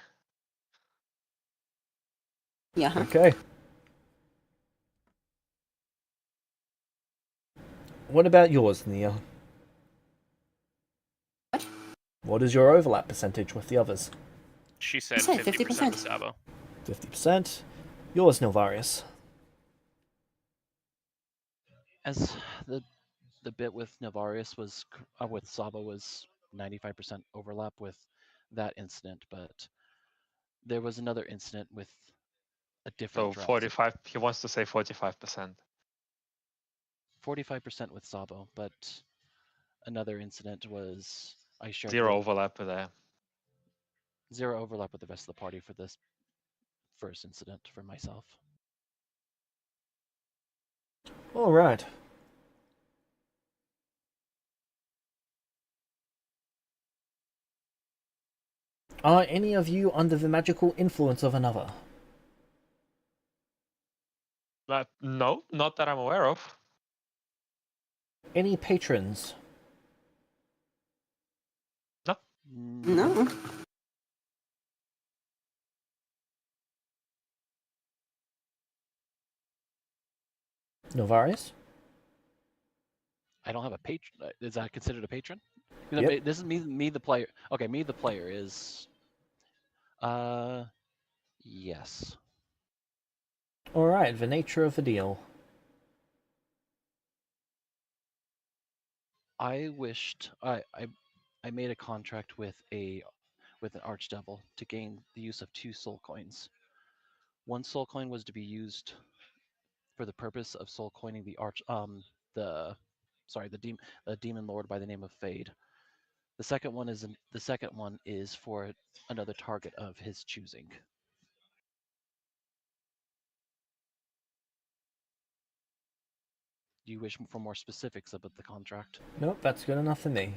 Speaker 5: Yeah. Huh?
Speaker 3: Okay. What about yours, Nia?
Speaker 5: What?
Speaker 3: What is your overlap percentage with the others?
Speaker 1: She
Speaker 5: I
Speaker 1: said
Speaker 5: said
Speaker 1: 50%
Speaker 5: 50%.
Speaker 1: with Sabo.
Speaker 3: 50%. Yours, Nilvarius.
Speaker 2: As the bit with Navarius was with Saba was 95% overlap with that incident, but there was another incident with a different
Speaker 4: So
Speaker 2: drop.
Speaker 4: 45. He wants to say 45%.
Speaker 2: 45% with Sabo, but another incident was I shared
Speaker 4: Zero overlap there.
Speaker 2: zero overlap with the rest of the party for this first incident for myself.
Speaker 3: All right. Are any of you under the magical influence of another?
Speaker 4: No, not that I'm aware of.
Speaker 3: Any patrons?
Speaker 5: No.
Speaker 3: Nilvarius?
Speaker 2: I don't have a patron. Is that considered a patron?
Speaker 3: Yep.
Speaker 2: This is me the player. Okay, me the player is. Yes.
Speaker 3: All right. The nature of the deal.
Speaker 2: I wished I made a contract with an archdevil to gain the use of 2 soul coins. 1 soul coin was to be used for the purpose of soul coining the demon lord by the name of Fade. The second one is for another target of his choosing. Do you wish for more specifics about the contract?
Speaker 3: Nope, that's good enough for me.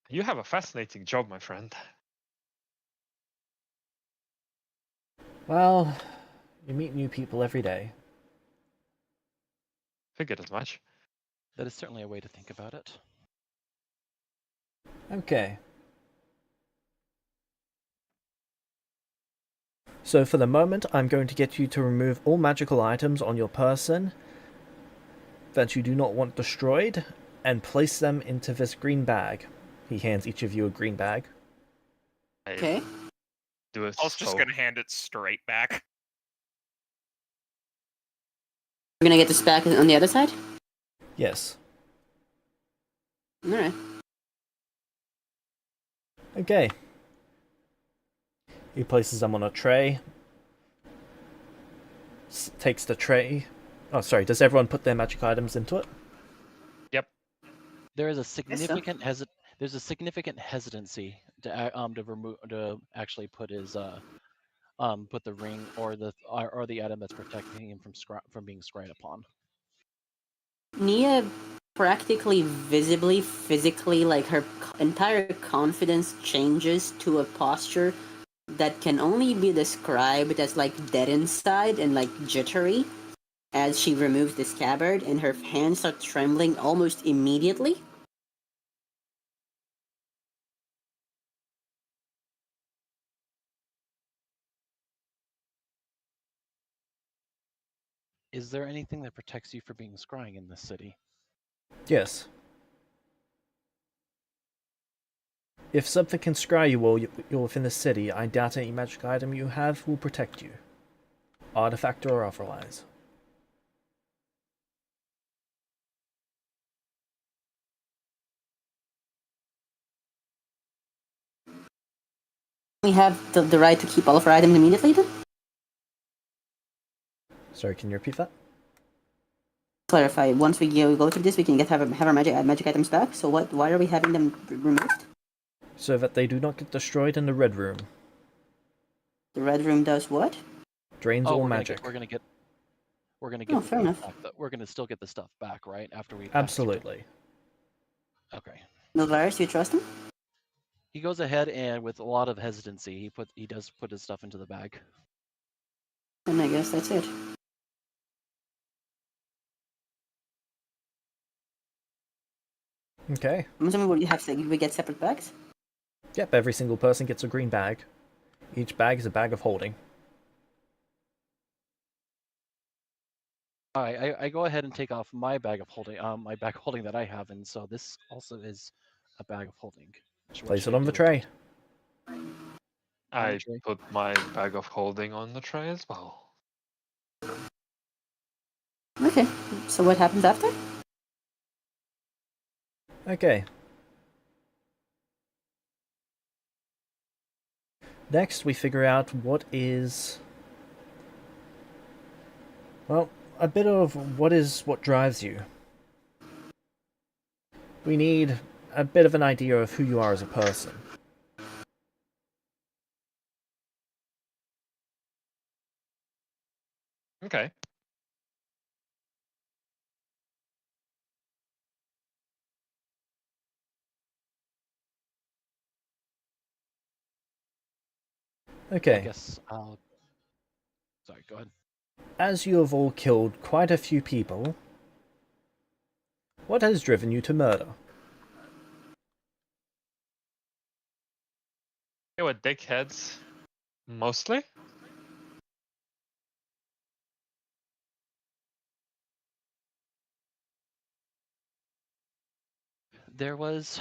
Speaker 4: You have a fascinating job, my friend.
Speaker 3: Well, you meet new people every day.
Speaker 4: Figured as much.
Speaker 2: That is certainly a way to think about it.
Speaker 3: Okay. So for the moment, I'm going to get you to remove all magical items on your person that you do not want destroyed, and place them into this green bag. He hands each of you a green bag.
Speaker 4: I
Speaker 5: Okay.
Speaker 4: do it
Speaker 1: I was just
Speaker 4: so.
Speaker 1: gonna hand it straight back.
Speaker 5: We're gonna get this back on the other side?
Speaker 3: Yes.
Speaker 5: Alright.
Speaker 3: Okay. He places them on a tray. Takes the tray. Oh, sorry. Does everyone put their magic items into it?
Speaker 4: Yep.
Speaker 2: There is a
Speaker 5: Guess so.
Speaker 2: there's a significant hesitancy to actually put his put the ring or the item that's protecting him from being scryed upon.
Speaker 5: Nia practically visibly, physically, like her entire confidence changes to a posture that can only be described as like dead inside and like jittery as she removes the scabbard and her hands start trembling almost immediately.
Speaker 2: Is there anything that protects you from being scrying in this city?
Speaker 3: Yes. If something can scry you while you're within the city, I doubt any magic item you have will protect you. Artifact or otherwise.
Speaker 5: We have the right to keep all of our items immediately then?
Speaker 3: Sorry, can you repeat that?
Speaker 5: clarify. Once we go through this, we can have our magic items back. So what? Why are we having them removed?
Speaker 3: So that they do not get destroyed in the red room.
Speaker 5: The red room does what?
Speaker 3: Drains
Speaker 2: Oh,
Speaker 3: all
Speaker 2: we're
Speaker 3: magic.
Speaker 2: gonna get
Speaker 5: Oh, fair enough.
Speaker 2: we're gonna still get the stuff back, right? After we
Speaker 3: Absolutely.
Speaker 2: Okay.
Speaker 5: Milvaris, you trust him?
Speaker 2: He goes ahead and with a lot of hesitancy, he does put his stuff into the bag.
Speaker 5: And I guess that's it.
Speaker 3: Okay.
Speaker 5: I'm assuming we get separate bags.
Speaker 3: Yep, every single person gets a green bag. Each bag is a bag of holding.
Speaker 2: All right, I go ahead and take off my bag of holding, that I have, and so this also is a bag of holding.
Speaker 3: Place it on the tray.
Speaker 4: I
Speaker 2: tray.
Speaker 4: put my bag of holding on the tray as well.
Speaker 5: Okay. So what happens after?
Speaker 3: Okay. Next, we figure out what is... Well, a bit of what drives you. We need a bit of an idea of who you are as a person.
Speaker 4: Okay.
Speaker 2: I
Speaker 3: Okay.
Speaker 2: guess I'll. Sorry, go ahead.
Speaker 3: As you have all killed quite a few people, what has driven you to murder?
Speaker 4: They were dickheads, mostly.
Speaker 2: There was,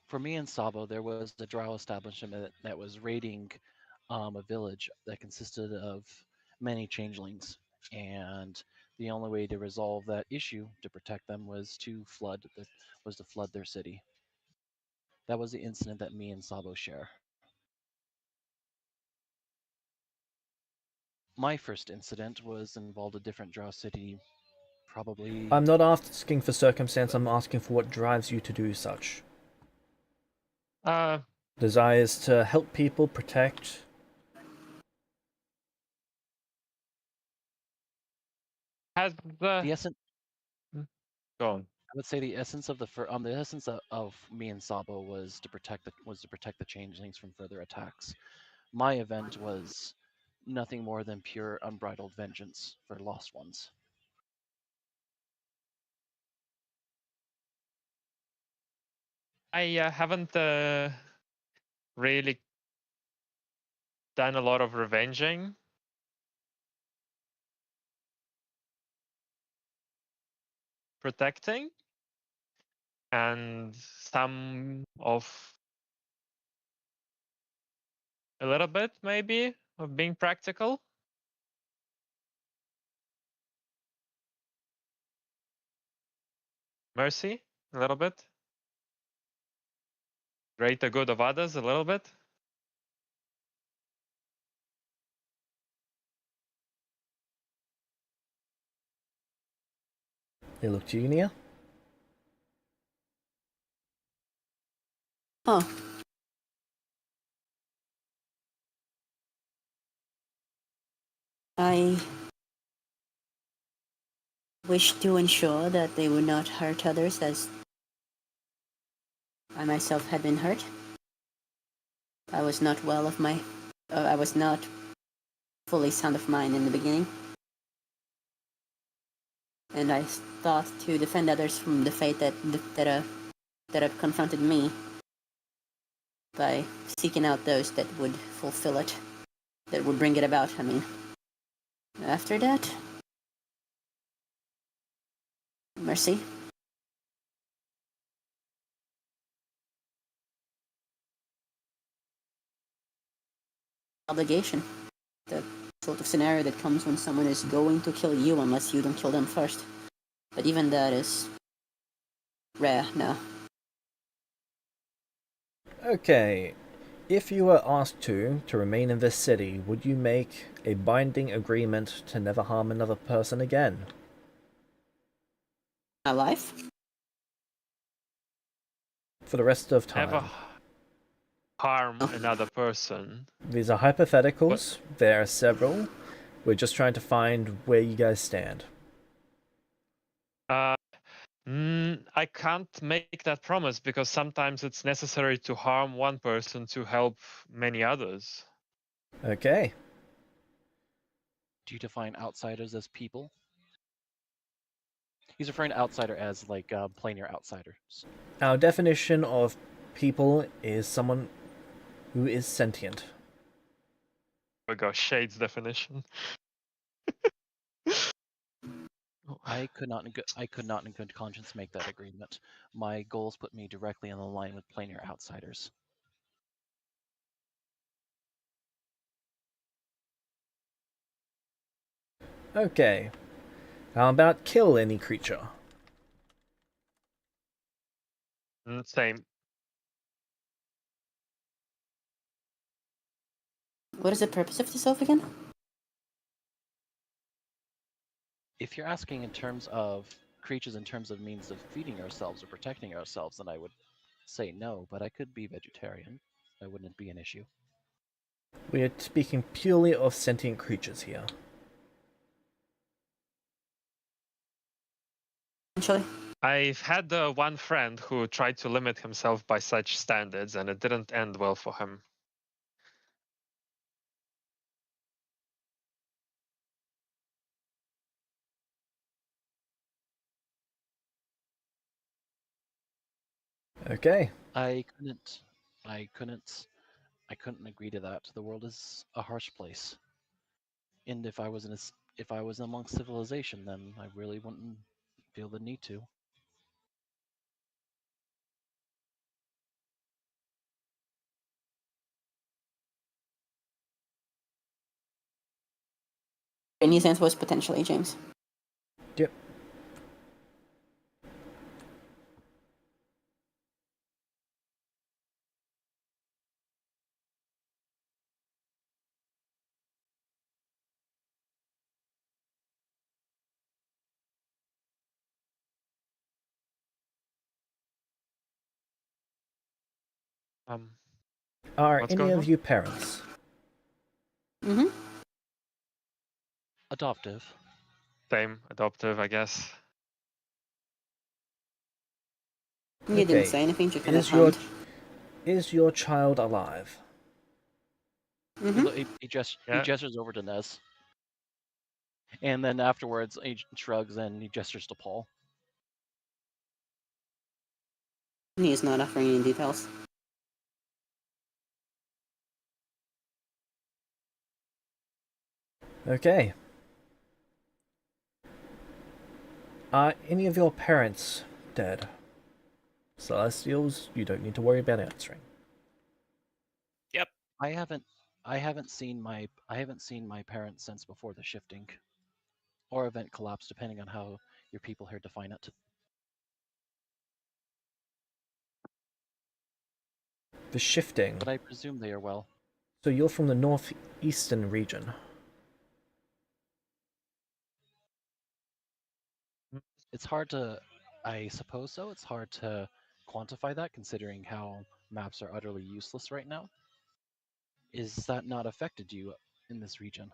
Speaker 2: for me in Sabo, there was a drow establishment that was raiding a village that consisted of many changelings, and the only way to resolve that issue to protect them was to flood their city. That was the incident that me and Sabo share. My first incident was involved a different drow city, probably.
Speaker 3: I'm not asking for circumstance, I'm asking for what drives you to do such.
Speaker 4: Uh,
Speaker 3: Desires to help people, protect...
Speaker 4: has the
Speaker 2: The essence.
Speaker 4: go on.
Speaker 2: I would say the essence of the essence of me and Sabo was to protect the changelings from further attacks. My event was nothing more than pure unbridled vengeance for lost ones.
Speaker 4: I haven't really done a lot of revenging. Protecting. And some of a little bit, maybe, of being practical. Mercy, a little bit. Greater good of others, a little bit.
Speaker 3: They look to you, Nia?
Speaker 5: Huh. I wish to ensure that they would not hurt others as I myself had been hurt. I was not I was not fully sound of mind in the beginning. And I thought to defend others from the fate that have confronted me by seeking out those that would fulfill it, that would bring it about. I mean, after that, mercy. Obligation. The sort of scenario that comes when someone is going to kill you unless you don't kill them first. But even that is rare now.
Speaker 3: Okay. If you were asked to remain in this city, would you make a binding agreement to never harm another person again?
Speaker 5: Alive?
Speaker 3: For the rest of
Speaker 4: Never
Speaker 3: time.
Speaker 4: harm
Speaker 5: Oh.
Speaker 4: another person.
Speaker 3: These are hypotheticals. There are several. We're just trying to find where you guys stand.
Speaker 4: I can't make that promise because sometimes it's necessary to harm one person to help many others.
Speaker 3: Okay.
Speaker 2: Do you define outsiders as people? He's referring to outsider as like planar outsiders.
Speaker 3: Our definition of people is someone who is sentient.
Speaker 4: We go Shade's definition.
Speaker 2: I could not in good conscience make that agreement. My goals put me directly in the line with planar outsiders.
Speaker 3: Okay. How about kill any creature?
Speaker 4: Same.
Speaker 5: What is the purpose of this oath again?
Speaker 2: If you're asking in terms of creatures in terms of means of feeding ourselves or protecting ourselves, then I would say no, but I could be vegetarian. That wouldn't be an issue.
Speaker 3: We are speaking purely of sentient creatures here.
Speaker 5: Actually,
Speaker 4: I've had one friend who tried to limit himself by such standards, and it didn't end well for him.
Speaker 3: Okay.
Speaker 2: I couldn't agree to that. The world is a harsh place, and if I was if I was amongst civilization, then I really wouldn't feel the need to.
Speaker 5: any sense was potentially James.
Speaker 3: Yep. Are
Speaker 4: What's
Speaker 3: any
Speaker 4: going
Speaker 3: of
Speaker 4: on?
Speaker 3: you parents?
Speaker 5: Mm-hmm.
Speaker 2: Adoptive.
Speaker 4: Same, adoptive, I guess.
Speaker 5: You didn't
Speaker 3: Okay.
Speaker 5: say anything, you kind of
Speaker 3: Is your
Speaker 5: hummed.
Speaker 3: is your child alive?
Speaker 5: Mm-hmm.
Speaker 2: He
Speaker 4: Yeah.
Speaker 2: gestures over to Nez, and then afterwards he shrugs and he gestures to Paul.
Speaker 5: He is not offering any details.
Speaker 3: Okay. Are any of your parents dead? Celestials, you don't need to worry about answering.
Speaker 1: Yep.
Speaker 2: I haven't seen my parents since before the shifting or event collapse, depending on how your people here define it.
Speaker 3: The shifting.
Speaker 2: But I presume they are well.
Speaker 3: So you're from the northeastern region.
Speaker 2: It's hard to, I suppose so. It's hard to quantify that considering how maps are utterly useless right now. Is that not affected you in this region?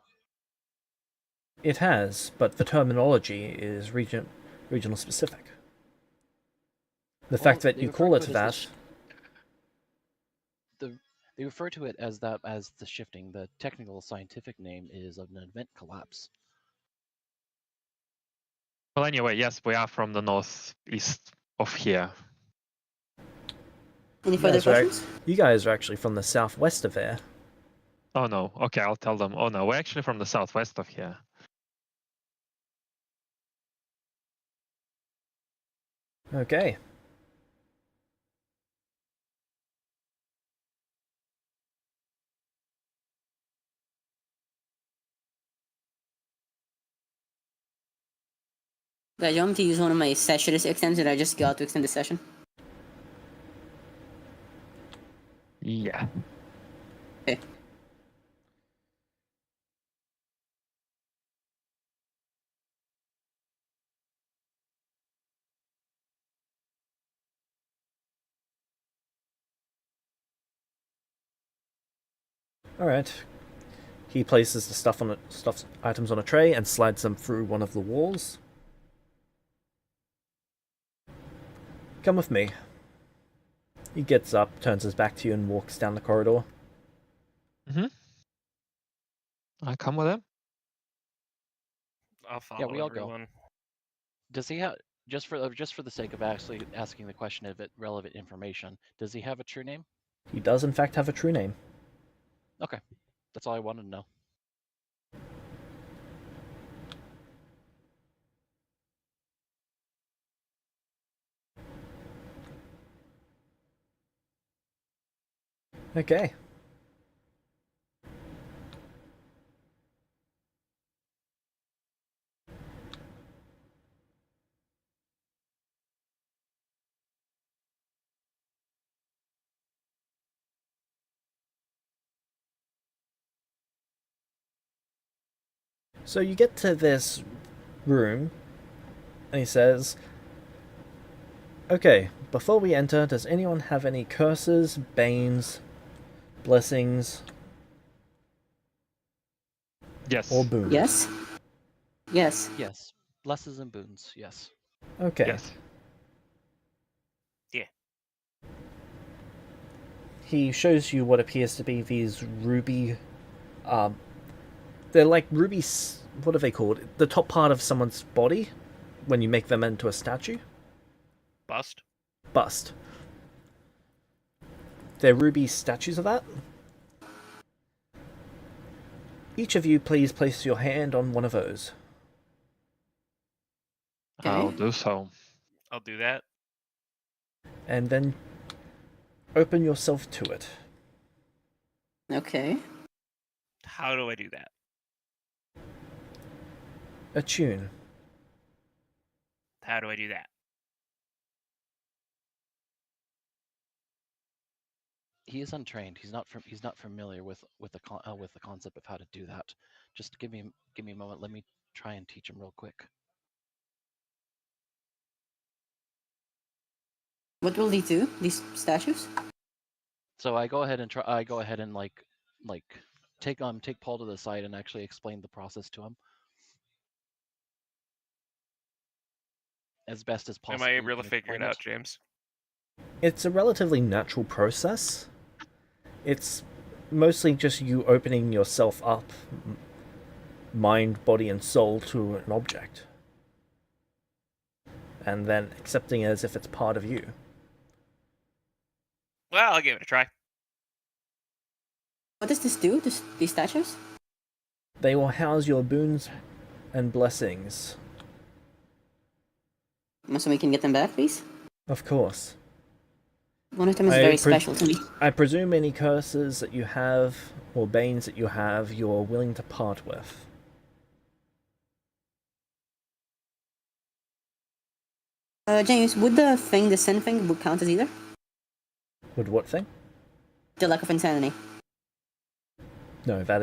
Speaker 3: It has, but the terminology is regional specific. The
Speaker 2: Well,
Speaker 3: fact that
Speaker 2: they
Speaker 3: you
Speaker 2: refer
Speaker 3: call
Speaker 2: to
Speaker 3: it
Speaker 2: it as
Speaker 3: that,
Speaker 2: they refer to it as that as the shifting. The technical scientific name is an event collapse.
Speaker 4: Well, anyway, yes, we are from the northeast of here.
Speaker 5: Any further questions?
Speaker 3: you guys are actually from the southwest of there.
Speaker 4: Oh no. Okay, I'll tell them. Oh no, we're actually from the southwest of here.
Speaker 3: Okay.
Speaker 5: Guys, you want me to use one of my session extends that I just got to extend the session?
Speaker 4: Yeah.
Speaker 5: Okay.
Speaker 3: All right. He places the stuff items on a tray and slides them through one of the walls. Come with me. He gets up, turns his back to you, and walks down the corridor.
Speaker 4: I come with him.
Speaker 1: I'll follow
Speaker 2: we all go.
Speaker 1: everyone.
Speaker 2: Does he have just for the sake of actually asking the question of it relevant information? Does he have a true name?
Speaker 3: He does, in fact, have a true name.
Speaker 2: Okay, that's all I wanted to know.
Speaker 3: Okay. So you get to this room, and he says, okay, before we enter, does anyone have any curses, banes, blessings,
Speaker 4: Yes.
Speaker 3: or boons?
Speaker 5: Yes. Yes.
Speaker 2: Yes, blesses and boons. Yes.
Speaker 3: Okay.
Speaker 4: Yes.
Speaker 1: Yeah.
Speaker 3: He shows you what appears to be these ruby... they're like ruby... What are they called? The top part of someone's body, when you make them into a statue?
Speaker 1: Bust.
Speaker 3: Bust. They're ruby statues of that. Each of you please place your hand on one of those.
Speaker 4: I'll
Speaker 5: Okay.
Speaker 4: do so.
Speaker 1: I'll do that.
Speaker 3: And then open yourself to it.
Speaker 5: Okay.
Speaker 1: How do I do that?
Speaker 3: Attune.
Speaker 1: How do I do that?
Speaker 2: He is untrained. He's not familiar with the concept of how to do that. Just give me a moment. Let me try and teach him real quick.
Speaker 5: What will they do? These statues?
Speaker 2: So I go ahead and like take Paul to the side and actually explain the process to him as best as possible.
Speaker 1: Am I able to figure it out, James?
Speaker 3: It's a relatively natural process. It's mostly just you opening yourself up, mind, body, and soul, to an object. And then accepting it as if it's part of you.
Speaker 1: Well, I'll give it a try.
Speaker 5: What does this do? These statues?
Speaker 3: They will house your boons and blessings.
Speaker 5: So we can get them back, please?
Speaker 3: Of course.
Speaker 5: One of them is very special to me.
Speaker 3: I presume any curses that you have, or banes that you have, you're willing to part with.
Speaker 5: James, would the sin thing, would count as either?
Speaker 3: Would what thing?
Speaker 5: The lack of insanity.
Speaker 3: No, that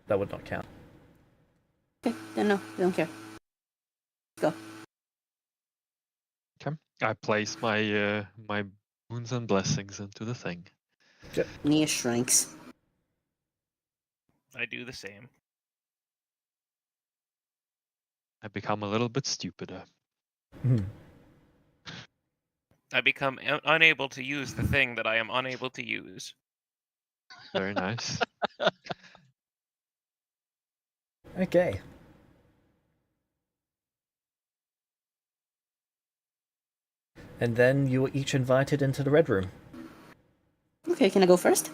Speaker 3: would not count.
Speaker 5: Okay, then no, we don't care. Let's go.
Speaker 4: Okay. I place my my boons and blessings into the thing.
Speaker 5: Nia shrinks.
Speaker 1: I do the same.
Speaker 4: I become a little bit stupider.
Speaker 1: I become unable to use the thing that I am unable to use.
Speaker 4: Very nice.
Speaker 3: Okay. And then you were each invited into the Red Room.
Speaker 5: Okay, can I go first?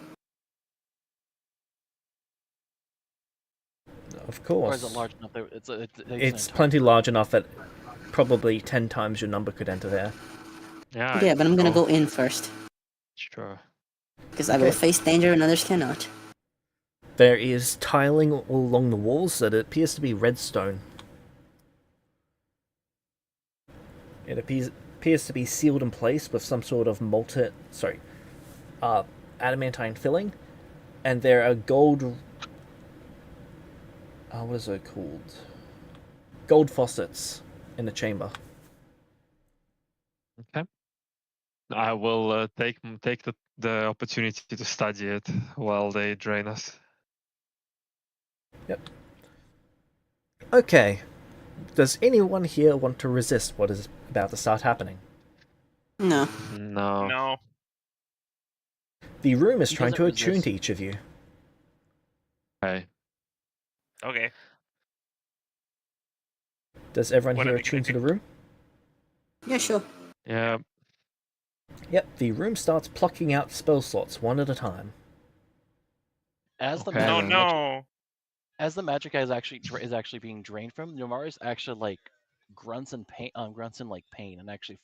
Speaker 3: Of
Speaker 2: Or
Speaker 3: course.
Speaker 2: is it large enough?
Speaker 3: It's plenty large enough that probably 10 times your number could enter there.
Speaker 4: Yeah.
Speaker 5: Yeah, but I'm gonna go in first.
Speaker 4: Sure.
Speaker 5: Because I will face danger and others cannot.
Speaker 3: There is tiling all along the walls that appears to be redstone. It appears to be sealed in place with some sort of adamantine filling, and there are gold. What is it called? Gold faucets in the chamber.
Speaker 4: Okay. I will take the opportunity to study it while they drain us.
Speaker 3: Yep. Okay. Does anyone here want to resist what is about to start happening?
Speaker 5: No.
Speaker 4: No.
Speaker 1: No.
Speaker 3: The room is
Speaker 2: He
Speaker 3: trying
Speaker 2: doesn't
Speaker 3: to attune
Speaker 2: resist.
Speaker 3: to each of you.
Speaker 4: Okay.
Speaker 1: Okay.
Speaker 3: Does everyone
Speaker 1: What
Speaker 3: here
Speaker 1: are they gonna
Speaker 3: attune to
Speaker 1: do?
Speaker 3: the room?
Speaker 5: Yeah, sure.
Speaker 4: Yeah.
Speaker 3: Yep, the room starts plucking out spell slots one at a time.
Speaker 2: As the
Speaker 4: Okay,
Speaker 1: No,
Speaker 4: then.
Speaker 1: no.
Speaker 2: as the magic is actually being drained from, Nomari's actually like grunts in pain, like pain, and actually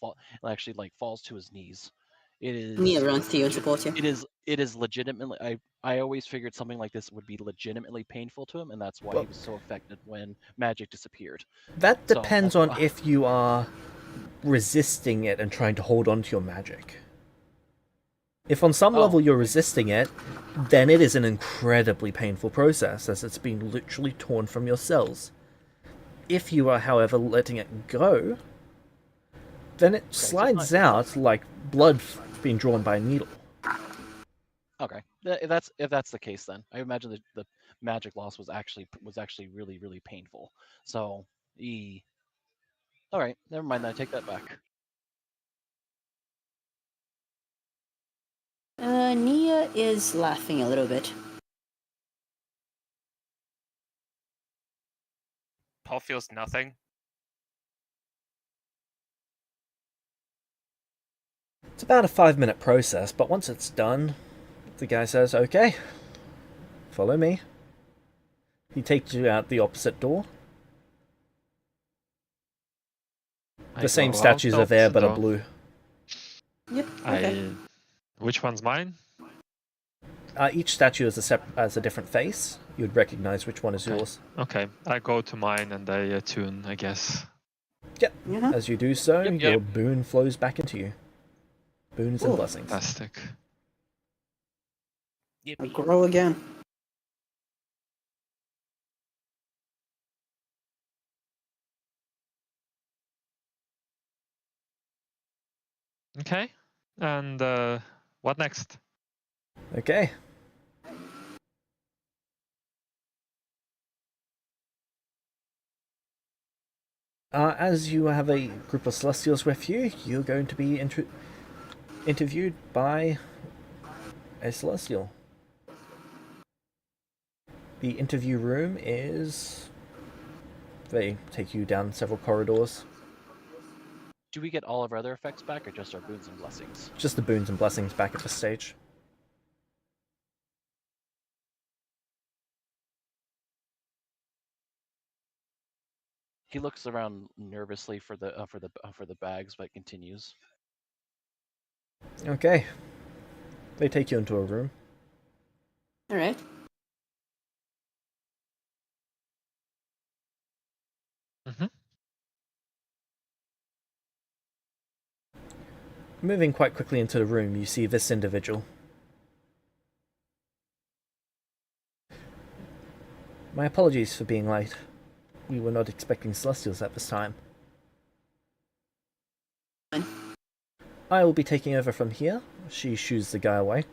Speaker 2: like falls to his knees. It is
Speaker 5: Nia runs to you and supports you.
Speaker 2: it is legitimately. I always figured something like this would be legitimately painful to him, and that's why he
Speaker 3: Well-
Speaker 2: was so affected when magic disappeared.
Speaker 3: That
Speaker 2: So,
Speaker 3: depends
Speaker 2: that's
Speaker 3: on
Speaker 2: why-
Speaker 3: if you are resisting it and trying to hold on to your magic. If on some
Speaker 2: Oh,
Speaker 3: level you're
Speaker 2: okay.
Speaker 3: resisting it, then it is an incredibly painful process as it's being literally torn from your cells. If you are, however, letting it go, then it
Speaker 2: so
Speaker 3: slides
Speaker 2: it's not-
Speaker 3: out like blood being drawn by a needle.
Speaker 2: Okay, if that's the case, then I imagine the magic loss was actually really painful. So, all right, never mind. Then I take that back.
Speaker 5: Nia is laughing a little bit.
Speaker 1: Paul feels nothing.
Speaker 3: It's about a 5-minute process, but once it's done, the guy says, "Okay, follow me." He takes you out the opposite door.
Speaker 4: I
Speaker 3: The same
Speaker 4: go out
Speaker 3: statues
Speaker 4: the
Speaker 3: are there,
Speaker 4: opposite
Speaker 3: but are
Speaker 4: door.
Speaker 3: blue.
Speaker 5: Yep. Okay.
Speaker 4: Which one's mine?
Speaker 3: Each statue has a different face. You'd recognize which one is
Speaker 4: Okay.
Speaker 3: yours.
Speaker 4: Okay, I go to mine and I attune, I guess.
Speaker 3: Yep.
Speaker 5: Uh-huh.
Speaker 3: As you do so,
Speaker 2: Yep.
Speaker 3: your boon flows back into you. Boons and
Speaker 5: Cool.
Speaker 3: blessings.
Speaker 4: Fantastic.
Speaker 5: I
Speaker 1: Yippee.
Speaker 5: grow again.
Speaker 4: Okay, and what next?
Speaker 3: Okay. As you have a group of Celestials with you, you're going to be interviewed by a Celestial. The interview room is... They take you down several corridors.
Speaker 2: Do we get all of our other effects back, or just our boons and blessings?
Speaker 3: Just the boons and blessings back at this stage.
Speaker 2: He looks around nervously for the bags, but continues.
Speaker 3: Okay. They take you into a room.
Speaker 5: All right.
Speaker 4: Mm-hmm.
Speaker 3: Moving quite quickly into the room, you see this individual. My apologies for being late. We were not expecting Celestials at this time.
Speaker 5: Fine.
Speaker 3: I will be taking over from here. She shoos the guy away.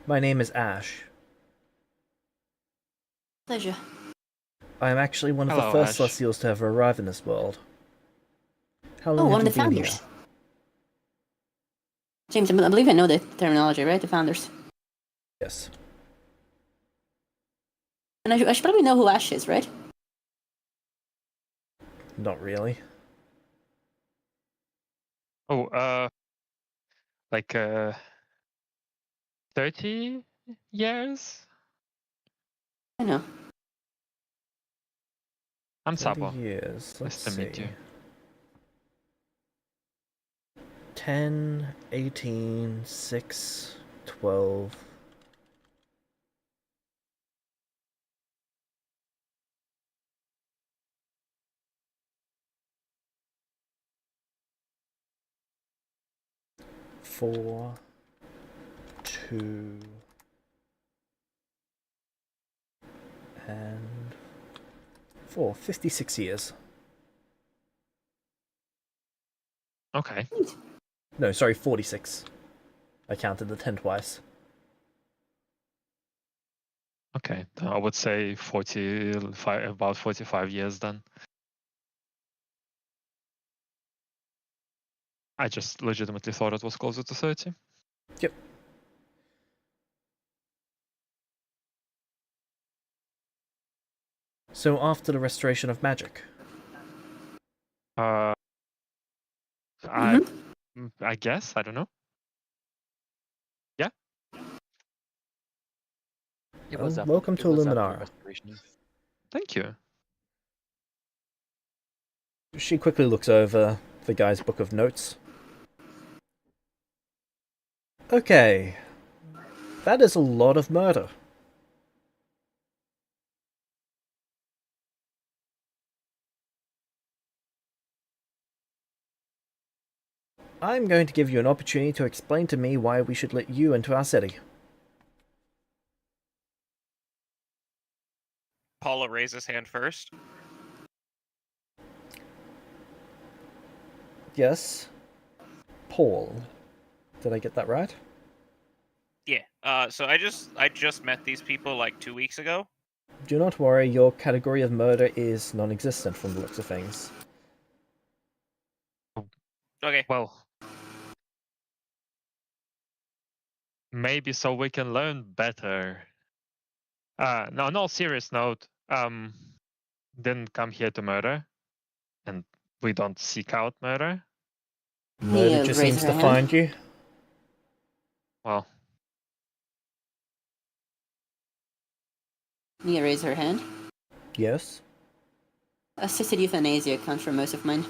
Speaker 3: My name is Ash.
Speaker 5: Pleasure.
Speaker 3: I am actually one of the
Speaker 4: Hello,
Speaker 3: first
Speaker 4: Ash.
Speaker 3: Celestials to have arrived in this world. How long
Speaker 5: Oh, one
Speaker 3: have
Speaker 5: of
Speaker 3: you
Speaker 5: the
Speaker 3: been
Speaker 5: founders.
Speaker 3: here?
Speaker 5: James, I believe I know the terminology, right? The founders.
Speaker 3: Yes.
Speaker 5: And I should probably know who Ash is, right?
Speaker 3: Not really.
Speaker 4: Oh, like 30 years?
Speaker 5: I know.
Speaker 4: I'm
Speaker 3: 30
Speaker 4: Sabo.
Speaker 3: years. Let's
Speaker 4: Nice to
Speaker 3: see.
Speaker 4: meet you.
Speaker 3: 10, 18, 6, 12. Four, 2, and 4. 56 years.
Speaker 4: Okay.
Speaker 3: No, sorry, 46. I counted the 10 twice.
Speaker 4: Okay. I would say 45, about 45 years then. I just legitimately thought it was closer to 30.
Speaker 3: Yep. So after the restoration of magic,
Speaker 4: I I guess, I don't know.
Speaker 2: It was after
Speaker 3: welcome
Speaker 2: it
Speaker 3: to
Speaker 2: was after the
Speaker 3: Illuminara.
Speaker 2: restoration.
Speaker 4: Thank you.
Speaker 3: She quickly looks over the guy's book of notes. Okay, that is a lot of murder. I'm going to give you an opportunity to explain to me why we should let you into our city.
Speaker 1: Paula raises hand first.
Speaker 3: Yes? Paul. Did I get that right?
Speaker 1: Yeah. So I just met these people like 2 weeks ago.
Speaker 3: Do not worry, your category of murder is non-existent from the looks of things.
Speaker 1: Okay.
Speaker 4: Well, maybe so we can learn better. No, on all serious note, didn't come here to murder, and we don't seek out murder.
Speaker 3: Murder
Speaker 5: Mia
Speaker 3: just
Speaker 5: raises
Speaker 3: seems
Speaker 5: her
Speaker 3: to
Speaker 5: hand.
Speaker 3: find you.
Speaker 4: Well,
Speaker 5: Mia raises her hand.
Speaker 3: Yes?
Speaker 5: Assisted euthanasia accounts for most of mine.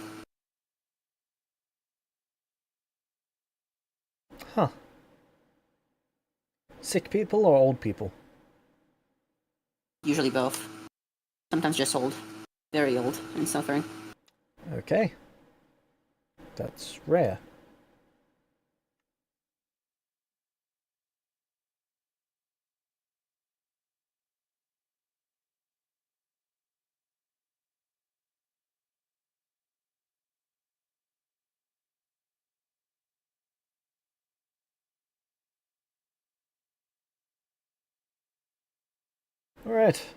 Speaker 3: Huh. Sick people or old people?
Speaker 5: Usually both. Sometimes just old. Very old and suffering.
Speaker 3: Okay. That's rare. Alright.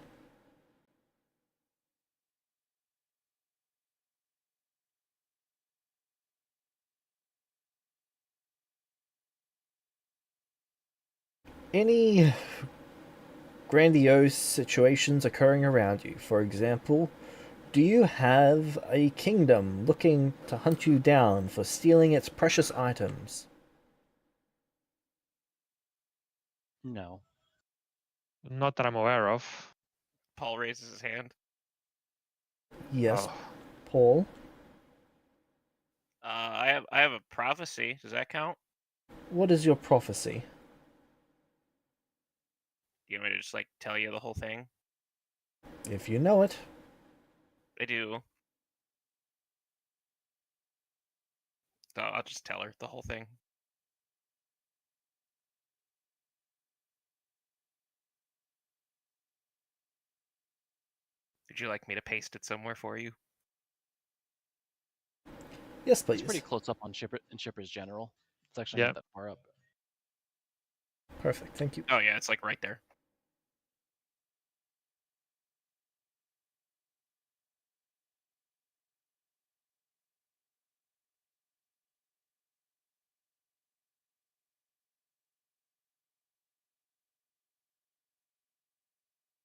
Speaker 3: Any grandiose situations occurring around you? For example, do you have a kingdom looking to hunt you down for stealing its precious items?
Speaker 2: No.
Speaker 4: not that I'm aware of.
Speaker 1: Paul raises his hand.
Speaker 3: Yes,
Speaker 4: Oh,
Speaker 3: Paul.
Speaker 1: I have a prophecy. Does that count?
Speaker 3: What is your prophecy?
Speaker 1: Do you want me to just like tell you the whole thing?
Speaker 3: If you know it.
Speaker 1: I do. So I'll just tell her the whole thing. Would you like me to paste it somewhere for you?
Speaker 3: Yes,
Speaker 2: It's pretty
Speaker 3: please.
Speaker 2: close up on Shipper's General. It's actually
Speaker 4: yeah.
Speaker 2: not that far up.
Speaker 3: Perfect, thank you.
Speaker 1: Oh yeah, it's like right there.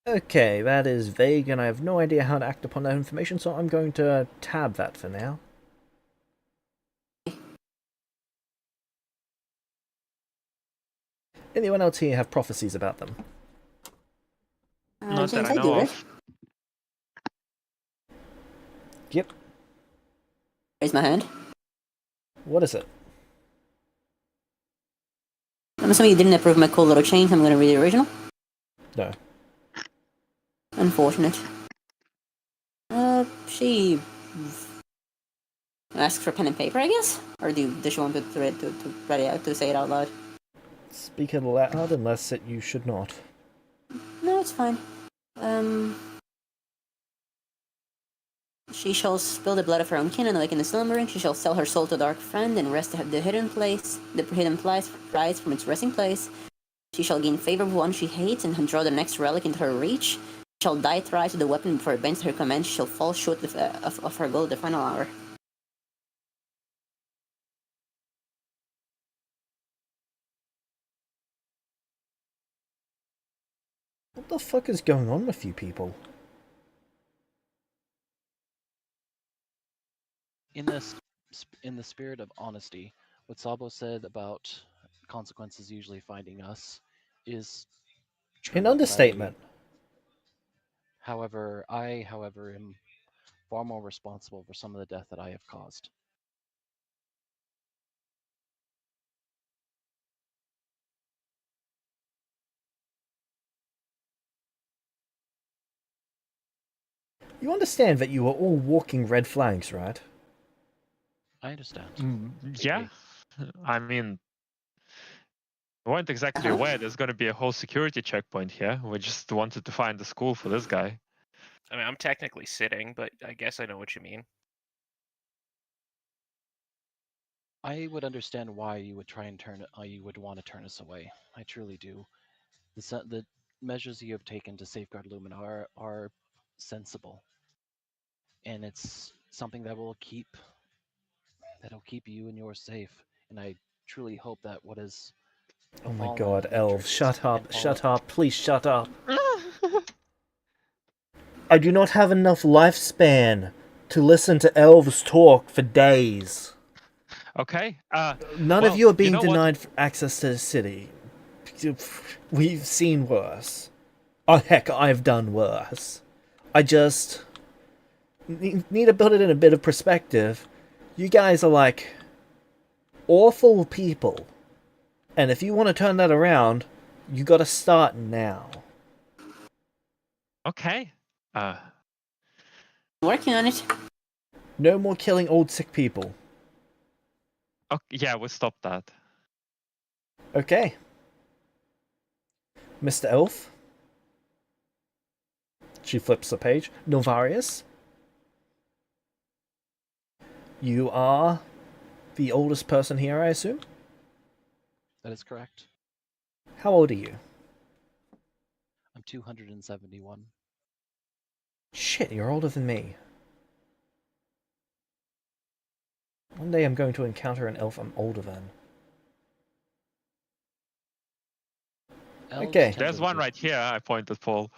Speaker 3: Okay, that is vague and I have no idea how to act upon that information, so I'm going to tab that for now. Anyone else here have prophecies about them?
Speaker 4: Not that
Speaker 5: James,
Speaker 4: I
Speaker 5: I
Speaker 4: know
Speaker 5: do, right?
Speaker 4: of.
Speaker 3: Yep.
Speaker 5: Raise my hand.
Speaker 3: What is it?
Speaker 5: I'm assuming you didn't approve my cool little change. I'm gonna read the original.
Speaker 3: No.
Speaker 5: Unfortunate. She asks for pen and paper, I guess? Or does she want to write it out, to say it out loud?
Speaker 3: Speak it aloud unless you should not.
Speaker 5: No, it's fine. She shall spill the blood of her own kin and awaken the slumbering. She shall sell her soul to a dark friend and wrest the hidden prize from its resting place. She shall gain favor with one she hates and draw the next relic into her reach. She shall die thrice with the weapon before it bends to her command. She shall fall short of her goal at the final hour.
Speaker 3: What the fuck is going on with you people?
Speaker 2: In the spirit of honesty, what Sabo said about consequences usually finding us is true.
Speaker 3: An understatement.
Speaker 2: However, I am far more responsible for some of the death that I have caused.
Speaker 3: You understand that you are all walking red flags, right?
Speaker 2: I understand.
Speaker 4: Yeah, I mean, we weren't exactly aware there's going to be a whole security checkpoint here. We just wanted to find the school for this guy.
Speaker 1: I mean, I'm technically sitting, but I guess I know what you mean.
Speaker 2: I would understand why you would try and you would want to turn us away. I truly do. The measures you have taken to safeguard Lumina are sensible, and it's something that will that'll keep you and yours safe. And I truly hope that what is
Speaker 3: Oh my
Speaker 2: befallen
Speaker 3: god, Elves,
Speaker 2: Beatrice
Speaker 3: shut
Speaker 2: can
Speaker 3: up,
Speaker 2: fall
Speaker 3: shut
Speaker 2: upon-
Speaker 3: up, please shut up. I do not have enough lifespan to listen to elves talk for days.
Speaker 4: Okay.
Speaker 3: None
Speaker 4: well,
Speaker 3: of you are being
Speaker 4: know what?
Speaker 3: denied access to the city. We've seen worse. Oh heck, I've done worse. I just need to put it in a bit of perspective. You guys are like awful people. And if you want to turn that around, you gotta start now.
Speaker 4: Okay.
Speaker 5: Working on it.
Speaker 3: No more killing old sick people.
Speaker 4: Okay, yeah, we'll stop that.
Speaker 3: Okay. Mr. Elf. She flips the page. Novarius. You are the oldest person here, I assume?
Speaker 2: That is correct.
Speaker 3: How old are you?
Speaker 2: I'm 271.
Speaker 3: Shit, you're older than me. One day I'm going to encounter an elf I'm older than.
Speaker 2: Elves
Speaker 3: Okay.
Speaker 2: tend
Speaker 4: There's
Speaker 2: to
Speaker 4: one
Speaker 2: live-
Speaker 4: right here. I pointed Paul.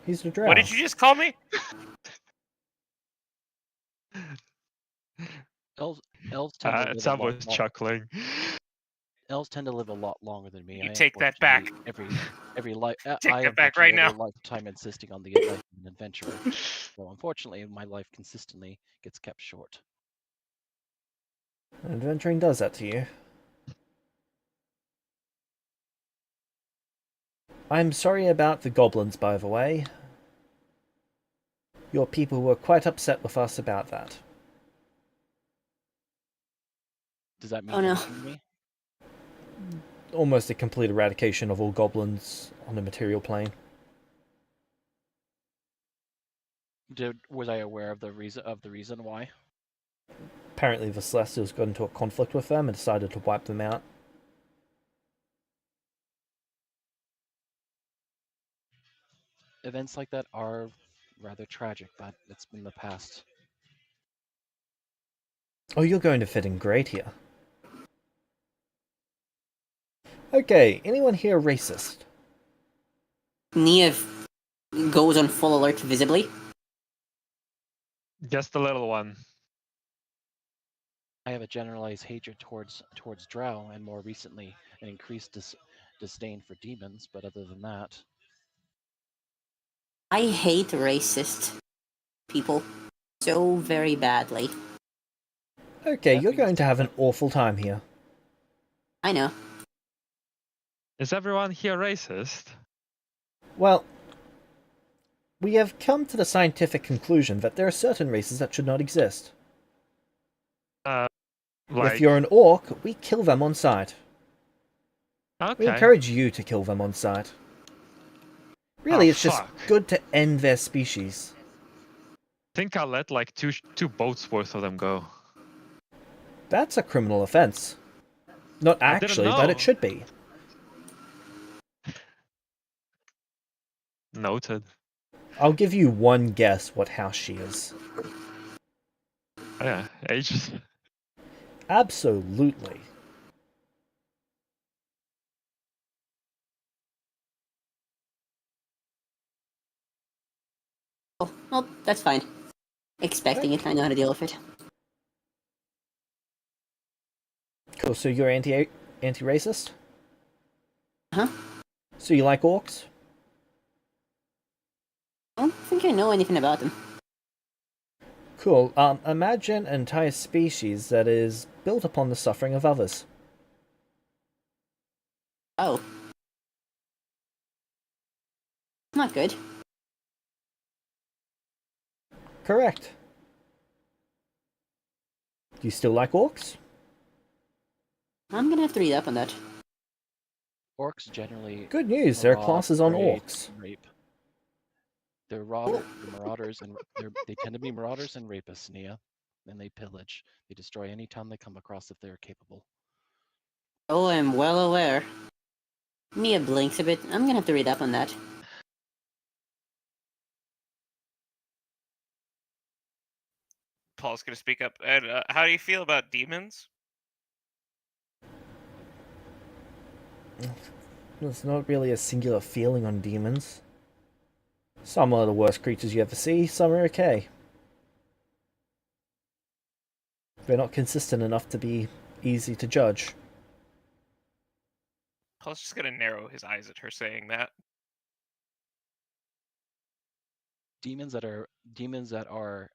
Speaker 3: He's the drow.
Speaker 1: What did you just call me?
Speaker 2: Elves tend to live a
Speaker 4: Sam
Speaker 2: lot.
Speaker 4: was chuckling.
Speaker 2: Elves tend to live a lot longer than me.
Speaker 1: You
Speaker 2: I
Speaker 1: take that back.
Speaker 2: every life.
Speaker 1: Take
Speaker 2: I
Speaker 1: that back right
Speaker 2: unfortunately every
Speaker 1: now.
Speaker 2: lifetime insisting on the life of an adventurer. So unfortunately, my life consistently gets kept short.
Speaker 3: Adventuring does that to you. I'm sorry about the goblins, by the way. Your people were quite upset with us about that.
Speaker 2: Does that mean
Speaker 5: Oh, no.
Speaker 2: anything to me?
Speaker 3: Almost a complete eradication of all goblins on the material plane.
Speaker 2: Was I aware of the reason why?
Speaker 3: Apparently the Celestials got into a conflict with them and decided to wipe them out.
Speaker 2: Events like that are rather tragic, but it's been the past.
Speaker 3: Oh, you're going to fit in great here. Okay, anyone here racist?
Speaker 5: Nia goes on full alert visibly.
Speaker 4: Just a little one.
Speaker 2: I have a generalized hatred towards drow, and more recently, an increased disdain for demons. But other than that,
Speaker 5: I hate racist people so very badly.
Speaker 3: Okay,
Speaker 2: That
Speaker 3: you're
Speaker 2: being
Speaker 3: going to
Speaker 2: said,
Speaker 3: have an awful time here.
Speaker 5: I know.
Speaker 4: Is everyone here racist?
Speaker 3: Well, we have come to the scientific conclusion that there are certain races that should not exist.
Speaker 4: Like,
Speaker 3: If you're an orc, we kill them on sight. We
Speaker 4: okay.
Speaker 3: encourage you to kill them on sight. Really,
Speaker 4: Oh,
Speaker 3: it's just
Speaker 4: fuck.
Speaker 3: good to end their species.
Speaker 4: think I'll let like two boats worth of them go.
Speaker 3: That's a criminal offense. Not
Speaker 4: I didn't
Speaker 3: actually, but it
Speaker 4: know.
Speaker 3: should be.
Speaker 4: Noted.
Speaker 3: I'll give you one guess what house she is.
Speaker 4: Oh, yeah, ages.
Speaker 3: Absolutely.
Speaker 5: Oh, well, that's fine. Expecting it, I know how to deal with it.
Speaker 3: Cool, so you're anti-racist?
Speaker 5: Huh?
Speaker 3: So you like orcs?
Speaker 5: I don't think I know anything about them.
Speaker 3: Cool. Imagine an entire species that is built upon the suffering of others.
Speaker 5: Oh. Not good.
Speaker 3: Correct. Do you still like orcs?
Speaker 5: I'm gonna have to read up on that.
Speaker 2: Orcs generally
Speaker 3: Good news, there are
Speaker 2: maraud,
Speaker 3: classes on
Speaker 2: raid,
Speaker 3: orcs.
Speaker 2: rape. They're marauders, and they tend to be marauders and rapists, Nia. And they pillage. They destroy any town they come across if they're capable.
Speaker 5: Oh, I'm well aware. Mia blinks a bit. I'm gonna have to read up on that.
Speaker 1: Paul's gonna speak up. And how do you feel about demons?
Speaker 3: There's not really a singular feeling on demons. Some are the worst creatures you ever see, some are okay. They're not consistent enough to be easy to judge.
Speaker 1: Paul's just gonna narrow his eyes at her saying that.
Speaker 2: Demons that are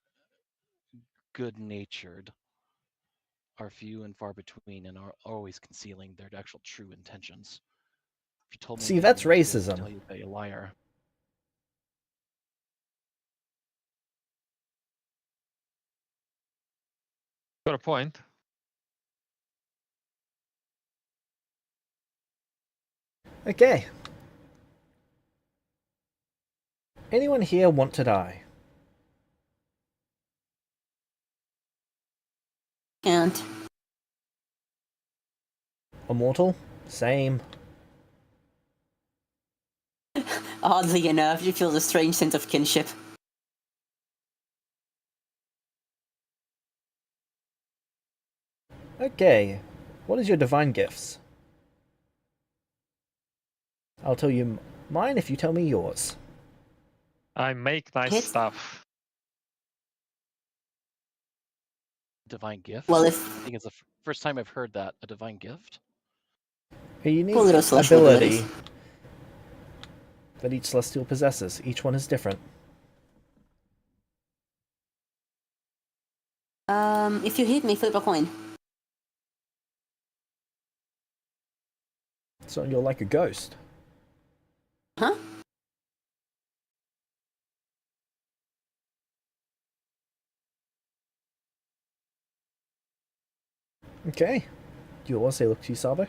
Speaker 2: good-natured are few and far between, and are always concealing their actual true intentions. If you told me
Speaker 3: See,
Speaker 2: the
Speaker 3: that's
Speaker 2: demon was good, I'd
Speaker 3: racism.
Speaker 2: tell you that you're a liar.
Speaker 4: Got a point.
Speaker 3: Okay. Anyone here want to die?
Speaker 5: Can't.
Speaker 3: Immortal? Same.
Speaker 5: Oddly enough, you feel a strange sense of kinship.
Speaker 3: Okay. What is your divine gifts? I'll tell you mine if you tell me yours.
Speaker 4: I make nice
Speaker 5: Hit.
Speaker 4: stuff.
Speaker 2: Divine gift?
Speaker 5: Well,
Speaker 2: I
Speaker 5: if
Speaker 2: think it's the first time I've heard that. A divine gift?
Speaker 3: A unique
Speaker 5: Cool little celestial
Speaker 3: ability
Speaker 5: abilities.
Speaker 3: that each celestial possesses. Each one is different.
Speaker 5: If you hit me, flip a coin.
Speaker 3: So you're like a ghost.
Speaker 5: Huh?
Speaker 3: Okay. Do you want to say look to you, Sabo?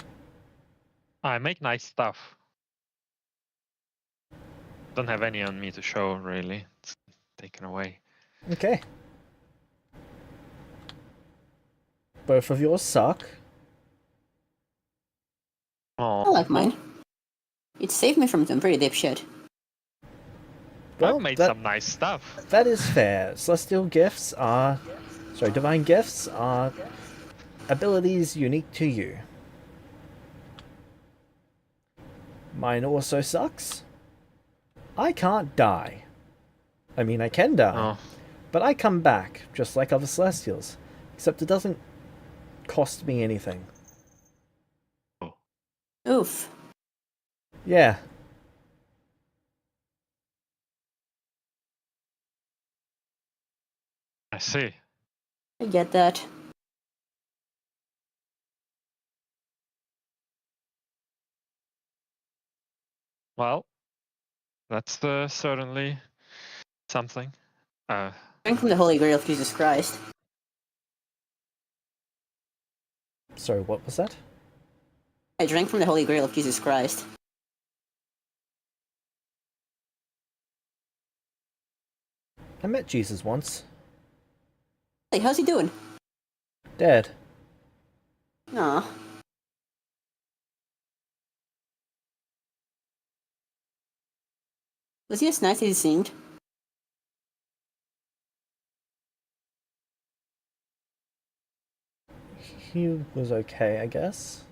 Speaker 4: I make nice stuff. Don't have any on me to show, really. It's taken away.
Speaker 3: Okay. Both of yours suck.
Speaker 5: I
Speaker 4: Oh,
Speaker 5: like mine. It saved me from some pretty deep shit.
Speaker 3: Well,
Speaker 4: I've made
Speaker 3: that,
Speaker 4: some nice stuff.
Speaker 3: that is fair. Celestial gifts are... Sorry, divine gifts are abilities unique to you. Mine also sucks. I can't die. I mean, I can die.
Speaker 4: Oh,
Speaker 3: But I come back, just like other Celestials. Except it doesn't cost me anything.
Speaker 5: Oof.
Speaker 3: Yeah.
Speaker 4: I see.
Speaker 5: I get that.
Speaker 4: Well, that's certainly something.
Speaker 5: Drink from the Holy Grail of Jesus Christ.
Speaker 3: Sorry, what was that?
Speaker 5: I drank from the Holy Grail of Jesus Christ.
Speaker 3: I met Jesus once.
Speaker 5: Hey, how's he doing?
Speaker 3: Dead.
Speaker 5: Aw. Was he as nice as he seemed?
Speaker 3: He was okay, I guess.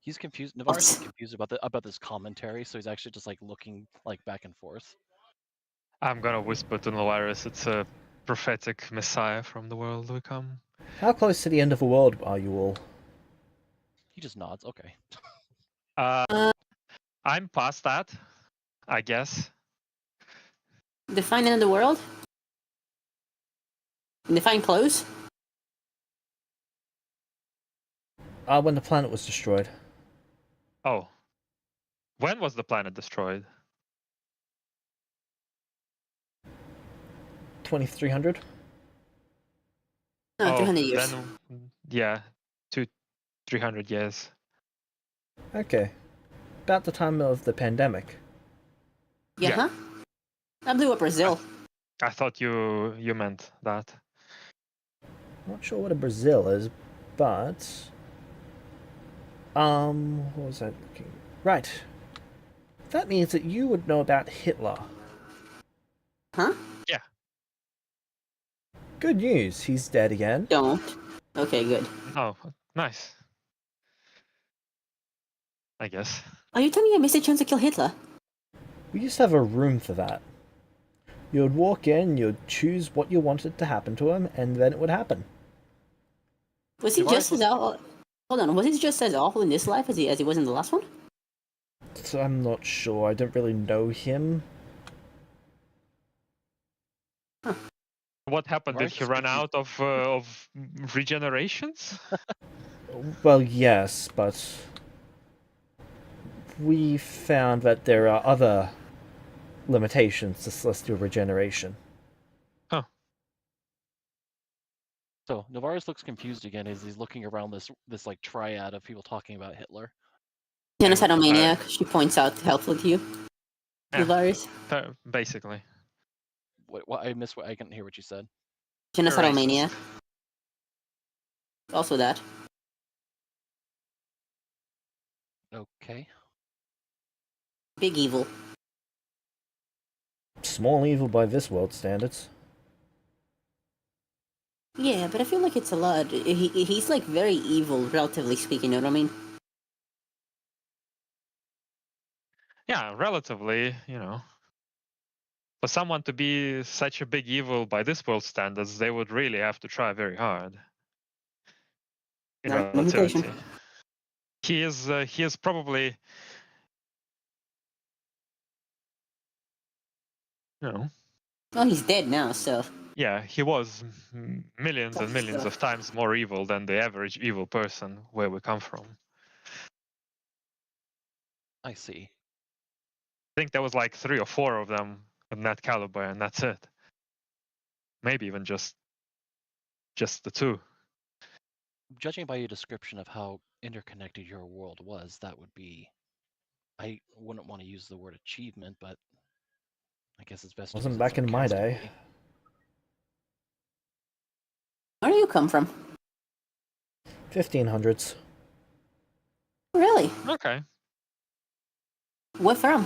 Speaker 2: He's confused. Navarre's is confused about this commentary, so he's actually just like looking like back and forth.
Speaker 4: I'm gonna whisper to Nolaris, it's a prophetic messiah from the world to come.
Speaker 3: How close to the end of the world are you all?
Speaker 2: He just nods. Okay.
Speaker 4: I'm past that, I guess.
Speaker 5: Define end of the world? Define close?
Speaker 3: When the planet was destroyed.
Speaker 4: Oh. When was the planet destroyed?
Speaker 3: 2300?
Speaker 5: No, 300 years.
Speaker 4: Then, yeah, 300 years.
Speaker 3: Okay. About the time of the pandemic.
Speaker 5: Yeah,
Speaker 4: Yeah.
Speaker 5: huh? I blew up Brazil.
Speaker 4: I thought you meant that.
Speaker 3: Not sure what a Brazil is, but... what was I looking... Right. That means that you would know about Hitler.
Speaker 5: Huh?
Speaker 4: Yeah.
Speaker 3: Good news, he's dead again.
Speaker 5: Don't. Okay, good.
Speaker 4: Oh, nice. I guess.
Speaker 5: Are you telling me I missed a chance to kill Hitler?
Speaker 3: We used to have a room for that. You would walk in, you'd choose what you wanted to happen to him, and then it would happen.
Speaker 5: Was he
Speaker 2: Navarre's
Speaker 5: just as awful? Hold on, was he just as awful in this life as he was in the last one?
Speaker 3: So I'm not sure, I don't really know him.
Speaker 4: What happened? Did
Speaker 2: Navarre's
Speaker 4: he
Speaker 2: just
Speaker 4: run
Speaker 2: confused.
Speaker 4: out of regenerations?
Speaker 3: Well, yes, but... we found that there are other limitations to celestial regeneration.
Speaker 2: So Navarre's looks confused again as he's looking around this like triad of people talking about Hitler.
Speaker 5: Genocidal maniac, she points out helpful to you.
Speaker 4: Yeah.
Speaker 5: Varys.
Speaker 4: Basically.
Speaker 2: What I missed? What I couldn't hear what you said.
Speaker 5: Genocidal
Speaker 4: Racist.
Speaker 5: maniac. Also that.
Speaker 2: Okay.
Speaker 5: Big evil.
Speaker 3: Small evil by this world standards.
Speaker 5: Yeah, but I feel like it's a lot. He's like very evil, relatively speaking, you know what I mean?
Speaker 4: Yeah, relatively, For someone to be such a big evil by this world standards, they would really have to try very hard. In
Speaker 5: Not limitation.
Speaker 4: relativity. He is probably,
Speaker 5: Well, he's dead now, so.
Speaker 4: yeah, he was millions and millions of times more evil than the average evil person where we come from.
Speaker 2: I see.
Speaker 4: I think there was like 3 or 4 of them in that caliber, and that's it. Maybe even just the 2.
Speaker 2: Judging by your description of how interconnected your world was, that would be. I wouldn't want to use the word achievement, but I guess it's best to use
Speaker 3: Wasn't
Speaker 2: it
Speaker 3: back in my day.
Speaker 2: sarcastically.
Speaker 5: Where do you come from?
Speaker 3: 1500s.
Speaker 5: Really?
Speaker 4: Okay.
Speaker 5: Where from?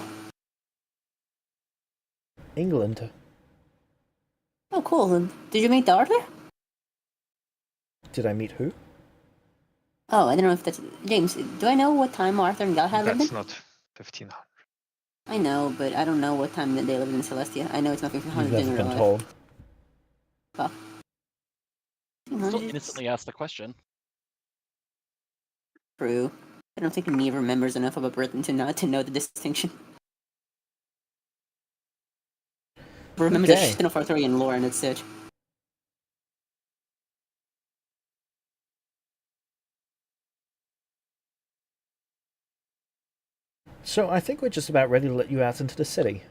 Speaker 3: England.
Speaker 5: Oh, cool. And did you meet the Arthur?
Speaker 3: Did I meet who?
Speaker 5: Oh, I don't know if that's... James, do I know what time Arthur and Galahad lived
Speaker 4: That's
Speaker 5: in?
Speaker 4: not 1500.
Speaker 5: I know, but I don't know what time that they lived in Celestia. I know it's not
Speaker 3: You've
Speaker 5: 1500
Speaker 3: never
Speaker 5: in real
Speaker 3: been
Speaker 5: life.
Speaker 3: told.
Speaker 5: Well,
Speaker 2: Still
Speaker 5: 1500s?
Speaker 2: innocently asked the question.
Speaker 5: True. I don't think Neve remembers enough about Britain to know the distinction. Remember the
Speaker 3: Okay.
Speaker 5: shit of Arthurian lore and that's it.
Speaker 3: So I think we're just about ready to let you out into the city.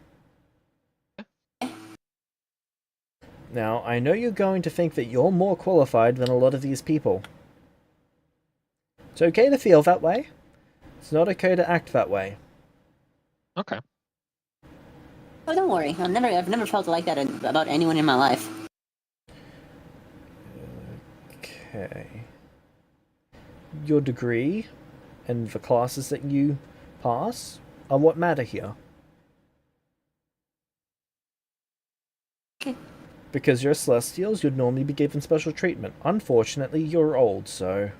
Speaker 3: Now, I know you're going to think that you're more qualified than a lot of these people. It's okay to feel that way. It's not okay to act that way.
Speaker 4: Okay.
Speaker 5: Oh, don't worry. I've never felt like that about anyone in my life.
Speaker 3: Okay. Your degree and the classes that you pass are what matter here.
Speaker 5: Okay.
Speaker 3: Because you're Celestials, you'd normally be given special treatment. Unfortunately, you're old, so.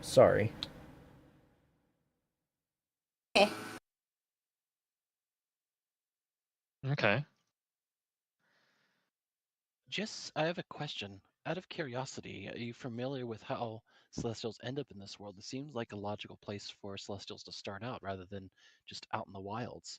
Speaker 3: Sorry.
Speaker 5: Okay.
Speaker 4: Okay.
Speaker 2: I have a question. Out of curiosity, are you familiar with how Celestials end up in this world? It seems like a logical place for Celestials to start out rather than just out in the wilds.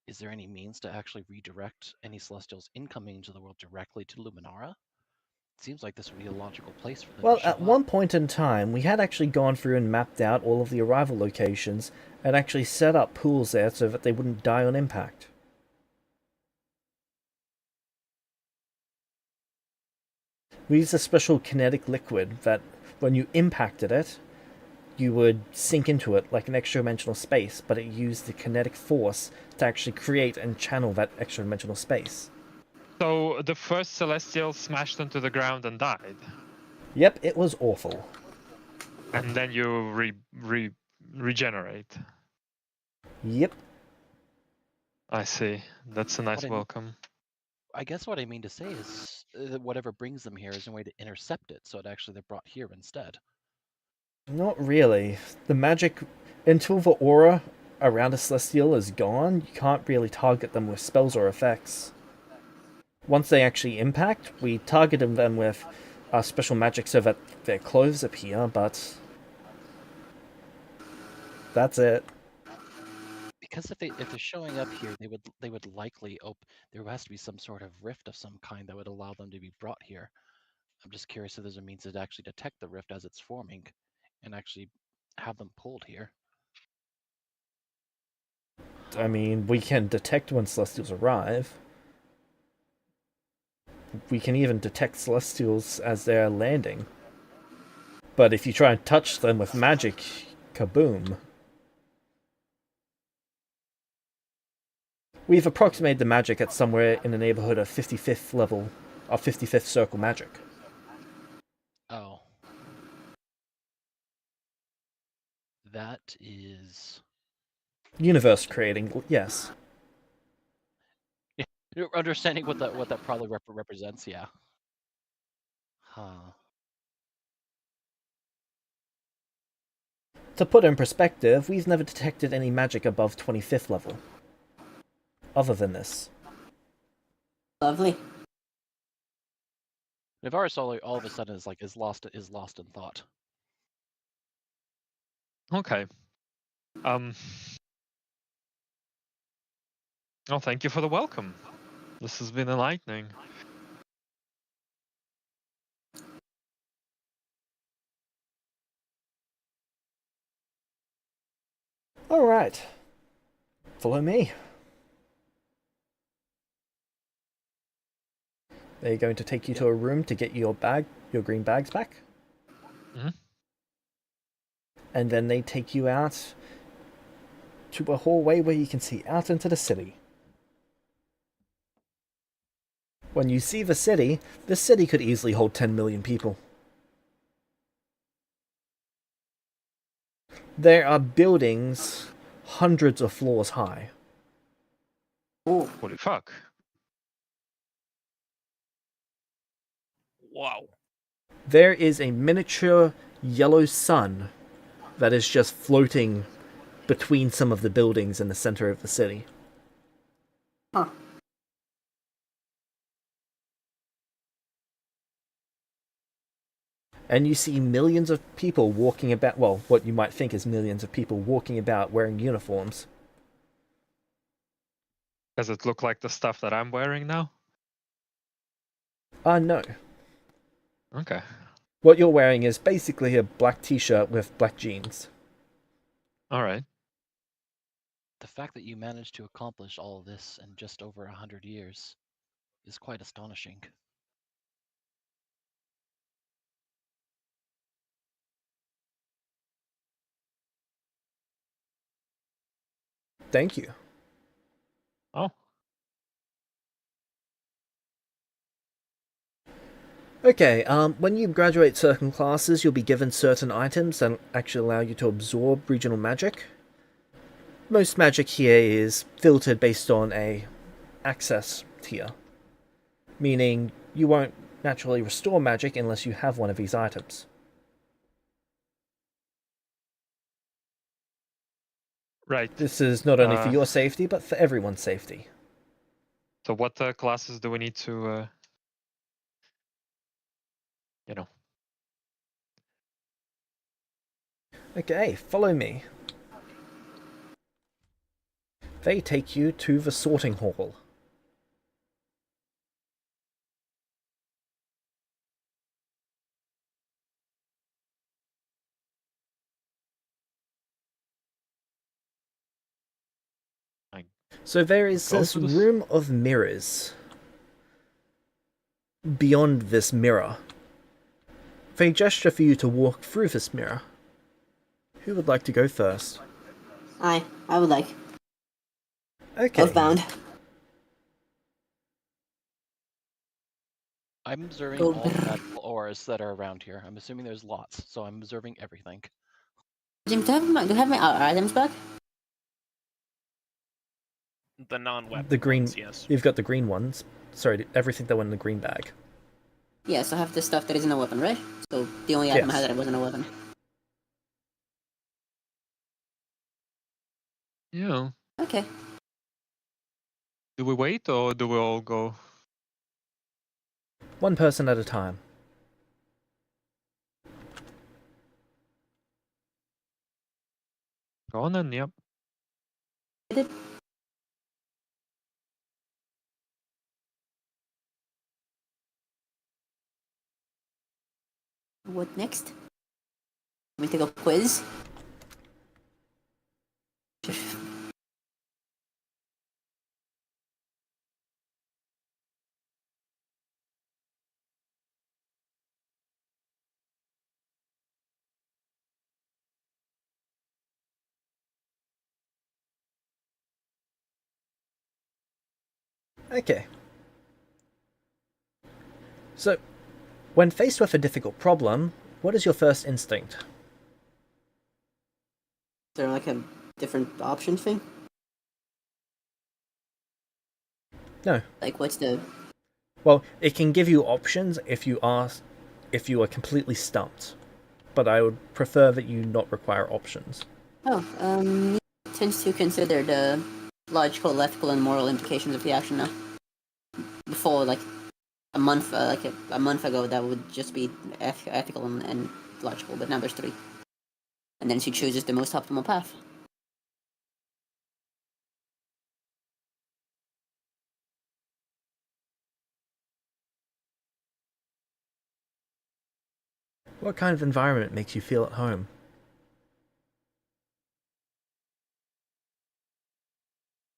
Speaker 2: Is there any means to actually redirect any Celestials incoming into the world directly to Luminara? It seems like this would be a logical place for them to
Speaker 3: Well,
Speaker 2: show
Speaker 3: at
Speaker 2: up.
Speaker 3: one point in time, we had actually gone through and mapped out all of the arrival locations and actually set up pools there so that they wouldn't die on impact. We used a special kinetic liquid that, when you impacted it, you would sink into it like an extra dimensional space, but it used the kinetic force to actually create and channel that extra dimensional space.
Speaker 4: So the first Celestial smashed into the ground and died,
Speaker 3: Yep, it was awful.
Speaker 4: and then you regenerate.
Speaker 3: Yep.
Speaker 4: I see. That's a nice
Speaker 2: What I
Speaker 4: welcome.
Speaker 2: I guess what I mean to say is that whatever brings them here is a way to intercept it, so it actually they're brought here instead.
Speaker 3: Not really. The magic, until the aura around a celestial is gone, you can't really target them with spells or effects. Once they actually impact, we targeted them with special magic so that their clothes appear, but that's it.
Speaker 2: Because if they're showing up here, they would likely there has to be some sort of rift of some kind that would allow them to be brought here. I'm just curious if there's a means to actually detect the rift as it's forming and actually have them pulled here.
Speaker 3: I mean, we can detect when celestials arrive. We can even detect celestials as they're landing. But if you try and touch them with magic, kaboom. We've approximated the magic at somewhere in the neighborhood of 55th level, of 55th circle magic.
Speaker 2: Oh. That is
Speaker 3: Universe creating, yes.
Speaker 2: you're understanding what that probably represents, yeah. Huh.
Speaker 3: To put in perspective, we've never detected any magic above 25th level. Other than this.
Speaker 5: Lovely.
Speaker 2: Navaris all of a sudden is lost in thought.
Speaker 4: Okay. Oh, thank you for the welcome. This has been enlightening.
Speaker 3: Alright. Follow me. They're going to take you to a room to get your green bags back.
Speaker 4: Mhm.
Speaker 3: And then they take you out to a hallway where you can see out into the city. When you see the city could easily hold 10 million people. There are buildings hundreds of floors high.
Speaker 5: Ooh.
Speaker 4: Holy fuck.
Speaker 1: Wow.
Speaker 3: There is a miniature yellow sun that is just floating between some of the buildings in the center of the city.
Speaker 5: Huh.
Speaker 3: And you see millions of people walking about, well, what you might think is millions of people walking about wearing uniforms.
Speaker 4: Does it look like the stuff that I'm wearing now?
Speaker 3: No.
Speaker 4: Okay.
Speaker 3: What you're wearing is basically a black t-shirt with black jeans.
Speaker 4: All right.
Speaker 2: The fact that you managed to accomplish all of this in just over 100 years is quite astonishing.
Speaker 3: Thank you.
Speaker 4: Oh,
Speaker 3: Okay, when you graduate certain classes, you'll be given certain items that actually allow you to absorb regional magic. Most magic here is filtered based on a access tier, meaning you won't naturally restore magic unless you have one of these items.
Speaker 4: Right.
Speaker 3: This is not only for your safety, but for everyone's safety.
Speaker 4: So what classes do we need to, you know?
Speaker 3: Okay, follow me. They take you to the sorting hall. So there is
Speaker 4: Go
Speaker 3: this
Speaker 4: to this?
Speaker 3: room of mirrors. Beyond this mirror, they gesture for you to walk through this mirror. Who would like to go first?
Speaker 5: I would like.
Speaker 3: Okay.
Speaker 5: Earthbound.
Speaker 2: I'm observing
Speaker 5: Go
Speaker 2: all the
Speaker 5: brrr.
Speaker 2: magical auras that are around here. I'm assuming there's lots, so I'm observing everything.
Speaker 5: Jim, do I have my items back?
Speaker 1: The non-weapon
Speaker 3: The green.
Speaker 1: ones, yes.
Speaker 3: You've got the green ones. Sorry, everything that went in the green bag.
Speaker 5: Yes, I have the stuff that isn't a weapon, right? So the only item I
Speaker 3: Yes.
Speaker 5: had that wasn't a weapon.
Speaker 4: Yeah.
Speaker 5: Okay.
Speaker 4: Do we wait or do we all go?
Speaker 3: One person at a time.
Speaker 4: Go on then, yep.
Speaker 5: What next? Let me take a quiz.
Speaker 3: Okay. So, when faced with a difficult problem, what is your first instinct?
Speaker 5: Is there like a different option thing?
Speaker 3: No.
Speaker 5: Like what's the...
Speaker 3: Well, it can give you options if you are completely stumped, but I would prefer that you not require options.
Speaker 5: Oh, tends to consider the logical, ethical, and moral implications of the action now. Before, like a month, a month ago, that would just be ethical and logical, but now there's three. And then she chooses the most optimal path.
Speaker 3: What kind of environment makes you feel at home?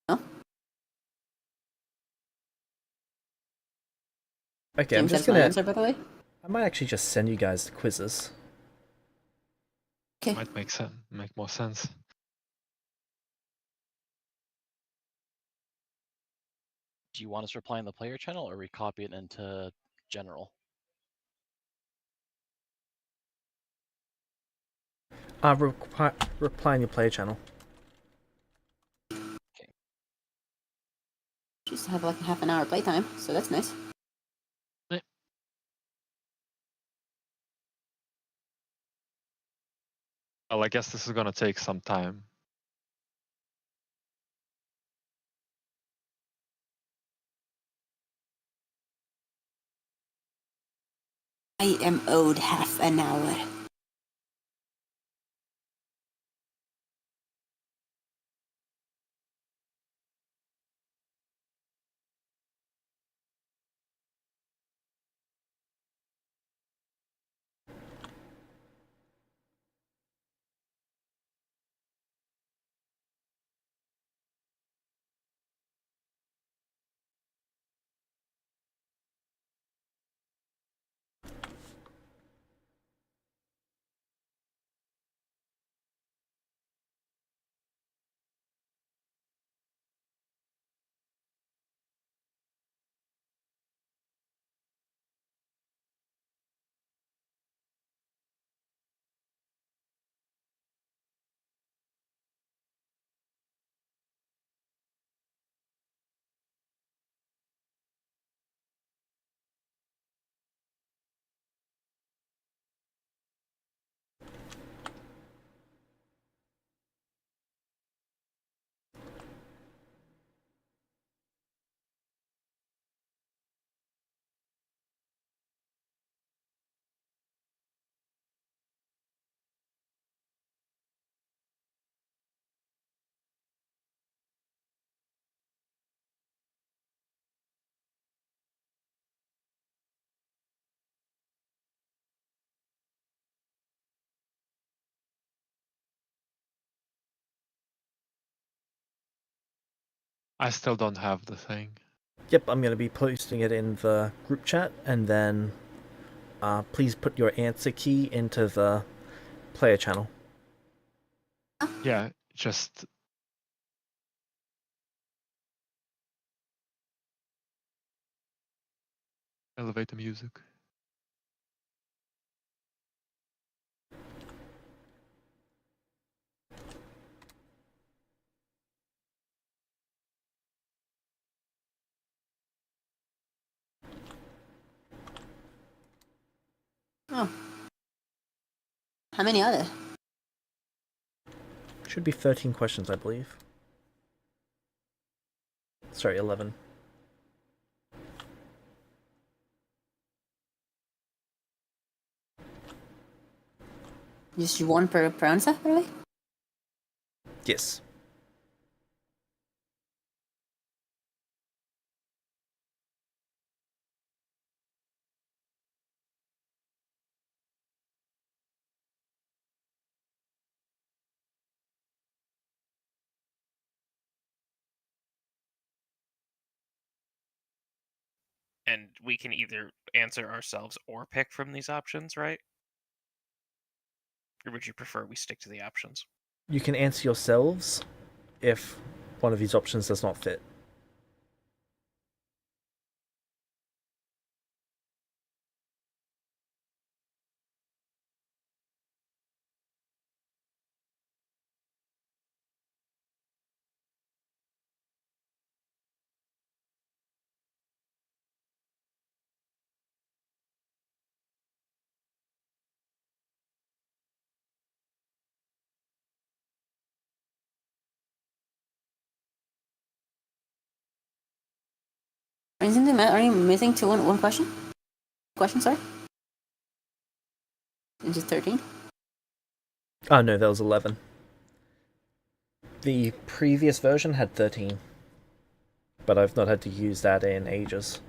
Speaker 5: Huh?
Speaker 3: Okay, I'm
Speaker 5: James,
Speaker 3: just
Speaker 5: that's my
Speaker 3: gonna...
Speaker 5: answer, by the way.
Speaker 3: I might actually just send you guys the quizzes.
Speaker 5: Okay.
Speaker 4: Might make more sense.
Speaker 2: Do you want us to reply in the player channel or recopy it into general?
Speaker 3: Reply in your player channel.
Speaker 5: Just have like half an hour playtime, so that's nice.
Speaker 4: Well, I guess this is gonna take some time.
Speaker 5: I am owed half an hour.
Speaker 4: I still don't have the thing.
Speaker 3: Yep, I'm going to be posting it in the group chat, and then please put your answer key into the player channel.
Speaker 4: Yeah, just elevator music.
Speaker 5: Oh. How many are there?
Speaker 3: Should be 13 questions, I believe. Sorry, 11.
Speaker 5: Just one per answer, by the way?
Speaker 3: Yes.
Speaker 1: And we can either answer ourselves or pick from these options, right? Or would you prefer we stick to the options?
Speaker 3: You can answer yourselves if one of these options does not fit.
Speaker 5: Are you missing one question? Question, sorry? Is it 13?
Speaker 3: Oh no, that was 11. The previous version had 13, but I've not had to use that in ages.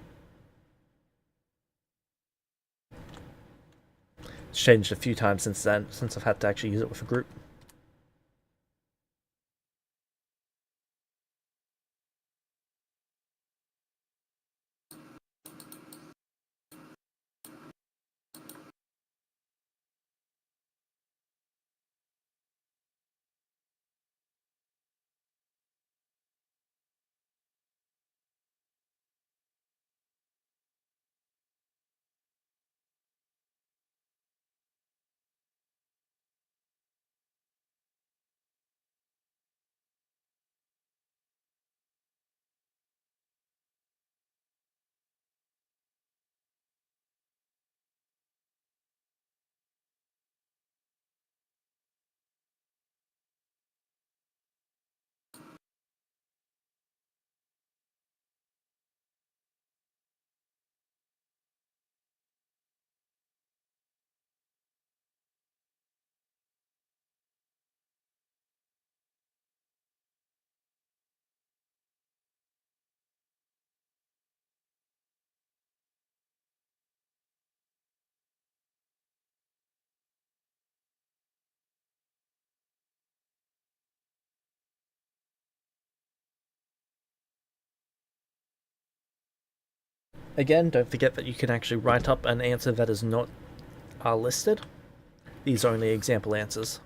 Speaker 3: It's changed a few times since then, since I've had to actually use it with a group. Again, don't forget that you can actually write up an answer that is not listed. These are only example answers.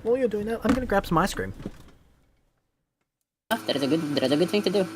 Speaker 3: While you're doing that, I'm going to grab some ice cream.
Speaker 5: That is a good thing to do.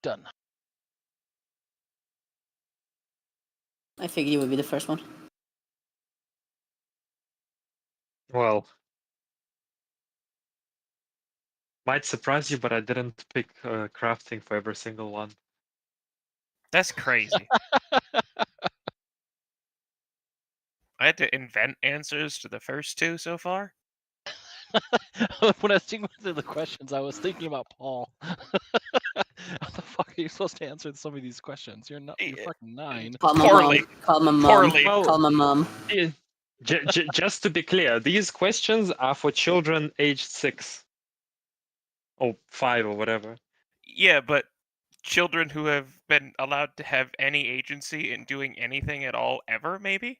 Speaker 2: Done.
Speaker 5: I figured you would be the first one.
Speaker 4: Well, might surprise you, but I didn't pick crafting for every single one.
Speaker 1: That's crazy. I had to invent answers to the first two so far.
Speaker 2: When I was thinking through the questions, I was thinking about Paul. How the fuck are you supposed to answer some of these questions? You're not. You're
Speaker 1: Yeah.
Speaker 2: fucking 9.
Speaker 5: Call my
Speaker 1: Poorly.
Speaker 5: mom. Call my mom.
Speaker 1: Poorly.
Speaker 4: Well,
Speaker 5: Call my mom.
Speaker 4: just to be clear, these questions are for children aged 6 or 5 or whatever.
Speaker 1: Yeah, but children who have been allowed to have any agency in doing anything at all ever, maybe?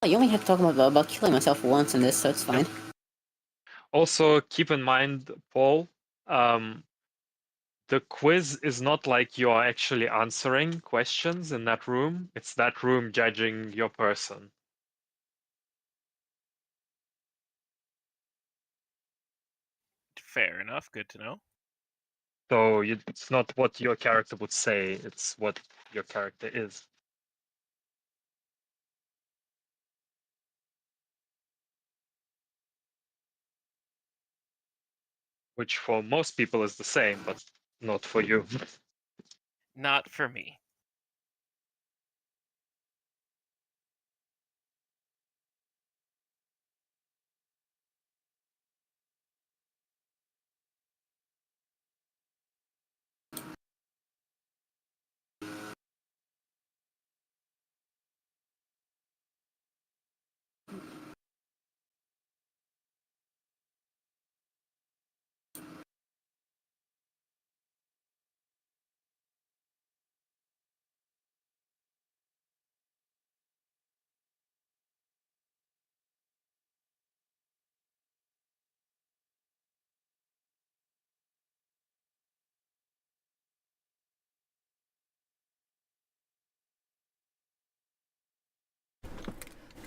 Speaker 5: Oh, you only have to talk about killing myself once in this, so it's fine.
Speaker 4: Also, keep in mind, Paul, the quiz is not like you are actually answering questions in that room. It's that room judging your person.
Speaker 1: Fair enough. Good to know.
Speaker 4: So it's not what your character would say, it's what your character is. Which for most people is the same, but not for you.
Speaker 1: Not for me.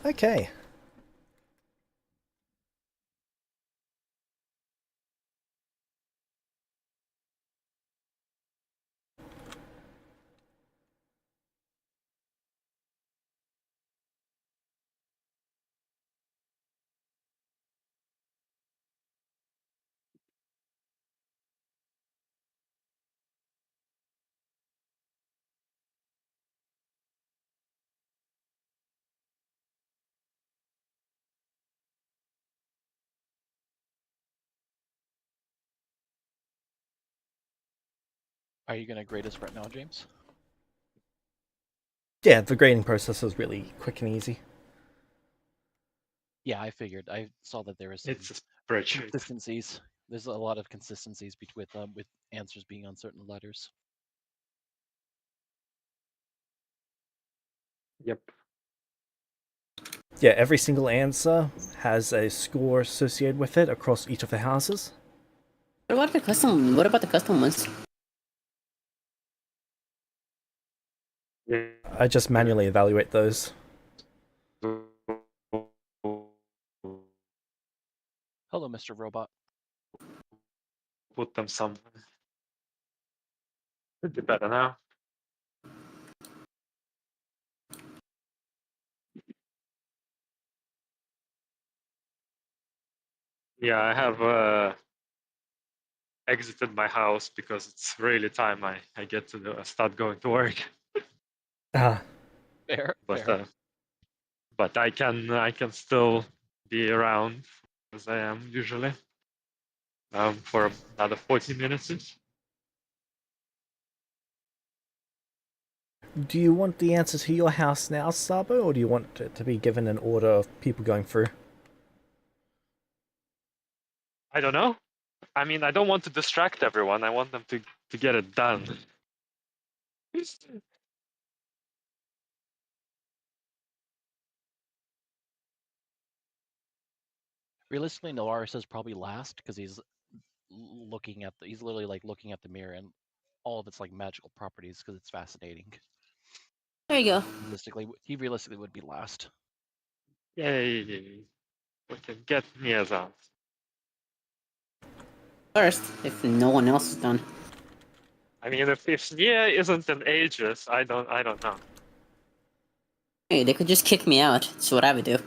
Speaker 3: Okay.
Speaker 2: Are you gonna grade us right now, James?
Speaker 3: Yeah, the grading process is really quick and easy.
Speaker 2: Yeah, I figured. I saw that there was some
Speaker 4: It's a spreadsheet.
Speaker 2: consistencies. There's a lot of consistencies with answers being on certain letters.
Speaker 4: Yep.
Speaker 3: Yeah, every single answer has a score associated with it across each of the houses.
Speaker 5: What about the custom? What about the custom ones?
Speaker 3: I just manually evaluate those.
Speaker 2: Hello, Mr. Robot.
Speaker 4: Put them somewhere. Could be better now. Yeah, I have exited my house because it's really time I get to start going to work.
Speaker 3: Ah,
Speaker 2: Fair,
Speaker 4: But
Speaker 2: fair.
Speaker 4: but I can still be around as I am usually for another 40 minutes.
Speaker 3: do you want the answer to your house now, Sabo, or do you want it to be given an order of people going through?
Speaker 4: I don't know. I mean, I don't want to distract everyone. I want them to get it done.
Speaker 2: Realistically, Nolaris is probably last because he's he's literally like looking at the mirror and all of its like magical properties because it's fascinating.
Speaker 5: There you go.
Speaker 2: He realistically would be last.
Speaker 4: Yay! We can get Mia's out.
Speaker 5: First, if no one else is done.
Speaker 4: I mean, if Nia isn't an Aegis, I don't know.
Speaker 5: Hey, they could just kick me out. That's what I would do.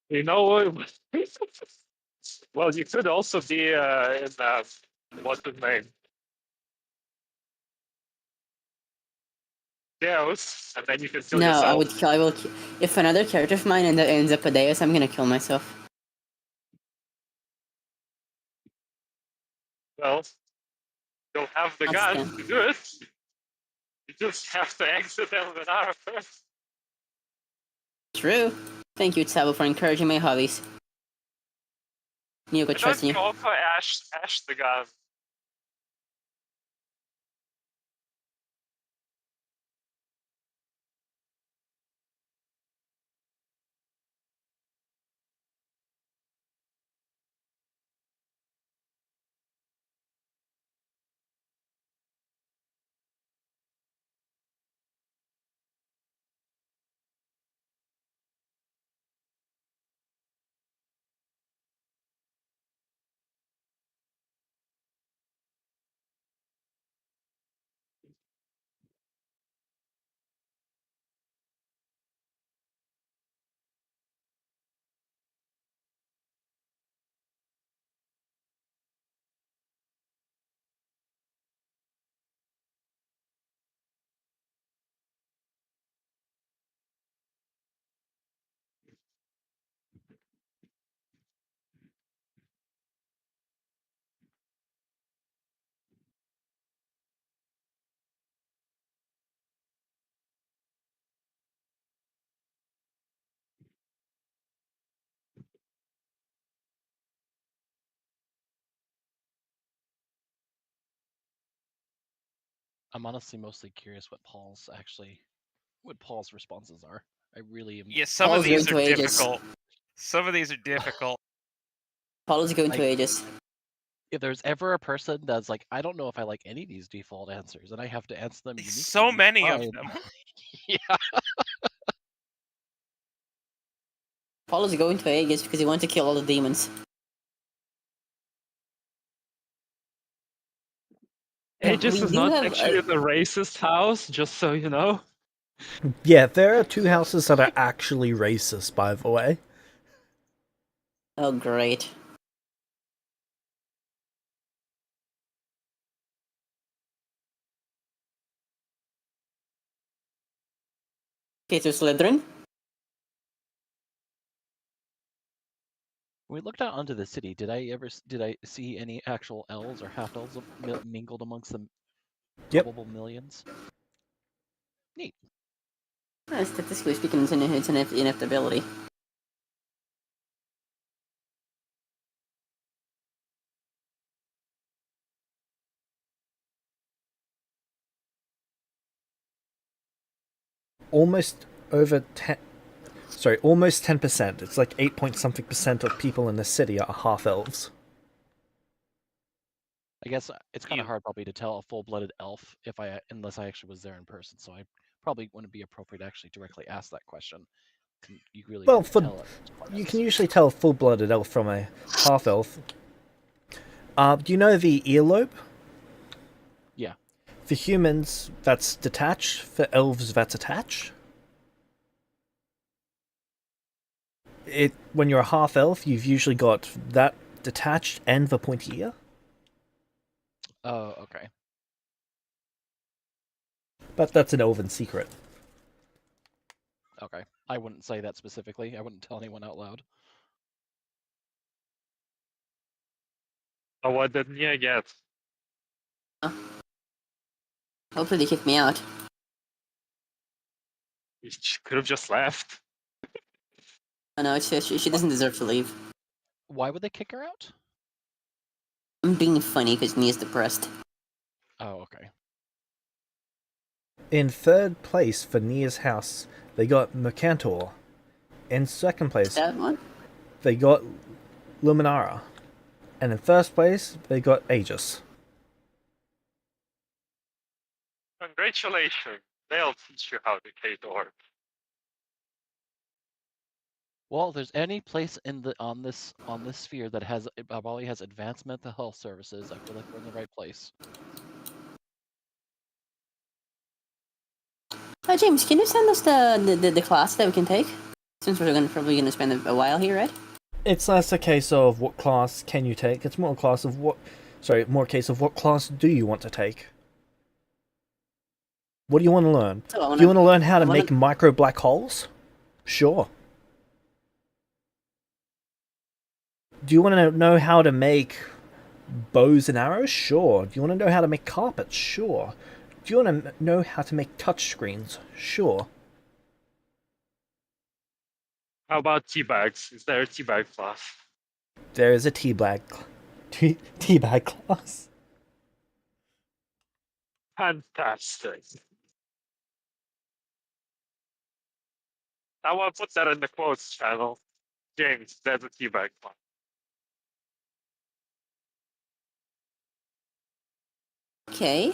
Speaker 4: You know, well, you could also be in what's his name, Deus, and then you can kill
Speaker 5: No, I
Speaker 4: yourself.
Speaker 5: would kill. I will. If another character of mine ends up a Deus, I'm gonna kill myself.
Speaker 4: Well, you'll have the
Speaker 5: That's
Speaker 4: guts
Speaker 5: done.
Speaker 4: to do it. You just have to exit Elvenara first.
Speaker 5: True. Thank you, Tsabo, for encouraging my hobbies. Neo,
Speaker 4: Why
Speaker 5: good
Speaker 4: don't
Speaker 5: trusting
Speaker 4: you
Speaker 5: you.
Speaker 4: go for Ash the god?
Speaker 2: I'm honestly mostly curious what Paul's responses are. I really am.
Speaker 1: Yeah, some of
Speaker 5: Paul's going
Speaker 1: these are
Speaker 5: to Aegis.
Speaker 1: difficult. Some of these are difficult.
Speaker 5: Paul is going to
Speaker 2: Like-
Speaker 5: Aegis.
Speaker 2: If there's ever a person that's like, I don't know if I like any of these default answers, and I have to answer them uniquely.
Speaker 1: So many of
Speaker 2: fine.
Speaker 1: them.
Speaker 2: Yeah.
Speaker 5: Paul is going to Aegis because he wants to kill all the demons.
Speaker 4: Aegis
Speaker 5: we
Speaker 4: is
Speaker 5: do
Speaker 4: not
Speaker 5: have
Speaker 4: actually the racist house, just so you know.
Speaker 3: Yeah, there are two houses that are actually racist, by the way.
Speaker 5: Oh, great. Okay, so Slytherin.
Speaker 2: When we looked out onto the city, did I see any actual elves or half elves mingled amongst the
Speaker 3: Yep.
Speaker 2: probable millions? Neat.
Speaker 5: Statistically speaking, it's an inevitability.
Speaker 3: Almost over 10. Sorry, almost 10%. It's like 8 point something percent of people in the city are half elves.
Speaker 2: I guess it's kind of
Speaker 1: You-
Speaker 2: hard probably to tell a full-blooded elf unless I actually was there in person. So I probably wouldn't be appropriate to actually directly ask that question. You really
Speaker 3: Well,
Speaker 2: couldn't tell it.
Speaker 3: you can usually tell a full blooded elf from a half elf. Do you know the earlobe?
Speaker 2: Yeah.
Speaker 3: For humans, that's detach. For elves, that's attach. When you're a half elf, you've usually got that detached and the pointy ear.
Speaker 2: Oh, okay.
Speaker 3: But that's an elven secret.
Speaker 2: Okay. I wouldn't say that specifically. I wouldn't tell anyone out loud.
Speaker 4: So what did Nia get?
Speaker 5: Hopefully they kick me out.
Speaker 4: She could have just left.
Speaker 5: Oh no, she doesn't deserve to leave.
Speaker 2: Why would they kick her out?
Speaker 5: I'm being funny because Nia's depressed.
Speaker 2: Oh, okay.
Speaker 3: In third place for Nia's house, they got Mercantor. In second place,
Speaker 5: That one?
Speaker 3: they got Luminara. And in first place, they got Aegis.
Speaker 4: Congratulations. They'll teach you how to K-Door.
Speaker 2: Well, if there's any place in the on this sphere that has probably has advanced mental health services, I feel like we're in the right place.
Speaker 5: James, can you send us the class that we can take? Since we're probably gonna spend a while here, right?
Speaker 3: It's less a case of what class can you take, it's more a class of more a case of what class do you want to take? What do you want to learn?
Speaker 5: So
Speaker 3: Do you want to learn how to make micro black holes? Sure. Do you want to know how to make bows and arrows? Sure. Do you want to know how to make carpets? Sure. Do you want to know how to make touchscreens? Sure.
Speaker 4: How about teabags? Is there a teabag class?
Speaker 3: There is a teabag class.
Speaker 4: Fantastic. Someone put that in the quotes channel. James, there's a teabag class.
Speaker 5: Okay.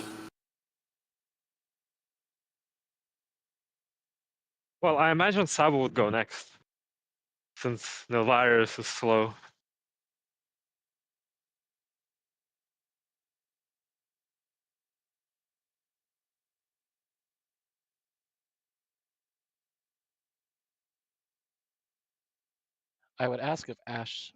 Speaker 4: Well, I imagine Sabo would go next, since the virus is slow.
Speaker 2: I would ask if Ash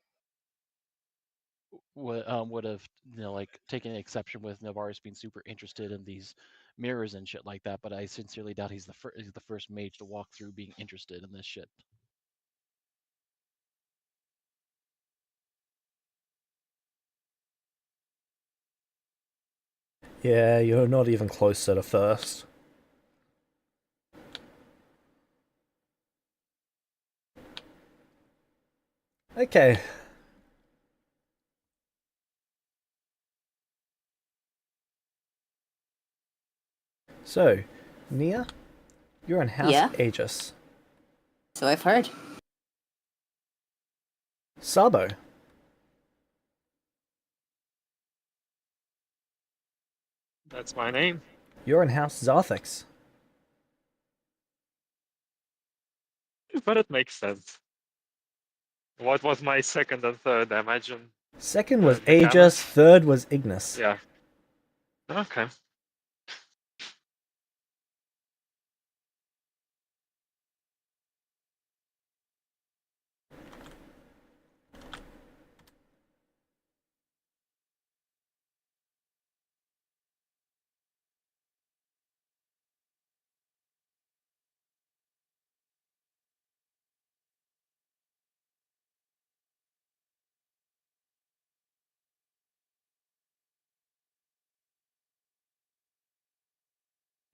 Speaker 2: would have like taken exception with Navarus being super interested in these mirrors and shit like that, but I sincerely doubt he's the first mage to walk through being interested in this shit.
Speaker 3: Yeah, you're not even close to the first. Okay. So, Nia, you're in House
Speaker 5: Yeah.
Speaker 3: Aegis.
Speaker 5: So I've heard.
Speaker 3: Sabo,
Speaker 4: That's my name.
Speaker 3: you're in House Zarthix.
Speaker 4: But it makes sense. What was my second and third? I imagine.
Speaker 3: Second was
Speaker 4: The
Speaker 3: Aegis,
Speaker 4: cameras?
Speaker 3: third was Ignis.
Speaker 4: Yeah. Okay.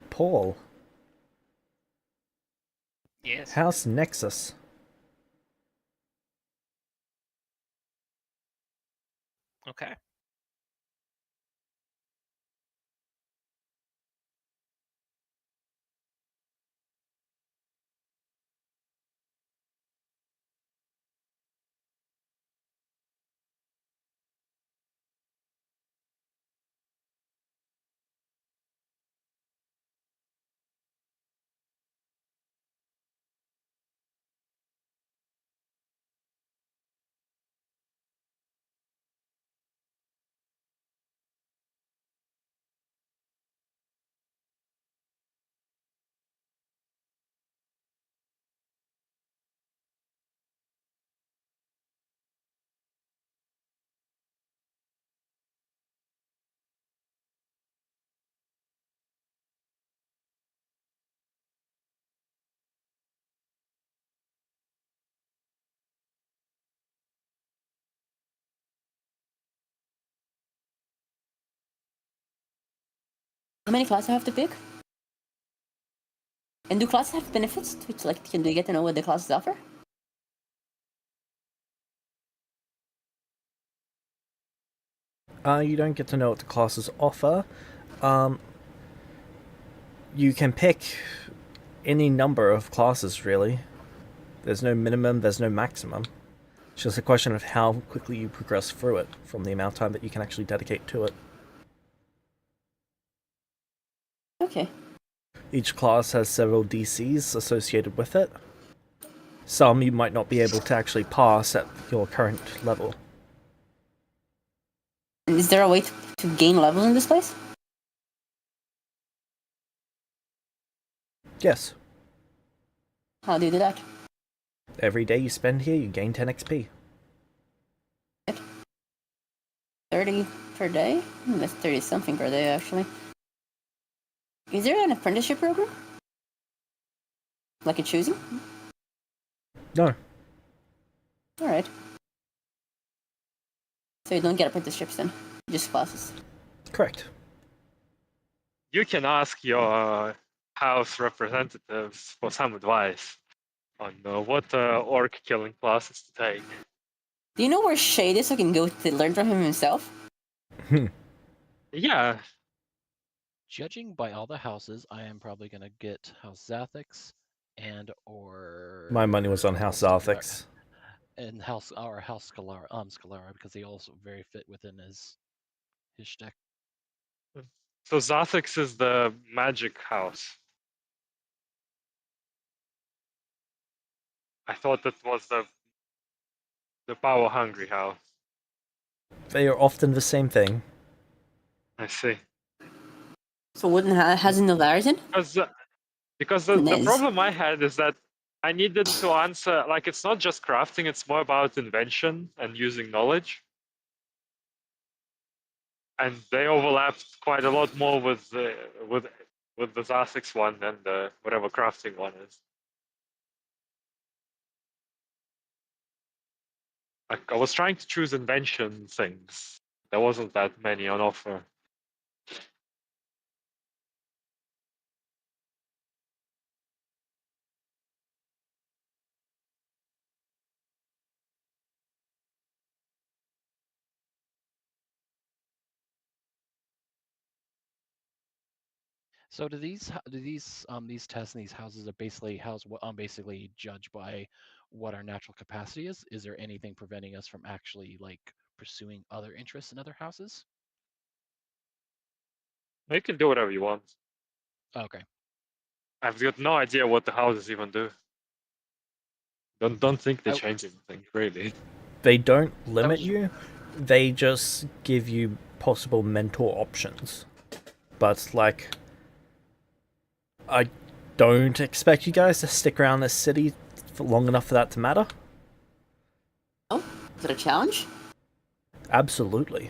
Speaker 3: Paul,
Speaker 1: Yes.
Speaker 3: House Nexus.
Speaker 1: Okay.
Speaker 5: How many classes I have to pick? And do classes have benefits? Which, like, can you get to know what the classes offer?
Speaker 3: You don't get to know what the classes offer. You can pick any number of classes, really. There's no minimum, there's no maximum. It's just a question of how quickly you progress through it, from the amount of time that you can actually dedicate to it.
Speaker 5: Okay.
Speaker 3: Each class has several DCs associated with it. Some you might not be able to actually pass at your current level.
Speaker 5: And is there a way to gain levels in this place?
Speaker 3: Yes.
Speaker 5: How do you do that?
Speaker 3: Every day you spend here, you gain 10 XP.
Speaker 5: 30 per day? That's 30 something per day, actually. Is there an apprenticeship program? Like a choosing?
Speaker 3: No.
Speaker 5: Alright. So you don't get apprenticeships then? Just classes.
Speaker 3: Correct.
Speaker 4: You can ask your house representatives for some advice on what orc killing classes to take.
Speaker 5: Do you know where Shade is so I can go to learn from him himself?
Speaker 4: Yeah,
Speaker 2: Judging by all the houses, I am probably gonna get House Zathix and or
Speaker 3: My money was on House Arthix.
Speaker 2: and House Scalara because they also very fit within his deck.
Speaker 4: so Zathix is the magic house. I thought that was the power hungry house.
Speaker 3: They are often the same thing.
Speaker 4: I see.
Speaker 5: So wouldn't hasn't Novaris in?
Speaker 4: Because the
Speaker 5: Nez.
Speaker 4: problem I had is that I needed to answer, like, it's not just crafting, it's more about invention and using knowledge. And they overlapped quite a lot more with the Zathix one than the whatever crafting one is. Like, I was trying to choose invention things. There wasn't that many on offer.
Speaker 2: So do these tests and these houses are basically basically judged by what our natural capacity is? Is there anything preventing us from actually like pursuing other interests in other houses?
Speaker 4: You can do whatever you want.
Speaker 2: Okay.
Speaker 4: I've got no idea what the houses even do. Don't think they
Speaker 2: I-
Speaker 4: change anything, really.
Speaker 3: They don't
Speaker 2: I
Speaker 3: limit
Speaker 2: was
Speaker 3: you, they just give you possible mentor options. But, like, I don't expect you guys to stick around this city for long enough for that to matter.
Speaker 5: Oh, is it a challenge?
Speaker 3: Absolutely.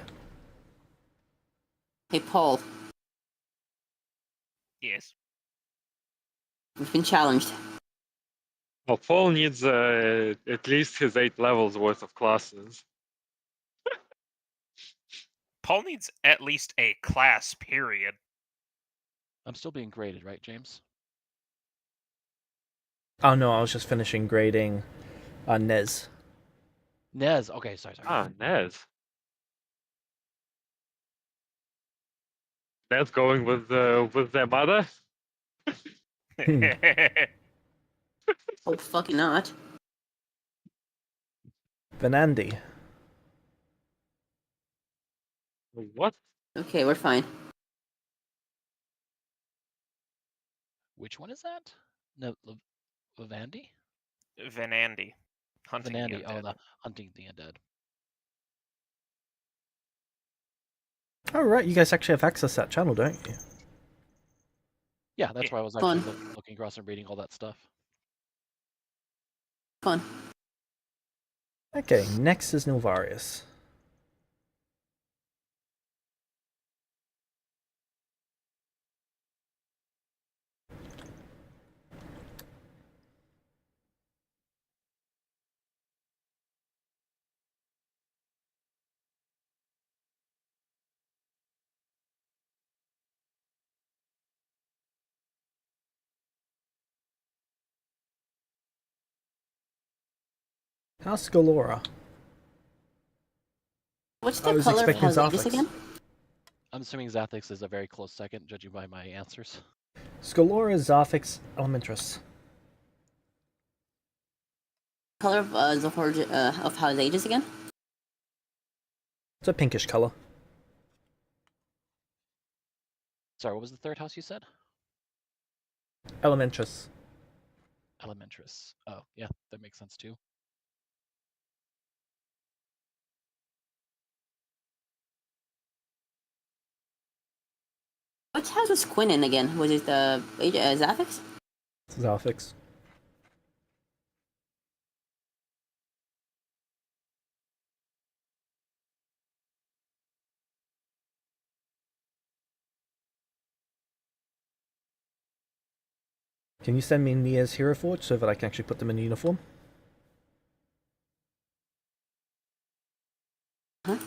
Speaker 5: Hey, Paul,
Speaker 1: Yes.
Speaker 5: we've been challenged.
Speaker 4: Well, Paul needs at least his 8 levels worth of classes.
Speaker 1: Paul needs at least a class, period.
Speaker 2: I'm still being graded, right, James?
Speaker 3: Oh no, I was just finishing grading Nez.
Speaker 2: Nez. Okay, sorry.
Speaker 4: Ah, Nez. Nez going with their mother.
Speaker 5: Oh, fucking not.
Speaker 3: Venandi.
Speaker 4: What?
Speaker 5: Okay, we're fine.
Speaker 2: Which one is that? No, Lavandi?
Speaker 1: Venandi. Hunting the
Speaker 2: Venandi. Oh,
Speaker 1: undead.
Speaker 2: the hunting the undead.
Speaker 3: Oh right, you guys actually have access to that channel, don't you?
Speaker 2: Yeah, that's
Speaker 1: Yeah.
Speaker 2: why I was
Speaker 5: Fun.
Speaker 2: actually looking across and reading all that stuff.
Speaker 5: Fun.
Speaker 3: Okay, next is Nilvarius. House Galora.
Speaker 5: What's
Speaker 3: I
Speaker 5: the
Speaker 3: was
Speaker 5: color of
Speaker 3: expecting
Speaker 5: House Aegis
Speaker 3: Xarthix.
Speaker 5: again?
Speaker 2: I'm assuming Zathix is a very close second, judging by my answers.
Speaker 3: Scalora, Xarthix, Elementrus.
Speaker 5: Color of the Horde of House Aegis again?
Speaker 3: It's a pinkish color.
Speaker 2: Sorry, what was the third house you said?
Speaker 3: Elementrus.
Speaker 2: Elementrus. Oh, yeah, that makes sense too.
Speaker 5: Which house was Quinn in again? Was it Zaphix?
Speaker 3: Xarthix. Can you send me Nia's Hero Forge so that I can actually put them in uniform?
Speaker 5: Huh?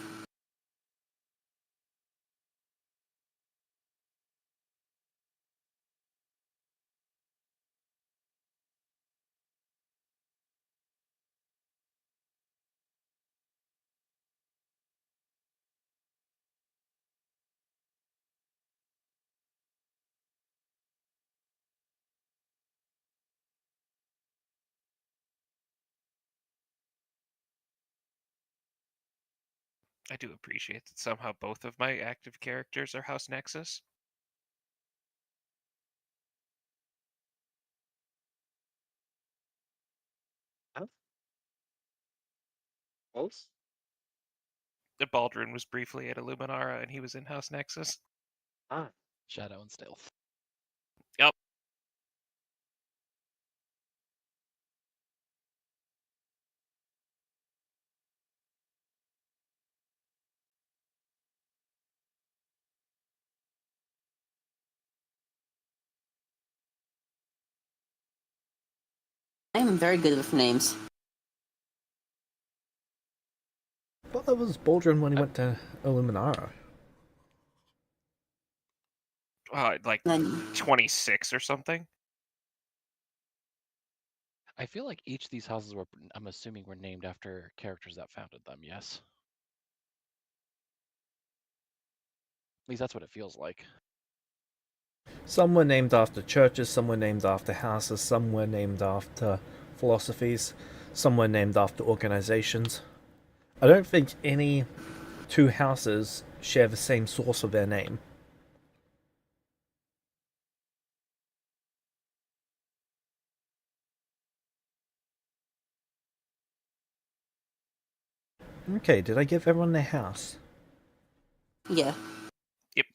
Speaker 1: I do appreciate that somehow both of my active characters are House Nexus.
Speaker 6: Both?
Speaker 1: The Baldrin was briefly at Illuminara and he was in House Nexus.
Speaker 6: Ah.
Speaker 2: Shadow and Stealth.
Speaker 1: Yep.
Speaker 5: I am very good with names.
Speaker 3: I thought that was Baldrin when he went to Illuminara.
Speaker 1: Like
Speaker 5: Then
Speaker 1: 26 or something.
Speaker 2: I feel like each of these houses were, I'm assuming, were named after characters that founded them, yes? At least that's what it feels like.
Speaker 3: Some were named after churches, some were named after houses, some were named after philosophies, some were named after organizations. I don't think any two houses share the same source of their name. Okay, did I give everyone their house?
Speaker 5: yeah.
Speaker 2: Yep.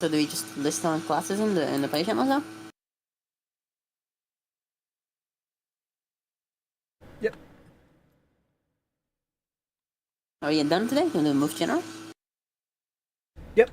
Speaker 5: So do we just list down classes in the play channel now?
Speaker 3: Yep.
Speaker 5: Are you done today? You want to move general?
Speaker 3: Yep.